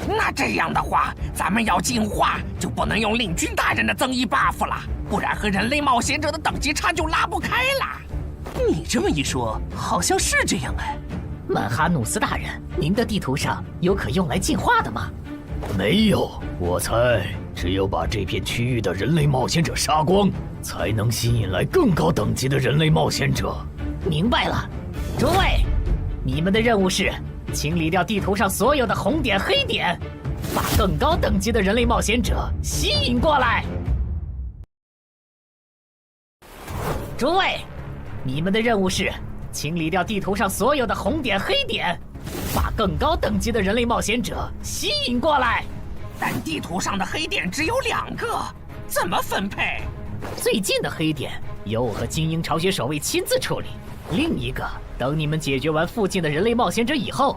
那这样的话，咱们要进化就不能用领军大人的增益 buff 了，不然和人类冒险者的等级差就拉不开了。你这么一说，好像是这样哎。曼哈努斯大人，您的地图上有可用来进化的吗？没有，我猜只有把这片区域的人类冒险者杀光，才能吸引来更高等级的人类冒险者。明白了，诸位，你们的任务是清理掉地图上所有的红点、黑点，把更高等级的人类冒险者吸引过来。诸位，你们的任务是清理掉地图上所有的红点、黑点，把更高等级的人类冒险者吸引过来。但地图上的黑点只有2个，怎么分配？最近的黑点由我和精英巢穴守卫亲自处理，另一个等你们解决完附近的人类冒险者以后，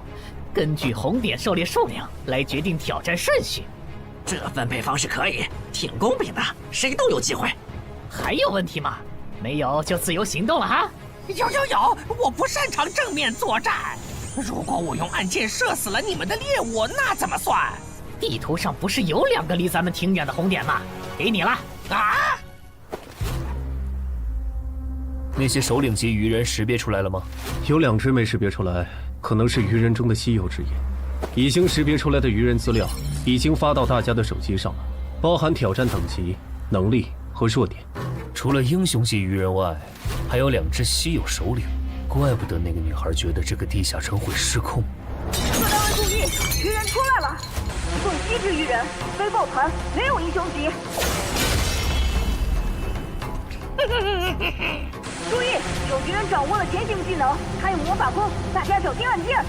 根据红点狩猎数量来决定挑战顺序。这分配方式可以，挺公平的，谁都有机会。还有问题吗？没有就自由行动了哈。有，我不擅长正面作战。如果我用暗箭射死了你们的猎物，那怎么算？地图上不是有2个离咱们挺远的红点吗？给你了。啊！那些首领级鱼人识别出来了吗？有2只没识别出来，可能是鱼人中的稀有之一。已经识别出来的鱼人资料已经发到大家的手机上了，包含挑战等级、能力和弱点。除了英雄级鱼人外，还有2只稀有首领，怪不得那个女孩觉得这个地下城会失控。各单位注意，鱼人出来了！送7只鱼人，非抱团，没有英雄级。注意，有鱼人掌握了潜行技能，还有魔法弓，大家小心按键。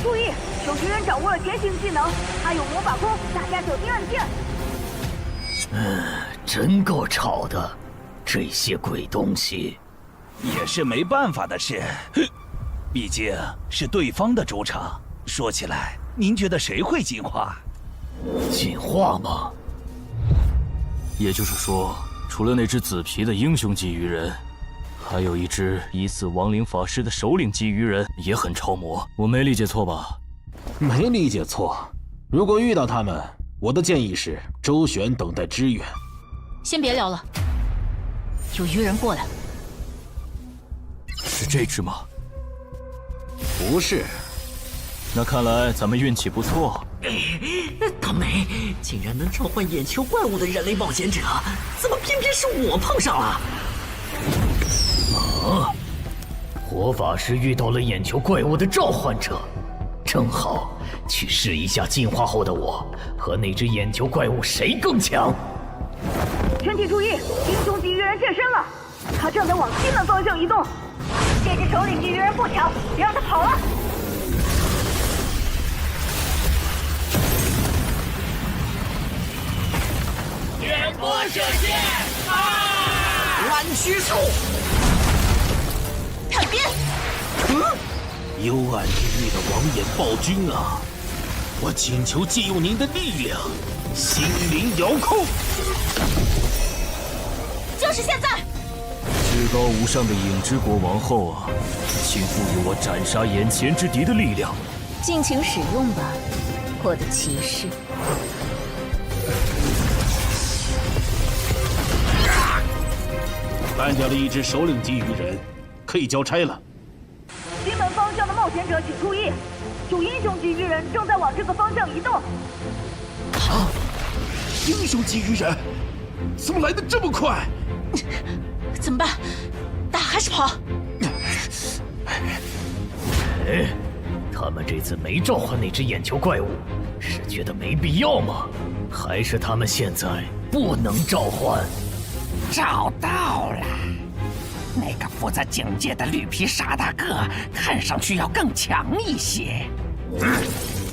注意，有鱼人掌握了潜行技能，还有魔法弓，大家小心按键。真够吵的，这些鬼东西。也是没办法的事，毕竟是对方的主场。说起来，您觉得谁会进化？进化吗？也就是说，除了那只紫皮的英雄级鱼人，还有一只疑似亡灵法师的首领级鱼人也很超模。我没理解错吧？没理解错。如果遇到他们，我的建议是周旋，等待支援。先别聊了，有鱼人过来。是这只吗？不是。那看来咱们运气不错。大美，竟然能召唤眼球怪物的人类冒险者，怎么偏偏是我碰上了？啊！火法师遇到了眼球怪物的召唤者，正好去试一下进化后的我和那只眼球怪物谁更强。全体注意，英雄级鱼人现身了，他正在往西南方向移动。这只首领级鱼人不强，别让他跑了。远波射线！弯曲术！探边！幽暗地狱的王眼暴君啊！我请求借用您的力量，心灵遥控。就是现在！至高无上的影之国王后啊，请赋予我斩杀眼前之敌的力量。尽情使用吧，我的骑士。干掉了一只首领级鱼人，可以交差了。西门方向的冒险者请注意，有英雄级鱼人正在往这个方向移动。啊！英雄级鱼人，怎么来的这么快？怎么办？打还是跑？哎，他们这次没召唤那只眼球怪物，是觉得没必要吗？还是他们现在不能召唤？找到了，那个负责警戒的绿皮傻大个，看上去要更强一些。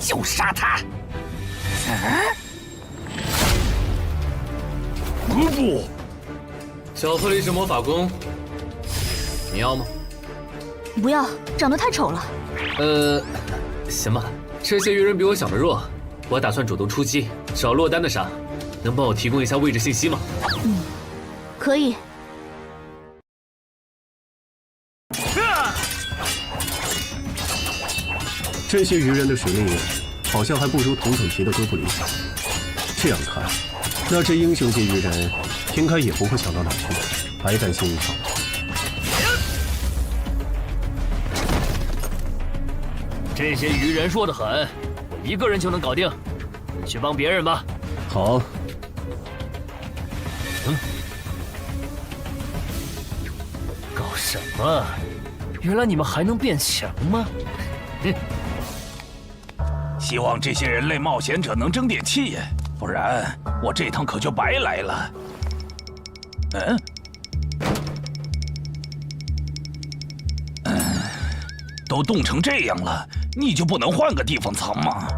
就杀他！不，小狐狸是魔法弓，你要吗？不要，长得太丑了。行吧，这些鱼人比我想的弱，我打算主动出击，找落单的杀。能帮我提供一下位置信息吗？可以。这些鱼人的实力好像还不如同等级的哥布林小。这样看，那这英雄级鱼人应该也不会强到哪去，白担心一场。这些鱼人弱得很，我一个人就能搞定，你去帮别人吧。好。搞什么？原来你们还能变强吗？希望这些人类冒险者能争点气，不然我这趟可就白来了。都冻成这样了，你就不能换个地方藏吗？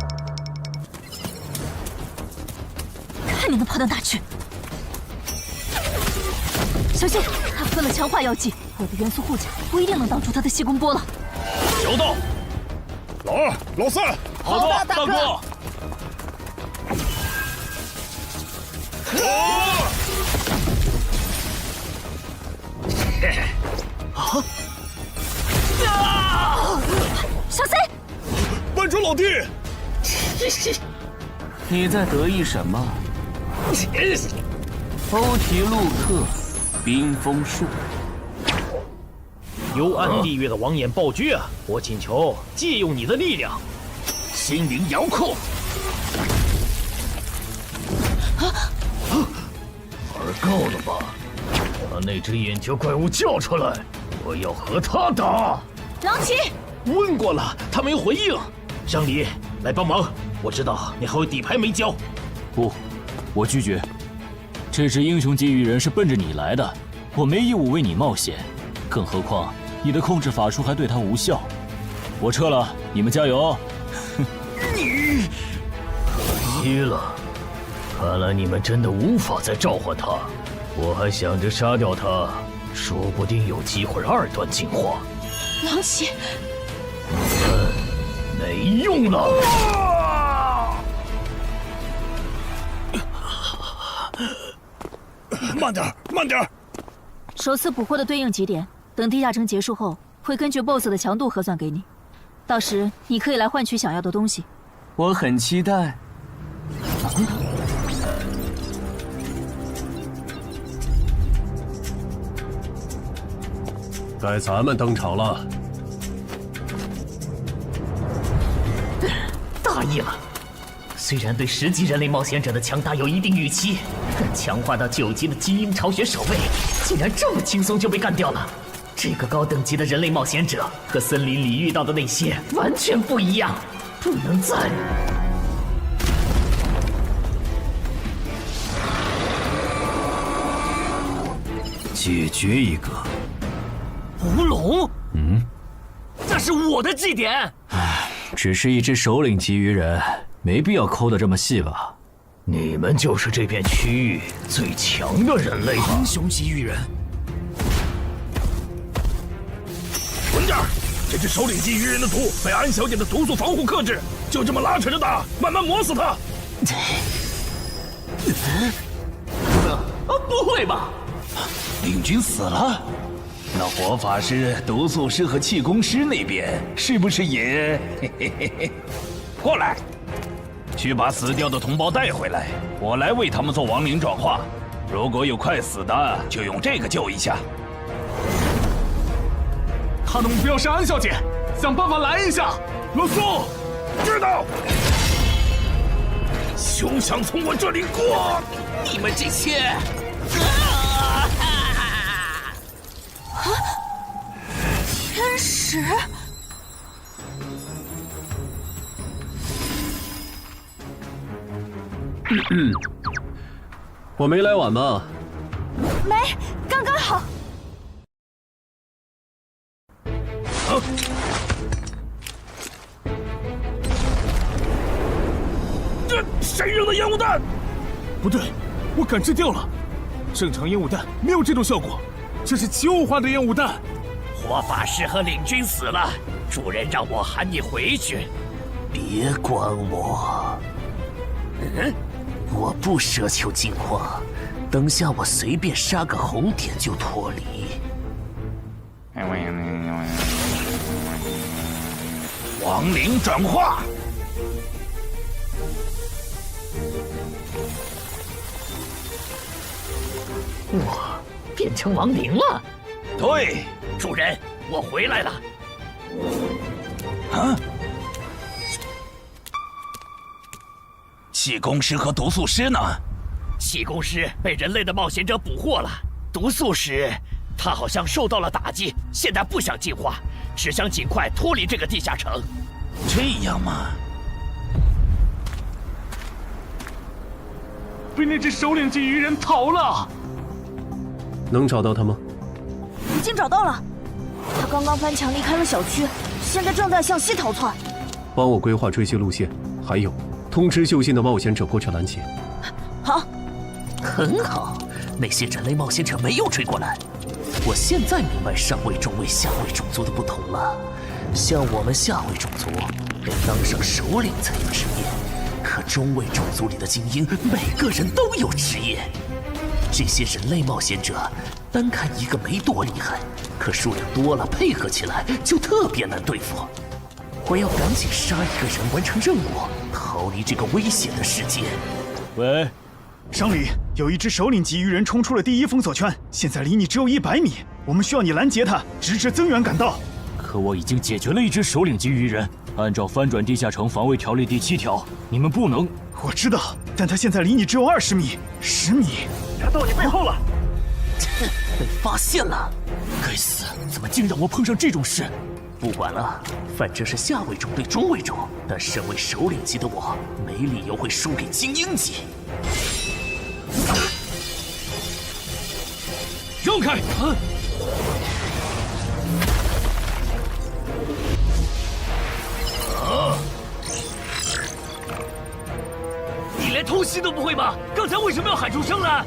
看你能跑到哪去！小心，他喷了强化药剂，我的元素护甲不一定能挡住他的细弓波了。收到。老二、老三，好的，大哥。小心！慢着，老弟！你在得意什么？欧提路克，冰封术。幽暗地狱的王眼暴君啊！我请求借用你的力量，心灵遥控。玩够了吧？把那只眼球怪物叫出来，我要和他打。狼骑，问过了，他没回应。张离，来帮忙，我知道你还有底牌没交。不，我拒绝。这只英雄级鱼人是奔着你来的，我没义务为你冒险。更何况你的控制法术还对他无效。我撤了，你们加油。你可惜了，看来你们真的无法再召唤他。我还想着杀掉他，说不定有机会2段进化。狼骑，没用了。慢点，慢点！首次捕获的对应极点，等地下城结束后，会根据 BOSS 的强度核算给你。到时你可以来换取想要的东西。我很期待。该咱们登场了。大意了。虽然对10级人类冒险者的强大有一定预期，但强化到9级的基因巢穴守卫，竟然这么轻松就被干掉了。这个高等级的人类冒险者和森林里遇到的那些完全不一样，不能再……解决一个。吴龙，嗯，那是我的祭典。只是一只首领级鱼人，没必要抠得这么细吧？你们就是这片区域最强的人类吧？英雄级鱼人。稳点！这只首领级鱼人的毒被安小姐的毒素防护克制，就这么拉扯着打，慢慢磨死他。不会吧？领军死了？那火法师、毒素师和气功师那边是不是也？过来，去把死掉的同胞带回来，我来为他们做亡灵转化。如果有快死的，就用这个救一下。他的目标是安小姐，想办法来一下。罗素，知道。休想从我这里过！你们这些……天使，我没来晚吧？没，刚刚好。这谁扔的烟雾弹？不对，我感知掉了。正常烟雾弹没有这种效果，这是旧化的烟雾弹。火法师和领军死了，主人让我喊你回去。别管我。我不奢求进化，等下我随便杀个红点就脱离。亡灵转化。我变成亡灵了。对，主人，我回来了。啊！气功师和毒素师呢？气功师被人类的冒险者捕获了，毒素师他好像受到了打击，现在不想进化，只想尽快脱离这个地下城。这样吗？被那只首领级鱼人逃了。能找到他吗？已经找到了，他刚刚翻墙离开了小区，现在正在向西逃窜。帮我规划追击路线，还有通知就近的冒险者过去拦截。好，很好，那些人类冒险者没有追过来。我现在明白上位、中位、下位种族的不同了。像我们下位种族，得当上首领才有职业，可中位种族里的精英，每个人都有职业。这些人类冒险者，单看一个没多厉害，可数量多了，配合起来就特别难对付。我要赶紧杀一个人，完成任务，逃离这个危险的世界。喂，商里，有一只首领级鱼人冲出了第1封锁圈，现在离你只有100米，我们需要你拦截他，直至增援赶到。可我已经解决了一只首领级鱼人，按照翻转地下城防卫条例第7条，你们不能……我知道，但他现在离你只有20米、10米，他到你背后了。被发现了！该死，怎么竟让我碰上这种事？不管了，反正是下位种对中位种，但身为首领级的我，没理由会输给精英级。让开！你连偷袭都不会吗？刚才为什么要喊出声来？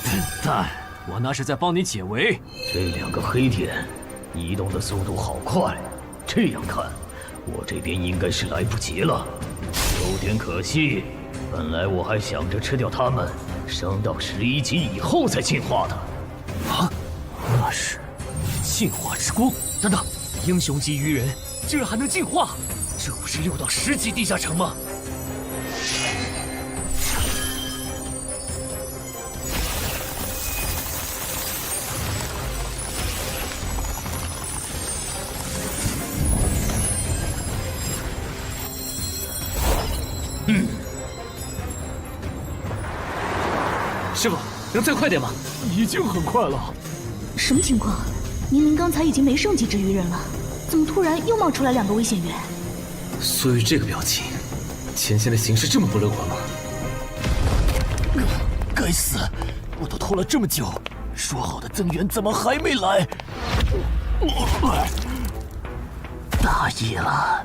笨蛋，我那是在帮你解围。这两个黑点移动的速度好快，这样看，我这边应该是来不及了，有点可惜。本来我还想着吃掉它们，升到11级以后再进化的。啊，那是进化之光。等等，英雄级鱼人竟然还能进化，这不是6到10级地下城吗？师傅，能再快点吗？已经很快了。什么情况？明明刚才已经没剩几只鱼人了，怎么突然又冒出来2个危险源？苏玉这个表情，前线的形势这么不乐观吗？该死！我都拖了这么久，说好的增援怎么还没来？大意了！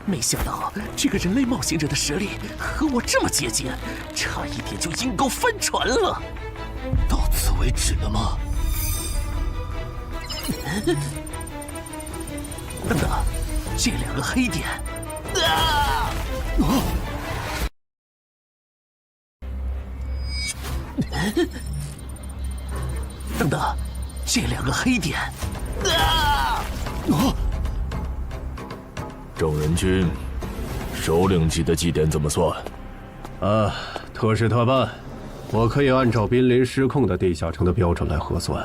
没想到这个人类冒险者的实力和我这么接近，差一点就阴沟翻船了。到此为止了吗？等等，这2个黑点，等等，这2个黑点，正人君，首领级的祭典怎么算？特事特办，我可以按照濒临失控的地下城的标准来核算。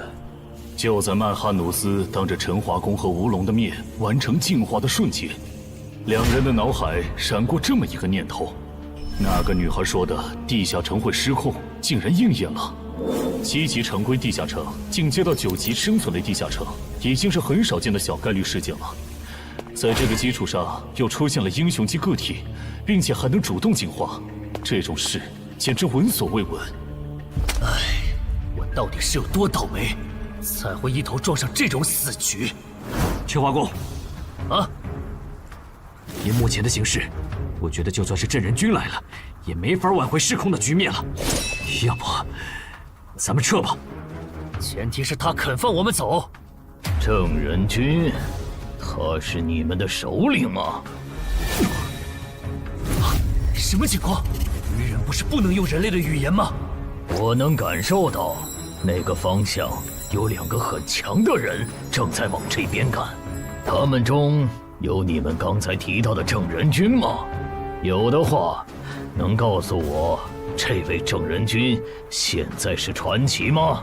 就在曼哈努斯当着陈华宫和吴龙的面完成进化的瞬间，两人的脑海闪过这么一个念头：那个女孩说的地下城会失控，竟然应验了。7级常规地下城进阶到9级生存类地下城，已经是很少见的小概率事件了。在这个基础上，又出现了英雄级个体，并且还能主动进化，这种事简直闻所未闻。唉，我到底是有多倒霉，才会一头撞上这种死局？陈华宫，啊！以目前的形势，我觉得就算是镇人君来了，也没法挽回失控的局面了。要不，咱们撤吧。前提是他肯放我们走。郑人君，他是你们的首领吗？什么情况？鱼人不是不能用人类的语言吗？我能感受到，那个方向有2个很强的人正在往这边赶。他们中有你们刚才提到的郑人君吗？有的话，能告诉我这位郑人君现在是传奇吗？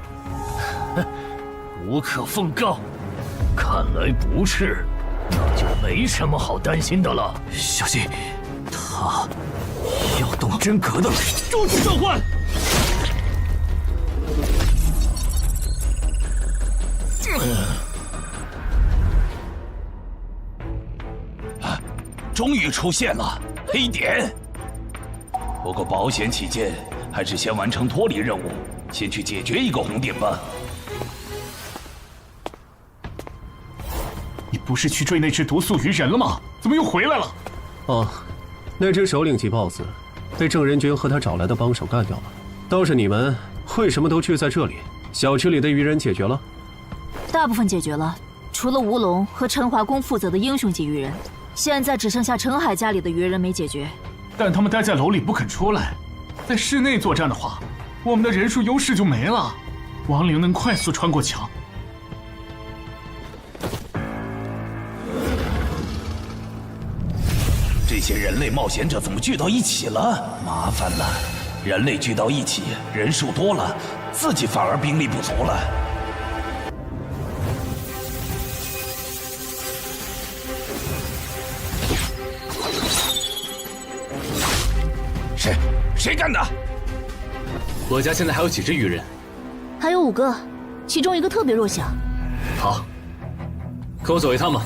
无可奉告。看来不是，那就没什么好担心的了。小心，他要动真格的了。终止召唤！终于出现了黑点，不过保险起见，还是先完成脱离任务，先去解决一个红点吧。你不是去追那只毒素鱼人了吗？怎么又回来了？哦，那只首领级 BOSS 被郑人君和他找来的帮手干掉了。倒是你们为什么都聚在这里？小区里的鱼人解决了？大部分解决了，除了吴龙和陈华宫负责的英雄级鱼人，现在只剩下陈海家里的鱼人没解决。但他们待在楼里不肯出来，在室内作战的话，我们的人数优势就没了。亡灵能快速穿过墙。这些人类冒险者怎么聚到一起了？麻烦了，人类聚到一起，人数多了，自己反而兵力不足了。谁干的？我家现在还有几只鱼人？还有5个。其中一个特别弱小。好，跟我走一趟吧。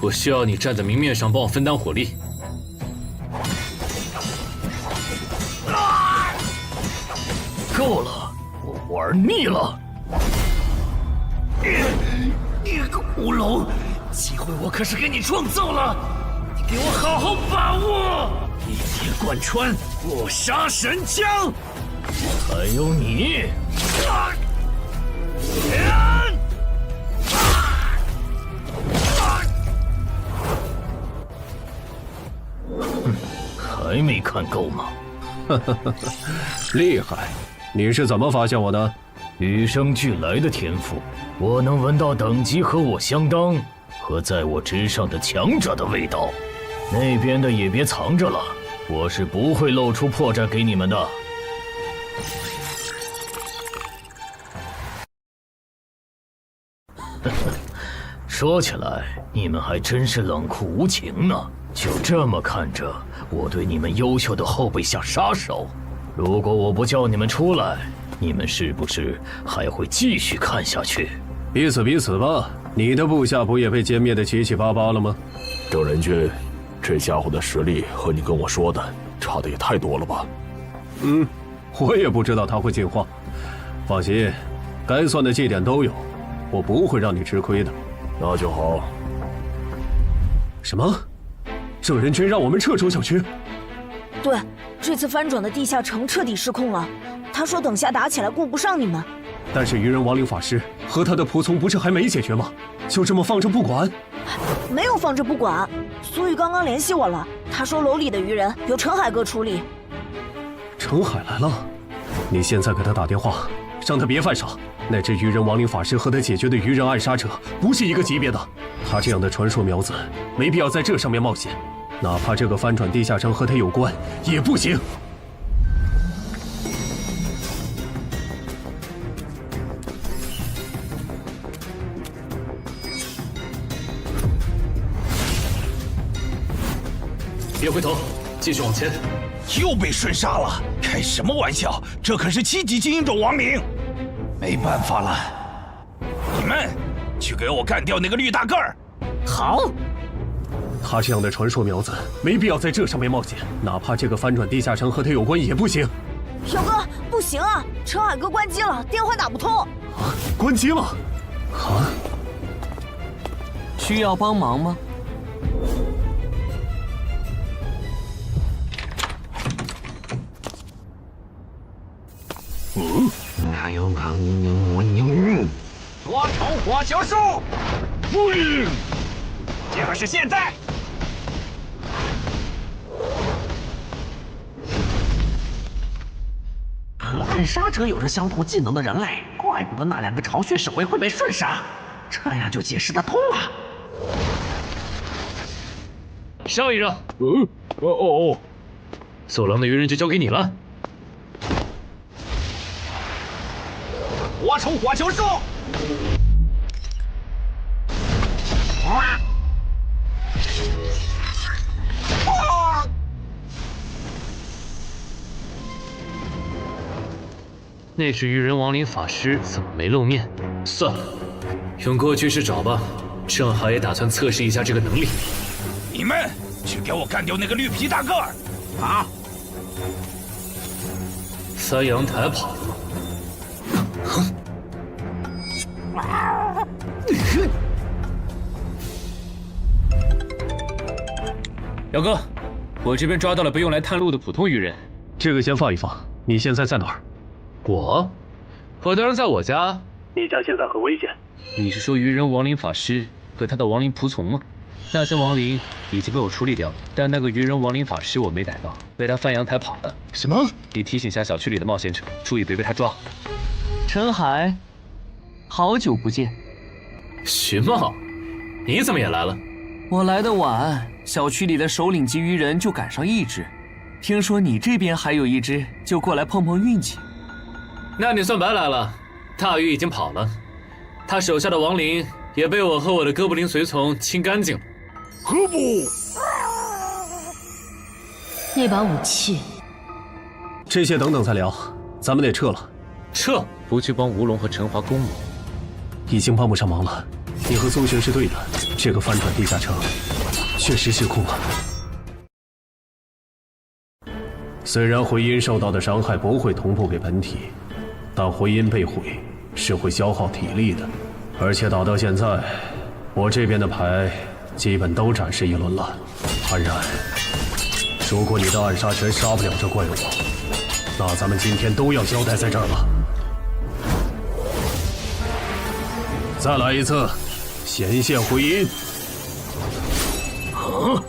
我需要你站在明面上帮我分担火力。够了，我玩腻了。你个乌龙，机会我可是给你创造了，你给我好好把握！一铁贯穿，不杀神枪。还有你，还没看够吗？厉害！你是怎么发现我的？与生俱来的天赋，我能闻到等级和我相当和在我之上的强者的味道。那边的也别藏着了，我是不会露出破绽给你们的。说起来，你们还真是冷酷无情呢。就这么看着我对你们优秀的后辈下杀手，如果我不叫你们出来，你们是不是还会继续看下去？彼此彼此吧。你的部下不也被歼灭的七七八八了吗？郑仁君，这家伙的实力和你跟我说的差的也太多了吧？我也不知道他会进化。放心，该算的绩点都有，我不会让你吃亏的。那就好。什么？郑仁君让我们撤出小区？对，这次翻转的地下城彻底失控了。他说等下打起来顾不上你们。但是愚人亡灵法师和他的仆从不是还没解决吗？就这么放着不管？没有放着不管，苏玉刚刚联系我了，他说楼里的愚人由陈海哥处理。陈海来了，你现在给他打电话，让他别犯傻。那只愚人亡灵法师和他解决的愚人暗杀者不是一个级别的，他这样的传说苗子没必要在这上面冒险，哪怕这个翻转地下城和他有关也不行。别回头，继续往前。又被瞬杀了，开什么玩笑？这可是7级精英种亡灵，没办法了。你们去给我干掉那个绿大个儿。好。他这样的传说苗子没必要在这上面冒险，哪怕这个翻转地下城和他有关也不行。小哥，不行啊，陈海哥关机了，电话打不通。啊，关机了？啊？需要帮忙吗？多重火球术，就是现在！和暗杀者有着相同技能的人类，怪不得那2个巢穴守卫会被瞬杀，这样就解释得通了。上一让。走廊的愚人就交给你了。多重火球术！那是愚人亡灵法师，怎么没露面？算了，用过去式找吧。正好也打算测试一下这个能力。你们去给我干掉那个绿皮大个儿！好。三阳台跑了。姚哥，我这边抓到了不用来探路的普通愚人。这个先放一放。你现在在哪儿？我当然在我家。你家现在很危险。你是说愚人亡灵法师和他的亡灵仆从吗？那些亡灵已经被我处理掉了，但那个愚人亡灵法师我没逮到，被他翻阳台跑了。什么？你提醒下小区里的冒险者，注意别被他抓。陈海，好久不见。徐茂，你怎么也来了？我来的晚，小区里的首领级愚人就赶上1只，听说你这边还有1只，就过来碰碰运气。那你算白来了，大鱼已经跑了，他手下的亡灵也被我和我的哥布林随从清干净了。何不？那把武器，这些等等再聊，咱们得撤了。撤？不去帮吴龙和陈华攻我，已经帮不上忙了。你和宗玄是对的，这个翻转地下城确实失控了。虽然回音受到的伤害不会同步给本体，但回音被毁是会消耗体力的。而且打到现在，我这边的牌基本都展示一轮了。安然，如果你的暗杀拳杀不了这怪物，那咱们今天都要交代在这儿了。再来一次，显现回音。啊！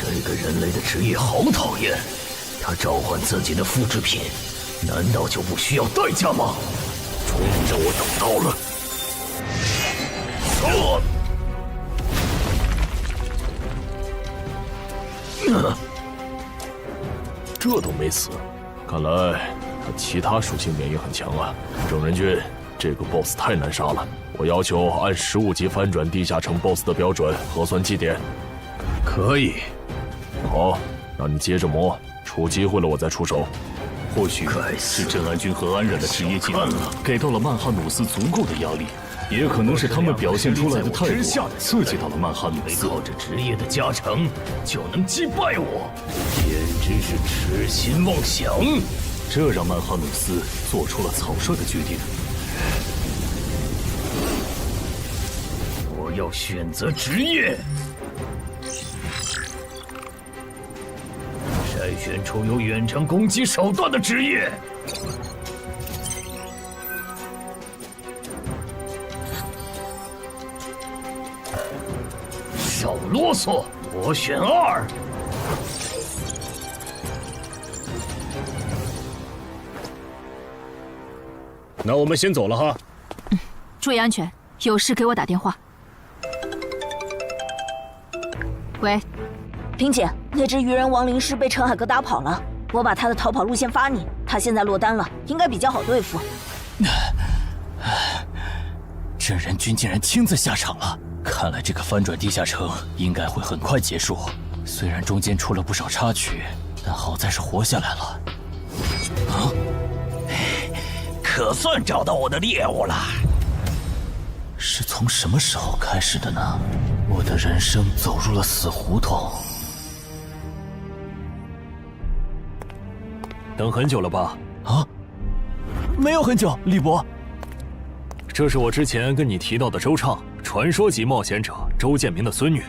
这个人类的职业好讨厌，他召唤自己的复制品，难道就不需要代价吗？终于让我等到了。这都没死，看来他其他属性免疫很强啊！正人君，这个 BOSS 太难杀了，我要求按15级翻转地下城 BOSS 的标准核算绩点。可以。好，那你接着磨，出机会了我再出手。或许是镇安君和安然的职业技能给到了曼哈努斯足够的压力，也可能是他们表现出来的态度刺激到了曼哈努斯。靠着职业的加成就能击败我，简直是痴心妄想。这让曼哈努斯做出了草率的决定。我要选择职业，筛选出有远程攻击手段的职业。少啰嗦，我选2。那我们先走了哈。注意安全，有事给我打电话。喂，萍姐，那只鱼人亡灵师被陈海阁打跑了，我把他的逃跑路线发你，他现在落单了，应该比较好对付。镇人君竟然亲自下场了，看来这个翻转地下城应该会很快结束。虽然中间出了不少插曲，但好在是活下来了。啊！可算找到我的猎物了。是从什么时候开始的呢？我的人生走入了死胡同。等很久了吧？啊，没有很久，李伯。这是我之前跟你提到的周畅，传说级冒险者周建明的孙女。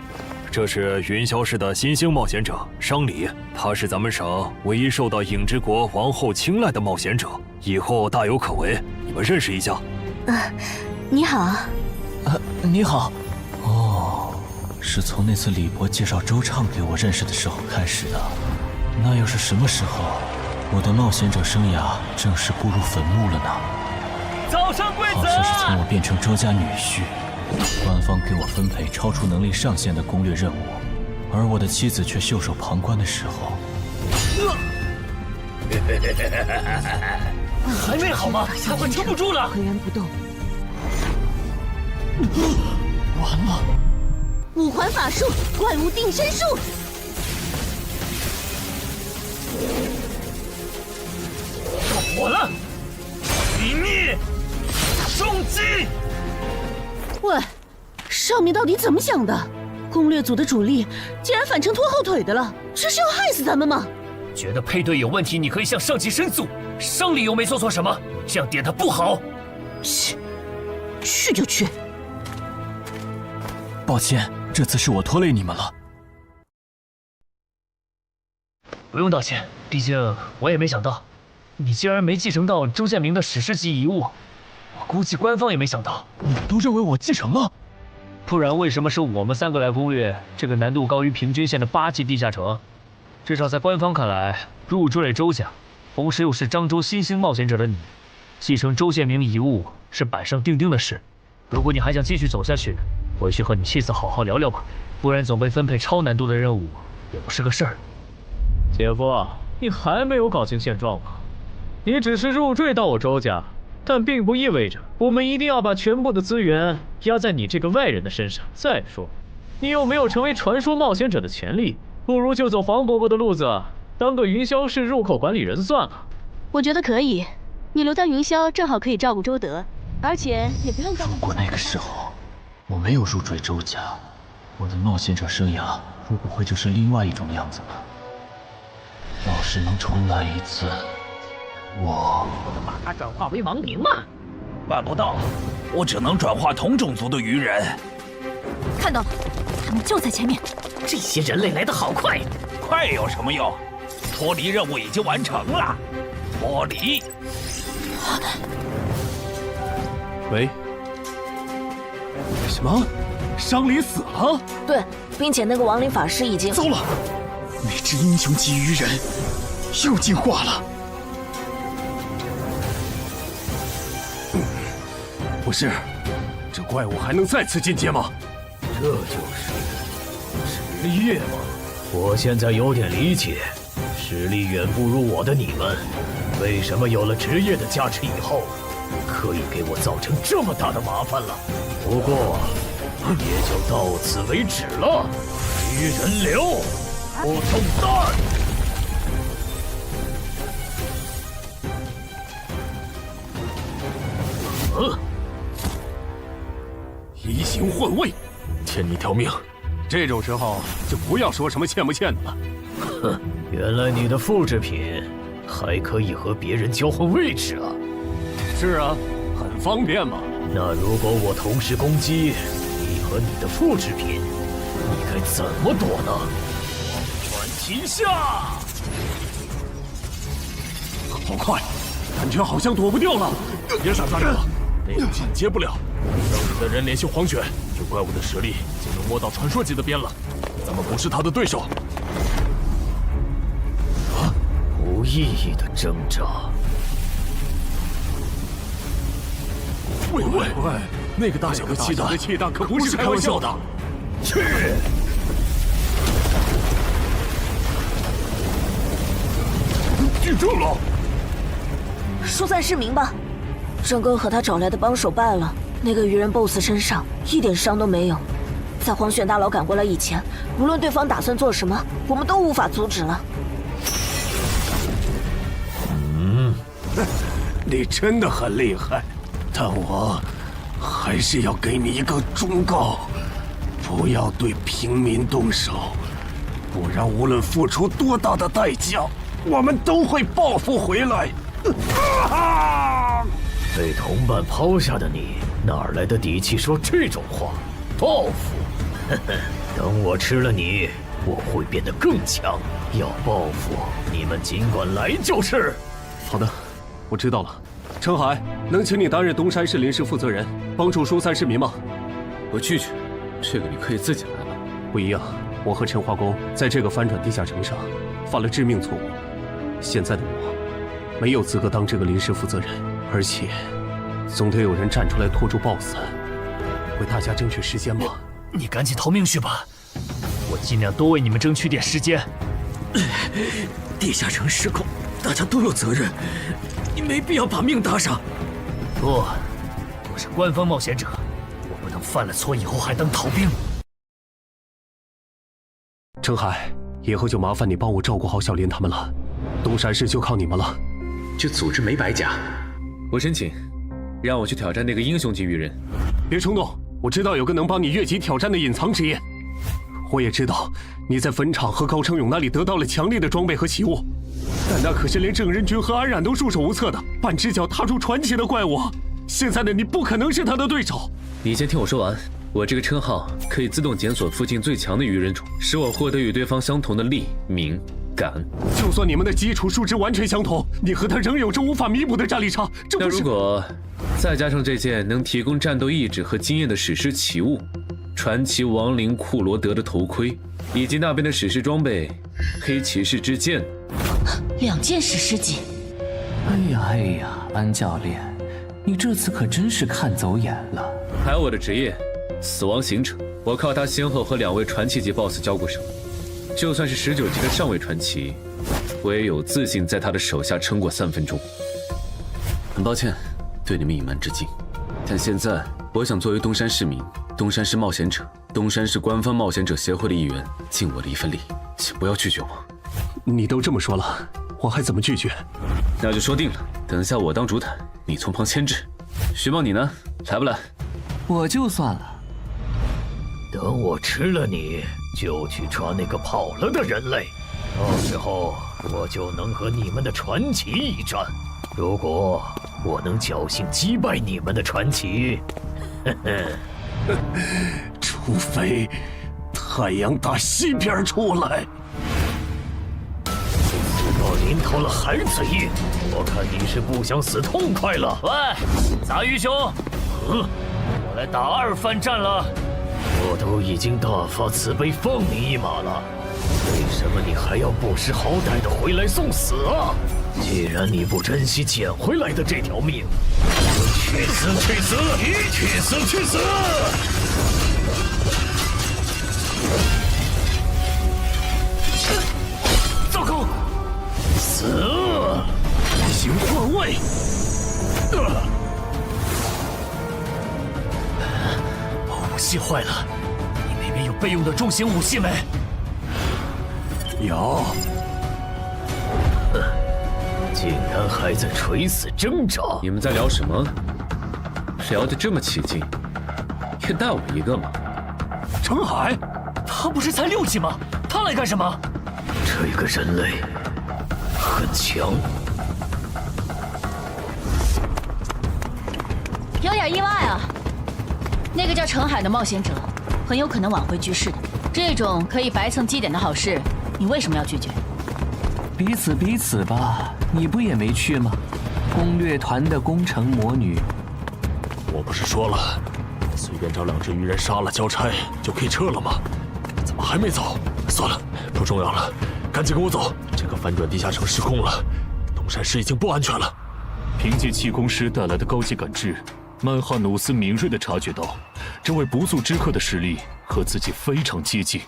这是云霄市的新兴冒险者商礼，她是咱们省唯一受到影之国王后青睐的冒险者，以后大有可为。你们认识一下。你好。你好。哦，是从那次李伯介绍周畅给我认识的时候开始的。那又是什么时候，我的冒险者生涯正式步入坟墓了呢？早上贵子，好像是从我变成周家女婿，官方给我分配超出能力上限的攻略任务，而我的妻子却袖手旁观的时候。还没好吗？他快撑不住了。岿然不动。完了！五环法术，怪物定身术。要火了！殇灭！重击！喂，上面到底怎么想的？攻略组的主力竟然反成拖后腿的了，这是要害死咱们吗？觉得配对有问题，你可以向上级申诉。商礼又没做错什么，这样点他不好。去就去。抱歉，这次是我拖累你们了。不用道歉，毕竟我也没想到，你竟然没继承到周建明的史诗级遗物。我估计官方也没想到。你们都认为我继承了？不然为什么是我们3个来攻略这个难度高于平均线的8级地下城？至少在官方看来，入赘周家，同时又是漳州新兴冒险者的你，继承周建明遗物是板上钉钉的事。如果你还想继续走下去，回去和你妻子好好聊聊吧，不然总被分配超难度的任务也不是个事儿。姐夫，你还没有搞清现状吗？你只是入赘到我周家，但并不意味着我们一定要把全部的资源压在你这个外人的身上。再说，你又没有成为传说冒险者的潜力，不如就走黄伯伯的路子，当个云霄市入口管理人算了。我觉得可以，你留在云霄正好可以照顾周德，而且也不用照顾。如果那个时候我没有入赘周家，我的冒险者生涯会不会就是另外一种样子呢？要是能重来一次，我能把它转化为亡灵吗？办不到，我只能转化同种族的鱼人。看到了，他们就在前面。这些人类来得好快，快有什么用？脱离任务已经完成了。脱离。喂？什么？伤离死了？对，并且那个亡灵法师已经……糟了，那只英雄级鱼人又进化了。不是，这怪物还能再次进阶吗？这就是实力吗？我现在有点理解，实力远不如我的你们，为什么有了职业的加持以后，可以给我造成这么大的麻烦了。不过，也就到此为止了。鱼人流，不动弹！移形换位，欠你条命。这种时候就不要说什么欠不欠的了。哼，原来你的复制品还可以和别人交换位置啊！是啊，很方便嘛。那如果我同时攻击你和你的复制品，你该怎么躲呢？传奇下，好快，感觉好像躲不掉了。别傻站着了，那个进阶不了。让你的人连续黄泉，这怪物的实力就能摸到传说级的边了。咱们不是他的对手。无意义的挣扎。喂，那个大小的气弹可不是开玩笑的。去！记住了，疏散市民吧。郑哥和他找来的帮手败了，那个鱼人 BOSS 身上一点伤都没有。在黄玄大佬赶过来以前，无论对方打算做什么，我们都无法阻止了。你真的很厉害，但我还是要给你一个忠告：不要对平民动手，不然无论付出多大的代价，我们都会报复回来。被同伴抛下的你，哪来的底气说这种话？报复？呵呵，等我吃了你，我会变得更强。要报复，你们尽管来就是。好的，我知道了。陈海，能请你担任东山市临时负责人，帮助疏散市民吗？我拒绝，这个你可以自己来了。不一样，我和陈化工在这个翻转地下城上犯了致命错误，现在的我没有资格当这个临时负责人，而且总得有人站出来拖住 BOSS， 为大家争取时间吧。你赶紧逃命去吧，我尽量多为你们争取点时间。地下城失控，大家都有责任，你没必要把命搭上。不，我是官方冒险者，我不能犯了错以后还当逃兵。陈海，以后就麻烦你帮我照顾好小林他们了，东山市就靠你们了。这组织没白假，我申请，让我去挑战那个英雄级鱼人。别冲动，我知道有个能帮你越级挑战的隐藏职业。我也知道你在坟场和高成勇那里得到了强烈的装备和奇物，但那可是连郑仁君和安冉都束手无策的半只脚踏入传奇的怪物。现在的你不可能是他的对手。你先听我说完，我这个称号可以自动检索附近最强的鱼人种，使我获得与对方相同的力、名、感。就算你们的基础数值完全相同，你和他仍有着无法弥补的战力差。这那如果再加上这件能提供战斗意志和经验的史诗奇物——传奇亡灵库罗德的头盔，以及那边的史诗装备——黑骑士之剑，2件史诗级。哎呀，安教练，你这次可真是看走眼了。还有我的职业，死亡行者，我靠他先后和2位传奇级 BOSS 交过手，就算是19级的上位传奇，我也有自信在他的手下撑过3分钟。很抱歉对你们隐瞒至今，但现在我想作为东山市民、东山市冒险者、东山市官方冒险者协会的一员，尽我的一份力，请不要拒绝我。你都这么说了，我还怎么拒绝？那就说定了，等下我当主坦，你从旁牵制。徐梦，你呢？来不来？我就算了。等我吃了你，就去抓那个跑了的人类，到时候我就能和你们的传奇一战。如果我能侥幸击败你们的传奇，除非太阳打西边出来。死到临头了还嘴硬，我看你是不想死痛快了。喂，杂鱼兄，我来打2番战了。我都已经大发慈悲放你一马了，为什么你还要不识好歹的回来送死啊？既然你不珍惜捡回来的这条命，去死去死，去死去死！糟糕，死！移形换位。武器坏了，你那边有备用的重型武器没？有。竟然还在垂死挣扎！你们在聊什么？聊得这么起劲，也带我一个嘛！程海，他不是才6级吗？他来干什么？这个人类很强。有点意外啊！那个叫程海的冒险者，很有可能挽回局势的。这种可以白蹭基点的好事，你为什么要拒绝？彼此彼此吧，你不也没去吗？攻略团的攻城魔女，我不是说了，随便找2只鱼人杀了交差就可以撤了吗？怎么还没走？算了，不重要了，赶紧跟我走。这个翻转地下城失控了，东山市已经不安全了。凭借气功师带来的高级感知，曼哈努斯敏锐地察觉到，这位不速之客的实力和自己非常接近。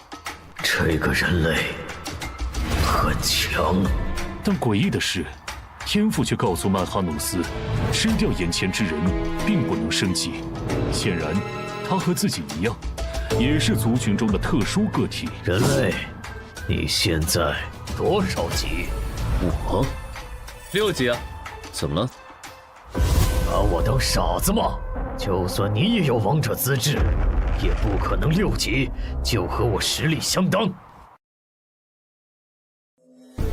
这个人类很强，但诡异的是，天赋却告诉曼哈努斯，吃掉眼前之人并不能升级。显然，他和自己一样，也是族群中的特殊个体。人类，你现在多少级？我6级啊，怎么了？把我当傻子吗？就算你也有王者资质，也不可能6级就和我实力相当。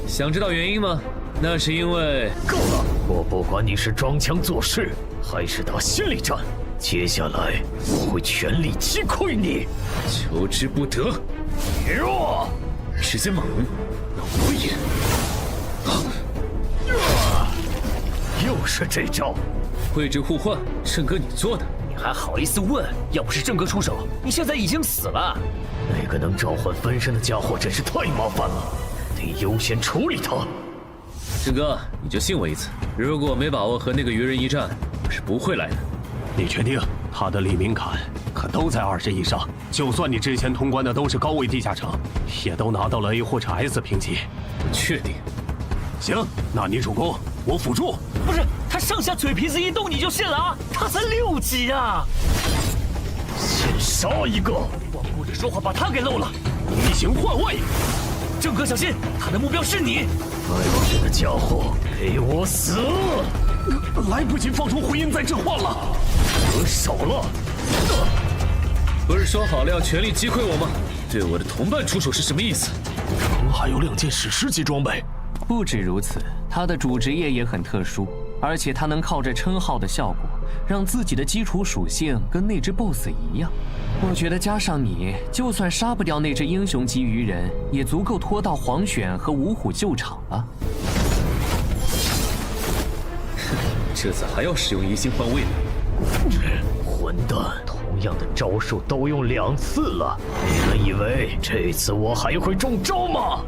想知道原因吗？那是因为……够了！我不管你是装腔作势，还是打心理战，接下来我会全力击溃你。求之不得！弱，时间猛，让我也……又是这招！位置互换，郑哥你做的，你还好意思问？要不是郑哥出手，你现在已经死了。那个能召唤分身的家伙真是太麻烦了，得优先处理他。郑哥，你就信我一次，如果没把握和那个鱼人一战，我是不会来的。你确定？他的黎明坎可都在20以上，就算你之前通关的都是高位地下城，也都拿到了 A 或者 S 评级。不确定。行，那你主攻，我辅助。不是，他上下嘴皮子一动你就信了啊？他才6级啊！先杀一个，光顾着说话把他给漏了。移形换位，郑哥小心，他的目标是你。爱我的家伙，给我死！来不及放出回音再置换了，得手了。不是说好了要全力击溃我吗？对我的同伴出手是什么意思？程海有2件史诗级装备。不止如此，他的主职业也很特殊，而且他能靠着称号的效果，让自己的基础属性跟那只 BOSS 一样。我觉得加上你，就算杀不掉那只英雄级鱼人，也足够拖到黄选和五虎救场了。这次还要使用移形换位呢？混蛋！同样的招数都用2次了，你们以为这次我还会中招吗？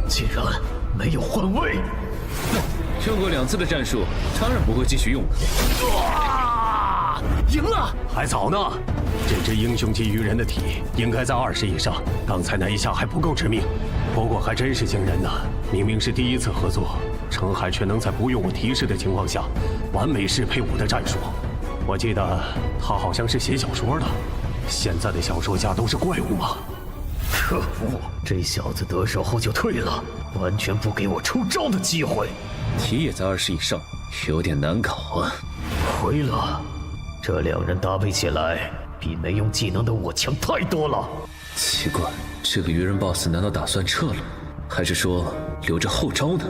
竟然没有换位！用过2次的战术，当然不会继续用了。赢了！还早呢。这只英雄级鱼人的体应该在20以上，刚才那一下还不够致命。不过还真是惊人呢，明明是第1次合作，程海却能在不用我提示的情况下，完美适配我的战术。我记得他好像是写小说的，现在的小说家都是怪物吗？可恶，这小子得手后就退了，完全不给我出招的机会。体也在20以上，有点难搞啊。亏了，这两人搭配起来比没用技能的我强太多了。奇怪，这个鱼人 BOSS 难道打算撤了，还是说留着后招呢？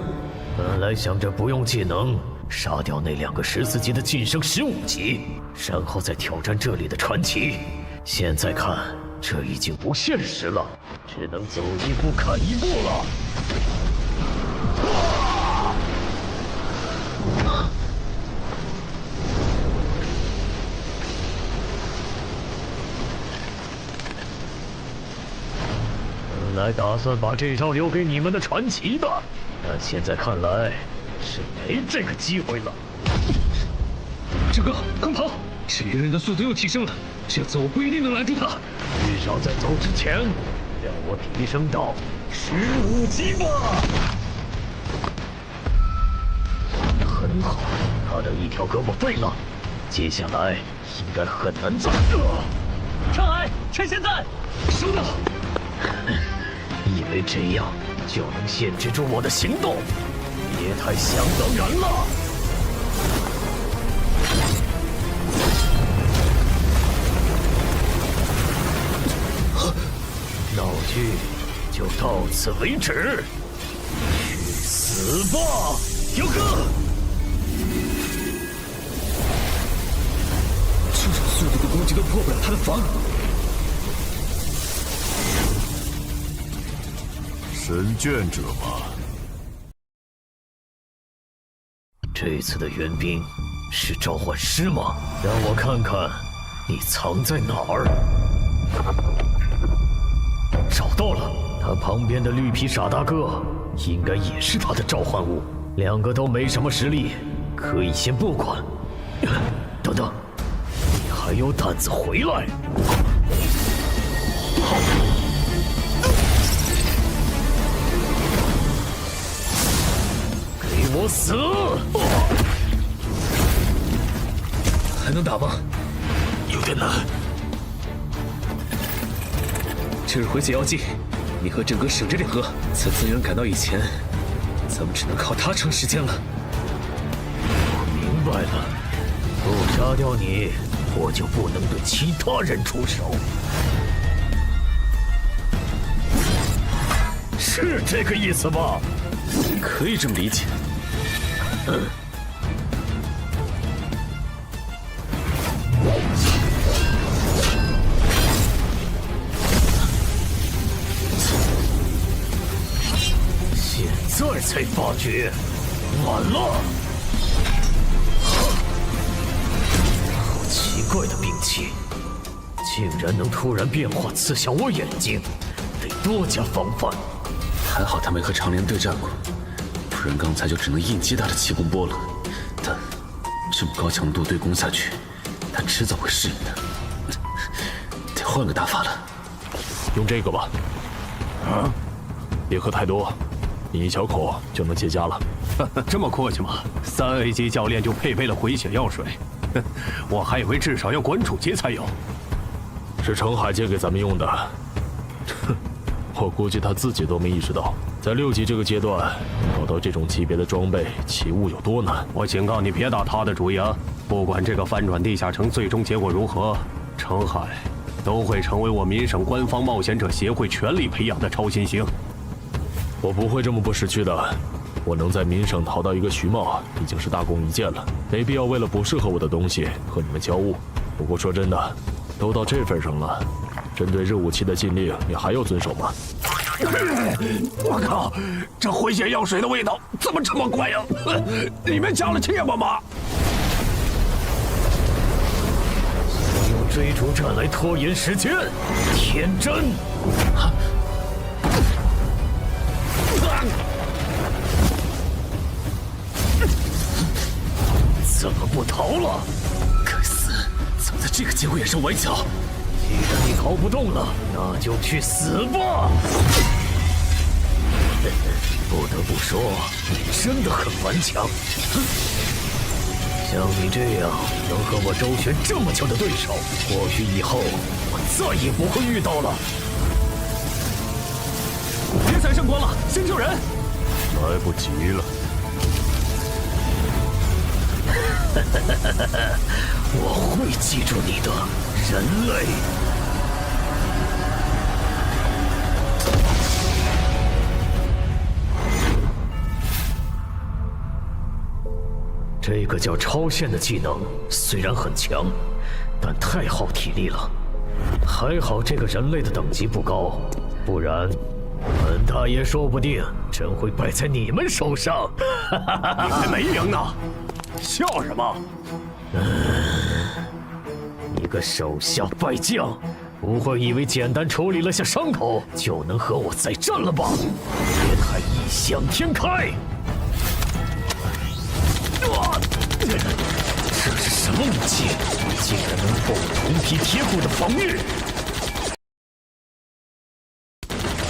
本来想着不用技能杀掉那2个14级的晋升15级，然后再挑战这里的传奇。现在看，这已经不现实了，只能走一步看一步了。本来打算把这招留给你们的传奇的，但现在看来是没这个机会了。这个快跑！这鱼人的速度又提升了，这次我不一定能拦住他。至少在走之前，让我提升到15级吧。很好，他的一条胳膊废了，接下来应该很难再。上海，趁现在，收到。以为这样就能限制住我的行动，别太想当然了。闹剧就到此为止，去死吧，游哥！这种速度的攻击都破不了他的防。神眷者吧。这次的援兵是召唤师吗？让我看看你藏在哪儿。找到了，他旁边的绿皮傻大个应该也是他的召唤物。2个都没什么实力，可以先不管。等等，你还有胆子回来？给我死！还能打吗？有点难。这是回血药剂，你和郑哥省着点喝。在增援赶到以前，咱们只能靠他撑时间了。我明白了，不杀掉你，我就不能对其他人出手。是这个意思吧？可以这么理解。现在才发觉，晚了。好奇怪的兵器，竟然能突然变化刺向我眼睛，得多加防范。还好他没和长莲对战过，不然刚才就只能硬接他的气功波了。但这么高强度对攻下去，他迟早会适应的。得换个打法了。用这个吧。啊，别喝太多，你一小口就能结痂了。这么阔气吗？3A 级教练就配备了回血药水，我还以为至少要馆主级才有。是程海借给咱们用的。我估计他自己都没意识到，在6级这个阶段搞到这种级别的装备起雾有多难。我警告你别打他的主意啊！不管这个翻转地下城最终结果如何，程海都会成为我民省官方冒险者协会全力培养的超新星。我不会这么不识趣的。我能在民省淘到一个徐茂，已经是大功一件了，没必要为了不适合我的东西和你们交恶。不过说真的，都到这份上了，针对热武器的禁令，你还要遵守吗？我靠，这回血药水的味道怎么这么怪呀？里面加了芥末吗？想用追逐战来拖延时间，天真！怎么不逃了？该死，怎么在这个节骨眼上崴脚？既然你逃不动了，那就去死吧！不得不说，你真的很顽强。像你这样能和我周旋这么久的对手，或许以后我再也不会遇到了。神圣光了，先救人！来不及了。我会记住你的，人类。这个叫超限的技能虽然很强，但太耗体力了。还好这个人类的等级不高，不然本大爷说不定真会败在你们手上。你还没赢呢，笑什么？你个手下败将，不会以为简单处理了下伤口就能和我再战了吧？别太异想天开！这是什么武器？竟然能破我铜皮铁骨的防御！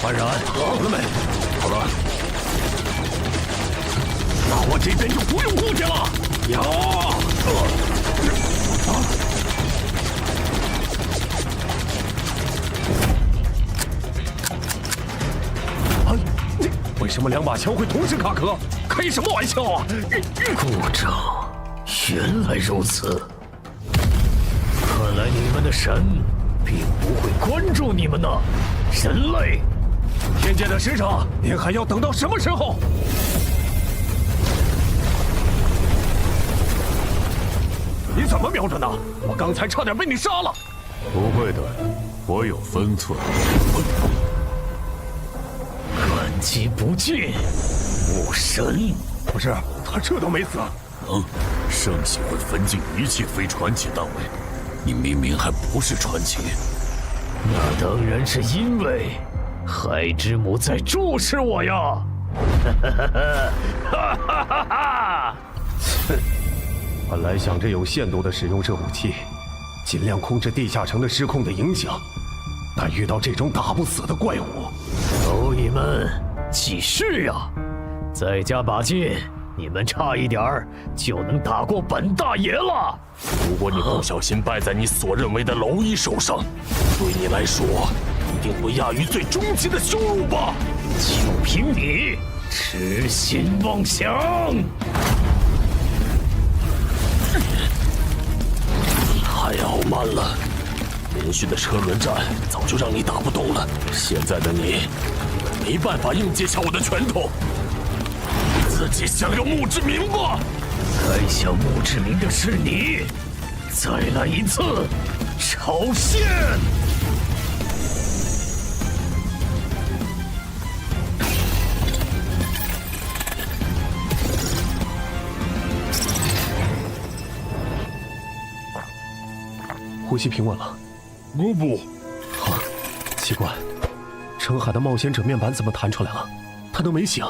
安然，好了没？好了。那我这边就不用顾忌了。为什么2把枪会同时卡壳？开什么玩笑啊！故障，原来如此。看来你们的神并不会关注你们呢，人类。天界的使者，您还要等到什么时候？你怎么瞄准的？我刚才差点被你杀了。不会的，我有分寸。感激不尽，武神。不是，他这都没死。圣血会焚尽一切非传奇单位，你明明还不是传奇。那当然是因为海之母在注视我呀！本来想着有限度的使用这武器，尽量控制地下城的失控的影响，但遇到这种打不死的怪物，蝼蚁们继续呀！再加把劲，你们差一点儿就能打过本大爷了。如果你不小心败在你所认为的蝼蚁手上，对你来说一定不亚于最终极的羞辱吧？就凭你痴心妄想！太傲慢了，连续的车轮战早就让你打不动了，现在的你没办法硬接下我的拳头。自己享有墓志铭吧！该享墓志铭的是你！再来一次超限！呼吸平稳了。不，奇怪，澄海的冒险者面板怎么弹出来了？他都没醒。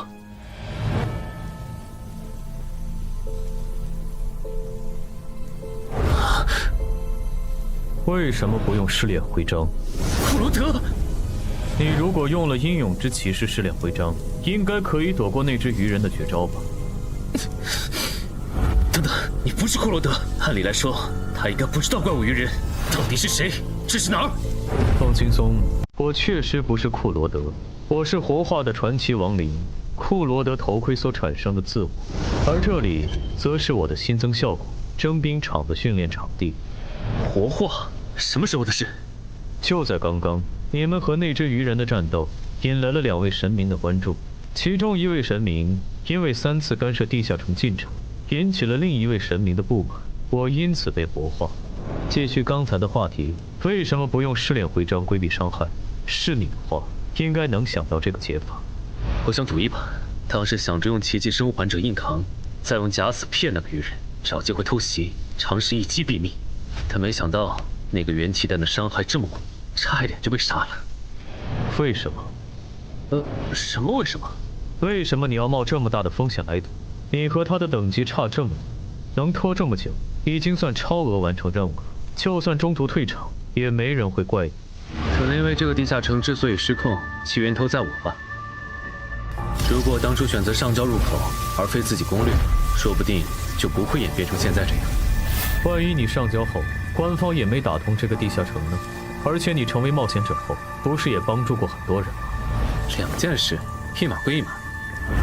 为什么不用试炼徽章？库罗德，你如果用了英勇之骑士试炼徽章，应该可以躲过那只鱼人的绝招吧？等等，你不是库罗德，按理来说他应该不知道怪物鱼人到底是谁，这是哪儿？放轻松，我确实不是库罗德，我是活化的传奇亡灵库罗德头盔所产生的自我，而这里则是我的新增效果征兵场的训练场地。活化？什么时候的事？就在刚刚，你们和那只鱼人的战斗引来了2位神明的关注，其中一位神明因为3次干涉地下城进程，引起了另一位神明的不满，我因此被活化。继续刚才的话题，为什么不用试炼徽章规避伤害？是你的话，应该能想到这个解法。我想主意吧，当时想着用奇迹生还者硬扛，再用假死骗那个鱼人，找机会偷袭，尝试一击毙命。但没想到那个元气弹的伤害这么猛，差一点就被杀了。为什么？什么为什么？为什么你要冒这么大的风险来赌？你和他的等级差这么多，能拖这么久，已经算超额完成任务了。就算中途退场，也没人会怪你。可能因为这个地下城之所以失控，其源头在我吧。如果我当初选择上交入口，而非自己攻略，说不定就不会演变成现在这样。万一你上交后，官方也没打通这个地下城呢？而且你成为冒险者后，不是也帮助过很多人吗？2件事，一码归一码。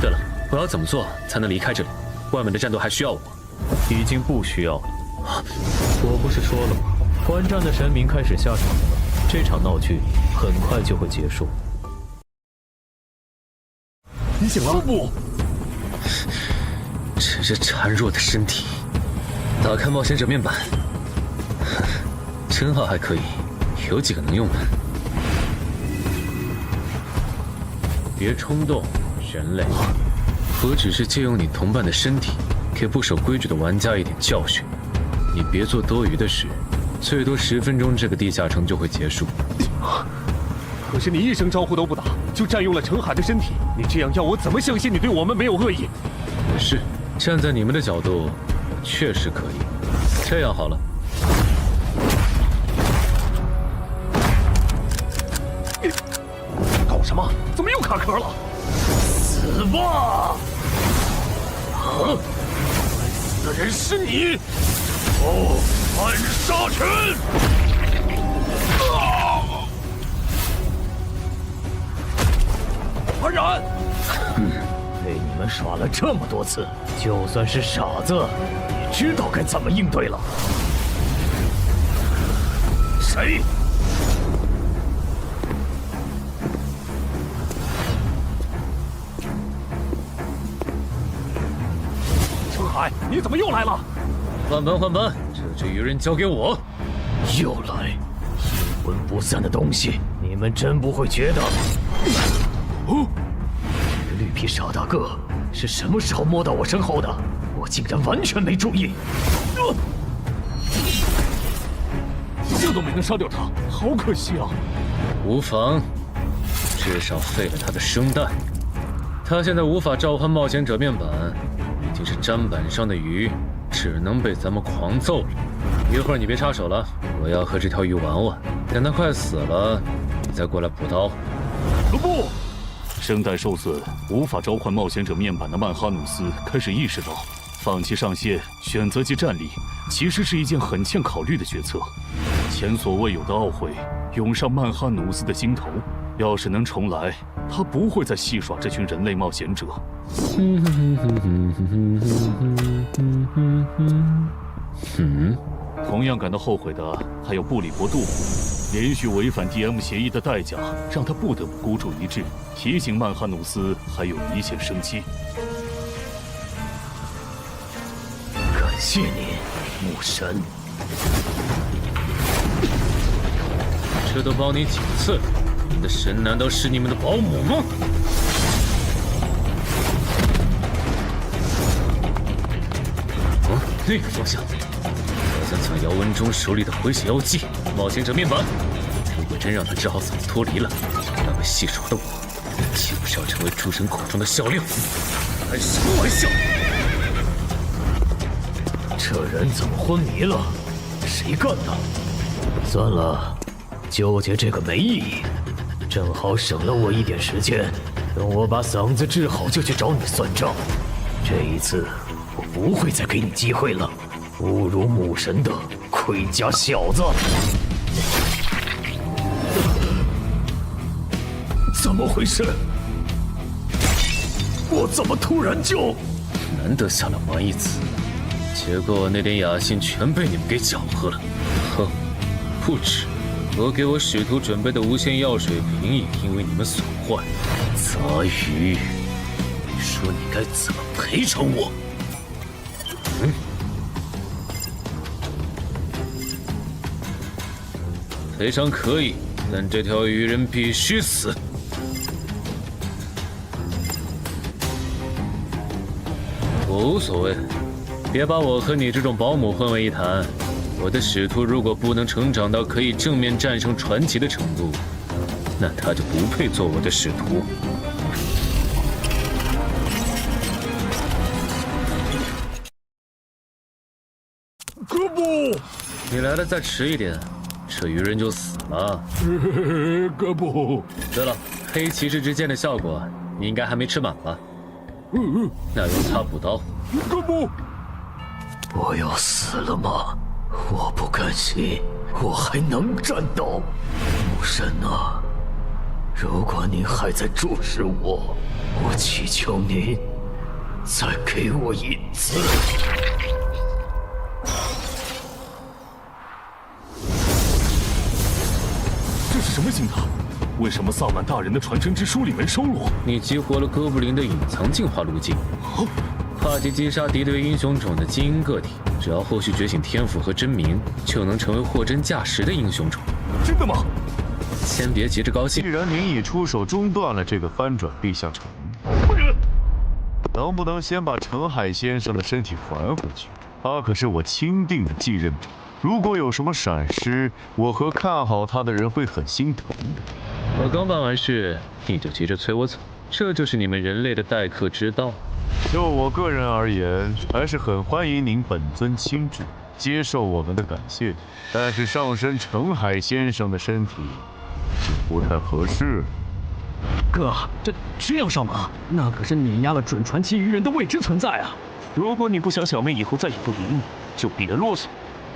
对了，我要怎么做才能离开这里？外面的战斗还需要我？已经不需要了。我不是说了吗？观战的神明开始下场了，这场闹剧很快就会结束。你醒了？不，真是孱弱的身体。打开冒险者面板，称号还可以，有几个能用的。别冲动，人类。我只是借用你同伴的身体，给不守规矩的玩家一点教训。你别做多余的事，最多10分钟，这个地下城就会结束。可是你一声招呼都不打，就占用了程海的身体，你这样要我怎么相信你对我们没有恶意？也是，站在你们的角度，确实可以。这样好了。搞什么？怎么又卡壳了？死吧！啊！该死的人是你！哦，暗杀拳！安然，被你们耍了这么多次，就算是傻子，也知道该怎么应对了。谁？程海，你怎么又来了？换班换班，这只鱼人交给我。又来，阴魂不散的东西，你们真不会觉得？哦，这个绿皮傻大个是什么时候摸到我身后的？我竟然完全没注意。这都没能杀掉他，好可惜啊！无妨，至少废了他的生蛋。他现在无法召唤冒险者面板，已经是砧板上的鱼，只能被咱们狂揍了。一会儿你别插手了，我要和这条鱼玩玩。等它快死了，你再过来补刀。不，声带受损，无法召唤冒险者面板的曼哈努斯开始意识到，放弃上线，选择其战力，其实是一件很欠考虑的决策。前所未有的懊悔涌上曼哈努斯的心头。要是能重来，他不会再戏耍这群人类冒险者。同样感到后悔的还有布里伯杜姆，连续违反 DM 协议的代价，让他不得不孤注一掷，提醒曼哈努斯还有一线生机。感谢你，牧神。这都帮你几次了，你的神难道是你们的保姆吗？那个方向，好像抢姚文忠手里的回血药剂。冒险者面板，如果真让他治好嗓子脱离了，那么戏耍的我，岂不是要成为诸神口中的笑料？开什么玩笑！这人怎么昏迷了？谁干的？算了，纠结这个没意义，正好省了我一点时间。等我把嗓子治好，就去找你算账。这一次，我不会再给你机会了。侮辱母神的盔甲小子！怎么回事？我怎么突然就……难得下来玩一次，结果那点雅兴全被你们给搅和了。哼，不止，我给我使徒准备的无限药水瓶也因为你们损坏。杂鱼，你说你该怎么赔偿我？赔偿可以，但这条鱼人必须死。我无所谓，别把我和你这种保姆混为一谈。我的使徒如果不能成长到可以正面战胜传奇的程度，那他就不配做我的使徒。哥布，你来的再迟一点，这鱼人就死了。哥布。对了，黑骑士之剑的效果，你应该还没吃满吧？那用它补刀。哥布，我要死了吗？我不甘心，我还能战斗。母神啊，如果您还在注视我，我祈求您再给我一次。这是什么信条？为什么萨满大人的传承之书里没收录？你激活了哥布林的隐藏进化路径，跨级击杀敌对英雄种的精英个体，只要后续觉醒天赋和真名，就能成为货真价实的英雄种。真的吗？先别急着高兴。既然您已出手中断了这个翻转地下城，能不能先把澄海先生的身体还回去？他可是我钦定的继任者，如果有什么闪失，我和看好他的人会很心疼的。我刚办完事，你就急着催我走，这就是你们人类的待客之道。就我个人而言，还是很欢迎您本尊亲至，接受我们的感谢。但是上身澄海先生的身体就不太合适。哥，这样上马，那可是碾压了准传奇鱼人的未知存在啊！如果你不想小妹以后再也不理你，就别啰嗦。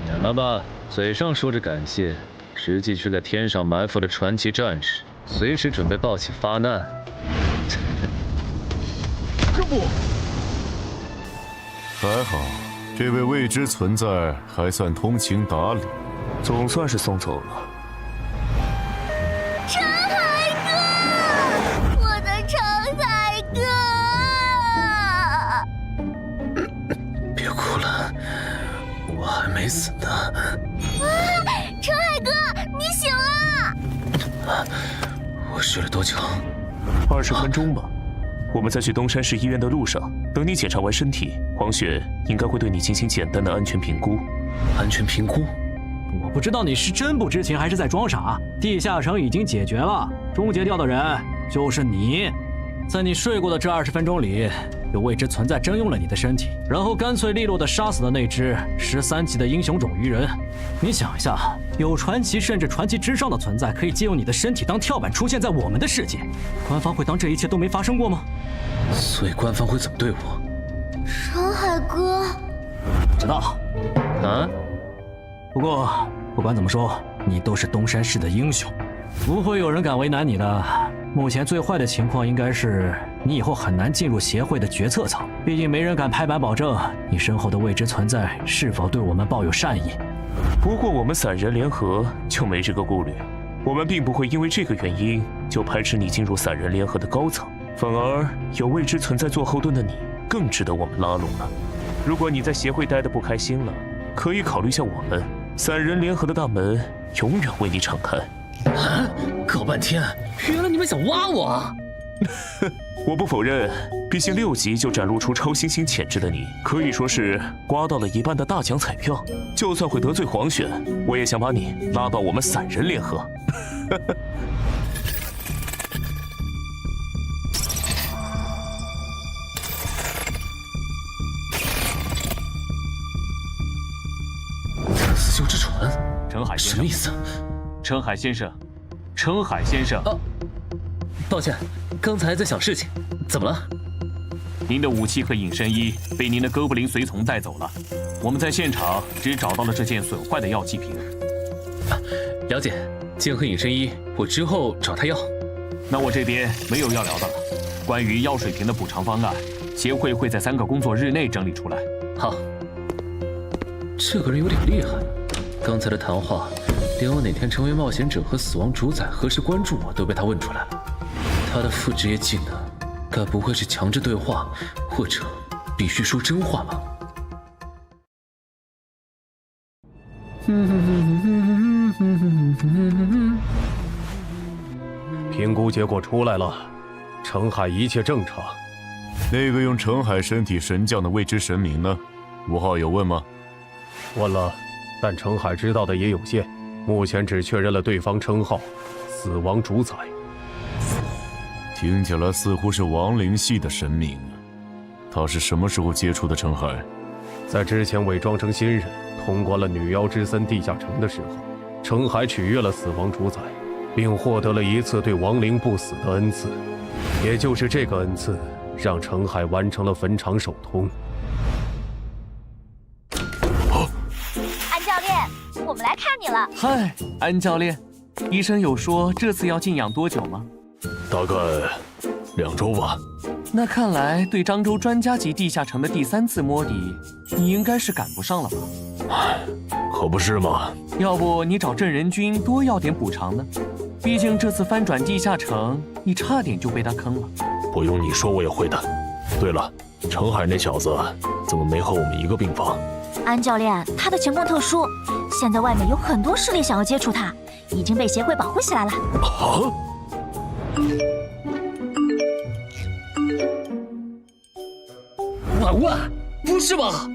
免了吧，嘴上说着感谢，实际却在天上埋伏了传奇战士，随时准备报喜发难。这不，还好，这位未知存在还算通情达理，总算是送走了。澄海哥，我的澄海哥！别哭了，我还没死呢。澄海哥，你醒了！我睡了多久？20分钟吧。我们在去东山市医院的路上，等你检查完身体，黄雪应该会对你进行简单的安全评估。安全评估？我不知道你是真不知情还是在装傻。地下城已经解决了，终结掉的人就是你。在你睡过的这20分钟里，有未知存在征用了你的身体，然后干脆利落地杀死了那只13级的英雄种鱼人。你想一下，有传奇甚至传奇之上的存在可以借用你的身体当跳板出现在我们的世界，官方会当这一切都没发生过吗？所以官方会怎么对我？澄海哥，知道。啊？不过不管怎么说，你都是东山市的英雄，不会有人敢为难你的。目前最坏的情况应该是你以后很难进入协会的决策层，毕竟没人敢拍板保证你身后的未知存在是否对我们抱有善意。不过我们散人联合就没这个顾虑，我们并不会因为这个原因就排斥你进入散人联合的高层，反而有未知存在做后盾的你更值得我们拉拢了。如果你在协会待得不开心了，可以考虑下我们，散人联合的大门永远为你敞开。啊！搞半天，原来你们想挖我！我不否认，毕竟6级就展露出超新星潜质的你，可以说是刮到了一半的大奖彩票。就算会得罪黄选，我也想把你拉到我们散人联合。死囚之船，澄海先生，什么意思？澄海先生，澄海先生。抱歉，刚才在想事情，怎么了？您的武器和隐身衣被您的哥布林随从带走了，我们在现场只找到了这件损坏的药剂瓶。了解，剑和隐身衣，我之后找他要。那我这边没有要聊的了。关于药水瓶的补偿方案，协会会在3个工作日内整理出来。好。这个人有点厉害，刚才的谈话，连我哪天成为冒险者和死亡主宰何时关注我都被他问出来了。他的副职业技能，该不会是强制对话，或者必须说真话吧？评估结果出来了，澄海一切正常。那个用澄海身体神将的未知神明呢？5号有问吗？问了，但澄海知道的也有限，目前只确认了对方称号“死亡主宰”。听起来似乎是亡灵系的神明。他是什么时候接触的澄海？在之前伪装成新人，通关了女妖之森地下城的时候，澄海取悦了死亡主宰，并获得了一次对亡灵不死的恩赐。也就是这个恩赐，让澄海完成了坟场首通。安教练，我们来看你了。嗨，安教练，医生有说这次要静养多久吗？大概2周吧。那看来对漳州专家级地下城的第3次摸底，你应该是赶不上了吧？可不是嘛。要不你找镇人君多要点补偿呢？毕竟这次翻转地下城，你差点就被他坑了。不用你说，我也会的。对了，程海那小子怎么没和我们一个病房？安教练，他的情况特殊，现在外面有很多势力想要接触他，已经被协会保护起来了。啊！婉婉，不是吧？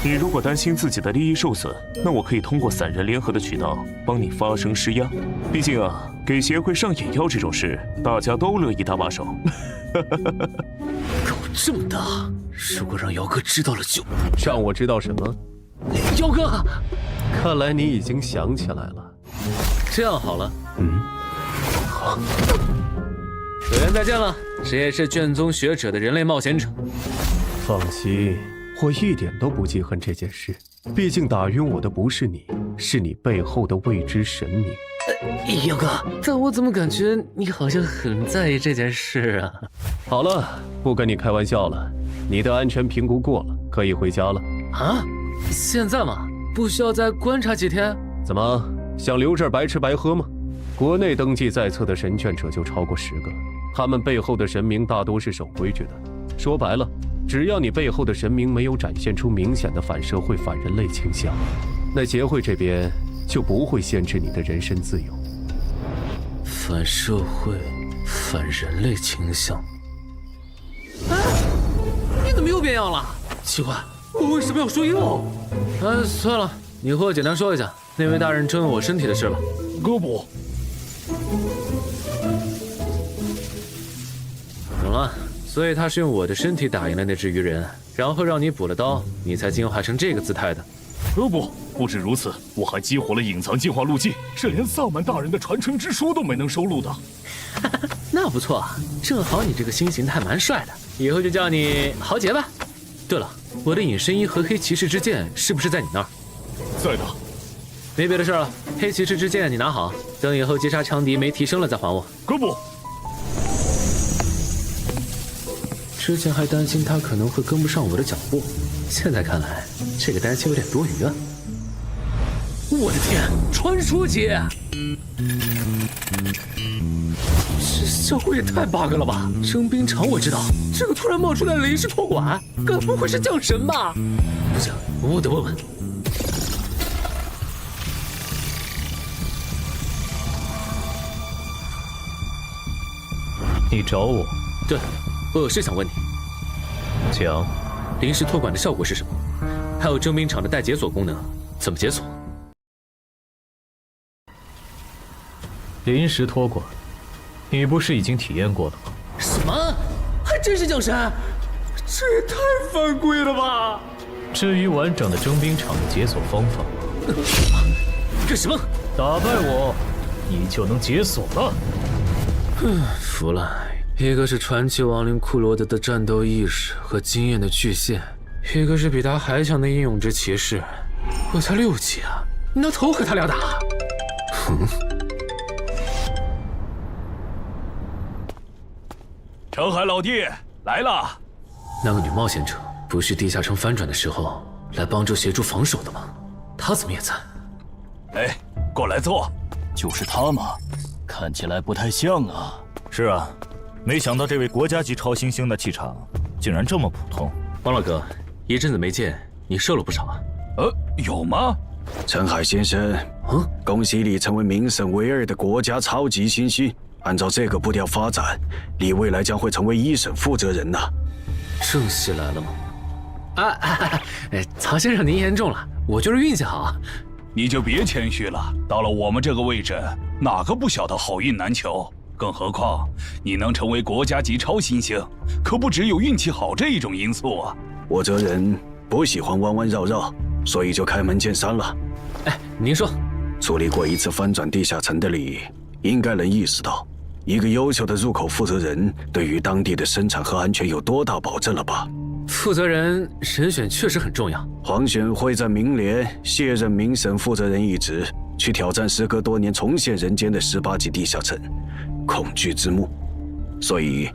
你如果担心自己的利益受损，那我可以通过散人联合的渠道帮你发声施压。毕竟啊，给协会上眼药这种事，大家都乐意搭把手。狗这么大，如果让姚哥知道了就……让我知道什么？姚哥，看来你已经想起来了。这样好了，有缘再见了，谁也是卷宗学者的人类冒险者。放心，我一点都不记恨这件事。毕竟打晕我的不是你，是你背后的未知神明。姚哥，但我怎么感觉你好像很在意这件事啊？好了，不跟你开玩笑了，你的安全评估过了，可以回家了。啊？现在吗？不需要再观察几天？怎么想留这儿白吃白喝吗？国内登记在册的神眷者就超过10个，他们背后的神明大多是守规矩的。说白了，只要你背后的神明没有展现出明显的反社会、反人类倾向，那协会这边就不会限制你的人身自由。反社会、反人类倾向？哎，你怎么又变样了？奇怪，我为什么要说又？算了，你和我简单说一下那位大人征用我身体的事吧。哥不。懂了。所以他是用我的身体打赢了那只鱼人，然后让你补了刀，你才进化成这个姿态的。不止如此，我还激活了隐藏进化路径，是连萨满大人的传承之书都没能收录的。那不错，正好你这个新形态蛮帅的，以后就叫你豪杰吧。对了，我的隐身衣和黑骑士之剑是不是在你那儿？在的。没别的事了，黑骑士之剑你拿好，等以后击杀强敌没提升了再还我。哥不。之前还担心他可能会跟不上我的脚步，现在看来这个担心有点多余啊！我的天，传说节！这效果也太 bug 了吧！征兵场我知道，这个突然冒出来的临时托管，该不会是降神吧？不行，我得问问。你找我？对。我有事想问你，讲。临时托管的效果是什么？还有征兵场的待解锁功能，怎么解锁？临时托管，你不是已经体验过了吗？什么？还真是降神？这也太犯规了吧！至于完整的征兵场的解锁方法，干什么？打败我，你就能解锁了。服了。一个是传奇亡灵库罗德的战斗意识和经验的巨献，一个是比他还强的英勇之骑士。我才6级啊，你拿头和他俩打？程海老弟来了。那个女冒险者不是地下城翻转的时候来帮助协助防守的吗？她怎么也在？哎，过来坐。就是她嘛，看起来不太像啊。是啊。没想到这位国家级超新星的气场竟然这么普通。王老哥，一阵子没见，你瘦了不少啊。有吗？陈海先生，恭喜你成为名声唯2的国家超级新星。按照这个步调发展，你未来将会成为1省负责人呐。正戏来了吗？曹先生您言重了，我就是运气好。你就别谦虚了，到了我们这个位置，哪个不晓得好运难求？更何况，你能成为国家级超新星，可不只有运气好这一种因素啊！我这人不喜欢弯弯绕绕，所以就开门见山了。您说，处理过1次翻转地下城的你，应该能意识到，一个优秀的入口负责人对于当地的生产和安全有多大保证了吧？负责人人选确实很重要。黄选会在明年卸任名省负责人一职，去挑战时隔多年重现人间的18级地下城。恐惧之墓，所以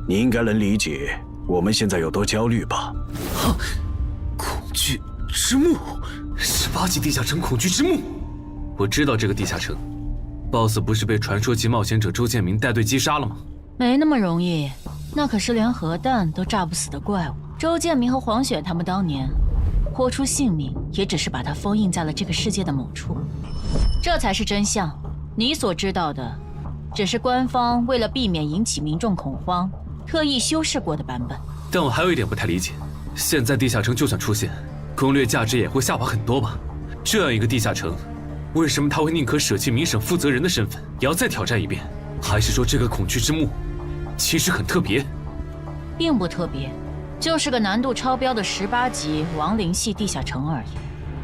你应该能理解我们现在有多焦虑吧？恐惧之墓，18级地下城恐惧之墓。我知道这个地下城 ，BOSS 不是被传说级冒险者周建明带队击杀了吗？没那么容易，那可是连核弹都炸不死的怪物。周建明和黄雪他们当年豁出性命，也只是把它封印在了这个世界的某处，这才是真相。你所知道的，只是官方为了避免引起民众恐慌，特意修饰过的版本。但我还有一点不太理解，现在地下城就算出现，攻略价值也会下滑很多吧？这样一个地下城，为什么他会宁可舍弃民审负责人的身份，也要再挑战一遍？还是说这个恐惧之墓其实很特别？并不特别，就是个难度超标的18级亡灵系地下城而已。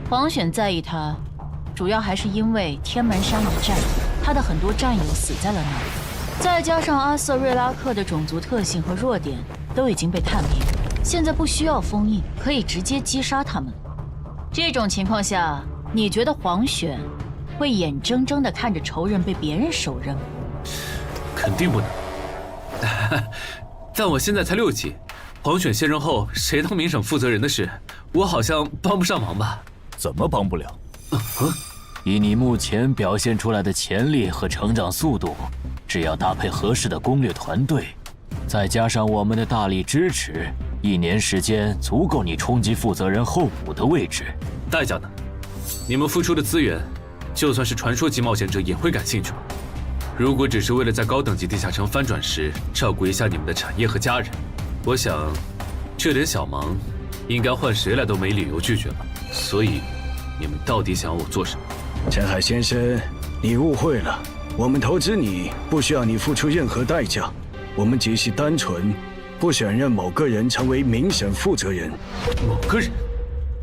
黄选在意它，主要还是因为天门山一战，他的很多战友死在了那里，再加上阿瑟瑞拉克的种族特性和弱点都已经被探明，现在不需要封印，可以直接击杀他们。这种情况下，你觉得黄选会眼睁睁地看着仇人被别人手刃吗？肯定不能。但我现在才6级，黄选卸任后谁当民审负责人的事，我好像帮不上忙吧？怎么帮不了？以你目前表现出来的潜力和成长速度，只要搭配合适的攻略团队，再加上我们的大力支持，1年时间足够你冲击负责人候补的位置。代价呢？你们付出的资源，就算是传说级冒险者也会感兴趣吗？如果只是为了在高等级地下城翻转时照顾一下你们的产业和家人，我想这点小忙，应该换谁来都没理由拒绝吧。所以，你们到底想要我做什么？陈海先生，你误会了，我们投资你不需要你付出任何代价，我们只是单纯不选任某个人成为民审负责人。某个人？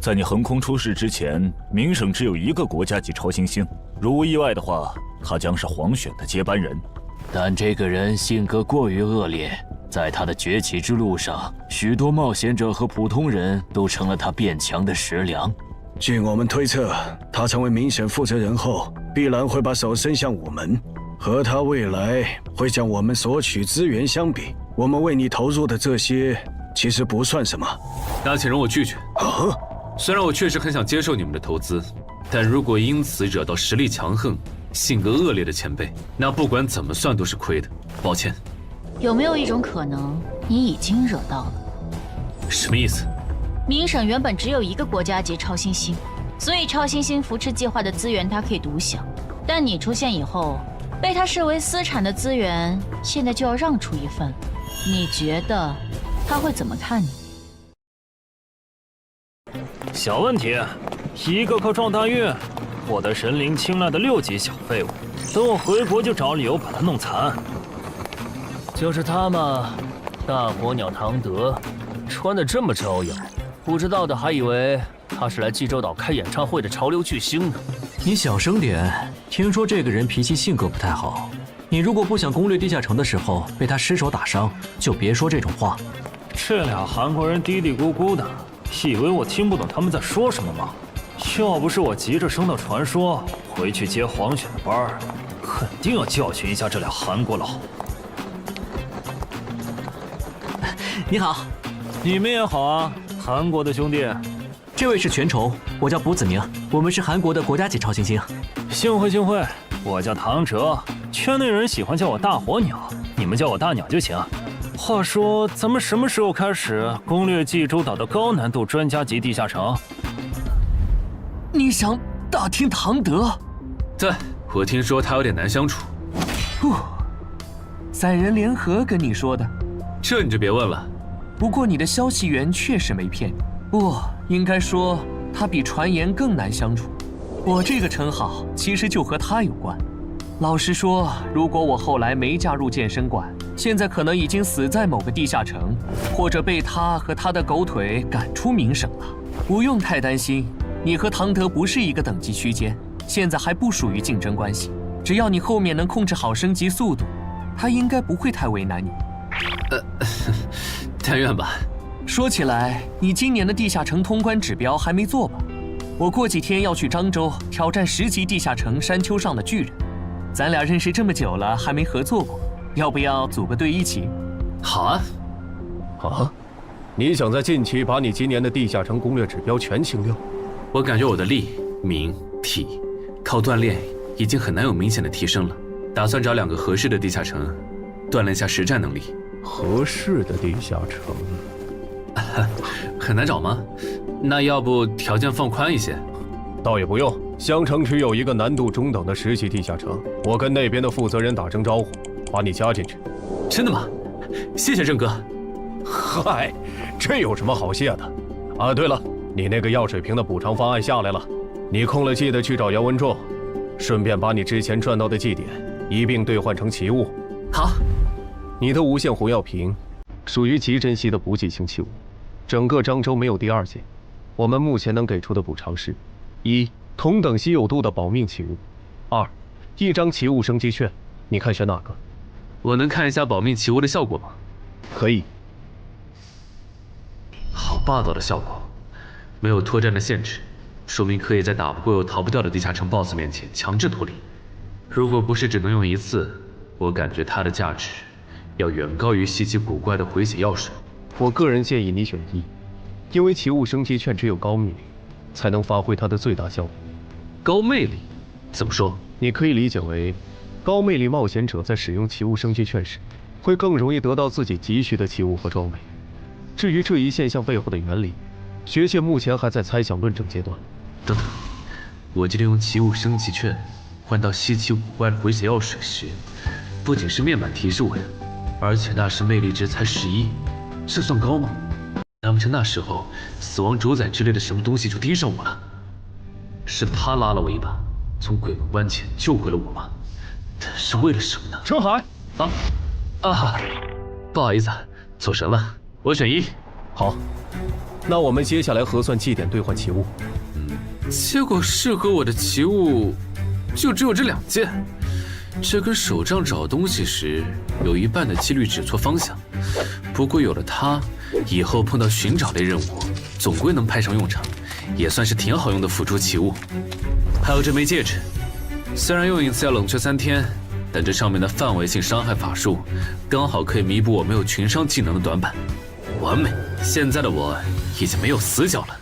在你横空出世之前，明省只有1个国家级超新星，如无意外的话，他将是黄选的接班人。但这个人性格过于恶劣，在他的崛起之路上，许多冒险者和普通人都成了他变强的食粮。据我们推测，他成为民审负责人后，必然会把手伸向我们，和他未来会向我们索取资源相比，我们为你投入的这些其实不算什么。那请容我拒绝。啊？虽然我确实很想接受你们的投资，但如果因此惹到实力强横、性格恶劣的前辈，那不管怎么算都是亏的。抱歉。有没有一种可能，你已经惹到了？什么意思？明省原本只有1个国家级超新星，所以超新星扶持计划的资源它可以独享。但你出现以后，被他视为私产的资源，现在就要让出一份，你觉得他会怎么看你？小问题，1个靠撞大运获得神灵青睐的6级小废物，等我回国就找理由把他弄残。就是他嘛，大火鸟唐德，穿得这么招摇，不知道的还以为他是来济州岛开演唱会的潮流巨星呢。你小声点，听说这个人脾气性格不太好。你如果不想攻略地下城的时候被他失手打伤，就别说这种话。这俩韩国人嘀嘀咕咕的，以为我听不懂他们在说什么吗？要不是我急着升到传说，回去接黄选的班儿，肯定要教训一下这俩韩国佬。你好，你们也好啊，韩国的兄弟。这位是全仇，我叫卜子明，我们是韩国的国家级超新星。幸会幸会，我叫唐哲，圈内人喜欢叫我大火鸟，你们叫我大鸟就行。话说，咱们什么时候开始攻略济州岛的高难度专家级地下城？你想打听唐德？对，我听说他有点难相处。散人联合跟你说的，这你就别问了。不过你的消息源确实没骗你。不，应该说他比传言更难相处。我这个称号其实就和他有关。老实说，如果我后来没加入健身馆，现在可能已经死在某个地下城，或者被他和他的狗腿赶出明省了。不用太担心，你和唐德不是一个等级区间，现在还不属于竞争关系。只要你后面能控制好升级速度，他应该不会太为难你。但愿吧。说起来，你今年的地下城通关指标还没做吧？我过几天要去漳州挑战10级地下城山丘上的巨人。咱俩认识这么久了，还没合作过，要不要组个队一起？好啊。啊？你想在近期把你今年的地下城攻略指标全清掉？我感觉我的力、名、体，靠锻炼已经很难有明显的提升了。打算找2个合适的地下城，锻炼下实战能力。合适的地下城，很难找吗？那要不条件放宽一些？倒也不用。襄城区有一个难度中等的10级地下城，我跟那边的负责人打声招呼，把你加进去。真的吗？谢谢郑哥。嗨，这有什么好谢的？啊，对了，你那个药水瓶的补偿方案下来了，你空了记得去找姚文仲，顺便把你之前赚到的祭点一并兑换成奇物。好。你的无限红药瓶属于极珍稀的补给型器物，整个漳州没有第2件。我们目前能给出的补偿是：1. 同等稀有度的保命奇物；2. 1张奇物升级券。你看选哪个？我能看一下保命奇物的效果吗？可以。好霸道的效果，没有脱战的限制，说明可以在打不过又逃不掉的地下城 BOSS 面前强制脱离。如果不是只能用1次，我感觉它的价值要远高于稀奇古怪的回血药水。我个人建议你选1，因为奇物升级券只有高魅力才能发挥它的最大效果。高魅力？怎么说？你可以理解为，高魅力冒险者在使用奇物升级券时，会更容易得到自己急需的奇物和装备。至于这一现象背后的原理，学界目前还在猜想论证阶段。等等，我记得用奇物升级券换到稀奇古怪的回血药水时，不仅是面板提示我呀，而且那时魅力值才11，这算高吗？难不成那时候死亡主宰之类的什么东西就盯上我了？是他拉了我一把，从鬼门关前救回了我吗？是为了什么呢？陈海，不好意思，走神了。我选1。好，那我们接下来核算祭点兑换奇物。结果适合我的奇物就只有这2件，这跟手杖找东西时有一半的几率指错方向。不过有了它，以后碰到寻找类任务，总归能派上用场，也算是挺好用的辅助奇物。还有这枚戒指，虽然用1次要冷却3天，但这上面的范围性伤害法术，刚好可以弥补我没有群伤技能的短板。完美！现在的我已经没有死角了。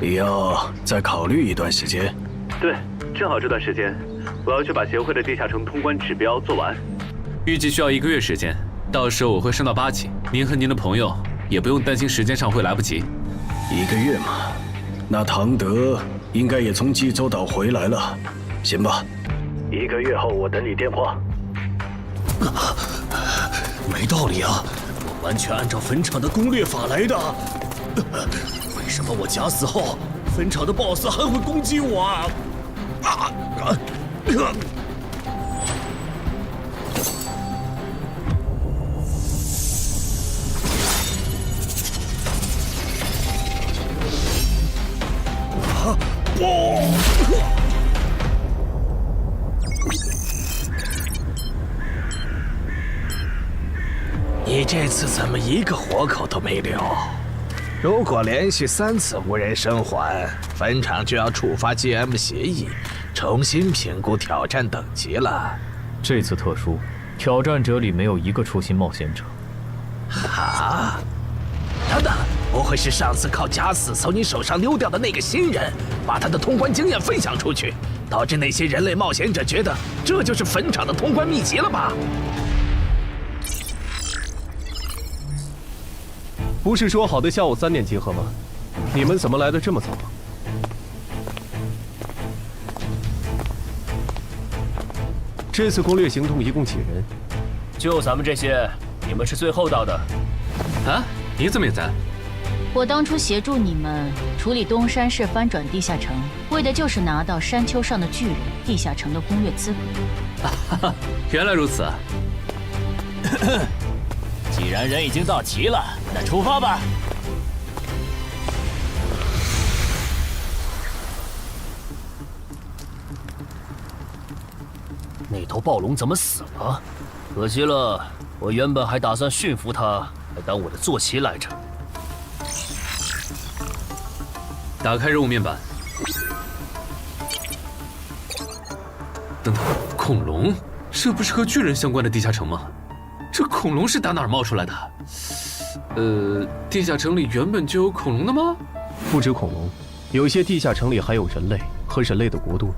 必要再考虑一段时间。对，正好这段时间，我要去把协会的地下城通关指标做完，预计需要1个月时间，到时候我会升到8级。您和您的朋友也不用担心时间上会来不及。1个月嘛，那唐德应该也从济州岛回来了。行吧，1个月后我等你电话。没道理啊！我完全按照坟场的攻略法来的。为什么我假死后，坟场的 BOSS 还会攻击我啊？你这次怎么一个活口都没留？如果连续3次无人生还，坟场就要触发 GM 协议，重新评估挑战等级了。这次特殊，挑战者里没有1个初心冒险者。啊！等等，不会是上次靠假死从你手上溜掉的那个新人，把他的通关经验分享出去，导致那些人类冒险者觉得这就是坟场的通关秘籍了吧？不是说好的下午3点集合吗？你们怎么来的这么早？这次攻略行动一共几人？就咱们这些，你们是最后到的。啊？你怎么也在？我当初协助你们处理东山市翻转地下城，为的就是拿到山丘上的巨人地下城的攻略资格。原来如此啊！既然人已经到齐了，那出发吧。那头暴龙怎么死了？可惜了，我原本还打算驯服它，来当我的坐骑来着。打开任务面板。等等，恐龙？这不是和巨人相关的地下城吗？这恐龙是打哪儿冒出来的？地下城里原本就有恐龙的吗？不止恐龙，有些地下城里还有人类和人类的国度。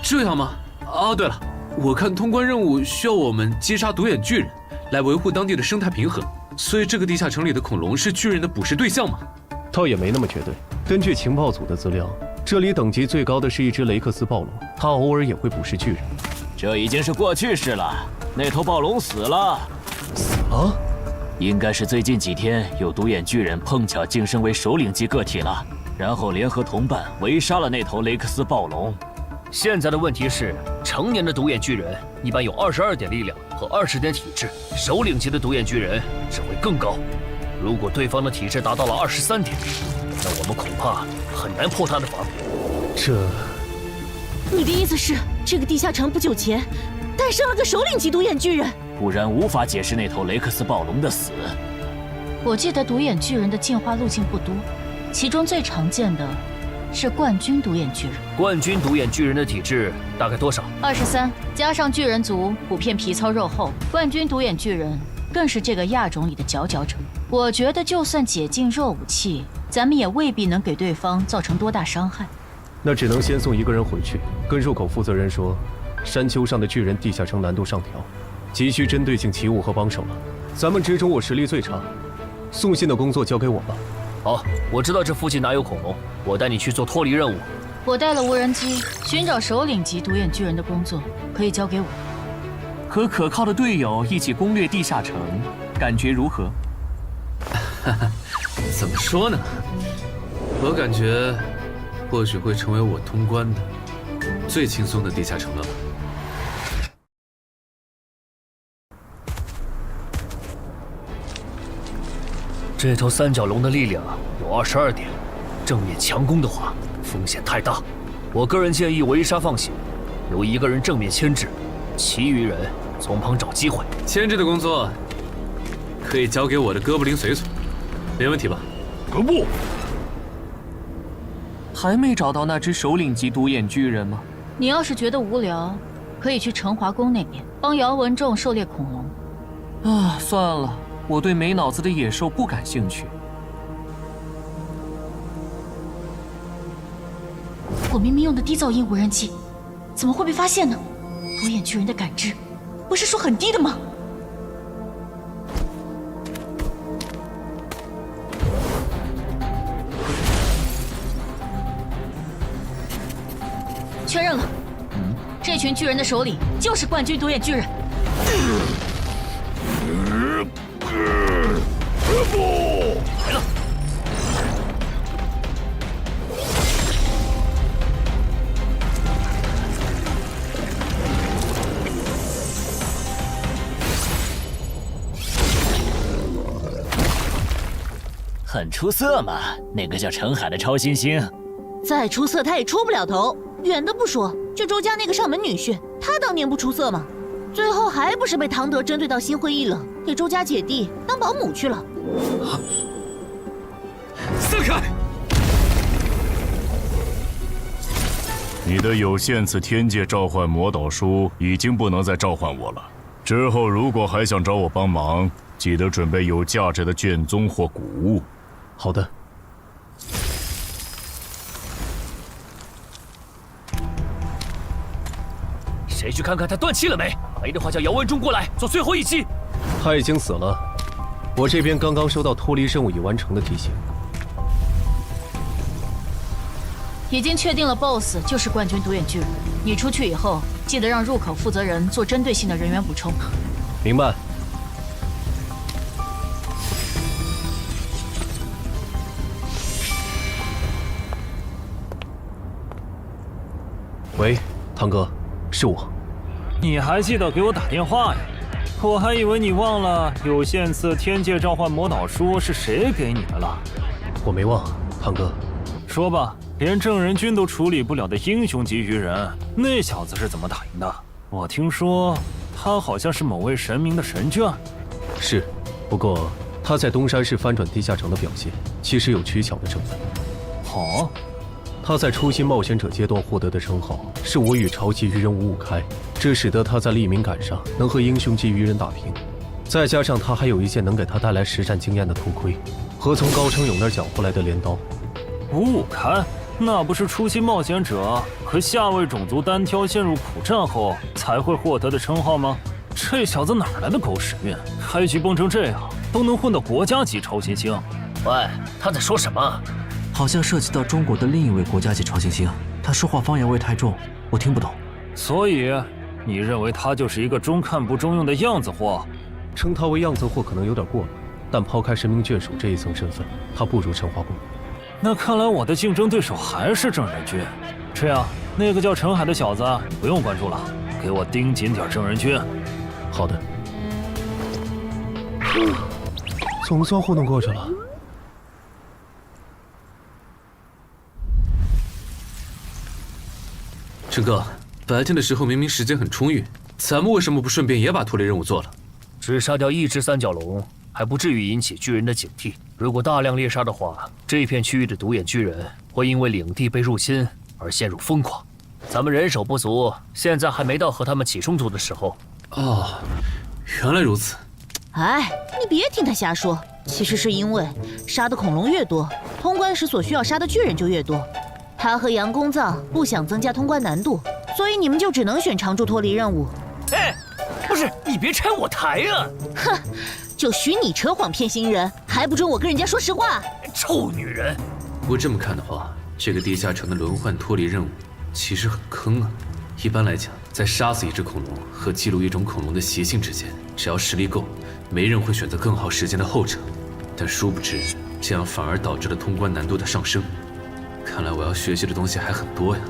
这样吗？哦，对了，我看通关任务需要我们击杀独眼巨人，来维护当地的生态平衡，所以这个地下城里的恐龙是巨人的捕食对象吗？倒也没那么绝对。根据情报组的资料，这里等级最高的是一只雷克斯暴龙，它偶尔也会捕食巨人。这已经是过去式了，那头暴龙死了。死了？应该是最近几天有独眼巨人碰巧晋升为首领级个体了，然后联合同伴围杀了那头雷克斯暴龙。现在的问题是，成年的独眼巨人一般有22点力量和20点体质，首领级的独眼巨人只会更高。如果对方的体质达到了23点，那我们恐怕很难破他的防。你的意思是，这个地下城不久前诞生了个首领级独眼巨人？不然无法解释那头雷克斯暴龙的死。我记得独眼巨人的进化路径不多，其中最常见的是冠军独眼巨人。冠军独眼巨人的体质大概多少？23，加上巨人族普遍皮糙肉厚，冠军独眼巨人更是这个亚种里的佼佼者。我觉得就算解禁弱武器，咱们也未必能给对方造成多大伤害。那只能先送一个人回去，跟入口负责人说，山丘上的巨人地下城难度上调，急需针对性奇物和帮手了。咱们之中我实力最差，送信的工作交给我吧。好，我知道这附近哪有恐龙，我带你去做脱离任务。我带了无人机，寻找首领级独眼巨人的工作可以交给我。和可靠的队友一起攻略地下城，感觉如何？怎么说呢？我感觉或许会成为我通关的最轻松的地下城了吧。这头三角龙的力量有22点，正面强攻的话风险太大。我个人建议围杀放血，由一个人正面牵制，其余人从旁找机会。牵制的工作可以交给我的哥布林随从，没问题吧？可不。还没找到那只首领级独眼巨人吗？你要是觉得无聊，可以去成华宫那边帮姚文仲狩猎恐龙。啊，算了，我对没脑子的野兽不感兴趣。我明明用的低噪音无人机，怎么会被发现呢？独眼巨人的感知，不是说很低的吗？确认了，这群巨人的首领就是冠军独眼巨人。不，来了！很出色嘛，那个叫澄海的超新星。再出色他也出不了头。远的不说，就周家那个上门女婿，他当年不出色吗？最后还不是被唐德针对到心灰意冷，给周家姐弟当保姆去了。散开！你的有限次天界召唤魔导书已经不能再召唤我了。之后如果还想找我帮忙，记得准备有价值的卷宗或古物。好的。谁去看看他断气了没？没的话叫姚文忠过来做最后一击。他已经死了，我这边刚刚收到脱离任务已完成的提醒。已经确定了 BOSS 就是冠军独眼巨人。你出去以后，记得让入口负责人做针对性的人员补充。明白。喂，唐哥，是我。你还记得给我打电话呀？我还以为你忘了有限次天界召唤魔导书是谁给你的了。我没忘，唐哥。说吧，连正人君都处理不了的英雄级鱼人，那小子是怎么打赢的？我听说他好像是某位神明的神眷。是，不过他在东山市翻转地下城的表现，其实有取巧的成分。好，他在初心冒险者阶段获得的称号是我与超级鱼人五五开，这使得他在力敏感上能和英雄级鱼人打平。再加上他还有一件能给他带来实战经验的头盔，和从高成勇那儿缴回来的镰刀。五五开，那不是初期冒险者和下位种族单挑陷入苦战后才会获得的称号吗？这小子哪来的狗屎运？开局崩成这样，都能混到国家级超新星。喂，他在说什么？好像涉及到中国的另一位国家级超新星，他说话方言味太重，我听不懂。所以，你认为他就是一个中看不中用的样子货？称他为样子货可能有点过了，但抛开神明眷属这一层身份，他不如陈华贵。那看来我的竞争对手还是郑仁君。这样，那个叫陈海的小子不用关注了，给我盯紧点郑仁君。好的。总算糊弄过去了。陈哥，白天的时候明明时间很充裕，咱们为什么不顺便也把脱离任务做了？只杀掉一只三角龙，还不至于引起巨人的警惕。如果大量猎杀的话，这片区域的独眼巨人会因为领地被入侵而陷入疯狂。咱们人手不足，现在还没到和他们起冲突的时候。哦，原来如此。哎，你别听他瞎说，其实是因为杀的恐龙越多，通关时所需要杀的巨人就越多。他和杨公藏不想增加通关难度，所以你们就只能选常驻脱离任务。哎，不是，你别拆我台啊！哼，就许你扯谎骗新人，还不准我跟人家说实话？臭女人！不过这么看的话，这个地下城的轮换脱离任务其实很坑啊。一般来讲，在杀死一只恐龙和记录一种恐龙的习性之间，只要实力够，没人会选择更耗时间的后者。但殊不知，这样反而导致了通关难度的上升。看来我要学习的东西还很多呀。